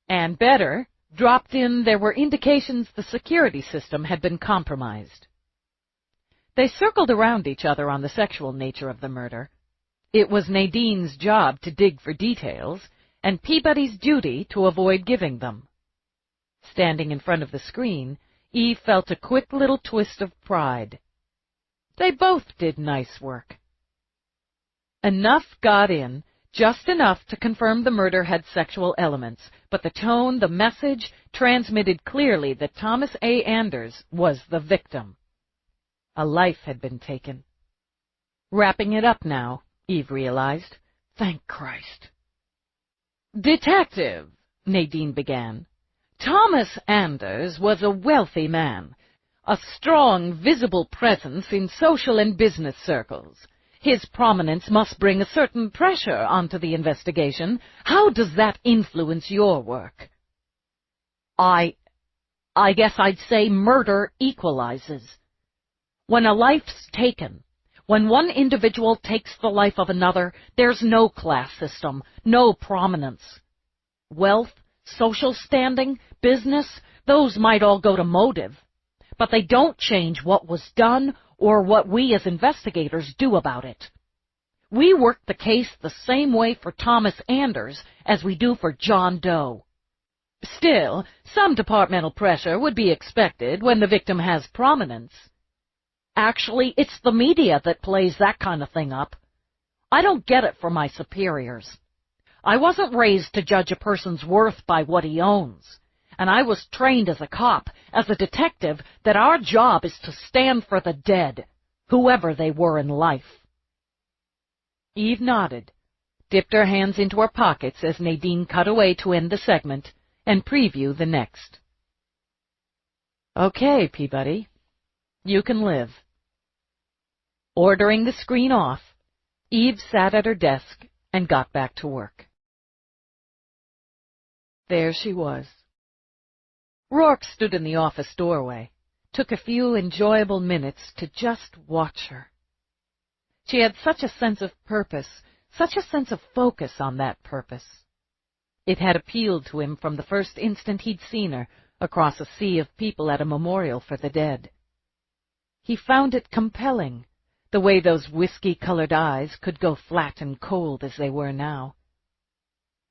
And better, dropped in there were indications the security system had been compromised. They circled around each other on the sexual nature of the murder. It was Nadine's job to dig for details, and Peabody's duty to avoid giving them. Standing in front of the screen, Eve felt a quick little twist of pride. They both did nice work. Enough got in, just enough to confirm the murder had sexual elements, but the tone, the message, transmitted clearly that Thomas A. Anders was the victim. A life had been taken. Wrapping it up now, Eve realized. Thank Christ. Detective, Nadine began. Thomas Anders was a wealthy man, a strong, visible presence in social and business circles. His prominence must bring a certain pressure onto the investigation. How does that influence your work? I guess I'd say murder equalizes. When a life's taken, when one individual takes the life of another, there's no class system, no prominence. Wealth, social standing, business, those might all go to motive, but they don't change what was done or what we as investigators do about it. We work the case the same way for Thomas Anders as we do for John Doe. Still, some departmental pressure would be expected when the victim has prominence. Actually, it's the media that plays that kind of thing up. I don't get it from my superiors. I wasn't raised to judge a person's worth by what he owns, and I was trained as a cop, as a detective, that our job is to stand for the dead, whoever they were in life. Eve nodded, dipped her hands into her pockets as Nadine cut away to end the segment and preview the next. Okay, Peabody, you can live. Ordering the screen off, Eve sat at her desk and got back to work. There she was. Rourke stood in the office doorway, took a few enjoyable minutes to just watch her. She had such a sense of purpose, such a sense of focus on that purpose. It had appealed to him from the first instant he'd seen her across a sea of people at a memorial for the dead. He found it compelling, the way those whiskey-colored eyes could go flat and cold as they were now.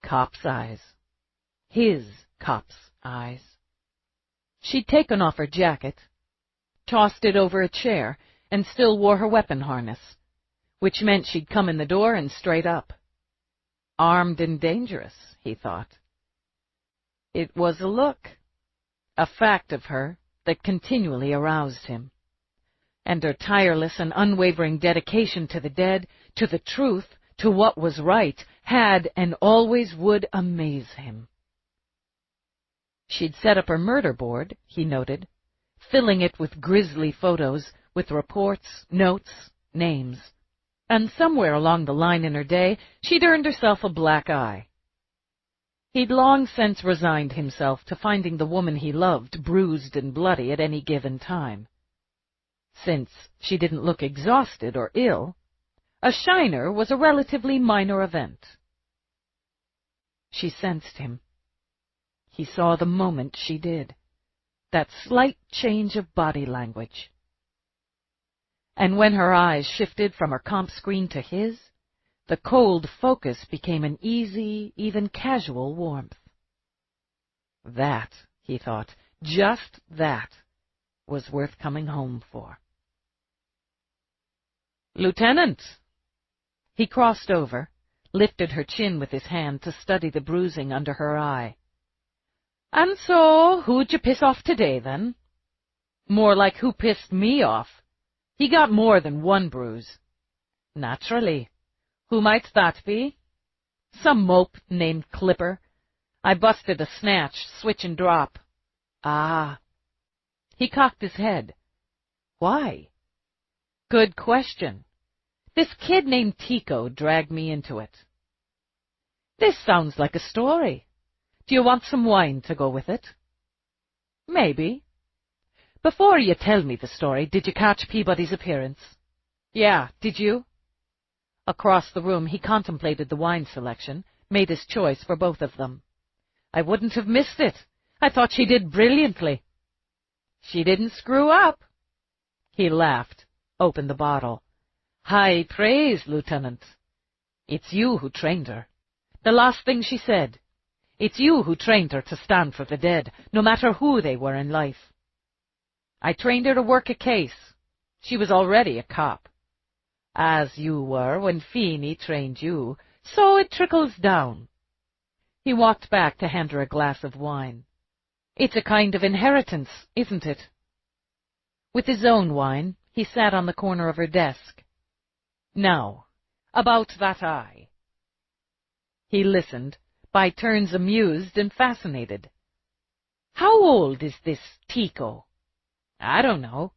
Cop's eyes. His cop's eyes. She'd taken off her jacket, tossed it over a chair, and still wore her weapon harness, which meant she'd come in the door and straight up. Armed and dangerous, he thought. It was a look, a fact of her that continually aroused him. And her tireless and unwavering dedication to the dead, to the truth, to what was right, had and always would amaze him. She'd set up her murder board, he noted, filling it with grisly photos, with reports, notes, names. And somewhere along the line in her day, she'd earned herself a black eye. He'd long since resigned himself to finding the woman he loved bruised and bloody at any given time. Since she didn't look exhausted or ill, a shiner was a relatively minor event. She sensed him. He saw the moment she did, that slight change of body language. And when her eyes shifted from her comp screen to his, the cold focus became an easy, even casual warmth. That, he thought, just that, was worth coming home for. "Lieutenant!" He crossed over, lifted her chin with his hand to study the bruising under her eye. "And so, who'd you piss off today, then?" "More like who pissed me off. He got more than one bruise." "Naturally. Who might that be?" "Some mope named Clipper. I busted a snatch, switch and drop." "Ah." He cocked his head. "Why?" "Good question. This kid named Tico dragged me into it." "This sounds like a story. Do you want some wine to go with it?" "Maybe." "Before you tell me the story, did you catch Peabody's appearance?" "Yeah, did you?" Across the room he contemplated the wine selection, made his choice for both of them. "I wouldn't have missed it. I thought she did brilliantly." "She didn't screw up." He laughed, opened the bottle. "High praise, Lieutenant. It's you who trained her. The last thing she said. It's you who trained her to stand for the dead, no matter who they were in life." "I trained her to work a case. She was already a cop. As you were when Feeney trained you, so it trickles down." He walked back to hand her a glass of wine. "It's a kind of inheritance, isn't it?" With his own wine, he sat on the corner of her desk. "Now, about that eye." He listened, by turns amused and fascinated. "How old is this Tico?" "I don't know.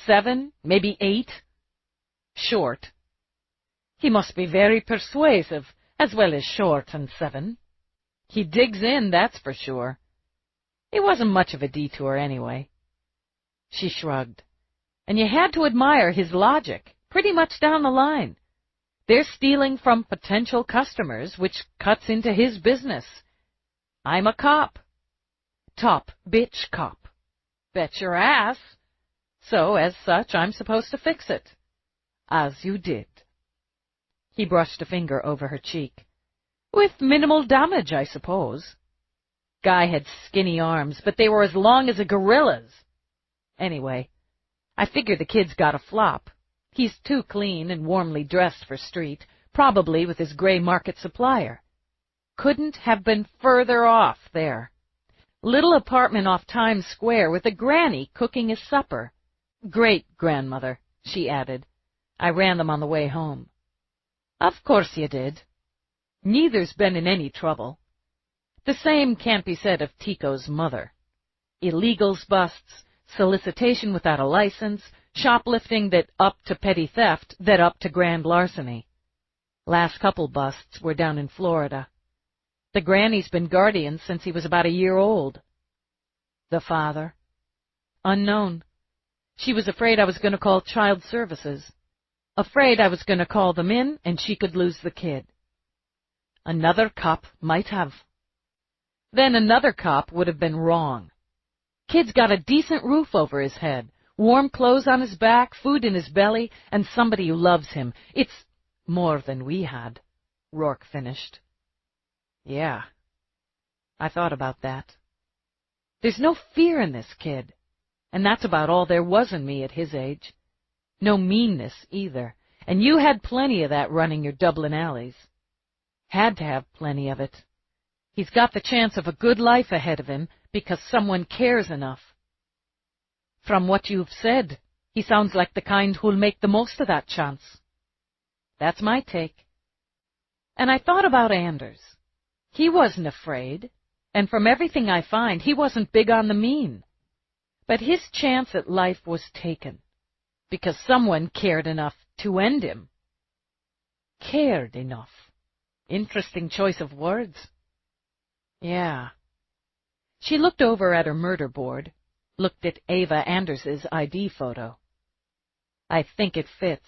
7, maybe 8. Short." "He must be very persuasive, as well as short and 7. He digs in, that's for sure. It wasn't much of a detour, anyway." She shrugged. "And you had to admire his logic, pretty much down the line. They're stealing from potential customers, which cuts into his business. I'm a cop. Top bitch cop. Bet your ass. So, as such, I'm supposed to fix it. As you did." He brushed a finger over her cheek. "With minimal damage, I suppose." Guy had skinny arms, but they were as long as a gorilla's. "Anyway, I figure the kid's got a flop. He's too clean and warmly dressed for street, probably with his gray market supplier. Couldn't have been further off there. Little apartment off Times Square with a granny cooking his supper. Great-grandmother," she added. "I ran them on the way home." "Of course you did. Neither's been in any trouble. The same can't be said of Tico's mother. Illegals busts, solicitation without a license, shoplifting that up to petty theft that up to grand larceny. Last couple busts were down in Florida. The granny's been guardian since he was about a year old." "The father?" "Unknown. She was afraid I was going to call child services. Afraid I was going to call them in and she could lose the kid." "Another cop might have." "Then another cop would have been wrong. Kid's got a decent roof over his head, warm clothes on his back, food in his belly, and somebody who loves him. It's more than we had," Rourke finished. "Yeah, I thought about that. There's no fear in this kid, and that's about all there was in me at his age. No meanness, either, and you had plenty of that running your Dublin alleys. Had to have plenty of it. He's got the chance of a good life ahead of him because someone cares enough. From what you've said, he sounds like the kind who'll make the most of that chance. That's my take. And I thought about Anders. He wasn't afraid. and from everything I find, he wasn't big on the mean. But his chance at life was taken, because someone cared enough to end him. Cared enough. Interesting choice of words. Yeah. She looked over at her murder board, looked at Ava Anders's ID photo. I think it fits.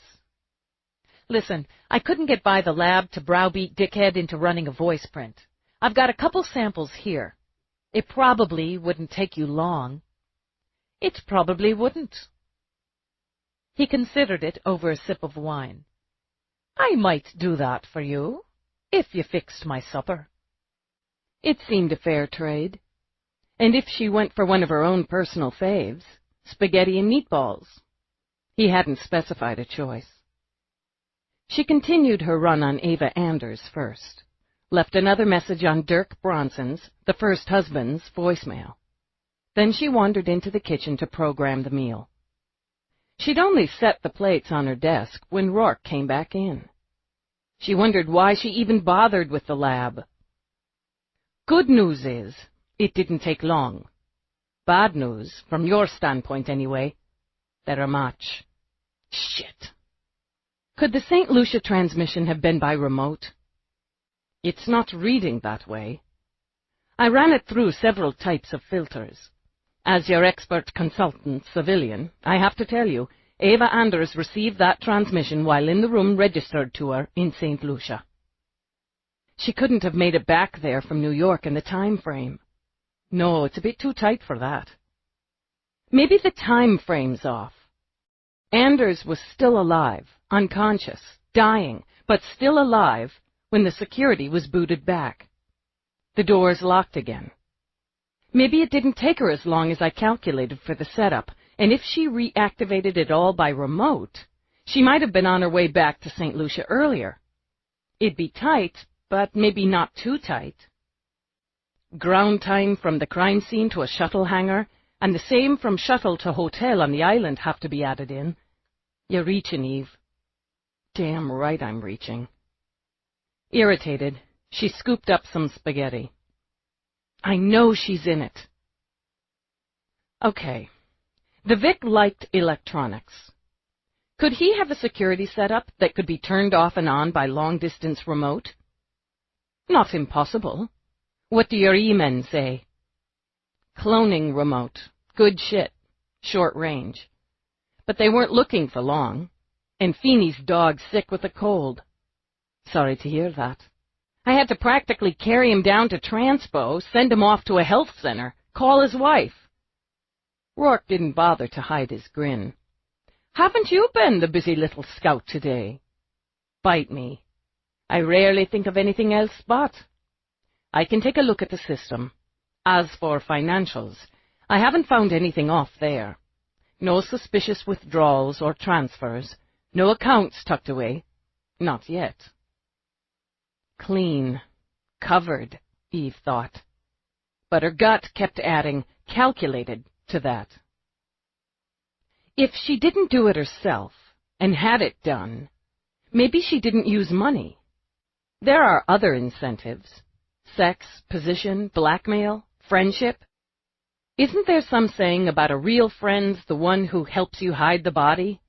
Listen, I couldn't get by the lab to browbeat Dickhead into running a voice print. I've got a couple samples here. It probably wouldn't take you long. It probably wouldn't. He considered it over a sip of wine. I might do that for you, if you fixed my supper. It seemed a fair trade. And if she went for one of her own personal faves, spaghetti and meatballs. He hadn't specified a choice. She continued her run on Ava Anders first, left another message on Dirk Bronson's, the first husband's, voicemail. Then she wandered into the kitchen to program the meal. She'd only set the plates on her desk when Rourke came back in. She wondered why she even bothered with the lab. Good news is, it didn't take long. Bad news, from your standpoint anyway, there are much. Shit. Could the St. Lucia transmission have been by remote? It's not reading that way. I ran it through several types of filters. As your expert consultant civilian, I have to tell you, Ava Anders received that transmission while in the room registered to her in St. Lucia. She couldn't have made it back there from New York in the time frame. No, it's a bit too tight for that. Maybe the time frame's off. Anders was still alive, unconscious, dying, but still alive when the security was booted back. The doors locked again. Maybe it didn't take her as long as I calculated for the setup, and if she reactivated it all by remote, she might have been on her way back to St. Lucia earlier. It'd be tight, but maybe not too tight. Ground time from the crime scene to a shuttle hangar, and the same from shuttle to hotel on the island have to be added in. You're reaching, Eve. Damn right I'm reaching. Irritated, she scooped up some spaghetti. I know she's in it. Okay. The Vic liked electronics. Could he have a security setup that could be turned off and on by long-distance remote? Not impossible. What do your E-men say? Cloning remote. Good shit. Short range. But they weren't looking for long. And Feeney's dog's sick with a cold. Sorry to hear that. I had to practically carry him down to Transpo, send him off to a health center, call his wife. Rourke didn't bother to hide his grin. Haven't you been the busy little scout today? Bite me. I rarely think of anything else but. I can take a look at the system. As for financials, I haven't found anything off there. No suspicious withdrawals or transfers. No accounts tucked away. Not yet. Clean. Covered, Eve thought. But her gut kept adding calculated to that. If she didn't do it herself, and had it done, maybe she didn't use money. There are other incentives. Sex, position, blackmail, friendship. Isn't there some saying about a real friend's the one who helps you hide the body?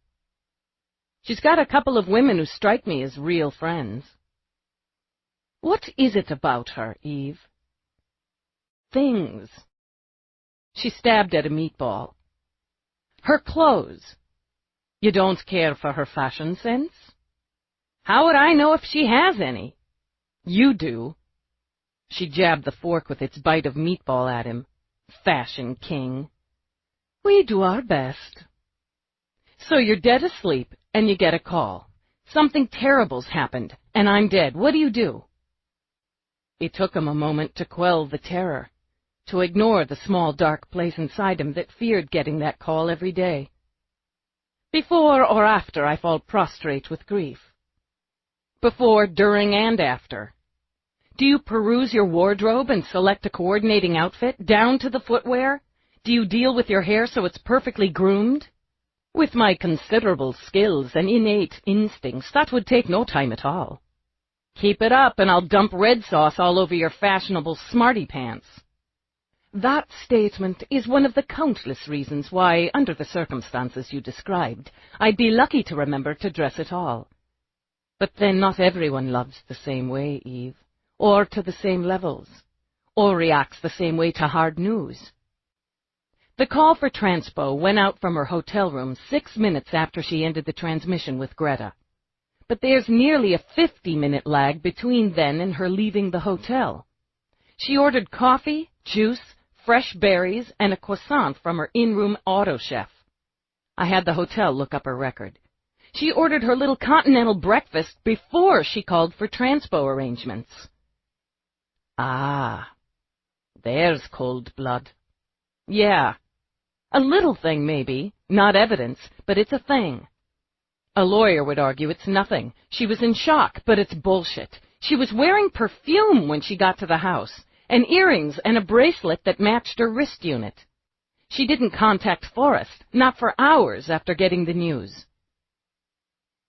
She's got a couple of women who strike me as real friends. What is it about her, Eve? Things. She stabbed at a meatball. Her clothes. You don't care for her fashion sense? How would I know if she has any? You do. She jabbed the fork with its bite of meatball at him. Fashion king. We do our best. So you're dead asleep, and you get a call. Something terrible's happened, and I'm dead. What do? It took him a moment to quell the terror, to ignore the small dark place inside him that feared getting that call every day. Before or after I fall prostrate with grief? Before, during, and after. Do you peruse your wardrobe and select a coordinating outfit, down to the footwear? Do you deal with your hair so it's perfectly groomed? With my considerable skills and innate instincts, that would take no time at all. Keep it up and I'll dump red sauce all over your fashionable smarty pants. That statement is one of the countless reasons why, under the circumstances you described, I'd be lucky to remember to dress at all. But then not everyone loves the same way, Eve, or to the same levels, or reacts the same way to hard news. The call for transpo went out from her hotel room 6 minutes after she ended the transmission with Greta. But there's nearly a 50-minute lag between then and her leaving the hotel. She ordered coffee, juice, fresh berries, and a croissant from her in-room auto chef. I had the hotel look up her record. She ordered her little continental breakfast before she called for transpo arrangements. Ah, there's cold blood. Yeah, a little thing maybe, not evidence, but it's a thing. A lawyer would argue it's nothing. She was in shock, but it's bullshit. She was wearing perfume when she got to the house, and earrings and a bracelet that matched her wrist unit. She didn't contact Forrest, not for hours after getting the news.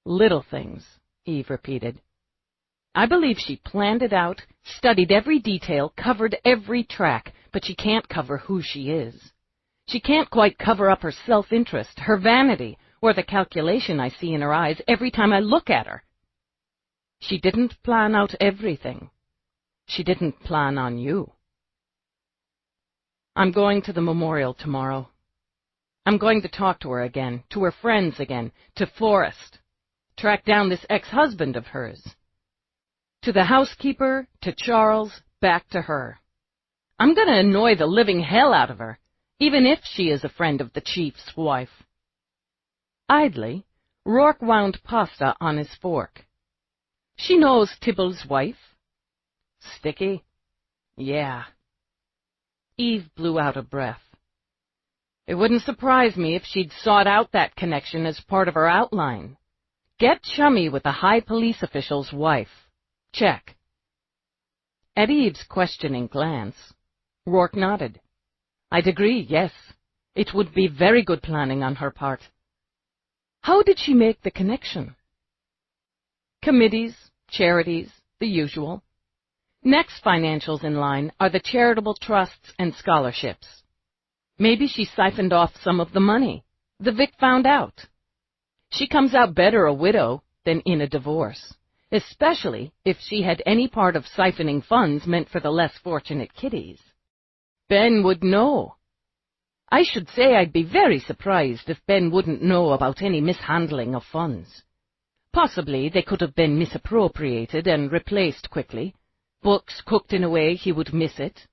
Little things, Eve repeated. I believe she planned it out, studied every detail, covered every track, but she can't cover who she is. She can't quite cover up her self-interest, her vanity, or the calculation I see in her eyes every time I look at her. She didn't plan out everything. She didn't plan on you. I'm going to the memorial tomorrow. I'm going to talk to her again, to her friends again, to Forrest. Track down this ex-husband of hers. To the housekeeper, to Charles, back to her. I'm going to annoy the living hell out of her, even if she is a friend of the chief's wife. Idly, Rourke wound pasta on his fork. She knows Tibble's wife. Sticky? Yeah. Eve blew out a breath. It wouldn't surprise me if she'd sought out that connection as part of her outline. Get chummy with a high police official's wife. Check. At Eve's questioning glance, Rourke nodded. I'd agree, yes. It would be very good planning on her part. How did she make the connection? Committees, charities, the usual. Next financials in line are the charitable trusts and scholarships. Maybe she siphoned off some of the money. The Vic found out. She comes out better a widow than in a divorce, especially if she had any part of siphoning funds meant for the less fortunate kiddies. Ben would know. I should say I'd be very surprised if Ben wouldn't know about any mishandling of funds. Possibly they could have been misappropriated and replaced quickly. Books cooked in a way he would miss it.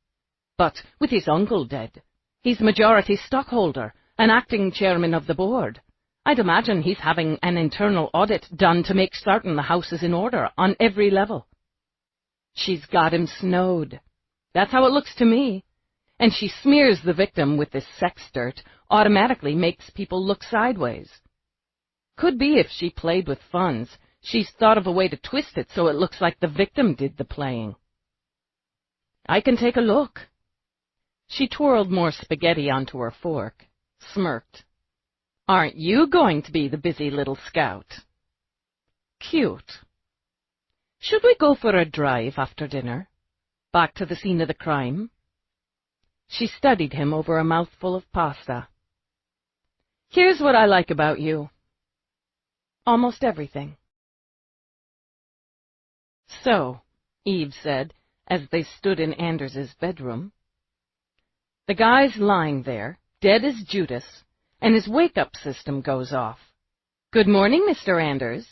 But with his uncle dead, he's majority stockholder, an acting chairman of the board. I'd imagine he's having an internal audit done to make certain the house is in order on every level. She's got him snowed. That's how it looks to me. And she smears the victim with this sex dirt, automatically makes people look sideways. Could be if she played with funds, she's thought of a way to twist it so it looks like the victim did the playing. I can take a look. She twirled more spaghetti onto her fork, smirked. Aren't you going to be the busy little scout? Cute. Should we go for a drive after dinner? Back to the scene of the crime? She studied him over a mouthful of pasta. Here's what I like about you. Almost everything. So, Eve said, as they stood in Anders's bedroom, the guy's lying there, dead as Judas, and his wake-up system goes off. Good morning, Mr. Anders.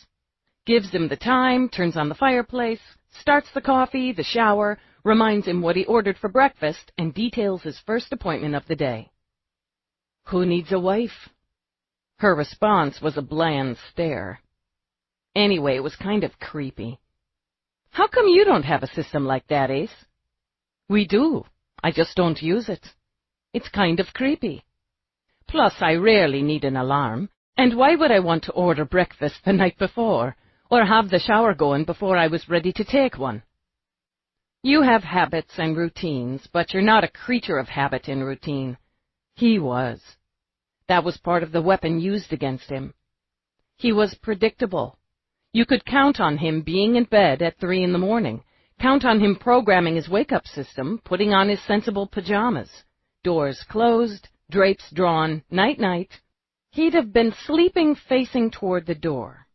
Gives him the time, turns on the fireplace, starts the coffee, the shower, reminds him what he ordered for breakfast, and details his first appointment of the day. Who needs a wife? Her response was a bland stare. Anyway, it was kind of creepy. How come you don't have a system like that, Ace? We do. I just don't use it. It's kind of creepy. Plus, I rarely need an alarm, and why would I want to order breakfast the night before, or have the shower going before I was ready to take one? You have habits and routines, but you're not a creature of habit and routine. He was. That was part of the weapon used against him. He was predictable. You could count on him being in bed at 3 in the morning, count on him programming his wake-up system, putting on his sensible pajamas. Doors closed, drapes drawn, night-night. He'd have been sleeping facing toward the door.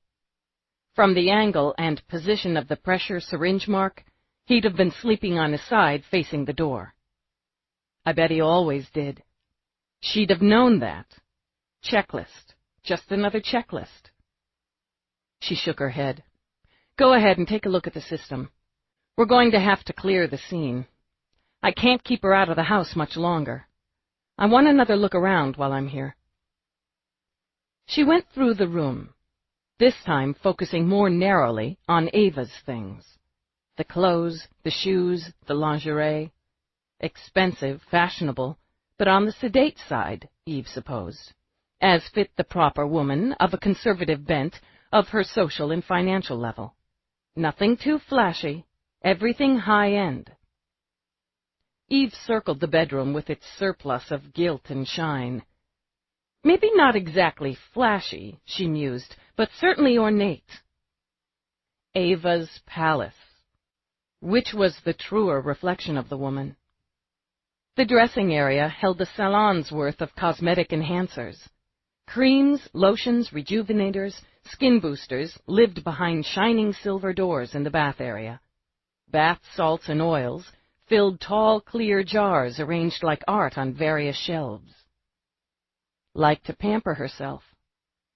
From the angle and position of the pressure syringe mark, he'd have been sleeping on his side facing the door. I bet he always did. She'd have known that. Checklist. Just another checklist. She shook her head. Go ahead and take a look at the system. We're going to have to clear the scene. I can't keep her out of the house much longer. I want another look around while I'm here. She went through the room, this time focusing more narrowly on Ava's things. The clothes, the shoes, the lingerie. Expensive, fashionable, but on the sedate side, Eve supposed, as fit the proper woman of a conservative bent of her social and financial level. Nothing too flashy, everything high-end. Eve circled the bedroom with its surplus of gilt and shine. Maybe not exactly flashy, she mused, but certainly ornate. Ava's palace. Which was the truer reflection of the woman? The dressing area held a salon's worth of cosmetic enhancers. Creams, lotions, rejuvenators, skin boosters lived behind shining silver doors in the bath area. Bath salts and oils filled tall, clear jars arranged like art on various shelves. Liked to pamper herself.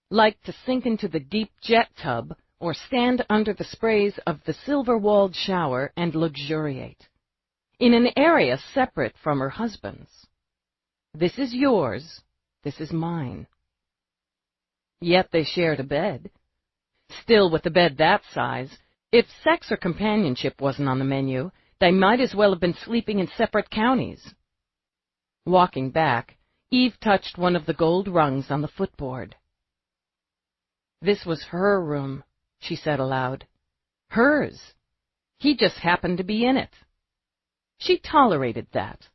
Liked to sink into the deep jet tub or stand under the sprays of the silver-walled shower and luxuriate. In an area separate from her husband's. This is yours, this is mine. Yet they shared a bed. Still, with a bed that size, if sex or companionship wasn't on the menu, they might as well have been sleeping in separate counties. Walking back, Eve touched one of the gold rungs on the footboard. This was her room, she said aloud. Hers. He just happened to be in it. She tolerated that.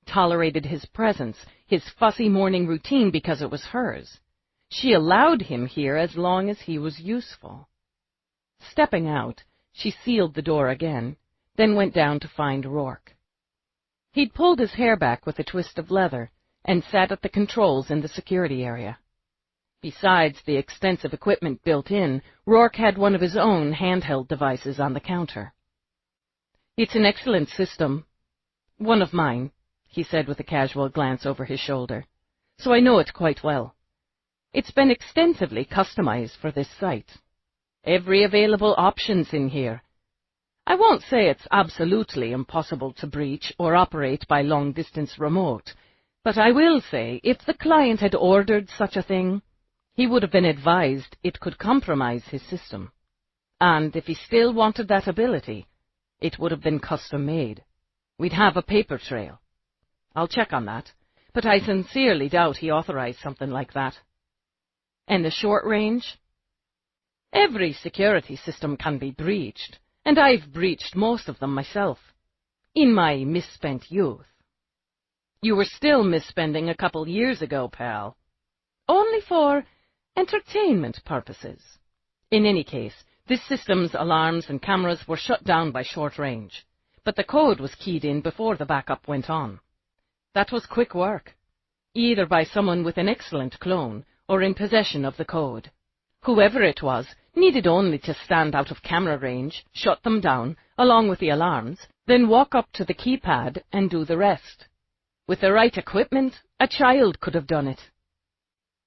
Tolerated his presence, his fussy morning routine because it was hers. She allowed him here as long as he was useful. Stepping out, she sealed the door again, then went down to find Rourke. He'd pulled his hair back with a twist of leather and sat at the controls in the security area. Besides the extensive equipment built in, Rourke had one of his own handheld devices on the counter. It's an excellent system. One of mine, he said with a casual glance over his shoulder, so I know it quite well. It's been extensively customized for this site. Every available option's in here. I won't say it's absolutely impossible to breach or operate by long-distance remote, but I will say if the client had ordered such a thing, he would have been advised it could compromise his system. And if he still wanted that ability, it would have been custom-made. We'd have a paper trail. I'll check on that, but I sincerely doubt he authorized something like that. And the short range? Every security system can be breached, and I've breached most of them myself, in my misspent youth. You were still misspending a couple years ago, pal. Only for entertainment purposes. In any case, this system's alarms and cameras were shut down by short range, but the code was keyed in before the backup went on. That was quick work, either by someone with an excellent clone or in possession of the code. Whoever it was needed only to stand out of camera range, shut them down, along with the alarms, then walk up to the keypad and do the rest. With the right equipment, a child could have done it.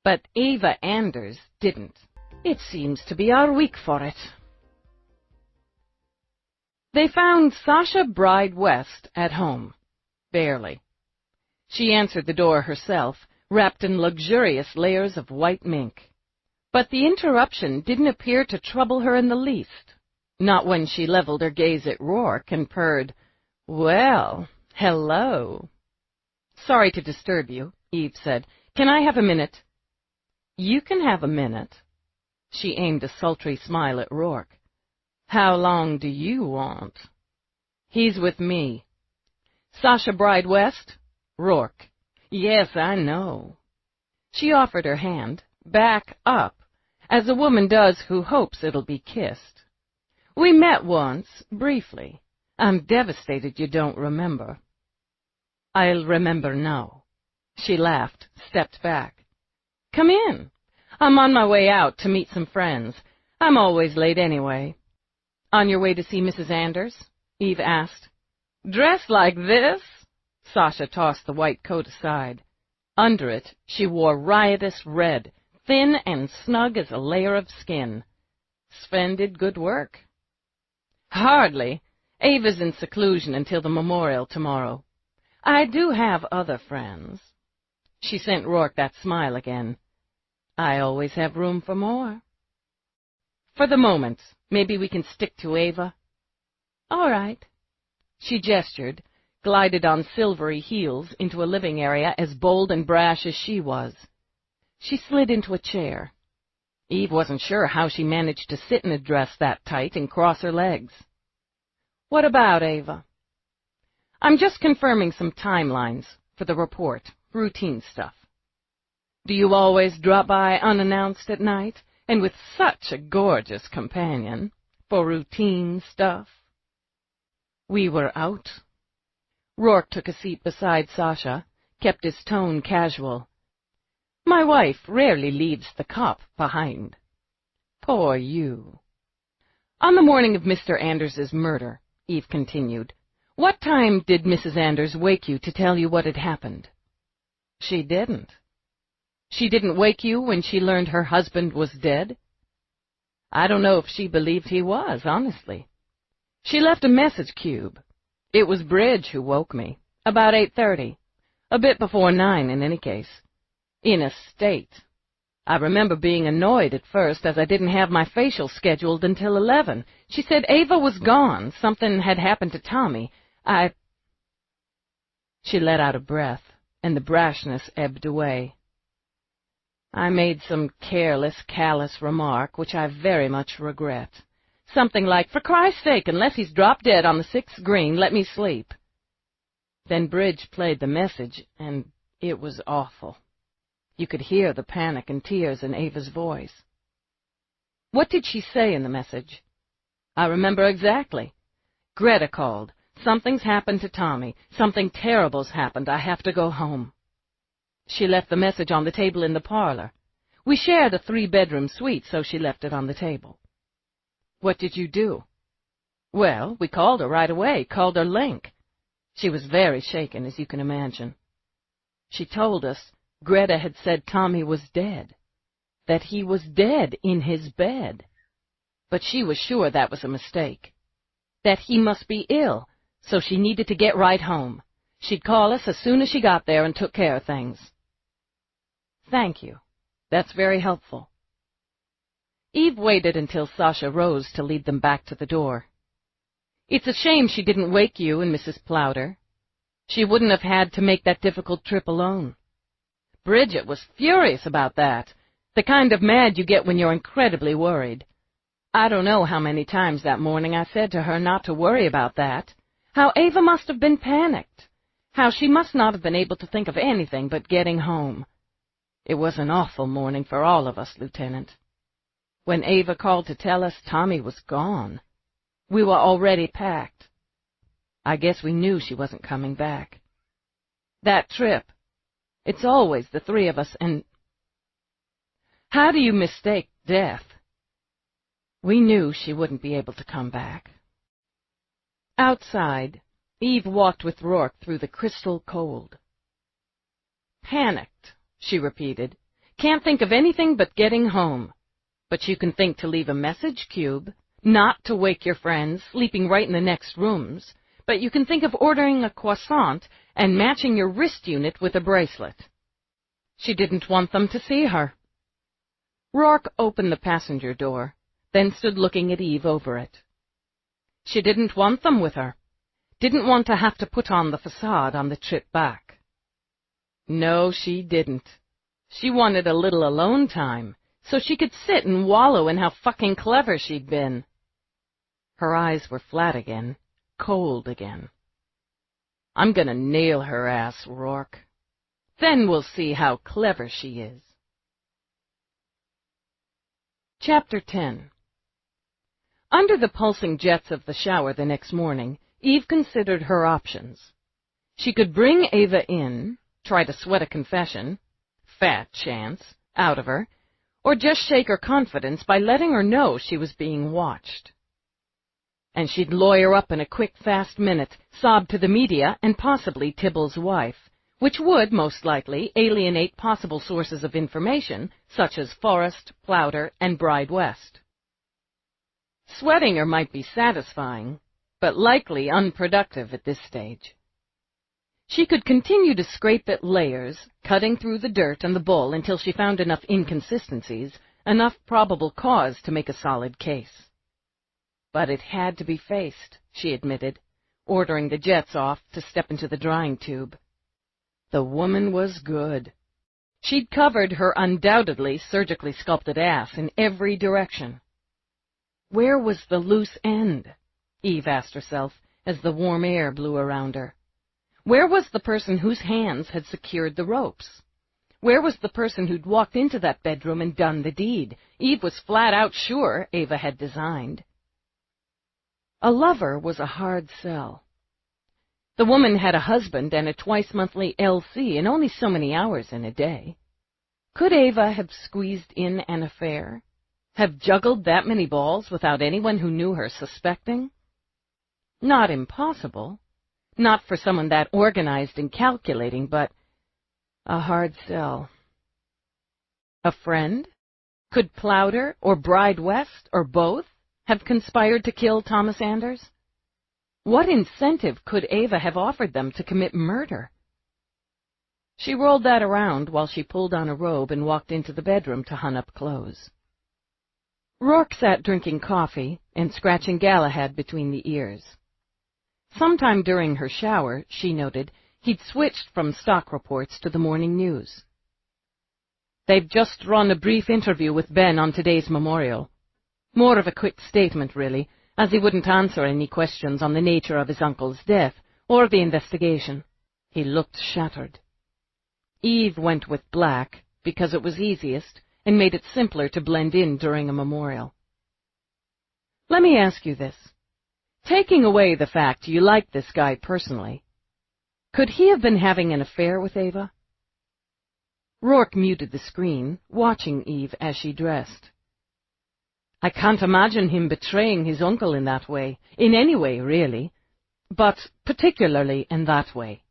But Ava Anders didn't. It seems to be our week for it. They found Sasha Bride West at home. Barely. She answered the door herself, wrapped in luxurious layers of white mink. But the interruption didn't appear to trouble her in the least. Not when she leveled her gaze at Rourke and purred, "Well, hello." "Sorry to disturb you," Eve said. "Can I have a minute?" "You can have a minute." She aimed a sultry smile at Rourke. "How long do you want?" "He's with me." "Sasha Bride West?" "Rourke." "Yes, I know." She offered her hand. "Back up. as a woman does who hopes it'll be kissed. We met once, briefly. I'm devastated you don't remember. I'll remember now. She laughed, stepped back. Come in. I'm on my way out to meet some friends. I'm always late anyway. On your way to see Mrs. Anders? Eve asked. Dressed like this? Sasha tossed the white coat aside. Under it, she wore riotous red, thin and snug as a layer of skin. Sven did good work. Hardly. Ava's in seclusion until the memorial tomorrow. I do have other friends. She sent Rourke that smile again. I always have room for more. For the moment, maybe we can stick to Ava. All right. She gestured, glided on silvery heels into a living area as bold and brash as she was. She slid into a chair. Eve wasn't sure how she managed to sit in a dress that tight and cross her legs. What about Ava? I'm just confirming some timelines for the report, routine stuff. Do you always drop by unannounced at night, and with such a gorgeous companion, for routine stuff? We were out. Rourke took a seat beside Sasha, kept his tone casual. My wife rarely leaves the cop behind. Poor you. On the morning of Mr. Anders's murder, Eve continued, what time did Mrs. Anders wake you to tell you what had happened? She didn't. She didn't wake you when she learned her husband was dead? I don't know if she believed he was, honestly. She left a message cube. It was Bridge who woke me, about 8:30, a bit before 9 in any case. In a state. I remember being annoyed at first as I didn't have my facial scheduled until 11. She said Ava was gone. Something had happened to Tommy. She let out a breath, and the brashness ebbed away. I made some careless, callous remark, which I very much regret. Something like, for Christ's sake, unless he's dropped dead on the 6th green, let me sleep. Then Bridge played the message, and it was awful. You could hear the panic and tears in Ava's voice. What did she say in the message? I remember exactly. Greta called. Something's happened to Tommy. Something terrible's happened. I have to go home. She left the message on the table in the parlor. We shared a 3-bedroom suite, so she left it on the table. What did you do? Well, we called her right away, called her Link. She was very shaken, as you can imagine. She told us Greta had said Tommy was dead, that he was dead in his bed. But she was sure that was a mistake, that he must be ill, so she needed to get right home. She'd call us as soon as she got there and took care of things. Thank you. That's very helpful. Eve waited until Sasha rose to lead them back to the door. It's a shame she didn't wake you and Mrs. Plowder. She wouldn't have had to make that difficult trip alone. Bridget was furious about that, the kind of mad you get when you're incredibly worried. I don't know how many times that morning I said to her not to worry about that, how Ava must have been panicked, how she must not have been able to think of anything but getting home. It was an awful morning for all of us, Lieutenant. When Ava called to tell us Tommy was gone, we were already packed. I guess we knew she wasn't coming back. That trip, it's always the 3 of us, and how do you mistake death? We knew she wouldn't be able to come back. Outside, Eve walked with Rourke through the crystal cold. Panicked, she repeated. Can't think of anything but getting home. But you can think to leave a message cube, not to wake your friends, sleeping right in the next rooms, but you can think of ordering a croissant and matching your wrist unit with a bracelet. She didn't want them to see her. Rourke opened the passenger door, then stood looking at Eve over it. She didn't want them with her, didn't want to have to put on the facade on the trip back. No, she didn't. She wanted a little alone time, so she could sit and wallow in how fucking clever she'd been. Her eyes were flat again, cold again. I'm gonna nail her ass, Rourke. Then we'll see how clever she is. Chapter 10. Under the pulsing jets of the shower the next morning, Eve considered her options. She could bring Ava in, try to sweat a confession, fat chance, out of her, or just shake her confidence by letting her know she was being watched. And she'd lawyer up in a quick, fast minute, sob to the media and possibly Tibble's wife, which would, most likely, alienate possible sources of information, such as Forrest, Plowder, and Bride West. Sweating her might be satisfying, but likely unproductive at this stage. She could continue to scrape at layers, cutting through the dirt and the bull until she found enough inconsistencies, enough probable cause to make a solid case. But it had to be faced, she admitted, ordering the jets off to step into the drying tube. The woman was good. She'd covered her undoubtedly surgically sculpted ass in every direction. Where was the loose end? Eve asked herself as the warm air blew around her. Where was the person whose hands had secured the ropes? Where was the person who'd walked into that bedroom and done the deed Eve was flat out sure Ava had designed? A lover was a hard sell. The woman had a husband and a twice-monthly LC and only so many hours in a day. Could Ava have squeezed in an affair? Have juggled that many balls without anyone who knew her suspecting? Not impossible. Not for someone that organized and calculating, but a hard sell. A friend? Could Plowder or Bride West or both have conspired to kill Thomas Anders? What incentive could Ava have offered them to commit murder? She rolled that around while she pulled on a robe and walked into the bedroom to hunt up clothes. Rourke sat drinking coffee and scratching Galahad between the ears. Sometime during her shower, she noted, he'd switched from stock reports to the morning news. They've just run a brief interview with Ben on today's memorial. More of a quick statement, really, as he wouldn't answer any questions on the nature of his uncle's death or the investigation. He looked shattered. Eve went with black because it was easiest and made it simpler to blend in during a memorial. Let me ask you this. Taking away the fact you like this guy personally, could he have been having an affair with Ava? Rourke muted the screen, watching Eve as she dressed. I can't imagine him betraying his uncle in that way, in any way, really, but particularly in that way.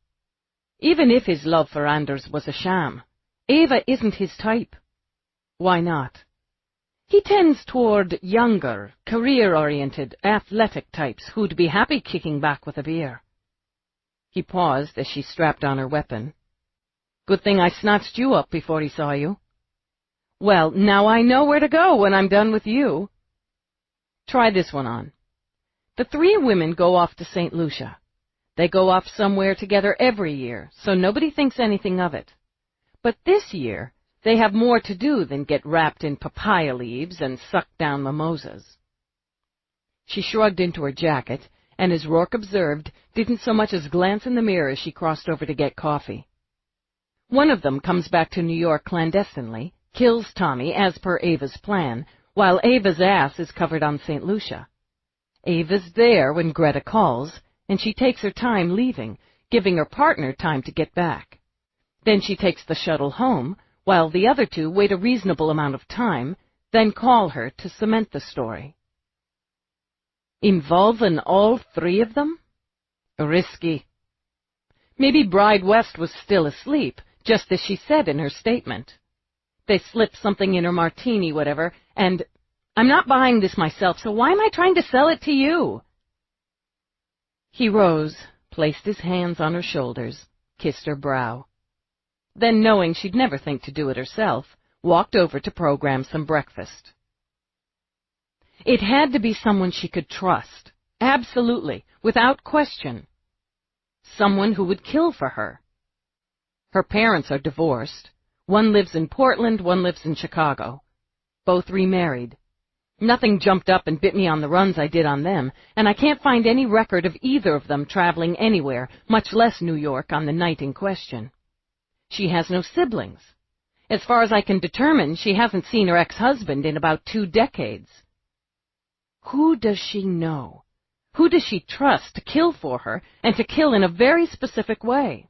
Even if his love for Anders was a sham, Ava isn't his type. Why not? He tends toward younger, career-oriented, athletic types who'd be happy kicking back with a beer. He paused as she strapped on her weapon. Good thing I snatched you up before he saw you. Well, now I know where to go when I'm done with you. Try this one on. The three women go off to St. Lucia. They go off somewhere together every year, so nobody thinks anything of it. But this year, they have more to do than get wrapped in papaya leaves and suck down mimosas. She shrugged into her jacket, and as Rourke observed, didn't so much as glance in the mirror as she crossed over to get coffee. One of them comes back to New York clandestinely, kills Tommy as per Ava's plan, while Ava's ass is covered on St. Lucia. Ava's there when Greta calls, and she takes her time leaving, giving her partner time to get back. Then she takes the shuttle home, while the other two wait a reasonable amount of time, then call her to cement the story. Involving all three of them? Risky. Maybe Bride West was still asleep, just as she said in her statement. They slipped something in her martini, whatever, and I'm not buying this myself, so why am I trying to sell it to you? He rose, placed his hands on her shoulders, kissed her brow. Then, knowing she'd never think to do it herself, walked over to program some breakfast. It had to be someone she could trust, absolutely, without question. Someone who would kill for her. Her parents are divorced. One lives in Portland, one lives in Chicago. Both remarried. Nothing jumped up and bit me on the runs I did on them, and I can't find any record of either of them traveling anywhere, much less New York, on the night in question. She has no siblings. As far as I can determine, she hasn't seen her ex-husband in about 2 decades. Who does she know? Who does she trust to kill for her, and to kill in a very specific way?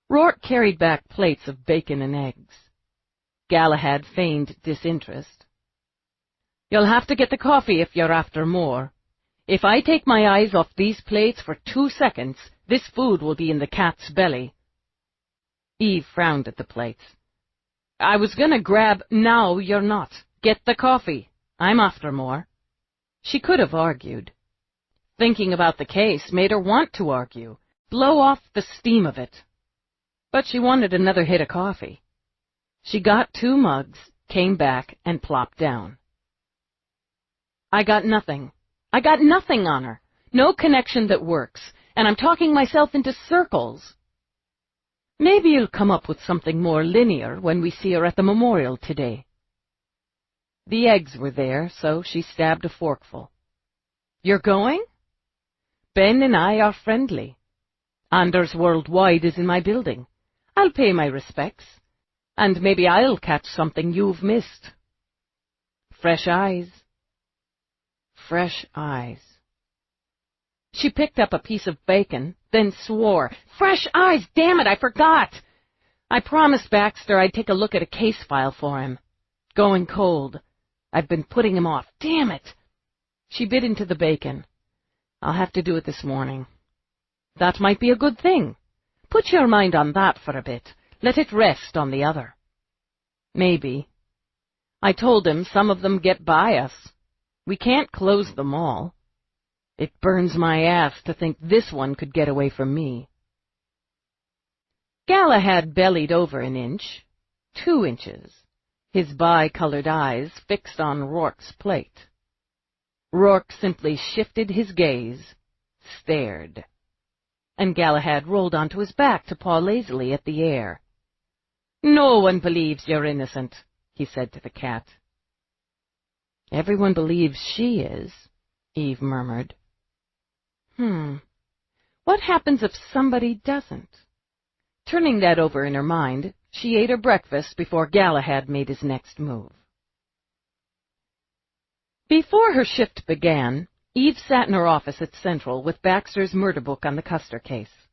Rourke carried back plates of bacon and eggs. Galahad feigned disinterest. "You'll have to get the coffee if you're after more. If I take my eyes off these plates for 2 seconds, this food will be in the cat's belly." Eve frowned at the plates. "I was gonna grab—" "Now you're not. Get the coffee. I'm after more." She could have argued. Thinking about the case made her want to argue, blow off the steam of it. But she wanted another hit of coffee. She got 2 mugs, came back, and plopped down. I got nothing on her. No connection that works, and I'm talking myself into circles. Maybe you'll come up with something more linear when we see her at the memorial today." The eggs were there, so she stabbed a forkful. "You're going?" "Ben and I are friendly. Anders Worldwide is in my building. I'll pay my respects, and maybe I'll catch something you've missed." Fresh eyes. Fresh eyes. She picked up a piece of bacon, then swore. "Fresh eyes! Damn it, I forgot! I promised Baxter I'd take a look at a case file for him. Going cold. I've been putting him off. Damn it!" She bit into the bacon. "I'll have to do it this morning." That might be a good thing. Put your mind on that for a bit. Let it rest on the other. Maybe. I told him some of them get by us. We can't close them all. It burns my ass to think this one could get away from me. Galahad bellied over an inch, 2 inches, his bi-colored eyes fixed on Rourke's plate. Rourke simply shifted his gaze, stared, and Galahad rolled onto his back to paw lazily at the air. "No one believes you're innocent," he said to the cat. "Everyone believes she is," Eve murmured. What happens if somebody doesn't? Turning that over in her mind, she ate her breakfast before Galahad made his next move. Before her shift began, Eve sat in her office at Central with Baxter's murder book on the Custer case.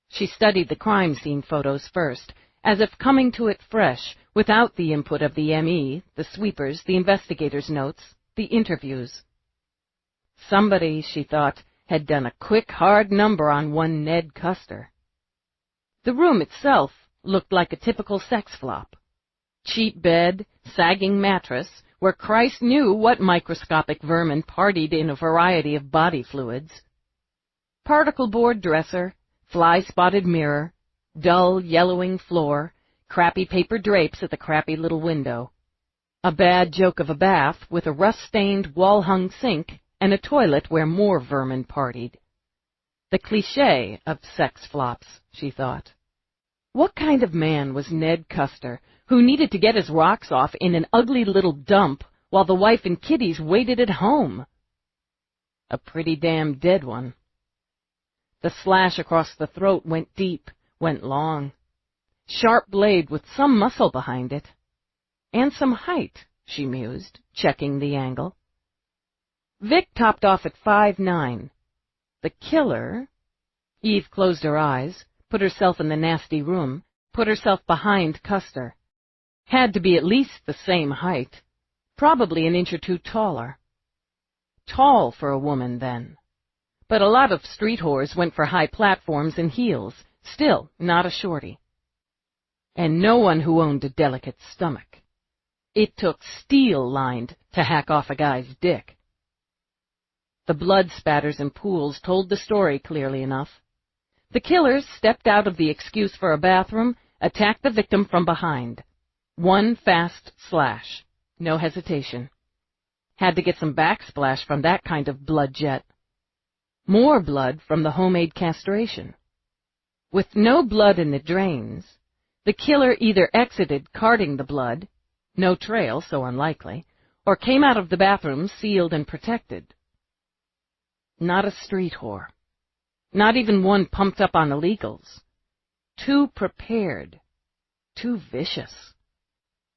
She studied the crime scene photos first, as if coming to it fresh, without the input of the ME, the sweepers, the investigators' notes, the interviews. Somebody, she thought, had done a quick, hard number on one Ned Custer. The room itself looked like a typical sex flop. Cheap bed, sagging mattress, where Christ knew what microscopic vermin partied in a variety of body fluids. Particle board dresser, fly-spotted mirror, dull, yellowing floor, crappy paper drapes at the crappy little window. A bad joke of a bath with a rust-stained, wall-hung sink and a toilet where more vermin partied. The cliché of sex flops, she thought. What kind of man was Ned Custer, who needed to get his rocks off in an ugly little dump while the wife and kiddies waited at home? A pretty damn dead one. The slash across the throat went deep, went long. Sharp blade with some muscle behind it. And some height, she mused, checking the angle. Vic topped off at 5'9". The killer... Eve closed her eyes, put herself in the nasty room, put herself behind Custer. Had to be at least the same height, probably an inch or 2 taller. Tall for a woman, then. But a lot of street whores went for high platforms and heels, still not a shorty. And no one who owned a delicate stomach. It took steel-lined to hack off a guy's dick. The blood spatters and pools told the story clearly enough. The killers stepped out of the excuse for a bathroom, attacked the victim from behind. One fast slash. No hesitation. Had to get some backsplash from that kind of blood jet. More blood from the homemade castration. With no blood in the drains, the killer either exited carting the blood, no trail, so unlikely, or came out of the bathroom sealed and protected. Not a street whore. Not even one pumped up on illegals. Too prepared. too vicious.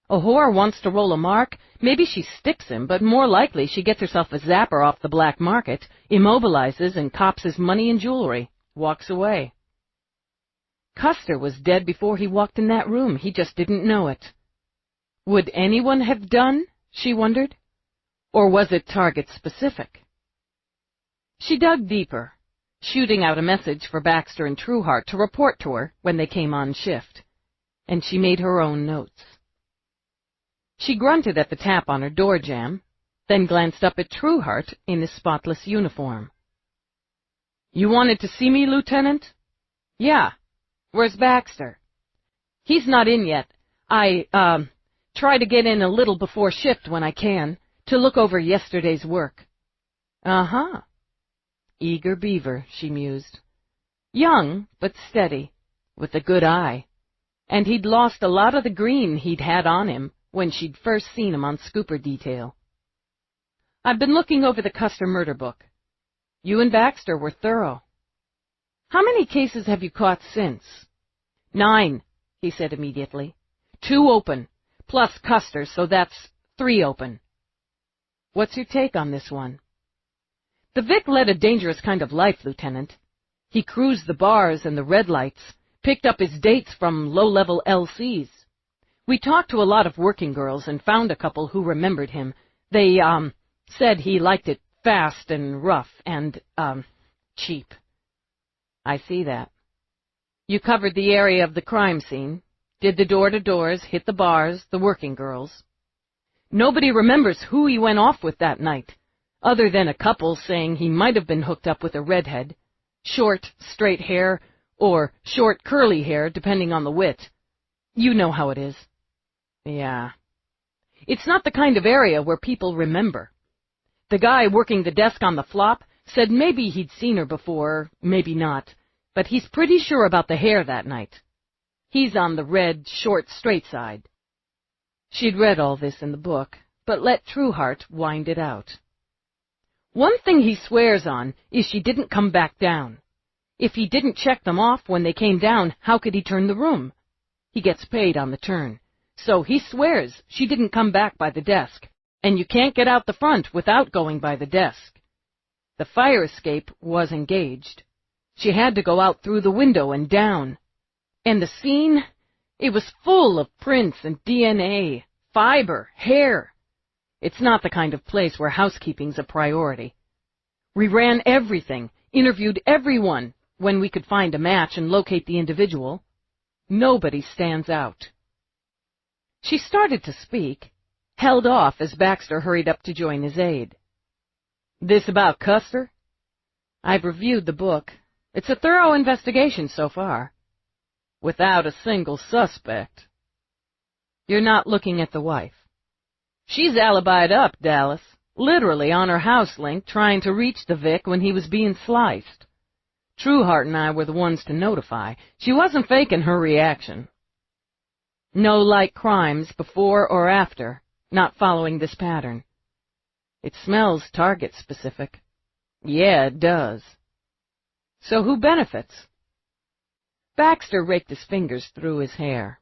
A whore wants to roll a mark, maybe she sticks him, but more likely she gets herself a zapper off the black market, immobilizes and cops his money and jewelry, walks away. Custer was dead before he walked in that room. He just didn't know it. Would anyone have done, she wondered? Or was it target-specific? She dug deeper, shooting out a message for Baxter and Trueheart to report to her when they came on shift, and she made her own notes. She grunted at the tap on her door jamb, then glanced up at Trueheart in his spotless uniform. "You wanted to see me, Lieutenant?" "Yeah. Where's Baxter?" "He's not in yet. I try to get in a little before shift when I can, to look over yesterday's work." "Uh-huh." Eager beaver, she mused. Young, but steady, with a good eye. And he'd lost a lot of the green he'd had on him when she'd first seen him on Scooper Detail. "I've been looking over the Custer murder book. You and Baxter were thorough. How many cases have you caught since?" 9, he said immediately. 2 open, plus Custer, so that's 3 open. "What's your take on this one?" "The Vic led a dangerous kind of life, Lieutenant. He cruised the bars and the red lights, picked up his dates from low-level LCs. We talked to a lot of working girls and found a couple who remembered him. They, said he liked it fast and rough and, cheap." "I see that. You covered the area of the crime scene, did the door-to-doors, hit the bars, the working girls. Nobody remembers who he went off with that night, other than a couple saying he might have been hooked up with a redhead, short, straight hair, or short, curly hair, depending on the wit. You know how it is." "Yeah. It's not the kind of area where people remember. The guy working the desk on the flop said maybe he'd seen her before, maybe not, but he's pretty sure about the hair that night. He's on the red, short, straight side." She'd read all this in the book, but let Trueheart wind it out. "One thing he swears on is she didn't come back down. If he didn't check them off when they came down, how could he turn the room? He gets paid on the turn. So he swears she didn't come back by the desk, and you can't get out the front without going by the desk. The fire escape was engaged. She had to go out through the window and down. And the scene, it was full of prints and DNA, fiber, hair. It's not the kind of place where housekeeping's a priority. We ran everything, interviewed everyone when we could find a match and locate the individual. Nobody stands out." She started to speak, held off as Baxter hurried up to join his aide. "This about Custer?" "I've reviewed the book. It's a thorough investigation so far." "Without a single suspect." "You're not looking at the wife." "She's alibied up, Dallas, literally on her house link trying to reach the Vic when he was being sliced. Trueheart and I were the ones to notify. She wasn't faking her reaction." "No light crimes before or after, not following this pattern." "It smells target-specific." "Yeah, it does." "So who benefits?" Baxter raked his fingers through his hair.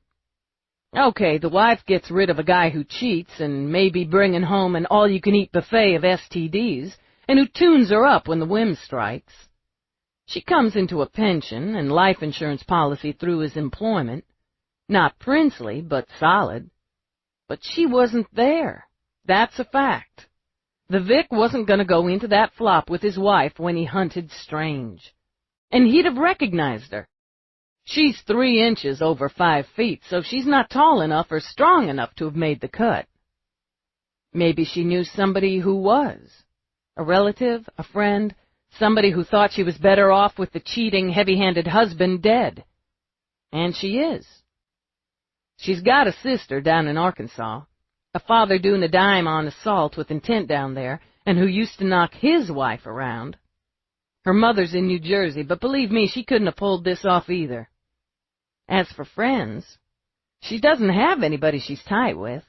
"Okay, the wife gets rid of a guy who cheats and may be bringing home an all-you-can-eat buffet of STDs and who tunes her up when the whim strikes. She comes into a pension and life insurance policy through his employment. Not princely, but solid. But she wasn't there. That's a fact. The Vic wasn't going to go into that flop with his wife when he hunted strange. And he'd have recognized her. She's 3 inches over 5 feet, so she's not tall enough or strong enough to have made the cut. Maybe she knew somebody who was. A relative, a friend, somebody who thought she was better off with the cheating, heavy-handed husband dead. And she is. She's got a sister down in Arkansas, a father doing a dime on assault with intent down there, and who used to knock his wife around. Her mother's in New Jersey, but believe me, she couldn't have pulled this off either. As for friends, she doesn't have anybody she's tight with.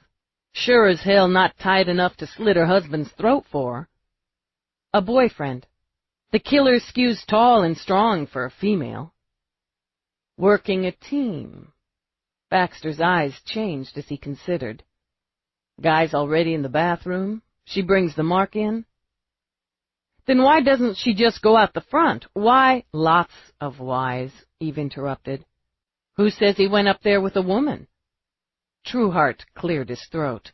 Sure as hell not tight enough to slit her husband's throat for her. A boyfriend. The killer skews tall and strong for a female. Working a team. Baxter's eyes changed as he considered. Guy's already in the bathroom. She brings the mark in. Then why doesn't she just go out the front? Why? Lots of whys, Eve interrupted. Who says he went up there with a woman? Trueheart cleared his throat.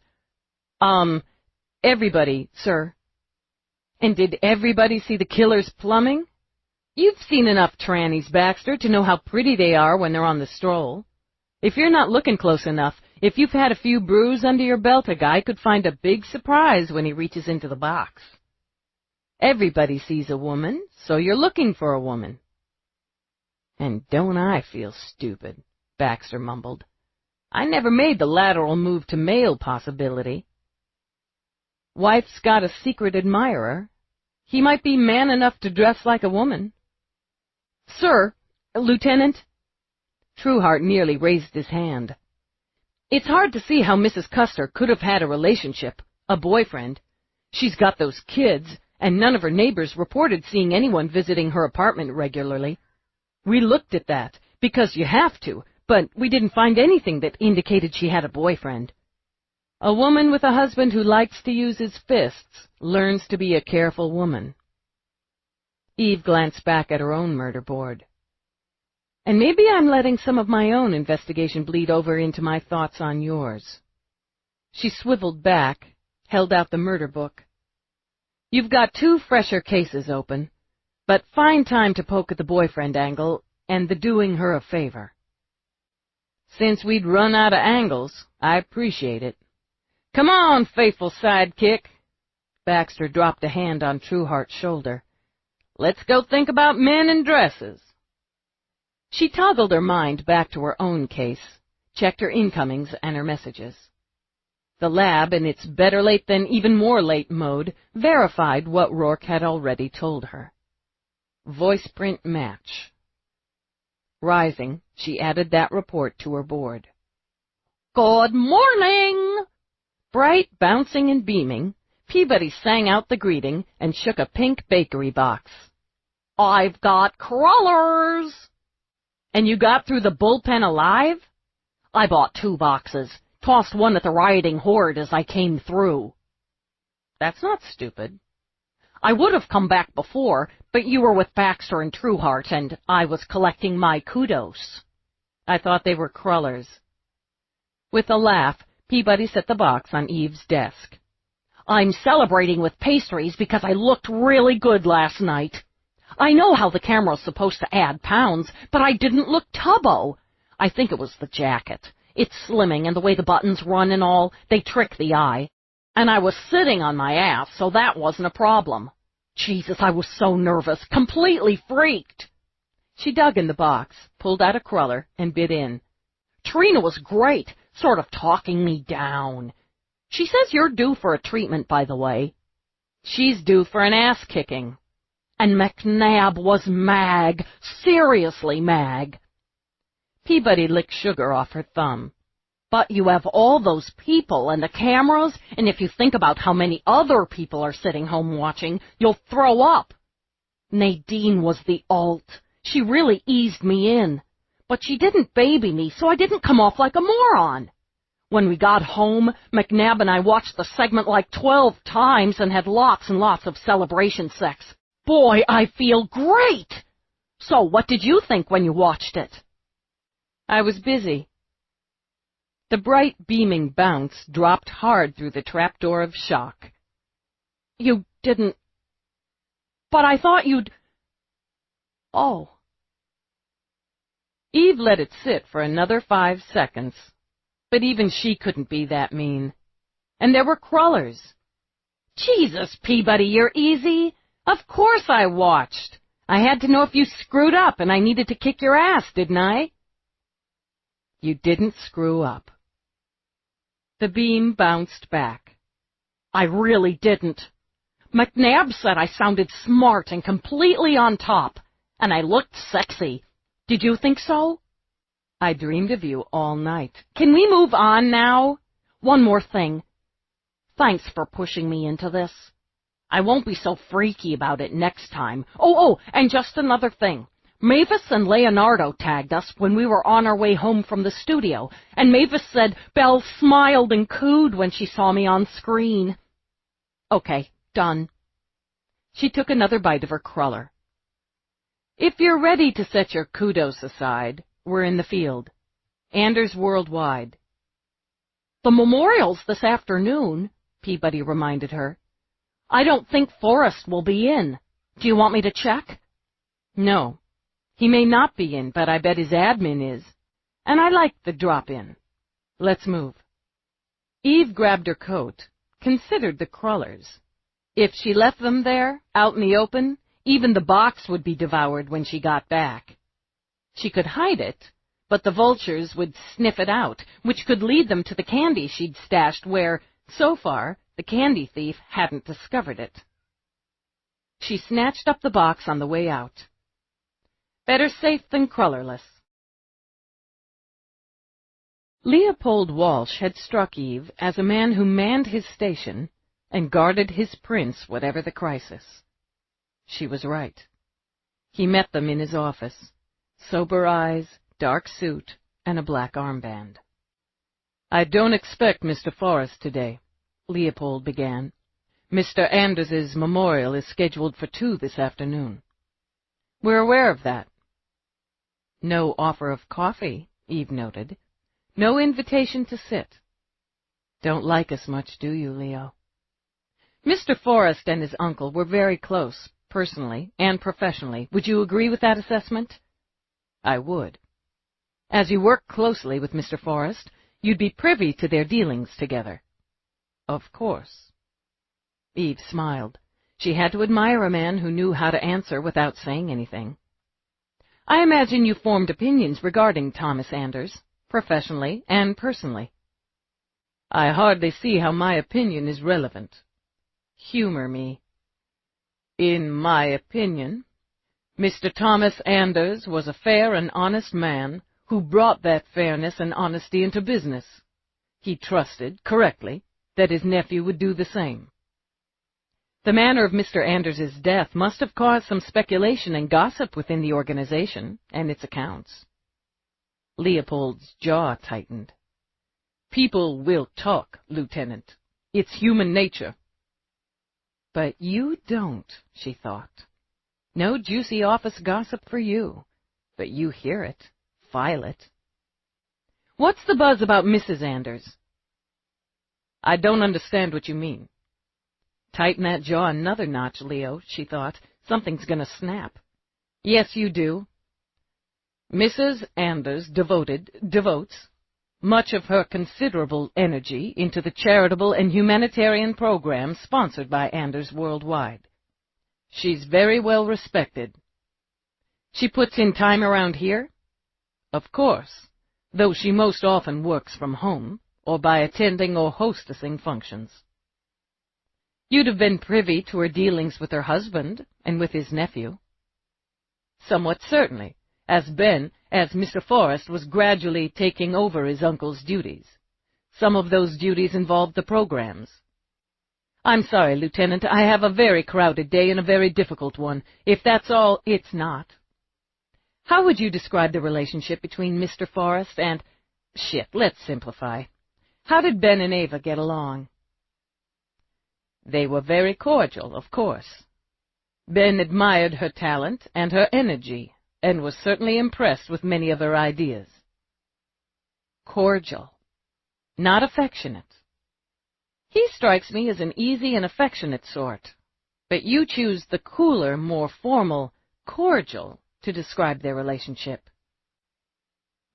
Everybody, sir. And did everybody see the killer's plumbing? You've seen enough trannies, Baxter, to know how pretty they are when they're on the stroll. If you're not looking close enough, if you've had a few brews under your belt, a guy could find a big surprise when he reaches into the box. Everybody sees a woman, so you're looking for a woman. And don't I feel stupid, Baxter mumbled. I never made the lateral move to male possibility. Wife's got a secret admirer. He might be man enough to dress like a woman. Sir, Lieutenant. Trueheart nearly raised his hand. It's hard to see how Mrs. Custer could have had a relationship, a boyfriend. She's got those kids, and none of her neighbors reported seeing anyone visiting her apartment regularly. We looked at that, because you have to, but we didn't find anything that indicated she had a boyfriend. A woman with a husband who likes to use his fists learns to be a careful woman. Eve glanced back at her own murder board. And maybe I'm letting some of my own investigation bleed over into my thoughts on yours. She swiveled back, held out the murder book. You've got 2 fresher cases open, but find time to poke at the boyfriend angle and the doing her a favor. Since we'd run out of angles, I appreciate it. Come on, faithful sidekick. Baxter dropped a hand on Trueheart's shoulder. Let's go think about men and dresses. She toggled her mind back to her own case, checked her incomings and her messages. The lab, in its better late than even more late mode, verified what Rourke had already told her. Voice print match. Rising, she added that report to her board. Good morning! Bright, bouncing, and beaming, Peabody sang out the greeting and shook a pink bakery box. I've got crawlers! And you got through the bullpen alive? I bought 2 boxes, tossed one at the rioting horde as I came through. That's not stupid. I would have come back before, but you were with Baxter and Trueheart, and I was collecting my kudos. I thought they were crullers. With a laugh, Peabody set the box on Eve's desk. I'm celebrating with pastries because I looked really good last night. I know how the camera's supposed to add pounds, but I didn't look tubbo. I think it was the jacket. It's slimming, and the way the buttons run and all, they trick the eye. And I was sitting on my ass, so that wasn't a problem. Jesus, I was so nervous, completely freaked. She dug in the box, pulled out a cruller, and bit in. Trina was great, sort of talking me down. She says you're due for a treatment, by the way. She's due for an ass-kicking. And McNabb was mag, seriously mag. Peabody licked sugar off her thumb. But you have all those people and the cameras, and if you think about how many other people are sitting home watching, you'll throw up. Nadine was the alt. She really eased me in. But she didn't baby me, so I didn't come off like a moron. When we got home, McNabb and I watched the segment like 12 times and had lots and lots of celebration sex. Boy, I feel great! So what did you think when you watched it? I was busy. The bright, beaming bounce dropped hard through the trapdoor of shock. You didn't... But I thought you'd... Oh. Eve let it sit for another 5 seconds, but even she couldn't be that mean. And there were crullers. Jesus, Peabody, you're easy. Of course I watched. I had to know if you screwed up, and I needed to kick your ass, didn't I? You didn't screw up. The beam bounced back. I really didn't. McNabb said I sounded smart and completely on top, and I looked sexy. Did you think so? I dreamed of you all night. Can we move on now? One more thing. Thanks for pushing me into this. I won't be so freaky about it next time. Oh, and just another thing. Mavis and Leonardo tagged us when we were on our way home from the studio, and Mavis said Belle smiled and cooed when she saw me on screen. Okay, done. She took another bite of her cruller. If you're ready to set your kudos aside, we're in the field. Anders Worldwide. The memorial's this afternoon, Peabody reminded her. I don't think Forrest will be in. Do you want me to check? No. He may not be in, but I bet his admin is. And I like the drop-in. Let's move. Eve grabbed her coat, considered the crullers. If she left them there, out in the open, even the box would be devoured when she got back. She could hide it, but the vultures would sniff it out, which could lead them to the candy she'd stashed where, so far, the candy thief hadn't discovered it. She snatched up the box on the way out. Better safe than crullerless. Leopold Walsh had struck Eve as a man who manned his station and guarded his prince whatever the crisis. She was right. He met them in his office, sober eyes, dark suit, and a black armband. I don't expect Mr. Forrest today, Leopold began. Mr. Anders's memorial is scheduled for 2 this afternoon. We're aware of that. No offer of coffee, Eve noted. No invitation to sit. Don't like us much, do you, Leo? Mr. Forrest and his uncle were very close, personally and professionally. Would you agree with that assessment? I would. As you work closely with Mr. Forrest, you'd be privy to their dealings together. Of course. Eve smiled. She had to admire a man who knew how to answer without saying anything. I imagine you formed opinions regarding Thomas Anders, professionally and personally. I hardly see how my opinion is relevant. Humor me. In my opinion, Mr. Thomas Anders was a fair and honest man who brought that fairness and honesty into business. He trusted, correctly, that his nephew would do the same. The manner of Mr. Anders's death must have caused some speculation and gossip within the organization and its accounts. Leopold's jaw tightened. People will talk, Lieutenant. It's human nature. But you don't, she thought. No juicy office gossip for you. But you hear it, file it. What's the buzz about Mrs. Anders? I don't understand what you mean. Tighten that jaw another notch, Leo, she thought. Something's going to snap. Yes, you do. Mrs. Anders devotes much of her considerable energy into the charitable and humanitarian programs sponsored by Anders Worldwide. She's very well respected. She puts in time around here? Of course, though she most often works from home or by attending or hostessing functions. You'd have been privy to her dealings with her husband and with his nephew. Somewhat certainly, as Mr. Forrest was gradually taking over his uncle's duties. Some of those duties involved the programs. I'm sorry, Lieutenant, I have a very crowded day and a very difficult one. If that's all, it's not. How would you describe the relationship between Mr. Forrest and... let's simplify. How did Ben and Ava get along? They were very cordial, of course. Ben admired her talent and her energy, and was certainly impressed with many of her ideas. Cordial, not affectionate. He strikes me as an easy and affectionate sort, but you choose the cooler, more formal, cordial to describe their relationship.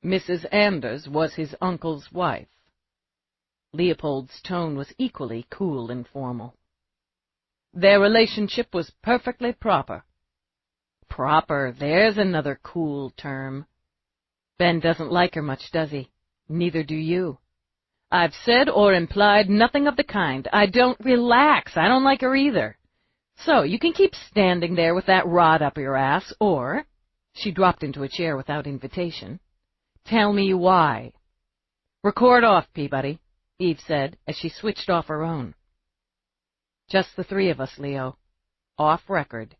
Mrs. Anders was his uncle's wife. Leopold's tone was equally cool and formal. Their relationship was perfectly proper. Proper, there's another cool term. Ben doesn't like her much, does he? Neither do you. I've said or implied nothing of the kind. I don't relax. I don't like her either. So you can keep standing there with that rod up your ass, or... She dropped into a chair without invitation. Tell me why. Record off, Peabody, Eve said, as she switched off her own. Just the 3 of us, Leo. Off record.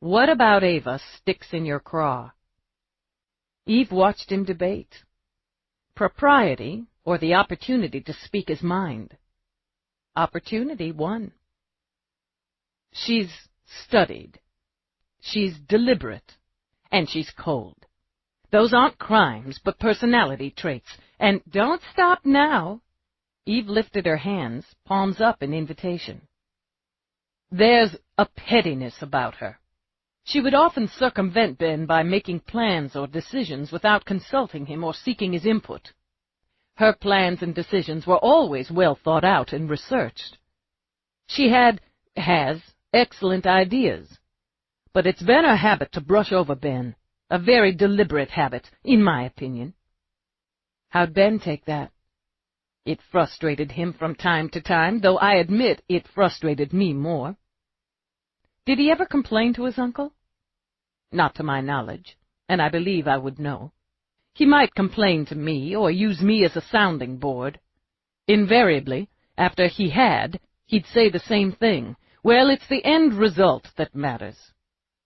What about Ava sticks in your craw? Eve watched him debate. Propriety, or the opportunity to speak his mind. Opportunity won. She's studied. She's deliberate. And she's cold. Those aren't crimes, but personality traits. And don't stop now. Eve lifted her hands, palms up in invitation. There's a pettiness about her. She would often circumvent Ben by making plans or decisions without consulting him or seeking his input. Her plans and decisions were always well thought out and researched. She has excellent ideas, but it's been her habit to brush over Ben, a very deliberate habit, in my opinion. How'd Ben take that? It frustrated him from time to time, though I admit it frustrated me more. Did he ever complain to his uncle? Not to my knowledge, and I believe I would know. He might complain to me, or use me as a sounding board. Invariably, after he'd say the same thing. Well, it's the end result that matters.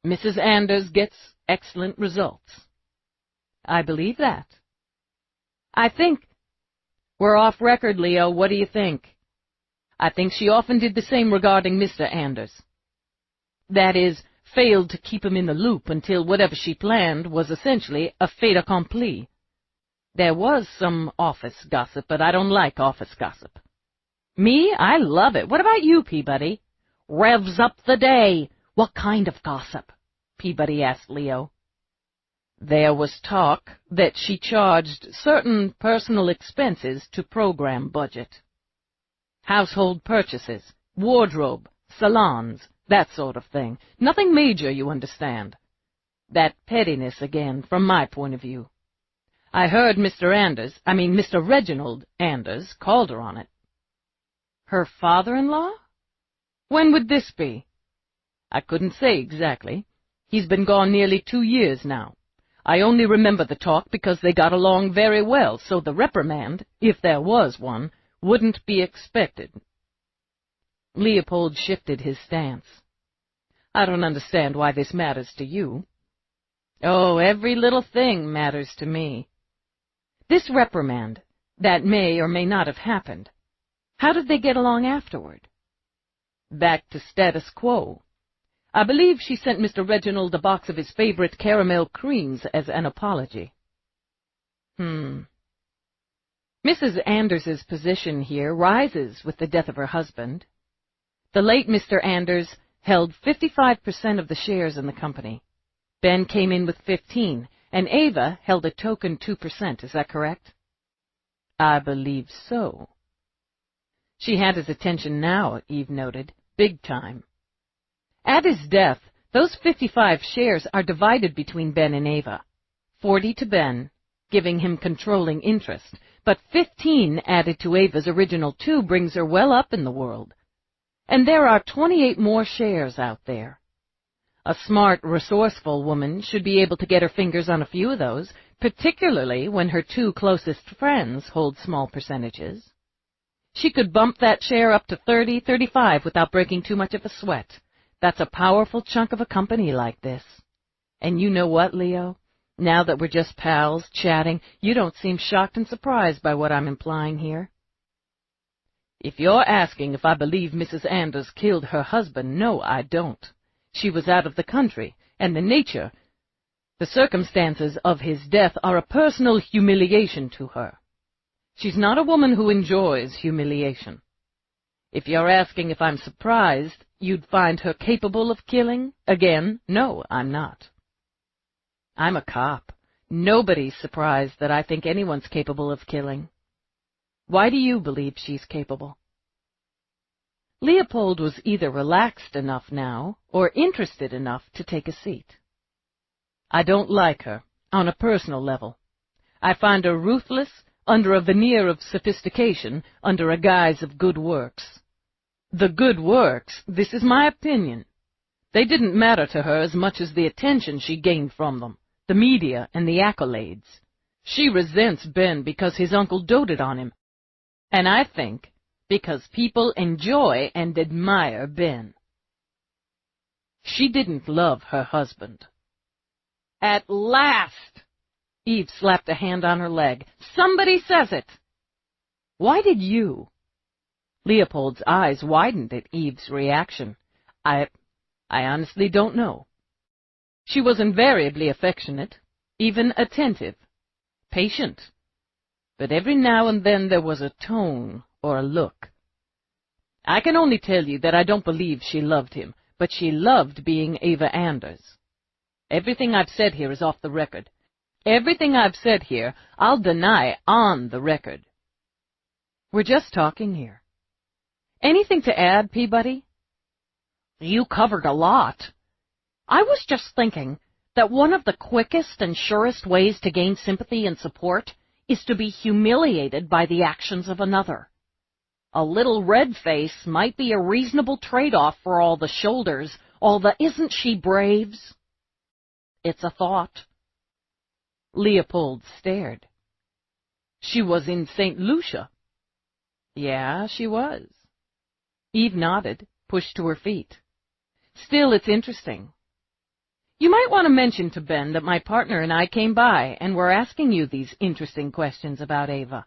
Mrs. Anders gets excellent results. I believe that. I think... We're off record, Leo. What do you think? I think she often did the same regarding Mr. Anders. That is, failed to keep him in the loop until whatever she planned was essentially a fait accompli. There was some office gossip, but I don't like office gossip. Me? I love it. What about you, Peabody? Revs up the day. What kind of gossip? Peabody asked Leo. There was talk that she charged certain personal expenses to program budget. Household purchases, wardrobe, salons, that sort of thing. Nothing major, you understand. That pettiness again, from my point of view. I heard Mr. Reginald Anders called her on it. Her father-in-law? When would this be? I couldn't say exactly. He's been gone nearly 2 years now. I only remember the talk because they got along very well, so the reprimand, if there was one, wouldn't be expected. Leopold shifted his stance. I don't understand why this matters to you. Oh, every little thing matters to me. This reprimand, that may or may not have happened. How did they get along afterward? Back to status quo. I believe she sent Mr. Reginald a box of his favorite caramel creams as an apology. Mrs. Anders's position here rises with the death of her husband. The late Mr. Anders held 55% of the shares in the company. Ben came in with 15%, and Ava held a token 2%. Is that correct? I believe so. She had his attention now, Eve noted, big time. At his death, those 55 shares are divided between Ben and Ava. 40 to Ben, giving him controlling interest, but 15 added to Ava's original 2 brings her well up in the world. And there are 28 more shares out there. A smart, resourceful woman should be able to get her fingers on a few of those, particularly when her 2 closest friends hold small percentages. She could bump that share up to 30, 35 without breaking too much of a sweat. That's a powerful chunk of a company like this. And you know what, Leo? Now that we're just pals, chatting, you don't seem shocked and surprised by what I'm implying here. If you're asking if I believe Mrs. Anders killed her husband, no, I don't. She was out of the country, and the circumstances of his death are a personal humiliation to her. She's not a woman who enjoys humiliation. If you're asking if I'm surprised you'd find her capable of killing, again, no, I'm not. I'm a cop. Nobody's surprised that I think anyone's capable of killing. Why do you believe she's capable? Leopold was either relaxed enough now or interested enough to take a seat. I don't like her, on a personal level. I find her ruthless, under a veneer of sophistication, under a guise of good works. The good works, this is my opinion. They didn't matter to her as much as the attention she gained from them, the media and the accolades. She resents Ben because his uncle doted on him, and I think because people enjoy and admire Ben. She didn't love her husband. At last! Eve slapped a hand on her leg. Somebody says it! Why did you? Leopold's eyes widened at Eve's reaction. I honestly don't know. She was invariably affectionate, even attentive, patient. But every now and then there was a tone or a look. I can only tell you that I don't believe she loved him, but she loved being Ava Anders. Everything I've said here is off the record. Everything I've said here, I'll deny on the record. We're just talking here. Anything to add, Peabody? You covered a lot. I was just thinking that one of the quickest and surest ways to gain sympathy and support is to be humiliated by the actions of another. A little red face might be a reasonable trade-off for all the shoulders, all the isn't she braves. It's a thought. Leopold stared. She was in St. Lucia. Yeah, she was. Eve nodded, pushed to her feet. Still, it's interesting. You might want to mention to Ben that my partner and I came by and were asking you these interesting questions about Ava.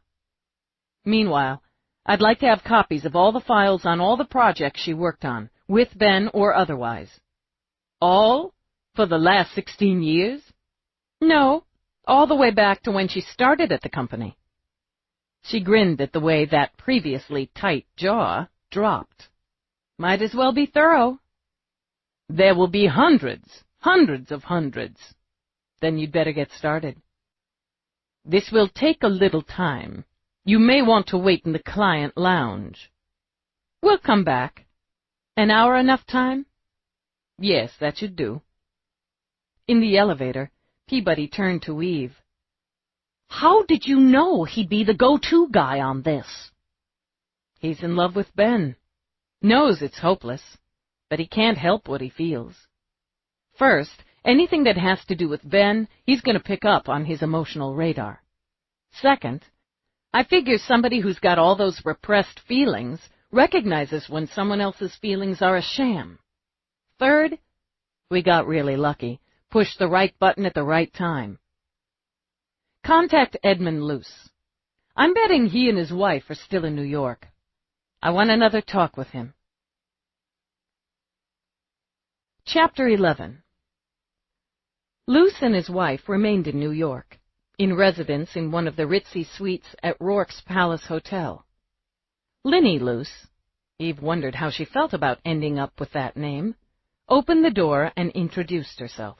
Meanwhile, I'd like to have copies of all the files on all the projects she worked on, with Ben or otherwise. All? For the last 16 years? No, all the way back to when she started at the company. She grinned at the way that previously tight jaw dropped. Might as well be thorough. There will be hundreds of hundreds. Then you'd better get started. This will take a little time. You may want to wait in the client lounge. We'll come back. An hour enough time? Yes, that should do. In the elevator, Peabody turned to Eve. How did you know he'd be the go-to guy on this? He's in love with Ben. Knows it's hopeless, but he can't help what he feels. First, anything that has to do with Ben, he's going to pick up on his emotional radar. Second, I figure somebody who's got all those repressed feelings recognizes when someone else's feelings are a sham. Third, we got really lucky, pushed the right button at the right time. Contact Edmund Luce. I'm betting he and his wife are still in New York. I want another talk with him. Chapter 11. Luce and his wife remained in New York, in residence in one of the ritzy suites at Rourke's Palace Hotel. Linnie Luce, Eve wondered how she felt about ending up with that name, opened the door and introduced herself.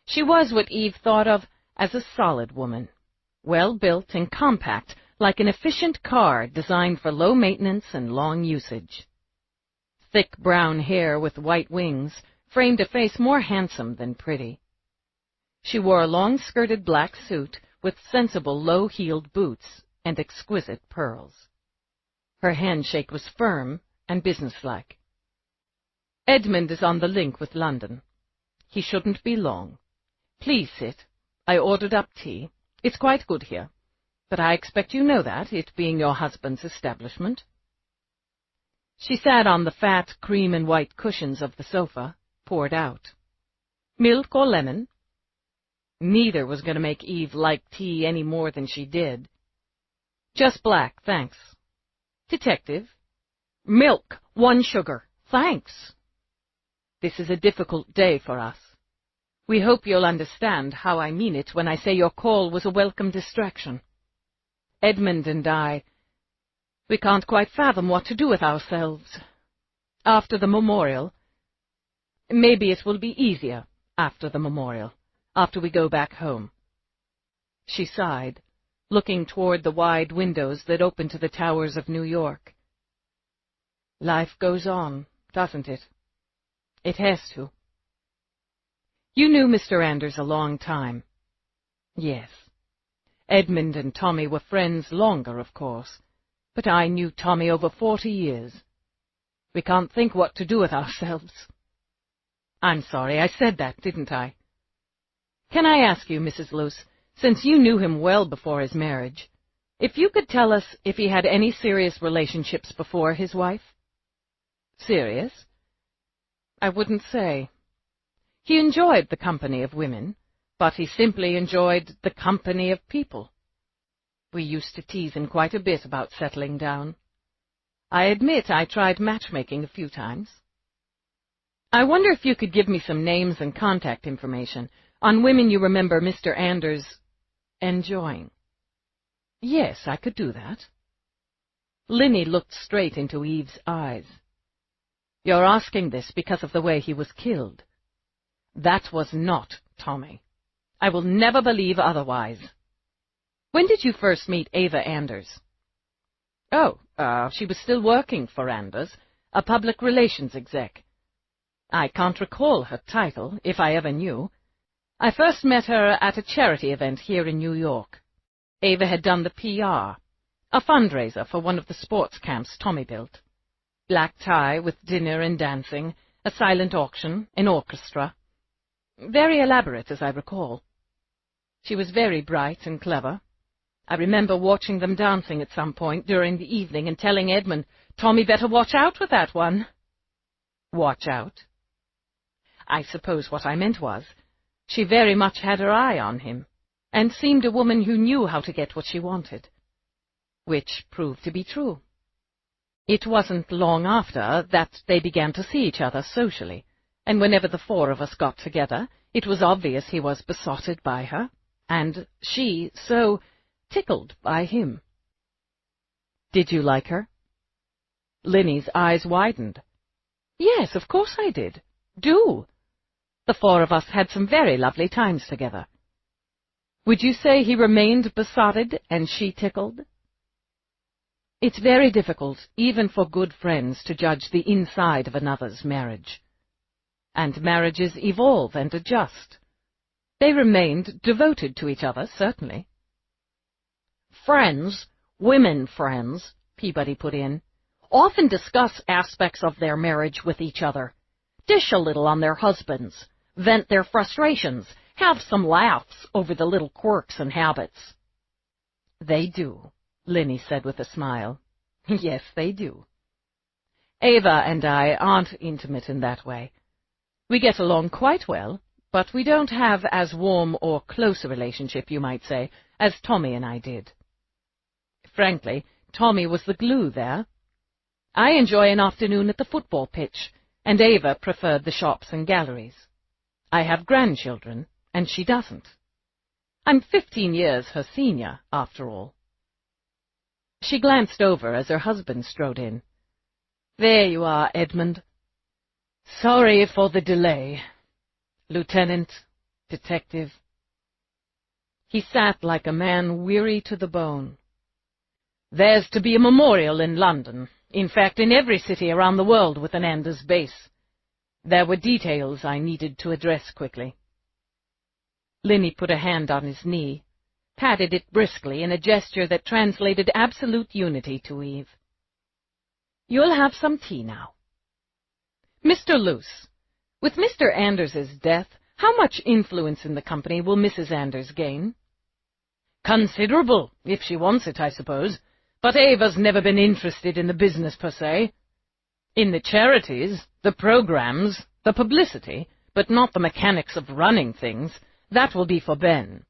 She was what Eve thought of as a solid woman, well-built and compact, like an efficient car designed for low maintenance and long usage. Thick brown hair with white wings framed a face more handsome than pretty. She wore a long-skirted black suit with sensible low-heeled boots and exquisite pearls. Her handshake was firm and businesslike. Edmund is on the link with London. He shouldn't be long. Please sit. I ordered up tea. It's quite good here, but I expect you know that, it being your husband's establishment. She sat on the fat cream and white cushions of the sofa, poured out. Milk or lemon? Neither was going to make Eve like tea any more than she did. Just black, thanks. Detective? Milk, 1 sugar, thanks. This is a difficult day for us. We hope you'll understand how I mean it when I say your call was a welcome distraction. Edmund and we can't quite fathom what to do with ourselves. After the memorial, maybe it will be easier after the memorial, after we go back home. She sighed, looking toward the wide windows that opened to the towers of New York. Life goes on, doesn't it? It has to. You knew Mr. Anders a long time. Yes. Edmund and Tommy were friends longer, of course, but I knew Tommy over 40 years. We can't think what to do with ourselves. I'm sorry I said that, didn't I? Can I ask you, Mrs. Luce, since you knew him well before his marriage, if you could tell us if he had any serious relationships before his wife? Serious? I wouldn't say. He enjoyed the company of women, but he simply enjoyed the company of people. We used to tease him quite a bit about settling down. I admit I tried matchmaking a few times. I wonder if you could give me some names and contact information on women you remember Mr. Anders enjoying. Yes, I could do that. Linny looked straight into Eve's eyes. You're asking this because of the way he was killed. That was not Tommy. I will never believe otherwise. When did you first meet Ava Anders? Oh, she was still working for Anders, a public relations exec. I can't recall her title, if I ever knew. I first met her at a charity event here in New York. Ava had done the PR, a fundraiser for one of the sports camps Tommy built. Black tie with dinner and dancing, a silent auction, an orchestra. Very elaborate, as I recall. She was very bright and clever. I remember watching them dancing at some point during the evening and telling Edmund, Tommy better watch out with that one. Watch out? I suppose what I meant was, she very much had her eye on him, and seemed a woman who knew how to get what she wanted. Which proved to be true. It wasn't long after that they began to see each other socially, and whenever the four of us got together, it was obvious he was besotted by her, and she so tickled by him. Did you like her? Linny's eyes widened. Yes, of course I did. Do. The four of us had some very lovely times together. Would you say he remained besotted and she tickled? It's very difficult, even for good friends, to judge the inside of another's marriage. And marriages evolve and adjust. They remained devoted to each other, certainly. Friends, women friends, Peabody put in, often discuss aspects of their marriage with each other, dish a little on their husbands, vent their frustrations, have some laughs over the little quirks and habits. They do, Linny said with a smile. Yes, they do. Ava and I aren't intimate in that way. We get along quite well, but we don't have as warm or close a relationship, you might say, as Tommy and I did. Frankly, Tommy was the glue there. I enjoy an afternoon at the football pitch, and Ava preferred the shops and galleries. I have grandchildren, and she doesn't. I'm 15 years her senior, after all. She glanced over as her husband strode in. There you are, Edmund. Sorry for the delay. Lieutenant, detective. He sat like a man weary to the bone. There's to be a memorial in London, in fact in every city around the world with an Anders base. There were details I needed to address quickly. Linny put a hand on his knee, patted it briskly in a gesture that translated absolute unity to Eve. You'll have some tea now. Mr. Luce, with Mr. Anders's death, how much influence in the company will Mrs. Anders gain? Considerable, if she wants it, I suppose. But Ava's never been interested in the business per se. In the charities, the programs, the publicity, but not the mechanics of running things. That will be for Ben.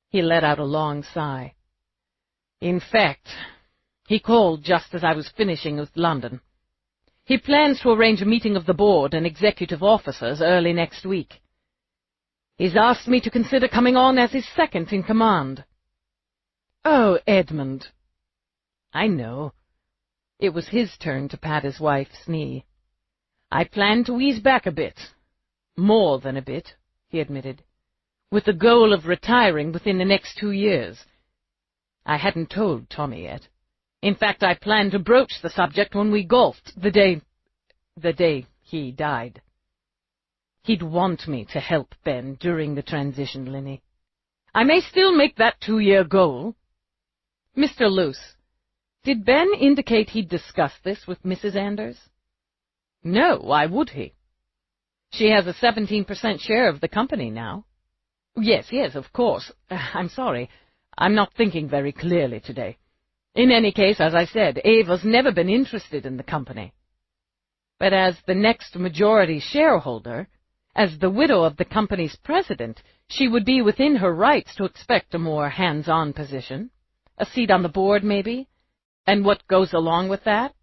He let out a long sigh. In fact, he called just as I was finishing with London. He plans to arrange a meeting of the board and executive officers early next week. He's asked me to consider coming on as his second in command. Oh, Edmund. I know. It was his turn to pat his wife's knee. I plan to ease back a bit. More than a bit, he admitted, with the goal of retiring within the next 2 years. I hadn't told Tommy yet. In fact, I planned to broach the subject when we golfed the day he died. He'd want me to help Ben during the transition, Linny. I may still make that 2-year goal. Mr. Luce, did Ben indicate he'd discussed this with Mrs. Anders? No, why would he? She has a 17% share of the company now. Yes, of course. I'm sorry. I'm not thinking very clearly today. In any case, as I said, Ava's never been interested in the company. But as the next majority shareholder, as the widow of the company's president, she would be within her rights to expect a more hands-on position. A seat on the board, maybe? And what goes along with that?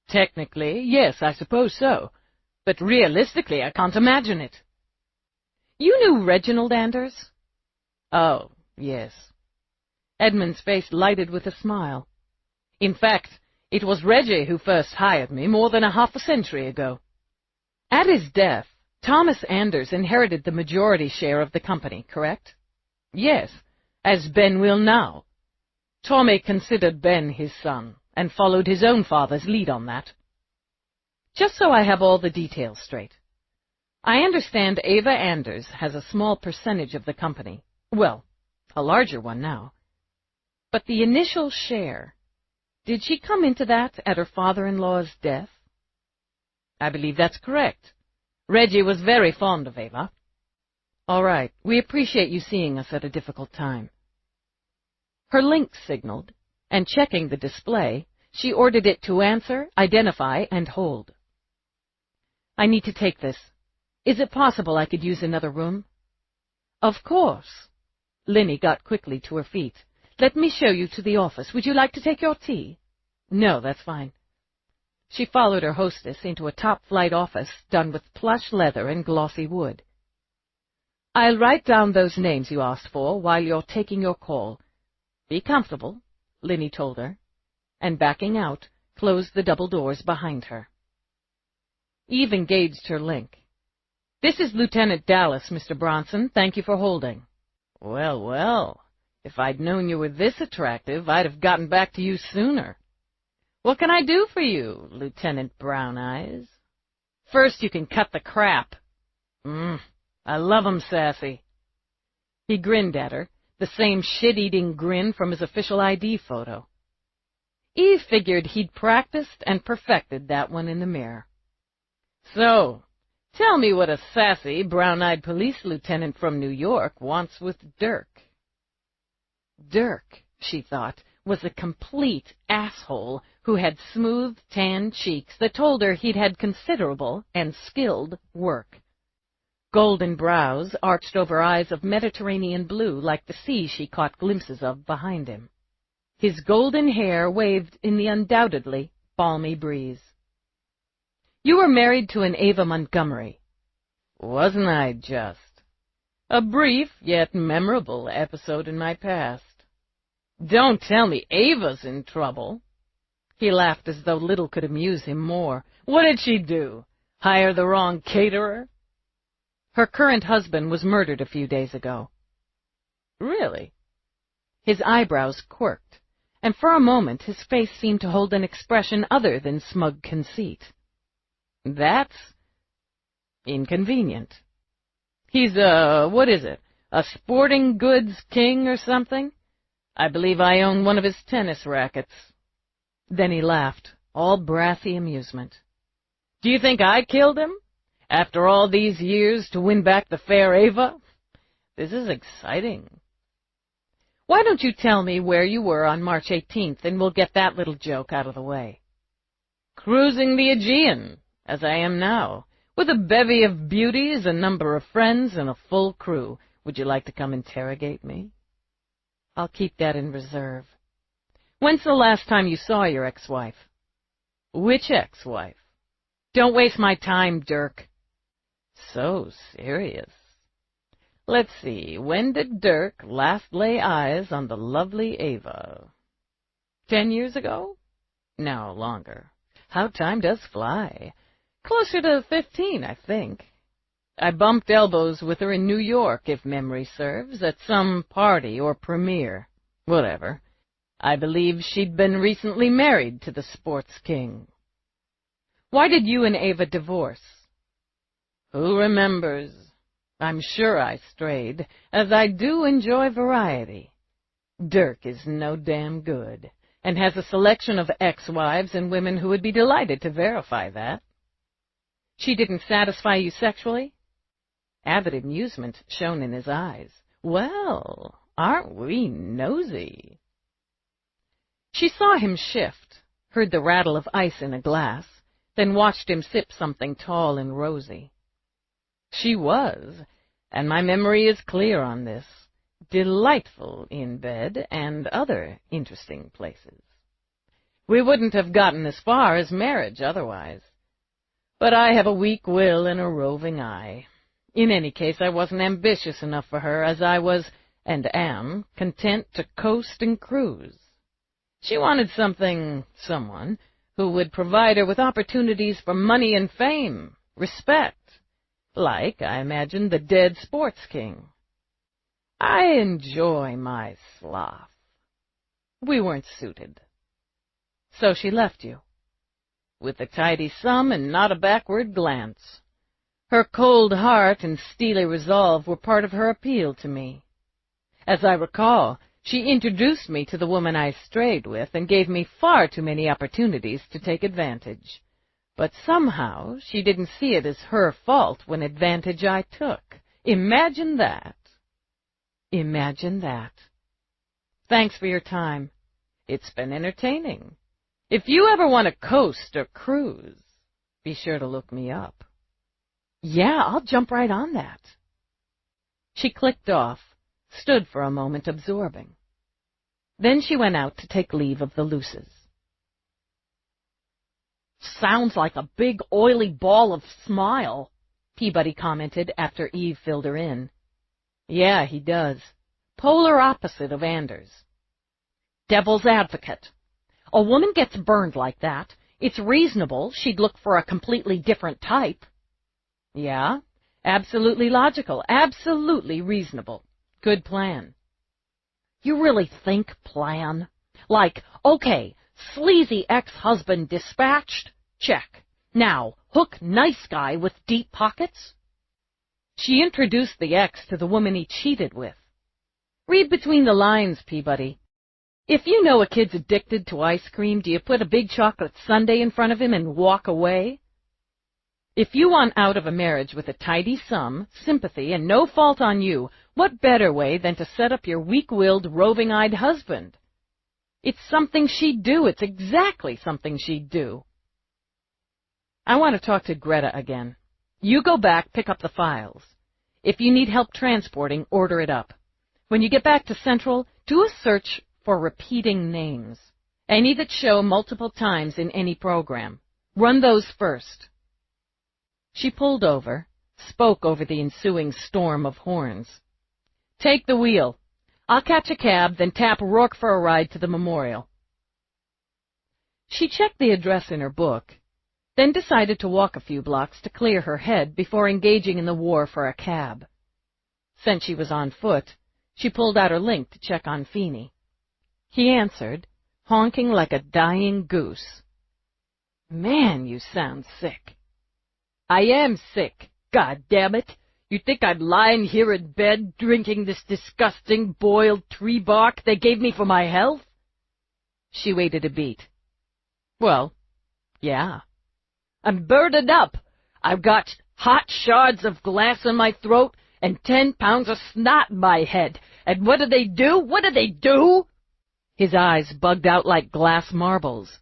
Technically, yes, I suppose so. But realistically, I can't imagine it. You knew Reginald Anders? Oh, yes. Edmund's face lighted with a smile. In fact, it was Reggie who first hired me more than half a century ago. At his death, Thomas Anders inherited the majority share of the company, correct? Yes, as Ben will now. Tommy considered Ben his son, and followed his own father's lead on that. Just so I have all the details straight. I understand Ava Anders has a small percentage of the company. Well, a larger one now. But the initial share, did she come into that at her father-in-law's death? I believe that's correct. Reggie was very fond of Ava. All right, we appreciate you seeing us at a difficult time. Her link signaled, and checking the display, she ordered it to answer, identify, and hold. I need to take this. Is it possible I could use another room? Of course. Linny got quickly to her feet. Let me show you to the office. Would you like to take your tea? No, that's fine. She followed her hostess into a top-flight office done with plush leather and glossy wood. I'll write down those names you asked for while you're taking your call. Be comfortable, Linny told her, and backing out, closed the double doors behind her. Eve engaged her link. This is Lieutenant Dallas, Mr. Bronson. Thank you for holding. Well, well, if I'd known you were this attractive, I'd have gotten back to you sooner. What can I do for you, Lieutenant Brown Eyes? First, you can cut the crap. I love 'em sassy. He grinned at her, the same shit-eating grin from his official ID photo. Eve figured he'd practiced and perfected that one in the mirror. So, tell me what a sassy, brown-eyed police lieutenant from New York wants with Dirk. Dirk, she thought, was a complete asshole who had smooth, tan cheeks that told her he'd had considerable and skilled work. Golden brows arched over eyes of Mediterranean blue like the sea she caught glimpses of behind him. His golden hair waved in the undoubtedly balmy breeze. You were married to an Ava Montgomery. Wasn't I just? A brief yet memorable episode in my past. Don't tell me Ava's in trouble. He laughed as though little could amuse him more. What did she do? Hire the wrong caterer? Her current husband was murdered a few days ago. Really? His eyebrows quirked, and for a moment his face seemed to hold an expression other than smug conceit. That's inconvenient. He's what is it, a sporting goods king or something? I believe I own one of his tennis rackets. Then he laughed, all brassy amusement. Do you think I killed him? After all these years to win back the fair Ava? This is exciting. Why don't you tell me where you were on March 18th, and we'll get that little joke out of the way. Cruising the Aegean, as I am now, with a bevy of beauties, a number of friends, and a full crew. Would you like to come interrogate me? I'll keep that in reserve. When's the last time you saw your ex-wife? Which ex-wife? Don't waste my time, Dirk. So serious. Let's see, when did Dirk last lay eyes on the lovely Ava? 10 years ago? No, longer. How time does fly. Closer to 15, I think. I bumped elbows with her in New York, if memory serves, at some party or premiere. Whatever. I believe she'd been recently married to the sports king. Why did you and Ava divorce? Who remembers? I'm sure I strayed, as I do enjoy variety. Dirk is no damn good, and has a selection of ex-wives and women who would be delighted to verify that. She didn't satisfy you sexually? Avid amusement shone in his eyes. Well, aren't we nosy? She saw him shift, heard the rattle of ice in a glass, then watched him sip something tall and rosy. She was, and my memory is clear on this, delightful in bed and other interesting places. We wouldn't have gotten as far as marriage otherwise. But I have a weak will and a roving eye. In any case, I wasn't ambitious enough for her, as I was, and am, content to coast and cruise. She wanted someone, who would provide her with opportunities for money and fame, respect, like, I imagine, the dead sports king. I enjoy my sloth. We weren't suited. So she left you, with a tidy sum and not a backward glance. Her cold heart and steely resolve were part of her appeal to me. As I recall, she introduced me to the woman I strayed with and gave me far too many opportunities to take advantage. But somehow she didn't see it as her fault when advantage I took. Imagine that. Imagine that. Thanks for your time. It's been entertaining. If you ever want to coast or cruise, be sure to look me up. Yeah, I'll jump right on that. She clicked off, stood for a moment absorbing. Then she went out to take leave of the Luces. Sounds like a big oily ball of smile, Peabody commented after Eve filled her in. Yeah, he does. Polar opposite of Anders. Devil's advocate. A woman gets burned like that. It's reasonable she'd look for a completely different type. Yeah, absolutely logical, absolutely reasonable. Good plan. You really think plan? Like, okay, sleazy ex-husband dispatched? Check. Now, hook nice guy with deep pockets? She introduced the ex to the woman he cheated with. Read between the lines, Peabody. If you know a kid's addicted to ice cream, do you put a big chocolate sundae in front of him and walk away? If you want out of a marriage with a tidy sum, sympathy, and no fault on you, what better way than to set up your weak-willed, roving-eyed husband? It's something she'd do. It's exactly something she'd do. I want to talk to Greta again. You go back, pick up the files. If you need help transporting, order it up. When you get back to Central, do a search for repeating names, any that show multiple times in any program. Run those first. She pulled over, spoke over the ensuing storm of horns. Take the wheel. I'll catch a cab, then tap Rourke for a ride to the memorial. She checked the address in her book, then decided to walk a few blocks to clear her head before engaging in the war for a cab. Since she was on foot, she pulled out her link to check on Feeney. He answered, honking like a dying goose. Man, you sound sick. I am sick, God damn it. You think I'm lying here in bed drinking this disgusting boiled tree bark they gave me for my health? She waited a beat. Well, yeah. I'm burdened up. I've got hot shards of glass in my throat and 10 pounds of snot in my head. And what do they do? What do they do? His eyes bugged out like glass marbles.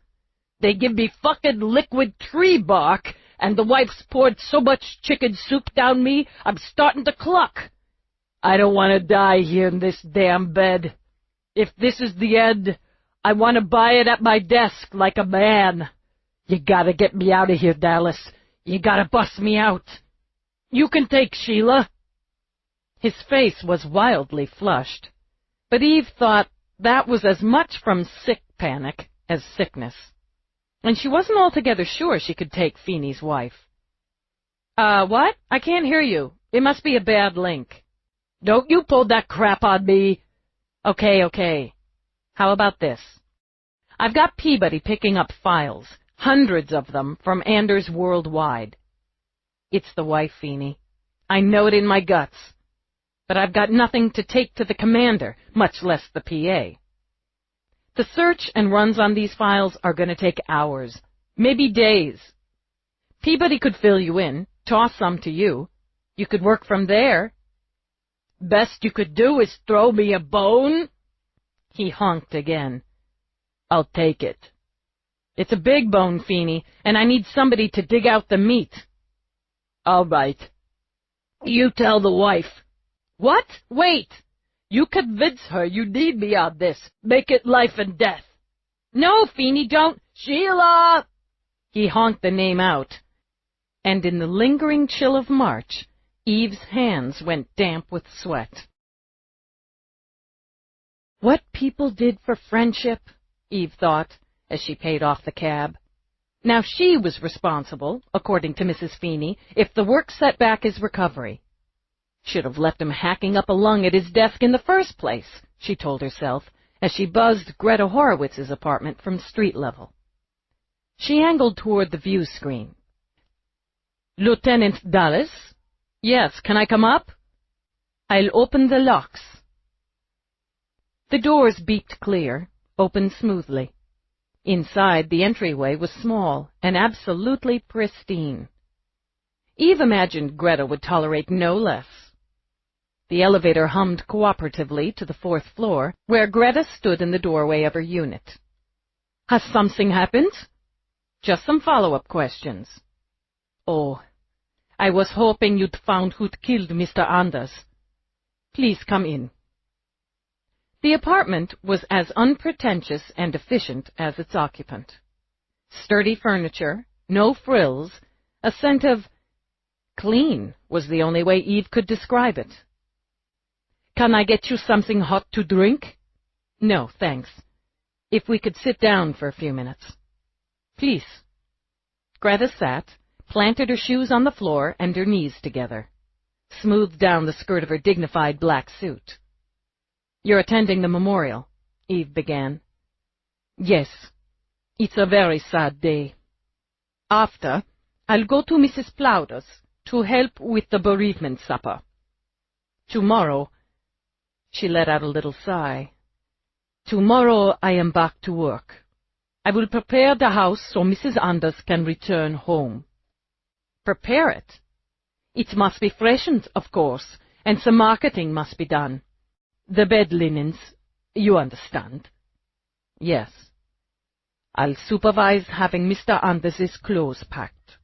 They give me fucking liquid tree bark, and the wife's poured so much chicken soup down me, I'm starting to cluck. I don't want to die here in this damn bed. If this is the end, I want to buy it at my desk like a man. You gotta get me out of here, Dallas. You gotta bust me out. You can take Sheila. His face was wildly flushed, but Eve thought that was as much from sick panic as sickness, and she wasn't altogether sure she could take Feeney's wife. What? I can't hear you. It must be a bad link. Don't you pull that crap on me. Okay. How about this? I've got Peabody picking up files, hundreds of them, from Anders Worldwide. It's the wife, Feeney. I know it in my guts. But I've got nothing to take to the commander, much less the PA. The search and runs on these files are going to take hours, maybe days. Peabody could fill you in, toss some to you. You could work from there. Best you could do is throw me a bone? He honked again. I'll take it. It's a big bone, Feeney, and I need somebody to dig out the meat. All right. You tell the wife. What? Wait! You convince her you need me on this. Make it life and death. No, Feeney, don't. Sheila! He honked the name out, and in the lingering chill of March, Eve's hands went damp with sweat. What people did for friendship, Eve thought, as she paid off the cab. Now she was responsible, according to Mrs. Feeney, if the work set back his recovery. Should have left him hacking up a lung at his desk in the first place, she told herself, as she buzzed Greta Horowitz's apartment from street level. She angled toward the view screen. Lieutenant Dallas? Yes, can I come up? I'll open the locks. The doors beeped clear, opened smoothly. Inside, the entryway was small and absolutely pristine. Eve imagined Greta would tolerate no less. The elevator hummed cooperatively to the 4th floor, where Greta stood in the doorway of her unit. Has something happened? Just some follow-up questions. Oh, I was hoping you'd found who'd killed Mr. Anders. Please come in. The apartment was as unpretentious and efficient as its occupant. Sturdy furniture, no frills, a scent of clean was the only way Eve could describe it. Can I get you something hot to drink? No, thanks. If we could sit down for a few minutes. Please. Greta sat, planted her shoes on the floor and her knees together, smoothed down the skirt of her dignified black suit. You're attending the memorial, Eve began. Yes. It's a very sad day. After, I'll go to Mrs. Plowder's to help with the bereavement supper. Tomorrow, she let out a little sigh. Tomorrow I am back to work. I will prepare the house so Mrs. Anders can return home. Prepare it? It must be freshened, of course, and some marketing must be done. The bed linens, you understand. Yes. I'll supervise having Mr. Anders's clothes packed.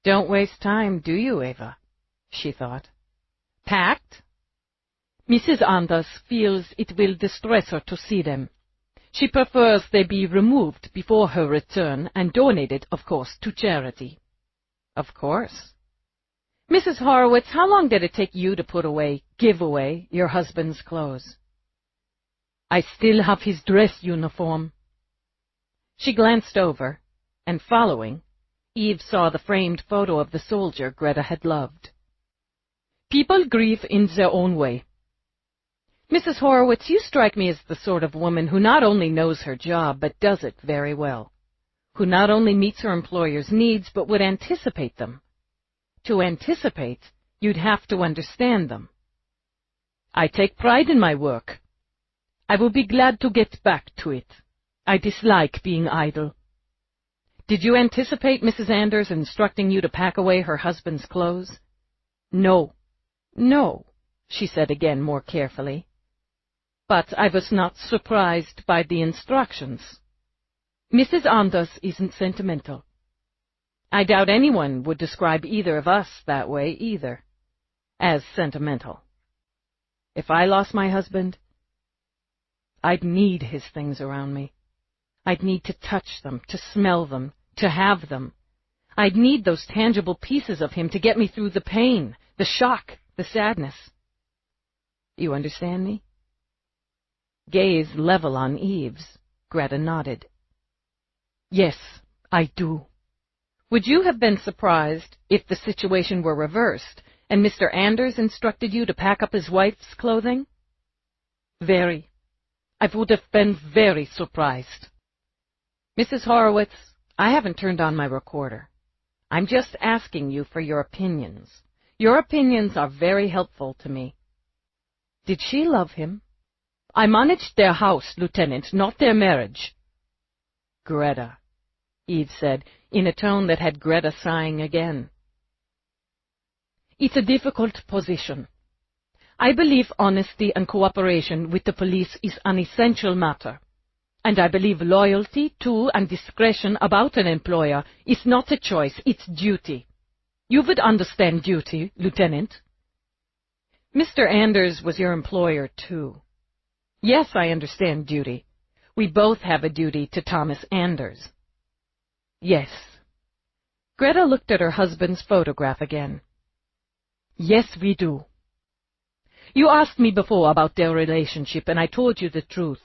Don't waste time, do you, Ava? She thought. Packed? Mrs. Anders feels it will distress her to see them. She prefers they be removed before her return and donated, of course, to charity. Of course. Mrs. Horowitz, how long did it take you to give away, your husband's clothes? I still have his dress uniform. She glanced over, and following, Eve saw the framed photo of the soldier Greta had loved. People grieve in their own way. Mrs. Horowitz, you strike me as the sort of woman who not only knows her job, but does it very well, who not only meets her employer's needs, but would anticipate them. To anticipate, you'd have to understand them. I take pride in my work. I will be glad to get back to it. I dislike being idle. Did you anticipate Mrs. Anders instructing you to pack away her husband's clothes? No. No, she said again more carefully. But I was not surprised by the instructions. Mrs. Anders isn't sentimental. I doubt anyone would describe either of us that way either, as sentimental. If I lost my husband, I'd need his things around me. I'd need to touch them, to smell them, to have them. I'd need those tangible pieces of him to get me through the pain, the shock, the sadness. You understand me? Gaze level on Eve's, Greta nodded. Yes, I do. Would you have been surprised if the situation were reversed and Mr. Anders instructed you to pack up his wife's clothing? Very. I would have been very surprised. Mrs. Horowitz, I haven't turned on my recorder. I'm just asking you for your opinions. Your opinions are very helpful to me. Did she love him? I managed their house, Lieutenant, not their marriage. Greta, Eve said, in a tone that had Greta sighing again. It's a difficult position. I believe honesty and cooperation with the police is an essential matter. And I believe loyalty to and discretion about an employer is not a choice, it's duty. You would understand duty, Lieutenant. Mr. Anders was your employer, too. Yes, I understand duty. We both have a duty to Thomas Anders. Yes. Greta looked at her husband's photograph again. Yes, we do. You asked me before about their relationship, and I told you the truth.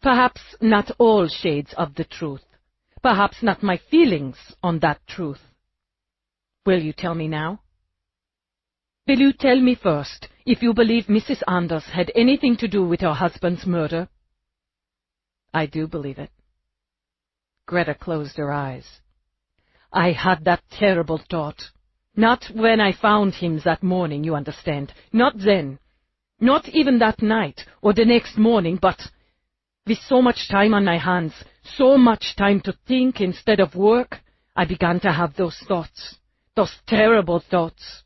Perhaps not all shades of the truth. Perhaps not my feelings on that truth. Will you tell me now? Will you tell me first if you believe Mrs. Anders had anything to do with her husband's murder? I do believe it. Greta closed her eyes. I had that terrible thought. Not when I found him that morning, you understand. Not then. Not even that night or the next morning, but with so much time on my hands, so much time to think instead of work, I began to have those thoughts, those terrible thoughts,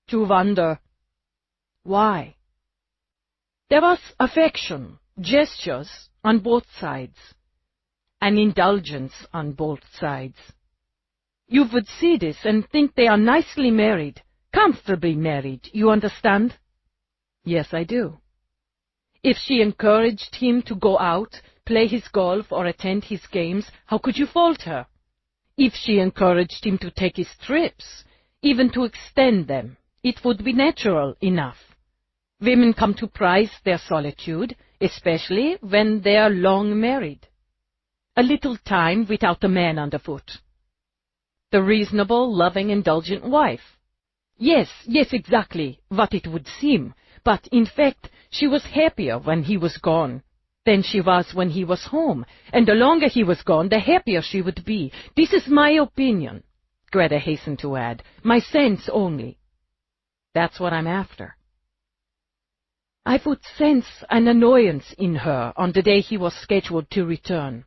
to wonder. Why? There was affection, gestures on both sides, an indulgence on both sides. You would see this and think they are nicely married, comfortably married, you understand? Yes, I do. If she encouraged him to go out, play his golf, or attend his games, how could you fault her? If she encouraged him to take his trips, even to extend them, it would be natural enough. Women come to prize their solitude, especially when they are long married. A little time without a man underfoot. The reasonable, loving, indulgent wife. Yes, exactly what it would seem, but in fact she was happier when he was gone than she was when he was home, and the longer he was gone, the happier she would be. This is my opinion, Greta hastened to add, my sense only. That's what I'm after. I would sense an annoyance in her on the day he was scheduled to return.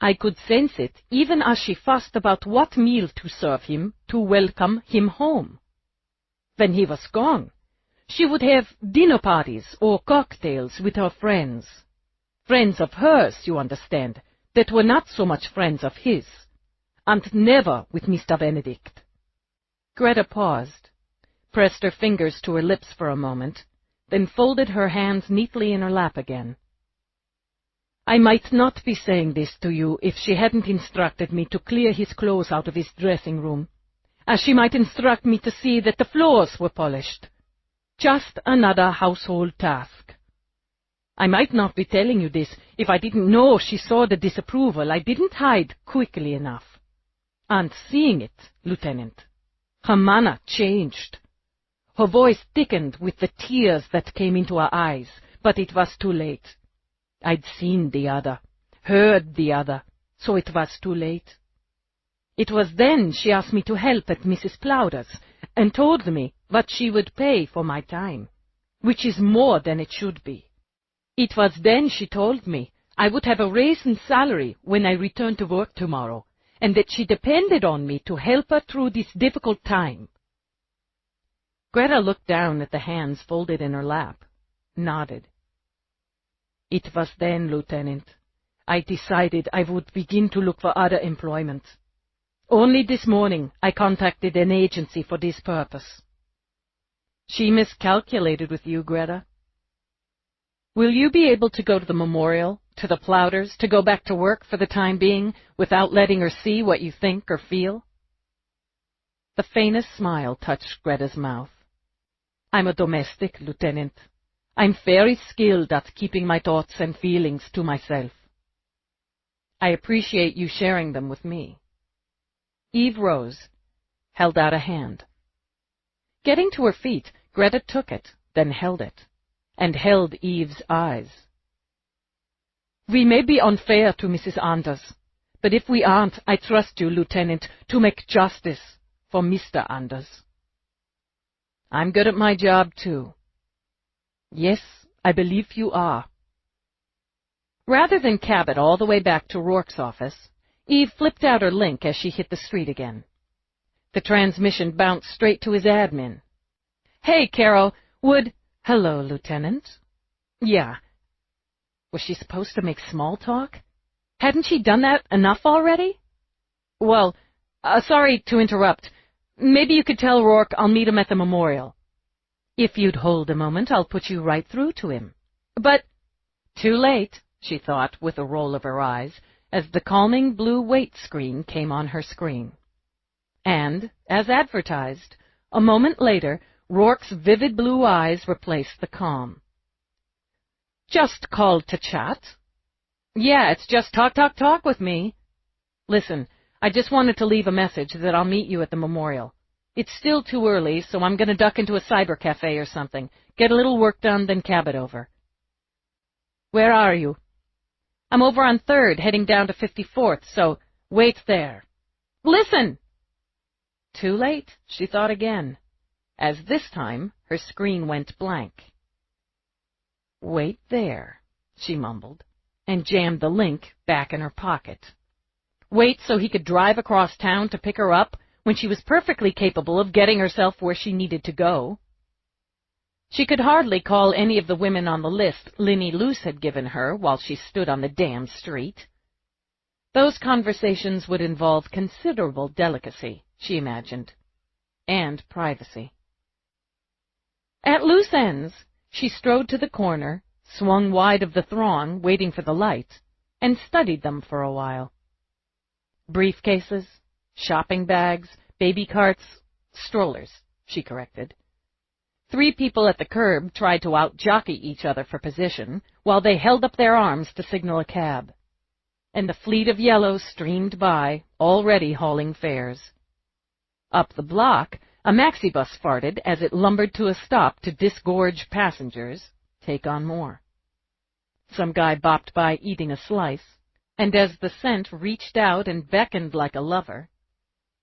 I could sense it even as she fussed about what meal to serve him to welcome him home. When he was gone, she would have dinner parties or cocktails with her friends. Friends of hers, you understand, that were not so much friends of his, and never with Mr. Benedict. Greta paused, pressed her fingers to her lips for a moment, then folded her hands neatly in her lap again. I might not be saying this to you if she hadn't instructed me to clear his clothes out of his dressing room, as she might instruct me to see that the floors were polished. Just another household task. I might not be telling you this if I didn't know she saw the disapproval I didn't hide quickly enough. And seeing it, Lieutenant, her manner changed. Her voice thickened with the tears that came into her eyes, but it was too late. I'd seen the other, heard the other, so it was too late. It was then she asked me to help at Mrs. Plowder's, and told me what she would pay for my time, which is more than it should be. It was then she told me I would have a raise in salary when I returned to work tomorrow, and that she depended on me to help her through this difficult time. Greta looked down at the hands folded in her lap, nodded. It was then, Lieutenant, I decided I would begin to look for other employment. Only this morning I contacted an agency for this purpose. She miscalculated with you, Greta. Will you be able to go to the memorial, to the Plowders, to go back to work for the time being, without letting her see what you think or feel? The faintest smile touched Greta's mouth. I'm a domestic, Lieutenant. I'm very skilled at keeping my thoughts and feelings to myself. I appreciate you sharing them with me. Eve rose, held out a hand. Getting to her feet, Greta took it, then held it, and held Eve's eyes. We may be unfair to Mrs. Anders, but if we aren't, I trust you, Lieutenant, to make justice for Mr. Anders. I'm good at my job, too. Yes, I believe you are. Rather than cab it all the way back to Rourke's office, Eve flipped out her link as she hit the street again. The transmission bounced straight to his admin. Hey, Carol, Hello, Lieutenant. Yeah. Was she supposed to make small talk? Hadn't she done that enough already? Well, sorry to interrupt. Maybe you could tell Rourke I'll meet him at the memorial. If you'd hold a moment, I'll put you right through to him. But too late, she thought with a roll of her eyes, as the calming blue wait screen came on her screen. And, as advertised, a moment later, Rourke's vivid blue eyes replaced the calm. Just called to chat? Yeah, it's just talk with me. Listen, I just wanted to leave a message that I'll meet you at the memorial. It's still too early, so I'm going to duck into a cyber cafe or something, get a little work done, then cab it over. Where are you? I'm over on 3rd, heading down to 54th, so wait there. Listen! Too late, she thought again, as this time her screen went blank. Wait there, she mumbled, and jammed the link back in her pocket. Wait so he could drive across town to pick her up when she was perfectly capable of getting herself where she needed to go. She could hardly call any of the women on the list Linny Luce had given her while she stood on the damn street. Those conversations would involve considerable delicacy, she imagined, and privacy. At loose ends, she strode to the corner, swung wide of the throng, waiting for the light, and studied them for a while. Briefcases, shopping bags, baby carts, strollers, she corrected. 3 people at the curb tried to out-jockey each other for position, while they held up their arms to signal a cab. And the fleet of yellows streamed by, already hauling fares. Up the block, a maxi-bus farted as it lumbered to a stop to disgorge passengers, take on more. Some guy bopped by eating a slice, and as the scent reached out and beckoned like a lover,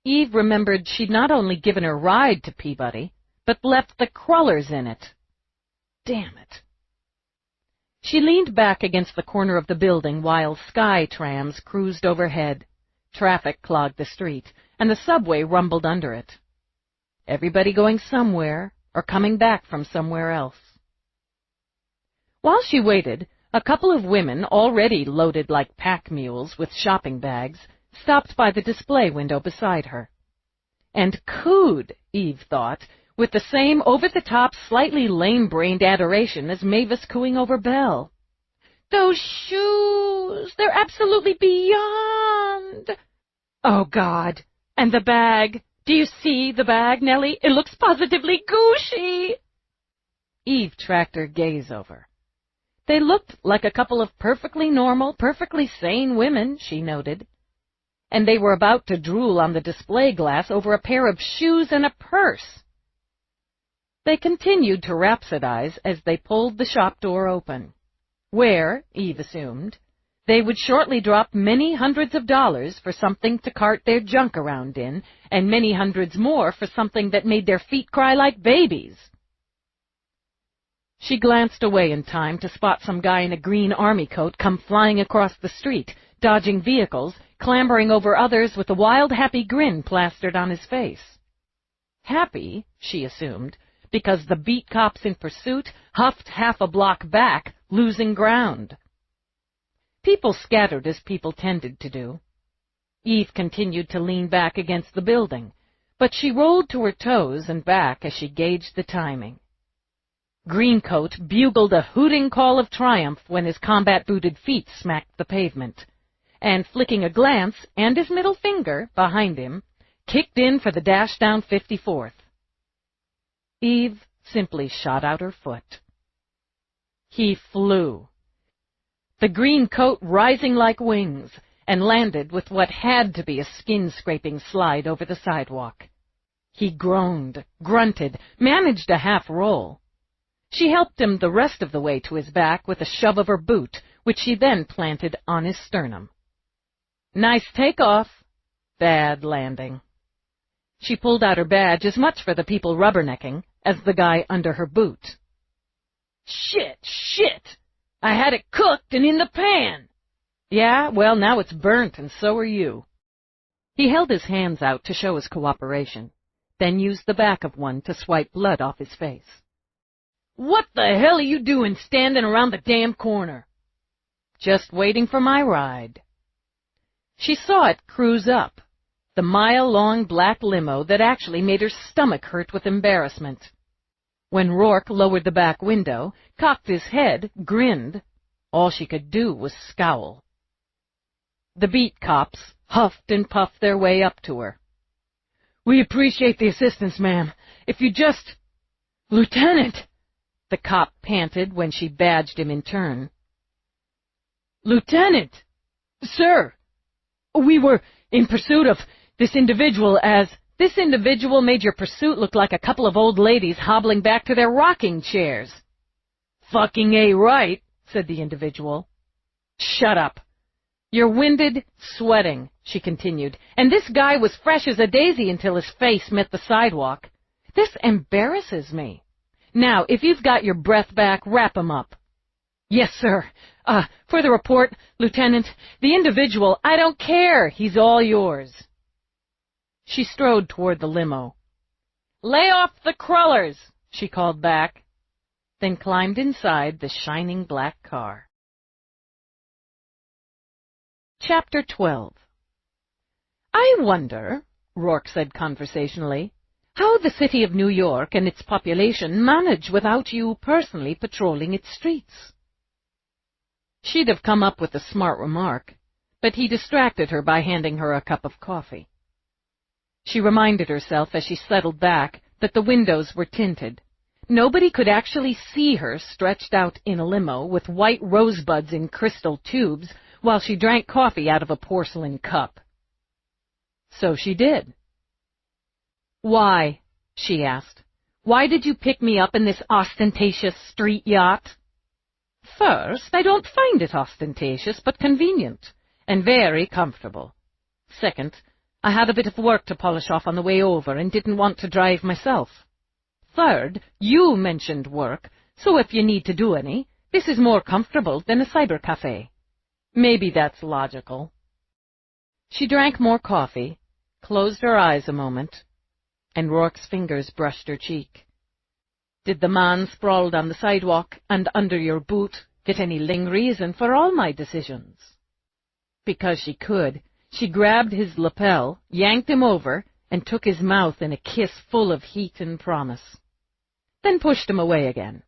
Eve remembered she'd not only given her ride to Peabody, but left the crullers in it. Damn it. She leaned back against the corner of the building while sky trams cruised overhead. Traffic clogged the street, and the subway rumbled under it. Everybody going somewhere, or coming back from somewhere else. While she waited, a couple of women, already loaded like pack mules with shopping bags, stopped by the display window beside her. And cooed, Eve thought, with the same over-the-top, slightly lame-brained adoration as Mavis cooing over Belle. Those shoes! They're absolutely beyond! Oh, God! And the bag! Do you see the bag, Nellie? It looks positively gooshy! Eve tracked her gaze over. They looked like a couple of perfectly normal, perfectly sane women, she noted. And they were about to drool on the display glass over a pair of shoes and a purse. They continued to rhapsodize as they pulled the shop door open, where, Eve assumed, they would shortly drop many hundreds of dollars for something to cart their junk around in, and many hundreds more for something that made their feet cry like babies. She glanced away in time to spot some guy in a green army coat come flying across the street, dodging vehicles, clambering over others with a wild, happy grin plastered on his face. Happy, she assumed, because the beat cops in pursuit huffed half a block back, losing ground. People scattered as people tended to do. Eve continued to lean back against the building, but she rolled to her toes and back as she gauged the timing. Greencoat bugled a hooting call of triumph when his combat-booted feet smacked the pavement, and flicking a glance and his middle finger behind him, kicked in for the dash down 54th. Eve simply shot out her foot. He flew, the green coat rising like wings, and landed with what had to be a skin-scraping slide over the sidewalk. He groaned, grunted, managed a half roll. She helped him the rest of the way to his back with a shove of her boot, which she then planted on his sternum. Nice takeoff, bad landing. She pulled out her badge as much for the people rubbernecking as the guy under her boot. Shit! I had it cooked and in the pan. Yeah, well, now it's burnt, and so are you. He held his hands out to show his cooperation, then used the back of one to swipe blood off his face. What the hell are you doing standing around the damn corner? just waiting for my ride. She saw it cruise up, the mile-long black limo that actually made her stomach hurt with embarrassment. When Rourke lowered the back window, cocked his head, grinned, all she could do was scowl. The beat cops huffed and puffed their way up to her. "We appreciate the assistance, ma'am. If you just—" "Lieutenant!" the cop panted when she badged him in turn. "Lieutenant! Sir! We were in pursuit of this individual as—" "This individual made your pursuit look like a couple of old ladies hobbling back to their rocking chairs." "Fucking A right," said the individual. "Shut up. You're winded, sweating," she continued, "and this guy was fresh as a daisy until his face met the sidewalk. This embarrasses me. Now, if you've got your breath back, wrap him up." "Yes, sir. For the report, Lieutenant, the individual, I don't care. He's all yours." She strode toward the limo. "Lay off the crullers," she called back, then climbed inside the shining black car. Chapter 12. "I wonder," Rourke said conversationally, "how the city of New York and its population manage without you personally patrolling its streets." She'd have come up with a smart remark, but he distracted her by handing her a cup of coffee. She reminded herself as she settled back that the windows were tinted. Nobody could actually see her stretched out in a limo with white rosebuds in crystal tubes while she drank coffee out of a porcelain cup. So she did. "Why?" she asked. "Why did you pick me up in this ostentatious street yacht?" "First, I don't find it ostentatious, but convenient, and very comfortable. Second, I had a bit of work to polish off on the way over and didn't want to drive myself. Third, you mentioned work, so if you need to do any, this is more comfortable than a cybercafe. Maybe that's logical." She drank more coffee, closed her eyes a moment, and Rourke's fingers brushed her cheek. "Did the man sprawled on the sidewalk and under your boot get any reason for all my decisions?" Because she could, she grabbed his lapel, yanked him over, and took his mouth in a kiss full of heat and promise. Then pushed him away again.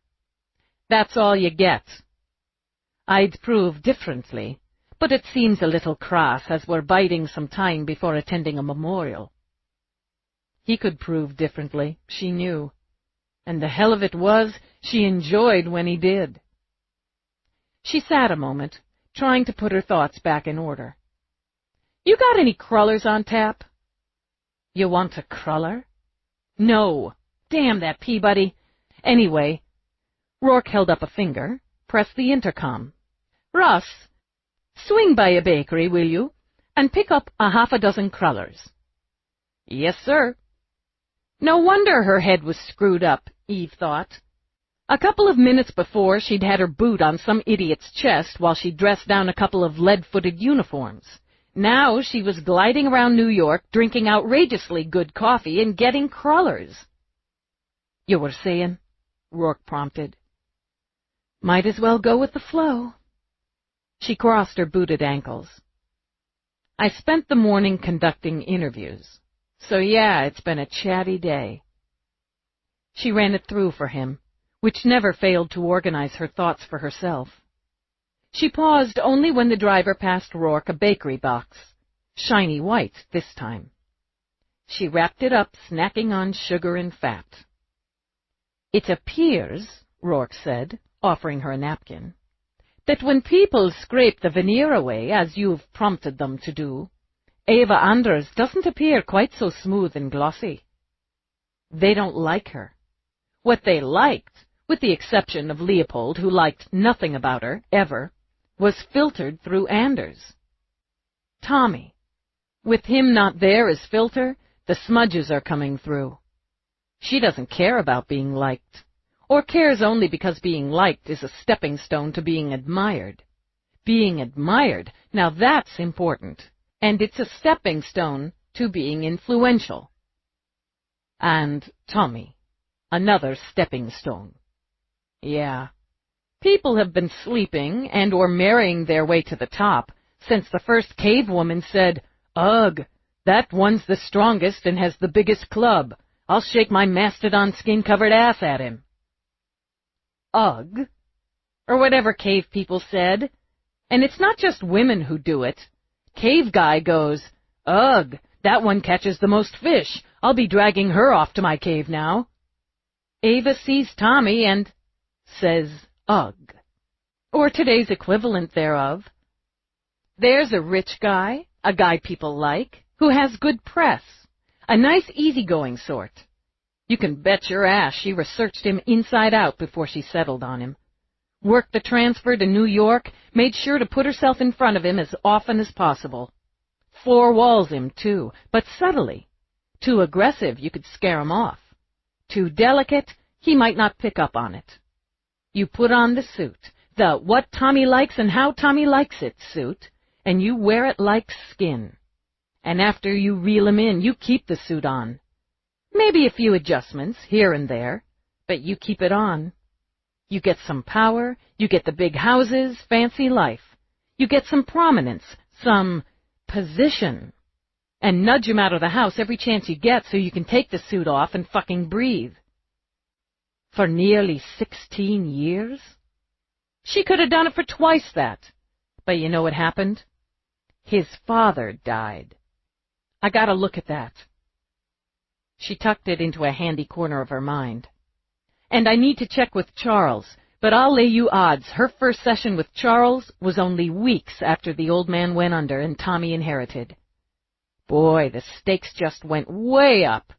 "That's all you get. I'd prove differently, but it seems a little crass as we're biding some time before attending a memorial." He could prove differently, she knew, and the hell of it was she enjoyed when he did. She sat a moment, trying to put her thoughts back in order. "You got any crullers on tap?" "You want a cruller?" "No. Damn that Peabody. Anyway," Rourke held up a finger, pressed the intercom. "Russ, swing by a bakery, will you, and pick up a half a dozen crullers." "Yes, sir." No wonder her head was screwed up, Eve thought. A couple of minutes before, she'd had her boot on some idiot's chest while she dressed down a couple of lead-footed uniforms. Now she was gliding around New York, drinking outrageously good coffee and getting crullers. "You were saying?" Rourke prompted. "Might as well go with the flow." She crossed her booted ankles. "I spent the morning conducting interviews. So yeah, it's been a chatty day." She ran it through for him, which never failed to organize her thoughts for herself. She paused only when the driver passed Rourke a bakery box, shiny white this time. She wrapped it up, snacking on sugar and fat. "It appears," Rourke said, offering her a napkin, "that when people scrape the veneer away, as you've prompted them to do, Ava Anders doesn't appear quite so smooth and glossy. They don't like her. What they liked, with the exception of Leopold, who liked nothing about her, ever, was filtered through Anders. Tommy. With him not there as filter, the smudges are coming through. She doesn't care about being liked, or cares only because being liked is a stepping stone to being admired. Being admired, now that's important, and it's a stepping stone to being influential. And Tommy, another stepping stone. Yeah, People have been sleeping and or marrying their way to the top since the first cave woman said, "Ugh, that one's the strongest and has the biggest club. I'll shake my mastodon skin-covered ass at him." Ugh, or whatever cave people said. And it's not just women who do it. Cave guy goes, "Ugh, that one catches the most fish. I'll be dragging her off to my cave now." Ava sees Tommy and says, "Ugh," or today's equivalent thereof. There's a rich guy, a guy people like, who has good press, a nice easygoing sort. You can bet your ass she researched him inside out before she settled on him. Worked the transfer to New York, made sure to put herself in front of him as often as possible. Four walls him, too, but subtly. Too aggressive, you could scare him off. Too delicate, he might not pick up on it. You put on the suit, the what Tommy likes and how Tommy likes it suit, and you wear it like skin. And after you reel him in, you keep the suit on. Maybe a few adjustments here and there, but you keep it on. You get some power, you get the big houses, fancy life. You get some prominence, some position. And nudge him out of the house every chance you get so you can take the suit off and fucking breathe. For nearly 16 years? She could have done it for twice that. But you know what happened? His father died. I gotta look at that. She tucked it into a handy corner of her mind. And I need to check with Charles, but I'll lay you odds her first session with Charles was only weeks after the old man went under and Tommy inherited. Boy, the stakes just went way up.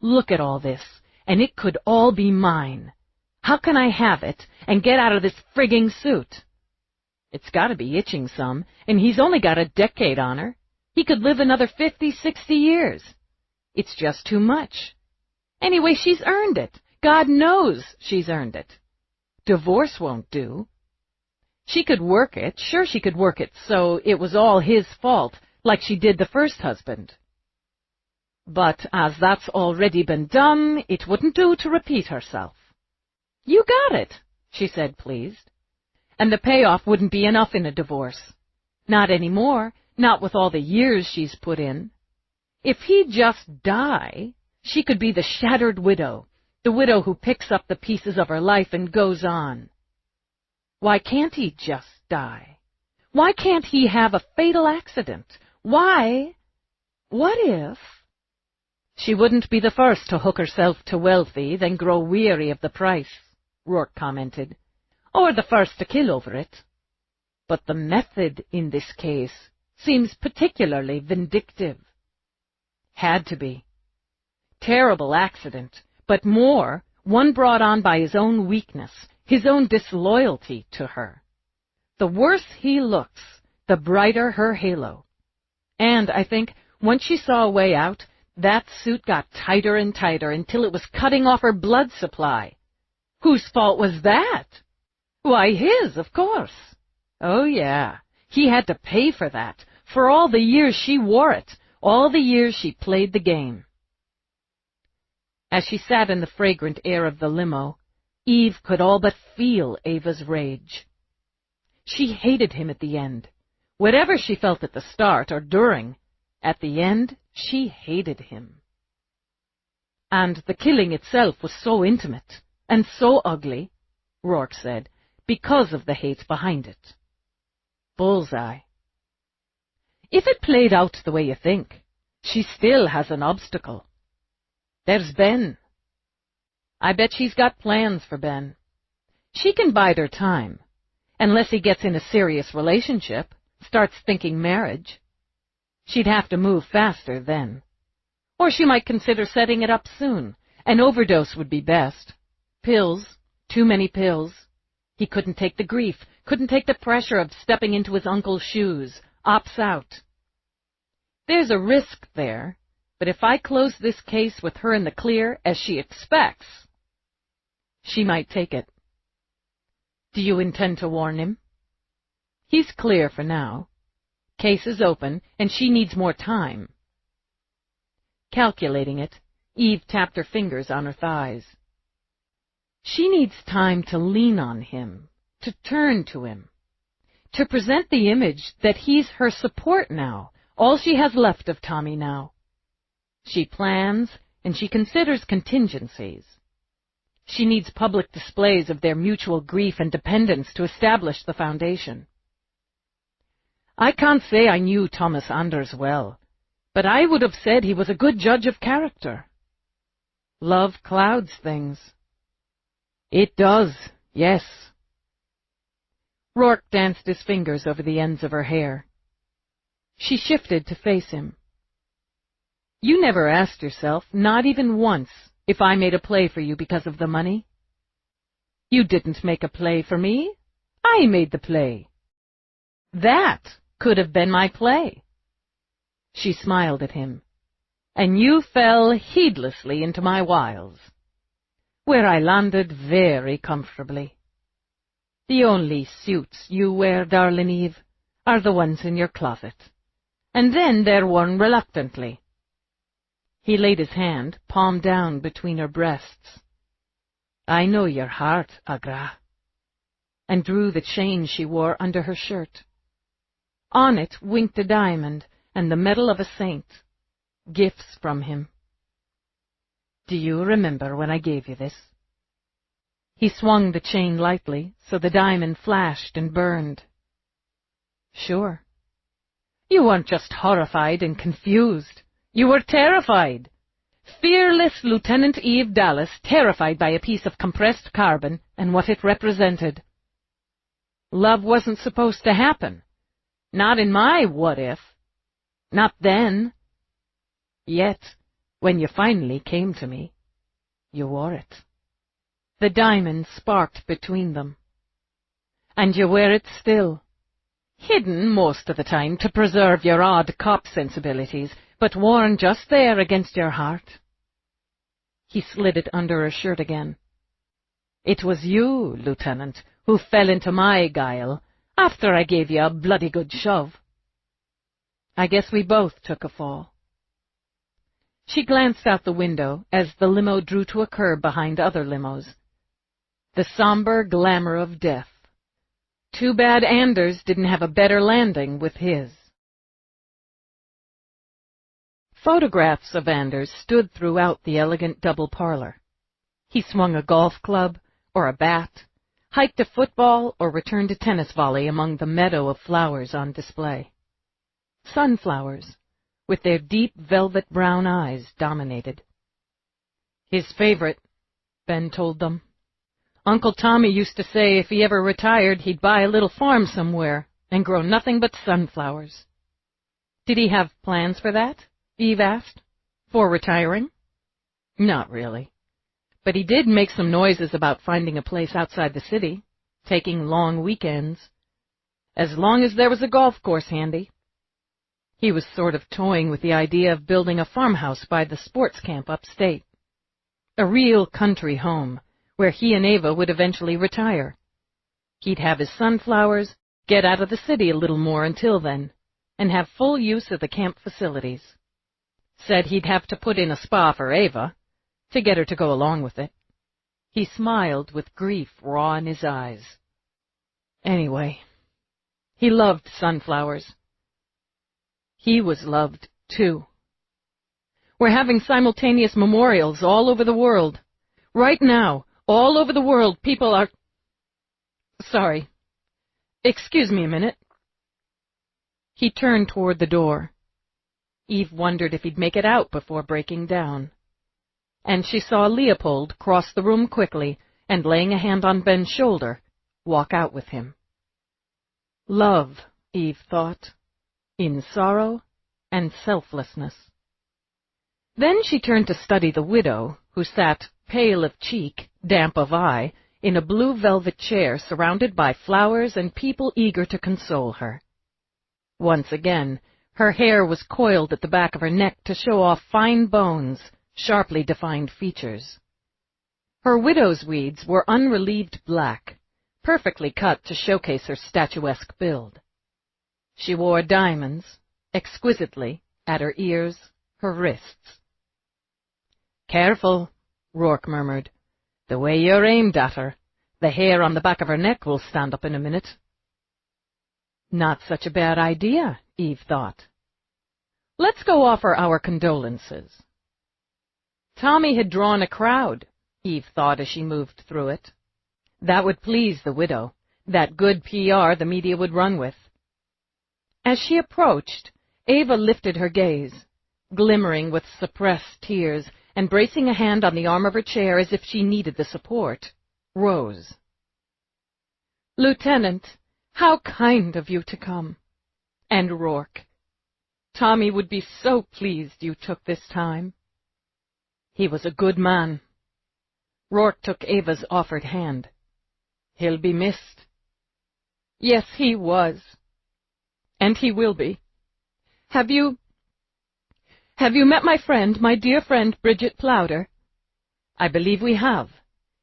Look at all this, and it could all be mine. How can I have it and get out of this frigging suit? It's got to be itching some, and he's only got a decade on her. He could live another 50, 60 years. It's just too much. Anyway, she's earned it. God knows she's earned it. Divorce won't do. She could work it, sure she could work it so it was all his fault, like she did the first husband. But as that's already been done, it wouldn't do to repeat herself. You got it, she said, pleased. And the payoff wouldn't be enough in a divorce. Not anymore, not with all the years she's put in. If he'd just die, she could be the shattered widow, the widow who picks up the pieces of her life and goes on. Why can't he just die? Why can't he have a fatal accident? Why? What if? She wouldn't be the first to hook herself to wealthy, then grow weary of the price, Rourke commented, or the first to kill over it. But the method in this case seems particularly vindictive. Had to be. Terrible accident, but more, one brought on by his own weakness, his own disloyalty to her. The worse he looks, the brighter her halo. And, I think, once she saw a way out, that suit got tighter and tighter until it was cutting off her blood supply. Whose fault was that? Why, his, of course. Oh, yeah, he had to pay for that, for all the years she wore it, all the years she played the game. As she sat in the fragrant air of the limo, Eve could all but feel Ava's rage. She hated him at the end. Whatever she felt at the start or during, at the end she hated him. And the killing itself was so intimate and so ugly, Rourke said, because of the hate behind it. Bullseye. If it played out the way you think, she still has an obstacle. There's Ben. I bet she's got plans for Ben. She can bide her time, unless he gets in a serious relationship, starts thinking marriage. She'd have to move faster then. Or she might consider setting it up soon. An overdose would be best. Pills, too many pills. He couldn't take the grief, couldn't take the pressure of stepping into his uncle's shoes, opts out. There's a risk there, but if I close this case with her in the clear, as she expects, she might take it. Do you intend to warn him? He's clear for now. Case is open, and she needs more time. Calculating it, Eve tapped her fingers on her thighs. She needs time to lean on him, to turn to him, to present the image that he's her support now, all she has left of Tommy now. She plans and she considers contingencies. She needs public displays of their mutual grief and dependence to establish the foundation. I can't say I knew Thomas Anders well, but I would have said he was a good judge of character. Love clouds things. It does, yes. Rourke danced his fingers over the ends of her hair. She shifted to face him. You never asked yourself, not even once, if I made a play for you because of the money? You didn't make a play for me. I made the play. That could have been my play. She smiled at him. And you fell heedlessly into my wiles, where I landed very comfortably. The only suits you wear, darling Eve, are the ones in your closet, and then they're worn reluctantly. He laid his hand, palm down, between her breasts. I know your heart, Agra, and drew the chain she wore under her shirt. On it winked a diamond and the medal of a saint, gifts from him. Do you remember when I gave you this? He swung the chain lightly, so the diamond flashed and burned. Sure. You weren't just horrified and confused. You were terrified. Fearless Lieutenant Eve Dallas, terrified by a piece of compressed carbon and what it represented. Love wasn't supposed to happen. Not in my what-if. Not then. Yet, when you finally came to me, you wore it. The diamond sparked between them. And you wear it still. Hidden most of the time to preserve your odd cop sensibilities, but worn just there against your heart. He slid it under her shirt again. It was you, Lieutenant, who fell into my guile after I gave you a bloody good shove. I guess we both took a fall. She glanced out the window as the limo drew to a curb behind other limos. The somber glamour of death. Too bad Anders didn't have a better landing with his. Photographs of Anders stood throughout the elegant double parlor. He swung a golf club or a bat, hiked a football, or returned a tennis volley among the meadow of flowers on display. Sunflowers, with their deep velvet brown eyes, dominated. His favorite, Ben told them. Uncle Tommy used to say if he ever retired, he'd buy a little farm somewhere and grow nothing but sunflowers. Did he have plans for that? Eve asked. For retiring? Not really. But he did make some noises about finding a place outside the city, taking long weekends, as long as there was a golf course handy. He was sort of toying with the idea of building a farmhouse by the sports camp upstate. A real country home, where he and Ava would eventually retire. He'd have his sunflowers, get out of the city a little more until then, and have full use of the camp facilities. Said he'd have to put in a spa for Ava, to get her to go along with it. He smiled with grief raw in his eyes. Anyway, he loved sunflowers. He was loved, too. We're having simultaneous memorials all over the world. Right now, all over the world, people are... Sorry. Excuse me a minute. He turned toward the door. Eve wondered if he'd make it out before breaking down. And she saw Leopold cross the room quickly and, laying a hand on Ben's shoulder, walk out with him. Love, Eve thought, in sorrow and selflessness. Then she turned to study the widow, who sat, pale of cheek, damp of eye, in a blue velvet chair surrounded by flowers and people eager to console her. Once again, her hair was coiled at the back of her neck to show off fine bones, sharply defined features. Her widow's weeds were unrelieved black, perfectly cut to showcase her statuesque build. She wore diamonds, exquisitely, at her ears, her wrists. "Careful," Rourke murmured. The way you're aimed at her, the hair on the back of her neck will stand up in a minute. Not such a bad idea, Eve thought. Let's go offer our condolences. Tommy had drawn a crowd, Eve thought as she moved through it. That would please the widow, that good PR the media would run with. As she approached, Ava lifted her gaze, glimmering with suppressed tears, and bracing a hand on the arm of her chair as if she needed the support, rose. Lieutenant, how kind of you to come. And Rourke. Tommy would be so pleased you took this time. He was a good man. Rourke took Ava's offered hand. He'll be missed. Yes, he was. And he will be. Have you met my friend, my dear friend, Bridget Plowder? I believe we have.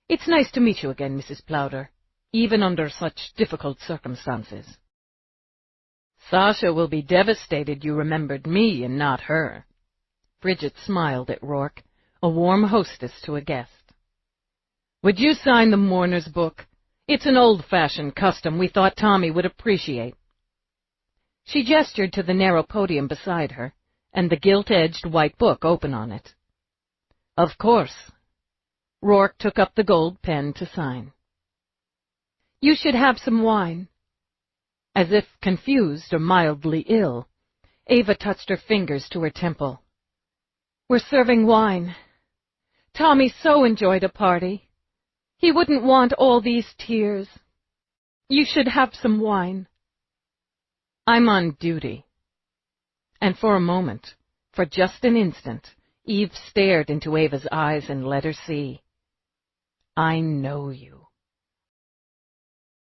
It's nice to meet you again, Mrs. Plowder, even under such difficult circumstances. Sasha will be devastated you remembered me and not her. Bridget smiled at Rourke, a warm hostess to a guest. Would you sign the mourner's book? It's an old-fashioned custom we thought Tommy would appreciate. She gestured to the narrow podium beside her, and the gilt-edged white book open on it. Of course. Rourke took up the gold pen to sign. You should have some wine. As if confused or mildly ill, Ava touched her fingers to her temple. We're serving wine. Tommy so enjoyed a party. He wouldn't want all these tears. You should have some wine. I'm on duty. And for a moment, for just an instant, Eve stared into Ava's eyes and let her see. I know you.